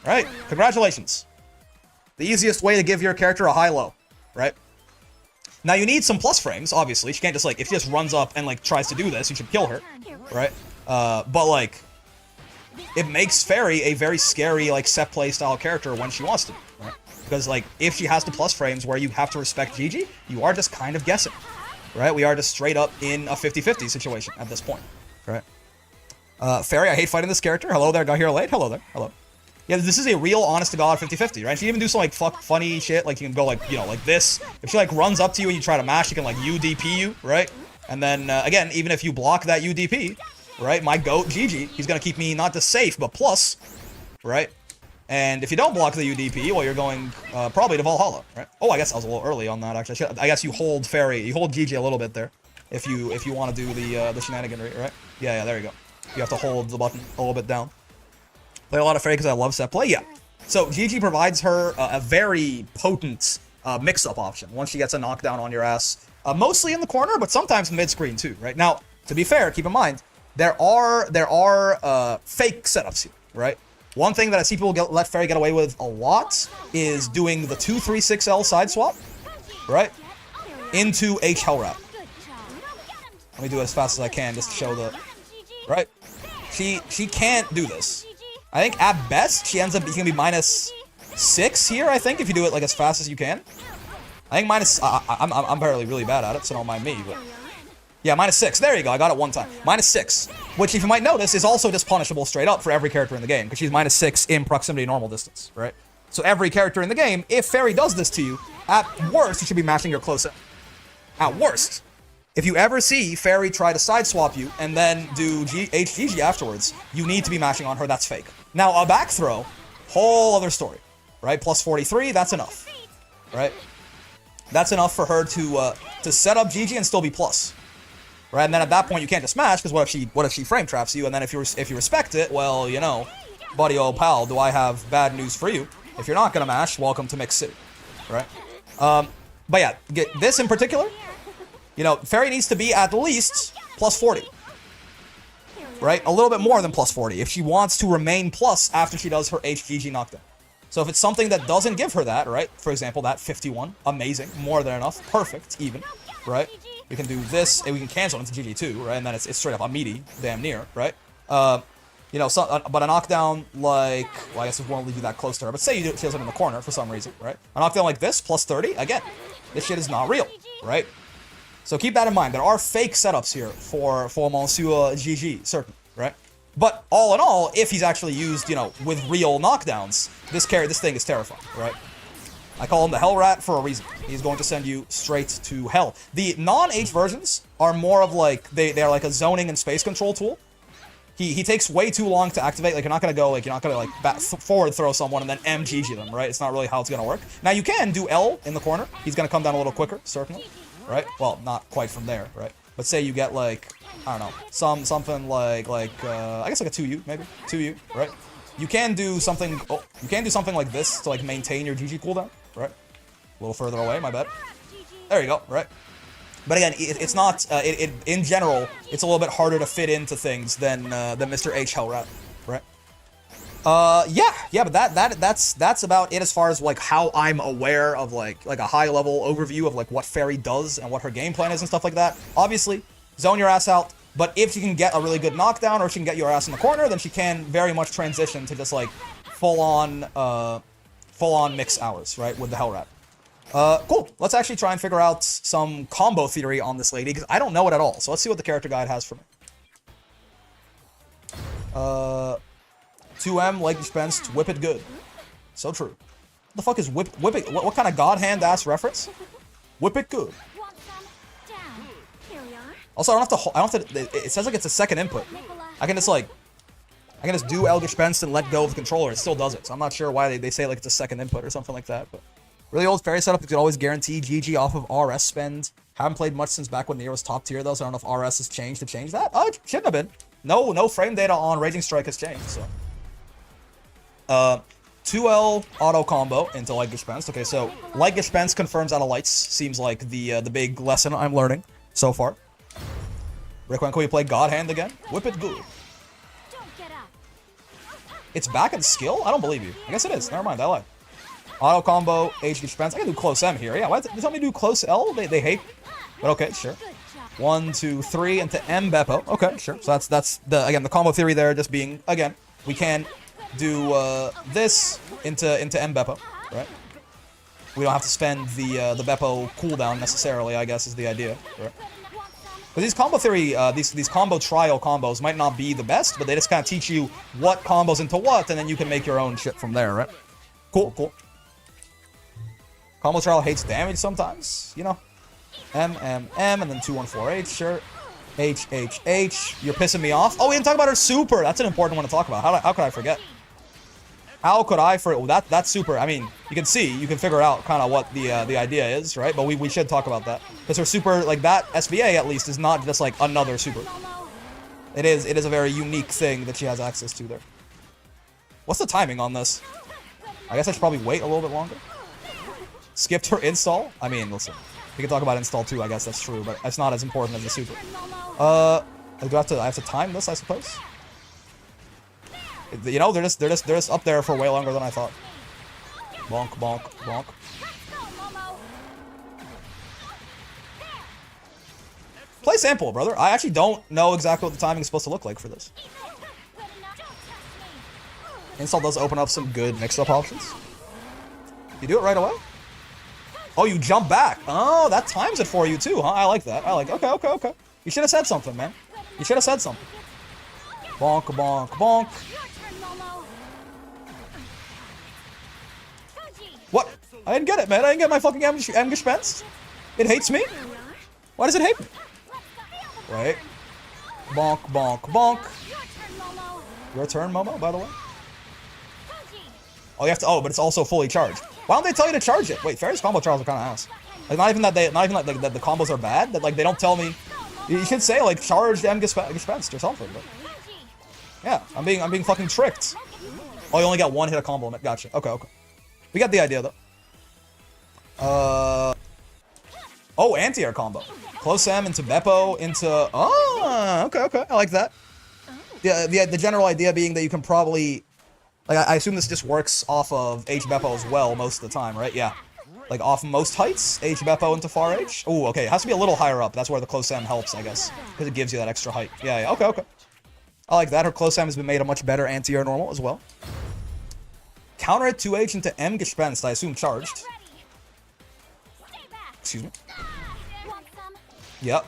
Speaker 1: right? Congratulations. The easiest way to give your character a high-low, right? Now you need some plus frames, obviously. She can't just like, if she just runs up and like tries to do this, you should kill her, right? But like, it makes Ferry a very scary like set play style character when she wants to, right? Because like, if she has to plus frames where you have to respect Gigi, you are just kind of guessing, right? We are just straight up in a 50-50 situation at this point, right? Ferry, I hate fighting this character. Hello there, got here late. Hello there. Hello. Yeah, this is a real honest-to-God 50-50, right? She can even do some, like, funny shit. Like, you can go, like, you know, like this. If she, like, runs up to you and you try to mash, she can, like, UDP you, right? And then, again, even if you block that UDP, right, my GOAT, Gigi, he's gonna keep me not just safe, but plus, right? And if you don't block the UDP, well, you're going, probably to Valhalla, right? Oh, I guess I was a little early on that, actually. I guess you hold Ferry, you hold Gigi a little bit there. If you want to do the shenaniganry, right? Yeah, there you go. You have to hold the button a little bit down. Play a lot of Ferry because I love set play. Yeah. So Gigi provides her a very potent mix-up option once she gets a knockdown on your ass. Mostly in the corner, but sometimes mid-screen too, right? Now, to be fair, keep in mind, there are fake setups here, right? One thing that I see people let Ferry get away with a lot is doing the 2-3-6L side swap, right? Into H Hellrat. Let me do it as fast as I can just to show the... Right? She can't do this. I think at best she ends up gonna be -6 here. I think if you do it like as fast as you can. I think minus. I'm apparently really bad at it, so don't mind me. But yeah, -6. There you go. I got it one time. -6, which if you might notice is also just punishable straight up for every character in the game because she's -6 in proximity normal distance, right? So every character in the game, if Ferry does this to you, at worst you should be mashing your close up. At worst. If you ever see Ferry try to sideswap you and then do HGG afterwards, you need to be mashing on her. That's fake. Now, a back throw, whole other story, right? Plus 43, that's enough, right? That's enough for her to set up GG and still be plus, right? And then at that point, you can't just smash because what if she frame traps you? And then if you respect it, well, you know, buddy, old pal, do I have bad news for you? If you're not gonna mash, welcome to Mixed City, right? But yeah, this in particular. You know, Ferry needs to be at least plus 40. Right? A little bit more than plus 40 if she wants to remain plus after she does her HGG knockdown. So if it's something that doesn't give her that, right? For example, that 51. Amazing. More than enough. Perfect, even. Right? We can do this, and we can cancel into GG too, right? And then it's straight up a meaty, damn near, right? You know, but a knockdown like... Well, I guess it won't leave you that close to her. But say she does it in the corner for some reason, right? A knockdown like this, plus 30. Again, this shit is not real, right? So keep that in mind. There are fake setups here for Monsieur GG, certain, right? But all in all, if he's actually used, you know, with real knockdowns, this thing is terrifying, right? I call him the Hell Rat for a reason. He's going to send you straight to hell. The non-H versions are more of like they're like a zoning and space control tool. He takes way too long to activate. Like you're not gonna like forward throw someone and then MGG them, right? It's not really how it's gonna work. Now you can do L in the corner. He's gonna come down a little quicker, certainly. Right? Well, not quite from there, right? But say you get like, I don't know, something like I guess like a 2U, maybe 2U, right? You can do something. Oh, you can do something like this to like maintain your GG cooldown, right? A little further away, my bad. There you go, right? But again, it's not. In general, it's a little bit harder to fit into things than Mr. H Hellrat, right? Yeah, but that's about it as far as like how I'm aware of like a high level overview of like what Ferry does and what her game plan is and stuff like that. Obviously, zone your ass out, but if she can get a really good knockdown or she can get your ass in the corner, then she can very much transition to just like full on mix hours, right, with the Hellrat. Cool. Let's actually try and figure out some combo theory on this lady because I don't know it at all. So let's see what the character guide has for me. 2M, leg dispensed, whip it good. So true. What the fuck is whip it? What kind of god hand ass reference? Whip it good. Also, I don't have to, it says like it's a second input. I can just do L dispensed and let go of the controller. It still does it. So I'm not sure why they say like it's a second input or something like that. But really old Ferry setup, you could always guarantee GG off of RS spend. Haven't played much since back when Nier was top tier though, so I don't know if RS has changed to change that. Oh, it shouldn't have been. No frame data on Raging Strike has changed, so. 2L auto combo into leg dispense. Okay, so leg dispense confirms out of lights. Seems like the big lesson I'm learning so far. Rick, when can we play God Hand again? Whip it good. It's back in skill? I don't believe you. I guess it is. Never mind, I lied. Auto combo, H dispense. I can do close M here. Yeah, why they tell me to do close L? They hate. But okay, sure. 1, 2, 3 into M Beppo. Okay, sure. So that's the combo theory there, just being again, we can do this into M Beppo, right? We don't have to spend the Beppo cooldown necessarily, I guess is the idea, right? But these combo theory, these combo trial combos might not be the best, but they just kind of teach you what combos into what, and then you can make your own shit from there, right? Cool, cool. Combo trial hates damage sometimes, you know. M, M, M, and then 2, 1, 4, H, sure. H, H, H. You're pissing me off. Oh, we didn't talk about her super. That's an important one to talk about. How could I forget? How could I forget? Well, that's super. I mean, you can see, you can figure out kind of what the idea is, right? But we should talk about that. Because her super, like that SVA at least, is not just like another super. It is a very unique thing that she has access to there. What's the timing on this? I guess I should probably wait a little bit longer. Skipped her install? I mean, listen. We can talk about install too, I guess that's true, but it's not as important as the super. I have to time this, I suppose? You know, they're just up there for way longer than I thought. Bonk, bonk, bonk. Play sample, brother. I actually don't know exactly what the timing is supposed to look like for this. Install does open up some good mix-up options. You do it right away? Oh, you jump back. Oh, that times it for you too, huh? I like that. I like. Okay, okay, okay. You should have said something, man. You should have said something. Bonk, bonk, bonk. What? I didn't get it, man. I didn't get my fucking Amgespenst. It hates me? Why does it hate me? Right. Bonk, bonk, bonk. Your turn, Momo, by the way. Oh, you have to. Oh, but it's also fully charged. Why don't they tell you to charge it? Wait, Ferry's combo trials are kind of ass. Like, not even that the combos are bad. That like they don't tell me. You should say like charged Amgespenst or something. But yeah, I'm being fucking tricked. Oh, you only got one hit of combo. Gotcha. Okay, okay. We got the idea though. Oh, anti-air combo. Close M into Beppo into. Oh, okay, okay. I like that. The general idea being that you can probably. Like, I assume this just works off of H Beppo as well most of the time, right? Yeah. Like, off most heights, H Beppo into far H. Oh, okay. It has to be a little higher up. That's where the close M helps, I guess. Because it gives you that extra height. Yeah, yeah. Okay, okay. I like that. Her close M has been made a much better anti-air normal as well. Counter it 2H into M Gespenst, I assume charged. Excuse me. Yep.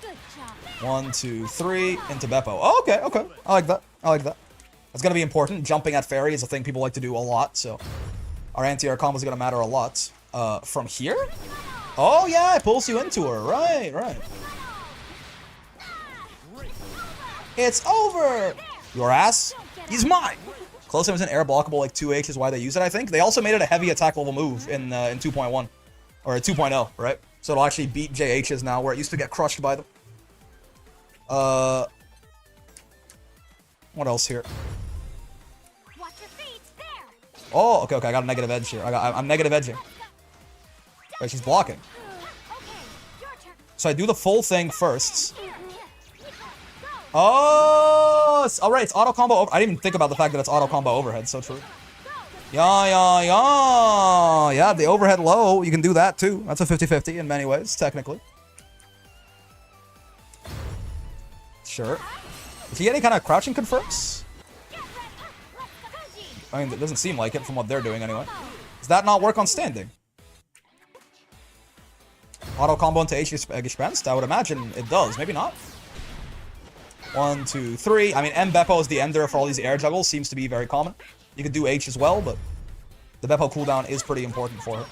Speaker 1: 1, 2, 3 into Beppo. Oh, okay, okay. I like that. I like that. That's going to be important. Jumping at Ferry is a thing people like to do a lot, so our anti-air combo is going to matter a lot. From here? Oh, yeah, it pulls you into her. Right, right. It's over! Your ass? He's mine! Close him is an air blockable, like 2H is why they use it, I think. They also made it a heavy attack level move in 2.1. Or 2.0, right? So it'll actually beat JHs now, where it used to get crushed by them. What else here? Oh, okay, okay. I got a negative edge here. I'm negative edging. Wait, she's blocking. So I do the full thing first. Oh, all right. It's auto combo. I didn't even think about the fact that it's auto combo overhead. So true. Yeah, yeah, yeah. Yeah, the overhead low. You can do that too. That's a 50-50 in many ways, technically. Sure. Did he get any kind of crouching confirms? I mean, it doesn't seem like it from what they're doing anyway. Does that not work on standing? Auto combo into H Gespenst? I would imagine it does. Maybe not. 1, 2, 3. I mean, M Beppo is the ender for all these air juggles. Seems to be very common. You could do H as well, but the Beppo cooldown is pretty important for her.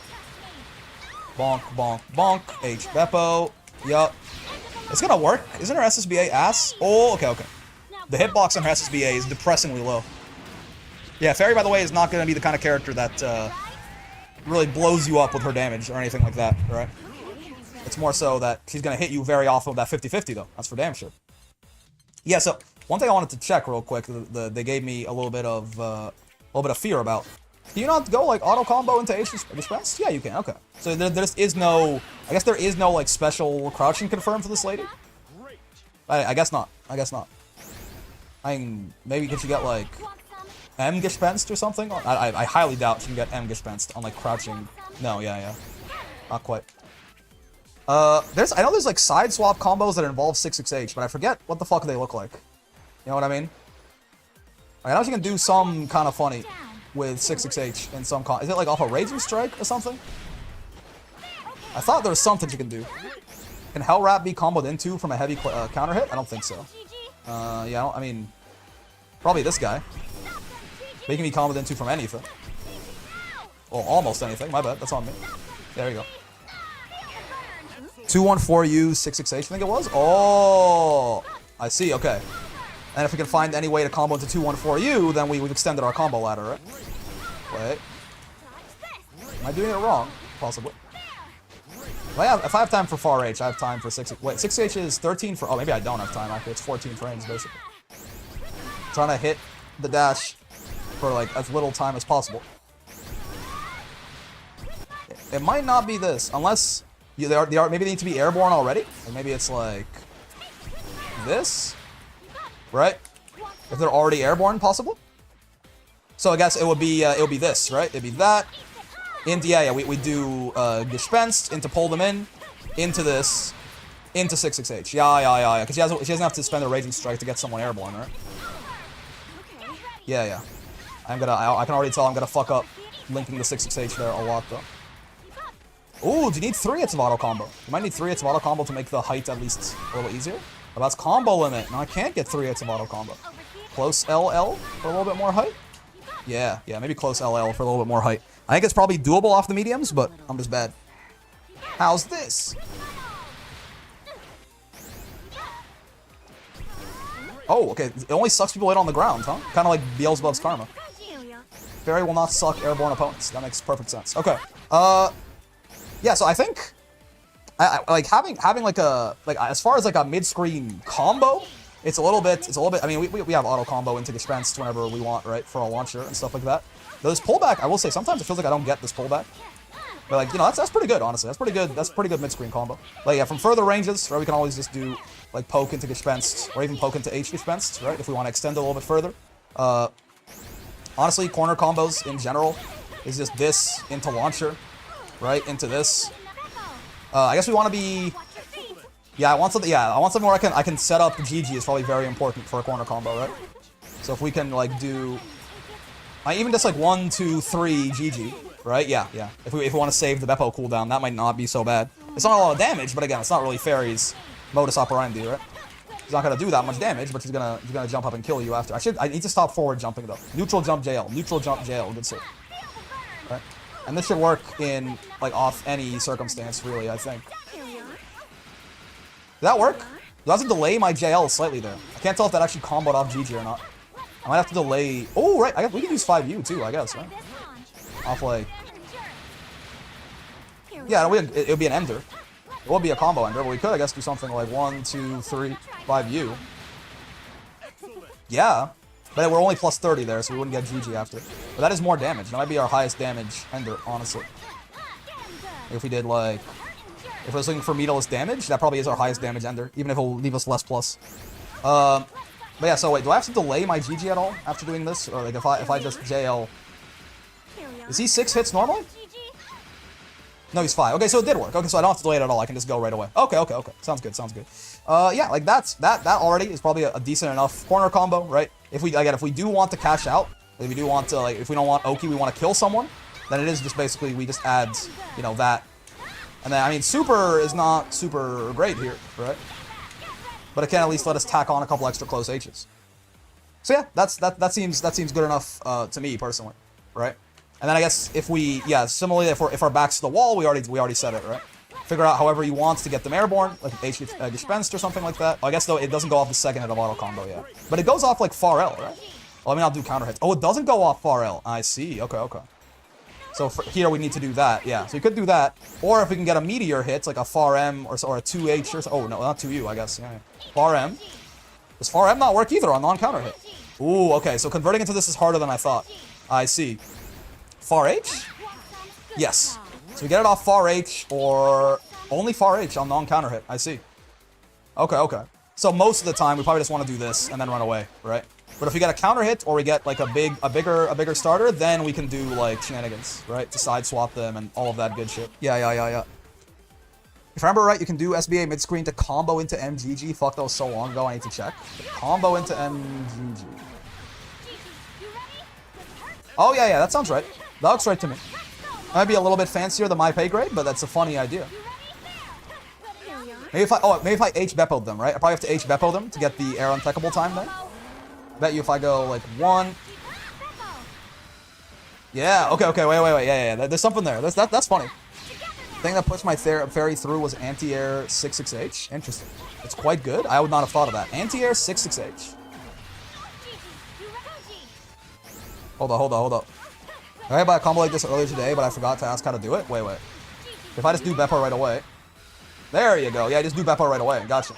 Speaker 1: Bonk, bonk, bonk. H Beppo. Yup. It's gonna work. Isn't her SSBA ass? Oh, okay, okay. The hitbox on her SSBA is depressingly low. Yeah, Ferry, by the way, is not going to be the kind of character that really blows you up with her damage or anything like that, right? It's more so that she's going to hit you very often with that 50-50, though. That's for damn sure. Yeah, so one thing I wanted to check real quick, they gave me a little bit of fear about. Can you not go, like, auto combo into H Gespenst? Yeah, you can. Okay. So there just is no... I guess there is no, like, special crouching confirmed for this lady? I guess not. I guess not. I mean, maybe could you get, like... M gespenst or something. I highly doubt she can get M gespenst on like crouching. No, yeah. Not quite. I know there's like side swap combos that involve 6xh, but I forget what the fuck they look like. You know what I mean? I know she can do some kind of funny with 6xh in some is it like off a Raging Strike or something? I thought there was something she can do. Can Hell Wrap be comboed into from a heavy counter hit? I don't think so. Yeah, I mean, probably this guy. But he can be comboed into from anything. Well, almost anything. My bad. That's on me. There you go. 214U 6xh, I think it was. Oh, I see. Okay. And if we can find any way to combo into 214U, then we've extended our combo ladder, right? Wait. Am I doing it wrong? Possibly. If I have time for far H, I have time for 6. Wait, 6H is 13 for. Oh, maybe I don't have time. Actually, it's 14 frames basically. Trying to hit the dash for like as little time as possible. It might not be this, unless they are. Maybe they need to be airborne already. Or maybe it's like this, right? If they're already airborne, possible. So I guess it would be this, right? It'd be that. Yeah, we do gespenst into pull them in, into this, into 6xh. Yeah. Because she doesn't have to spend a Raging Strike to get someone airborne, right? Yeah. I can already tell I'm gonna fuck up linking the 6xh there a lot though. Ooh, do you need 3 hits of auto combo? You might need 3 hits of auto combo to make the height at least a little easier. But that's combo limit. Now I can't get 3 hits of auto combo. Close LL for a little bit more height? Yeah, maybe close LL for a little bit more height. I think it's probably doable off the mediums, but I'm just bad. How's this? Oh, okay. It only sucks people in on the ground, huh? Kind of like Beelzebub's Karma. Ferry will not suck airborne opponents. That makes perfect sense. Okay. Yeah, so I think I like having like a as far as like a mid-screen combo, it's a little bit. I mean, we have auto combo into gespenst whenever we want, right, for a launcher and stuff like that. Though this pullback, I will say, sometimes it feels like I don't get this pullback. But like, you know, that's pretty good, honestly. That's pretty good. That's pretty good mid-screen combo. Like, yeah, from further ranges, right, we can always just do like poke into gespenst or even poke into H gespenst, right, if we want to extend it a little bit further. Honestly, corner combos in general is just this into launcher, right, into this. I guess we want to be. Yeah, I want something. Yeah, I want something where I can set up GG is probably very important for a corner combo, right? So if we can like do, even just like 1, 2, 3 GG, right? Yeah. If we want to save the Beppo cooldown, that might not be so bad. It's not a lot of damage, but again, it's not really Ferry's modus operandi, right? He's not gonna do that much damage, but he's gonna jump up and kill you after. I need to stop forward jumping though. Neutral jump JL. Neutral jump JL. Good shit. Right? And this should work in like off any circumstance, really. I think. Did that work? Do I have to delay my JL slightly there? I can't tell if that actually comboed off GG or not. I might have to delay. Oh, right. I guess we can use 5U too, I guess, right? Off like. Yeah, it would be an ender. It would be a combo ender, but we could, I guess, do something like 1, 2, 3, 5U. Yeah. But we're only plus 30 there, so we wouldn't get GG after. But that is more damage. That might be our highest damage ender, honestly. If we did like. If we're looking for meterless damage, that probably is our highest damage ender, even if it'll leave us less plus. But yeah, so wait, do I have to delay my GG at all after doing this? Or like if I just JL. Is he 6 hits normally? No, he's 5. Okay, so it did work. Okay, so I don't have to delay it at all. I can just go right away. Okay. Sounds good. Yeah, like that already is probably a decent enough corner combo, right? If we do want to cash out, if we do want to, like, if we don't want Oki, we want to kill someone, then it is just basically we just add, you know, that. And then, I mean, super is not super great here, right? But it can at least let us tack on a couple extra close H's. So yeah, that seems good enough to me personally, right? And then I guess if we, yeah, similarly, if our back's to the wall, we already said it, right? Figure out however you want to get them airborne, like H gespenst or something like that. I guess though it doesn't go off the second hit of auto combo yet, but it goes off like far L, right? Well, I mean, I'll do counter hits. Oh, it doesn't go off far L. I see. Okay. So for here we need to do that, yeah. So you could do that, or if we can get a meteor hit, like a far M or a 2H or so. Oh no, not 2U, I guess. Yeah. Far M. Does far M not work either on non-counter hit? Ooh, okay. So converting into this is harder than I thought. I see. Far H? Yes. So we get it off far H or only far H on non-counter hit. I see. Okay. So most of the time, we probably just want to do this and then run away, right? But if we get a counter hit or we get like a bigger starter, then we can do like shenanigans, right? To side swap them and all of that good shit. Yeah. If I remember right, you can do SBA mid screen to combo into MGG. Fuck, that was so long ago. I need to check. Combo into MGG. Oh yeah, that sounds right. That looks right to me. Might be a little bit fancier than my pay grade, but that's a funny idea. Maybe if I H Beppo'd them, right? I probably have to H Beppo them to get the air untechable time then. Bet you if I go like 1. Yeah, okay, wait. Yeah. There's something there. That's funny. The thing that pushed my Ferry through was anti-air 6-6H. Interesting. It's quite good. I would not have thought of that. Anti-air 6-6H. Hold up. I had a combo like this earlier today, but I forgot to ask how to do it. Wait. If I just do Beppo right away. There you go. Yeah, just do Beppo right away. Gotcha.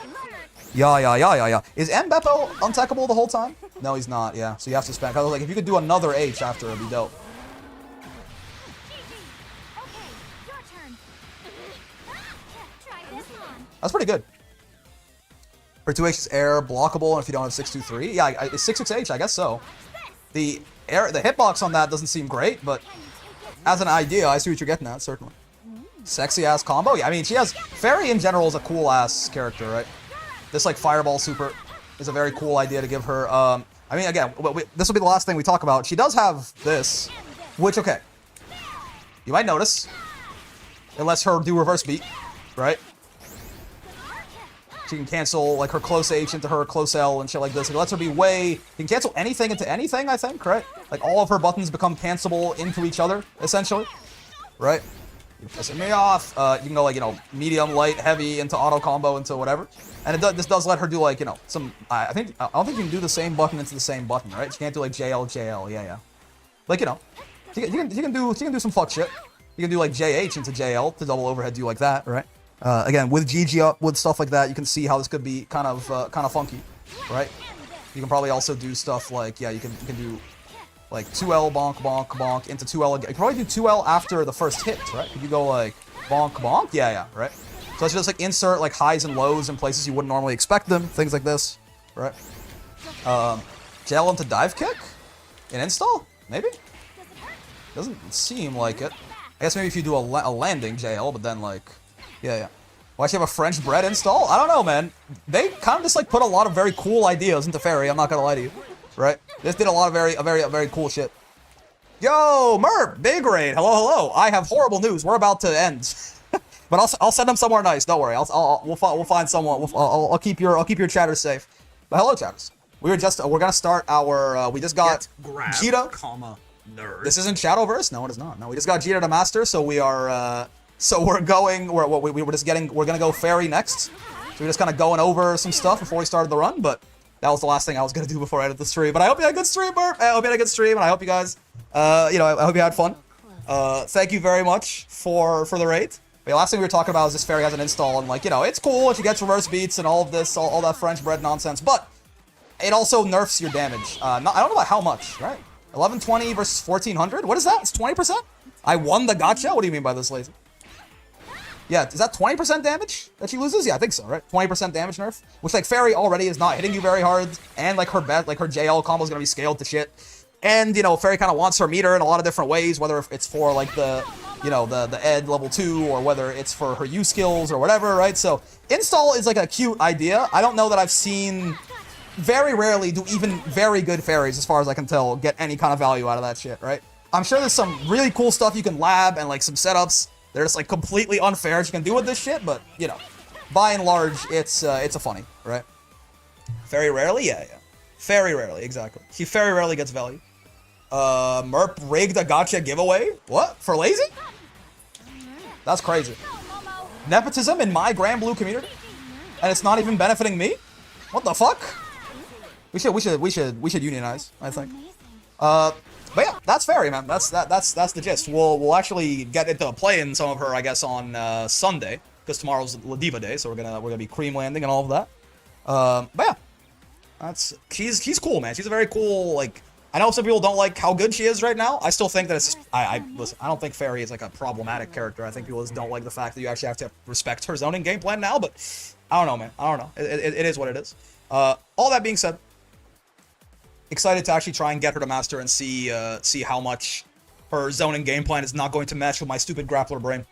Speaker 1: Yeah. Is M Beppo untechable the whole time? No, he's not. Yeah, so you have to spam. I was like, if you could do another H after, it'd be dope. That's pretty good. For 2H is air blockable, and if you don't have 6-2-3, yeah, it's 6-6H, I guess so. The hitbox on that doesn't seem great, but as an idea, I see what you're getting at, certainly. Sexy ass combo. Yeah, I mean, Ferry in general is a cool ass character, right? This like fireball super is a very cool idea to give her. I mean, again, this will be the last thing we talk about. She does have this, which, okay, you might notice. It lets her do reverse beat, right? She can cancel like her close H into her close L and shit like this. It lets her be you can cancel anything into anything, I think, right? Like all of her buttons become cancelable into each other, essentially, right? You're pissing me off. You can go like, medium, light, heavy into auto combo into whatever. And this does let her do like, some, I don't think you can do the same button into the same button, right? She can't do like JL, yeah. Like, she can do some fuck shit. You can do like JH into JL to double overhead do like that, right? Again, with GG up, with stuff like that, you can see how this could be kind of funky, right? You can probably also do stuff like, yeah, you can do like 2L bonk into 2L again. You can probably do 2L after the first hit, right? Could you go like bonk? Yeah, right? So let's just like insert like highs and lows in places you wouldn't normally expect them, things like this, right? JL into dive kick? An install? Maybe? Doesn't seem like it. I guess maybe if you do a landing JL, but then like, yeah. Why should you have a French bread install? I don't know, man. They kind of just like put a lot of very cool ideas into Ferry. I'm not gonna lie to you, right? This did a lot of very cool shit. Yo, Merp, big raid. Hello. I have horrible news. We're about to end, but I'll send them somewhere nice. Don't worry. We'll find someone. I'll keep your chatters safe. But hello, chatters. We're gonna start our. We just got Djeeta,
Speaker 3: nerd.
Speaker 1: This isn't Shadowverse. No, it is not. No, we just got Djeeta to master, so we are. So we're gonna go Ferry next. So we're just kind of going over some stuff before we started the run, but that was the last thing I was gonna do before I ended the stream. But I hope you had a good stream, Burp. I hope you had a good stream, and I hope you guys, I hope you had fun. Thank you very much for the raid. But the last thing we were talking about is this Ferry has an install, and like, it's cool if she gets reverse beats and all of this, all that French bread nonsense, but it also nerfs your damage. I don't know about how much, right? 1120 versus 1400? What is that? It's 20%? I won the gotcha? What do you mean by this, lazy? Yeah, is that 20% damage that she loses? Yeah, I think so, right? 20% damage nerf, which like Ferry already is not hitting you very hard, and like her JL combo is gonna be scaled to shit, and Ferry kind of wants her meter in a lot of different ways, whether it's for like the Ed level 2 or whether it's for her U skills or whatever, right? So install is like a cute idea. I don't know that I've seen, very rarely do even very good Ferries, as far as I can tell, get any kind of value out of that shit, right? I'm sure there's some really cool stuff you can lab and like some setups. They're just like completely unfair you can do with this shit, but by and large, it's a funny, right? Very rarely, yeah. Very rarely, exactly. She very rarely gets value. Merp rigged a gotcha giveaway? What? For lazy? That's crazy. Nepotism in my Grand Blue community? And it's not even benefiting me? What the fuck? We should unionize, I think. But yeah, that's Ferry, man. That's the gist. We'll actually get into playing some of her, I guess, on Sunday, because tomorrow's La Diva Day, so we're gonna be cream landing and all of that. But yeah, she's cool, man. She's a very cool, like, I know some people don't like how good she is right now. I still think that it's just, listen, I don't think Ferry is like a problematic character. I think people just don't like the fact that you actually have to respect her zoning game plan now, but I don't know, man. I don't know. It is what it is. All that being said, excited to actually try and get her to master and see how much her zoning game plan is not going to match with my stupid grappler brain.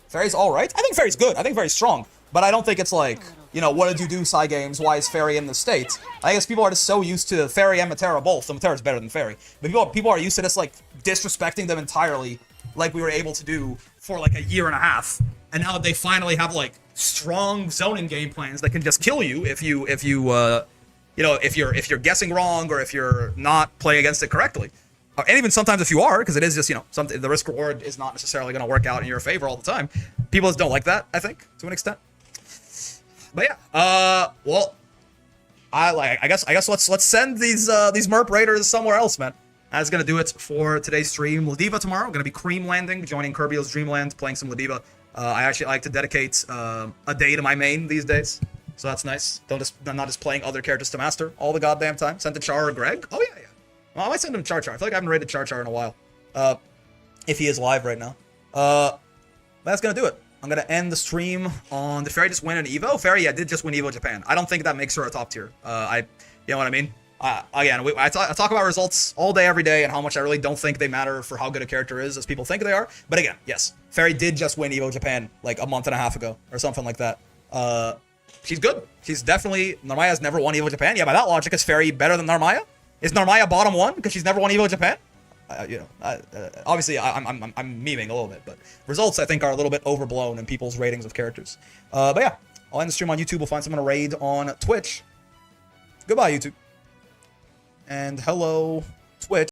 Speaker 1: Ferry's alright? I think Ferry's good. I think Ferry's strong. But I don't think it's like, you know, what did you do, Psy Games? Why is Ferry in the state? I guess people are just so used to Ferry and Matera both. So Matera's better than Ferry. But people are used to just, like, disrespecting them entirely, like we were able to do for, like, a year and a half. And now that they finally have, like, strong zoning game plans that can just kill you if you know, if you're guessing wrong or if you're not playing against it correctly. And even sometimes if you are, because it is just, you know, something, the risk reward is not necessarily going to work out in your favor all the time. People just don't like that, I think, to an extent. But yeah, well, I guess let's send these Merp Raiders somewhere else, man. That's gonna do it for today's stream. Ladiva tomorrow, gonna be cream landing, joining Kirby's Dreamland, playing some Ladiva. I actually like to dedicate a day to my main these days, so that's nice. I'm not just playing other characters to master all the goddamn time. Sent to Char or Greg? Oh yeah. Well, I might send him Char. I feel like I haven't rated Char in a while. If he is live right now. That's gonna do it. I'm gonna end the stream on, did Ferry just win an Evo? Ferry, yeah, did just win Evo Japan. I don't think that makes her a top tier. You know what I mean? Again, I talk about results all day, every day, and how much I really don't think they matter for how good a character is as people think they are. But again, yes, Ferry did just win Evo Japan like a month and a half ago or something like that. She's good. She's definitely, Narmaya has never won Evo Japan. Yeah, by that logic, is Ferry better than Narmaya? Is Narmaya bottom one because she's never won Evo Japan? You know, obviously I'm memeing a little bit, but results I think are a little bit overblown in people's ratings of characters. But yeah, I'll end the stream on YouTube. We'll find someone to raid on Twitch. Goodbye, YouTube. And hello, Twitch.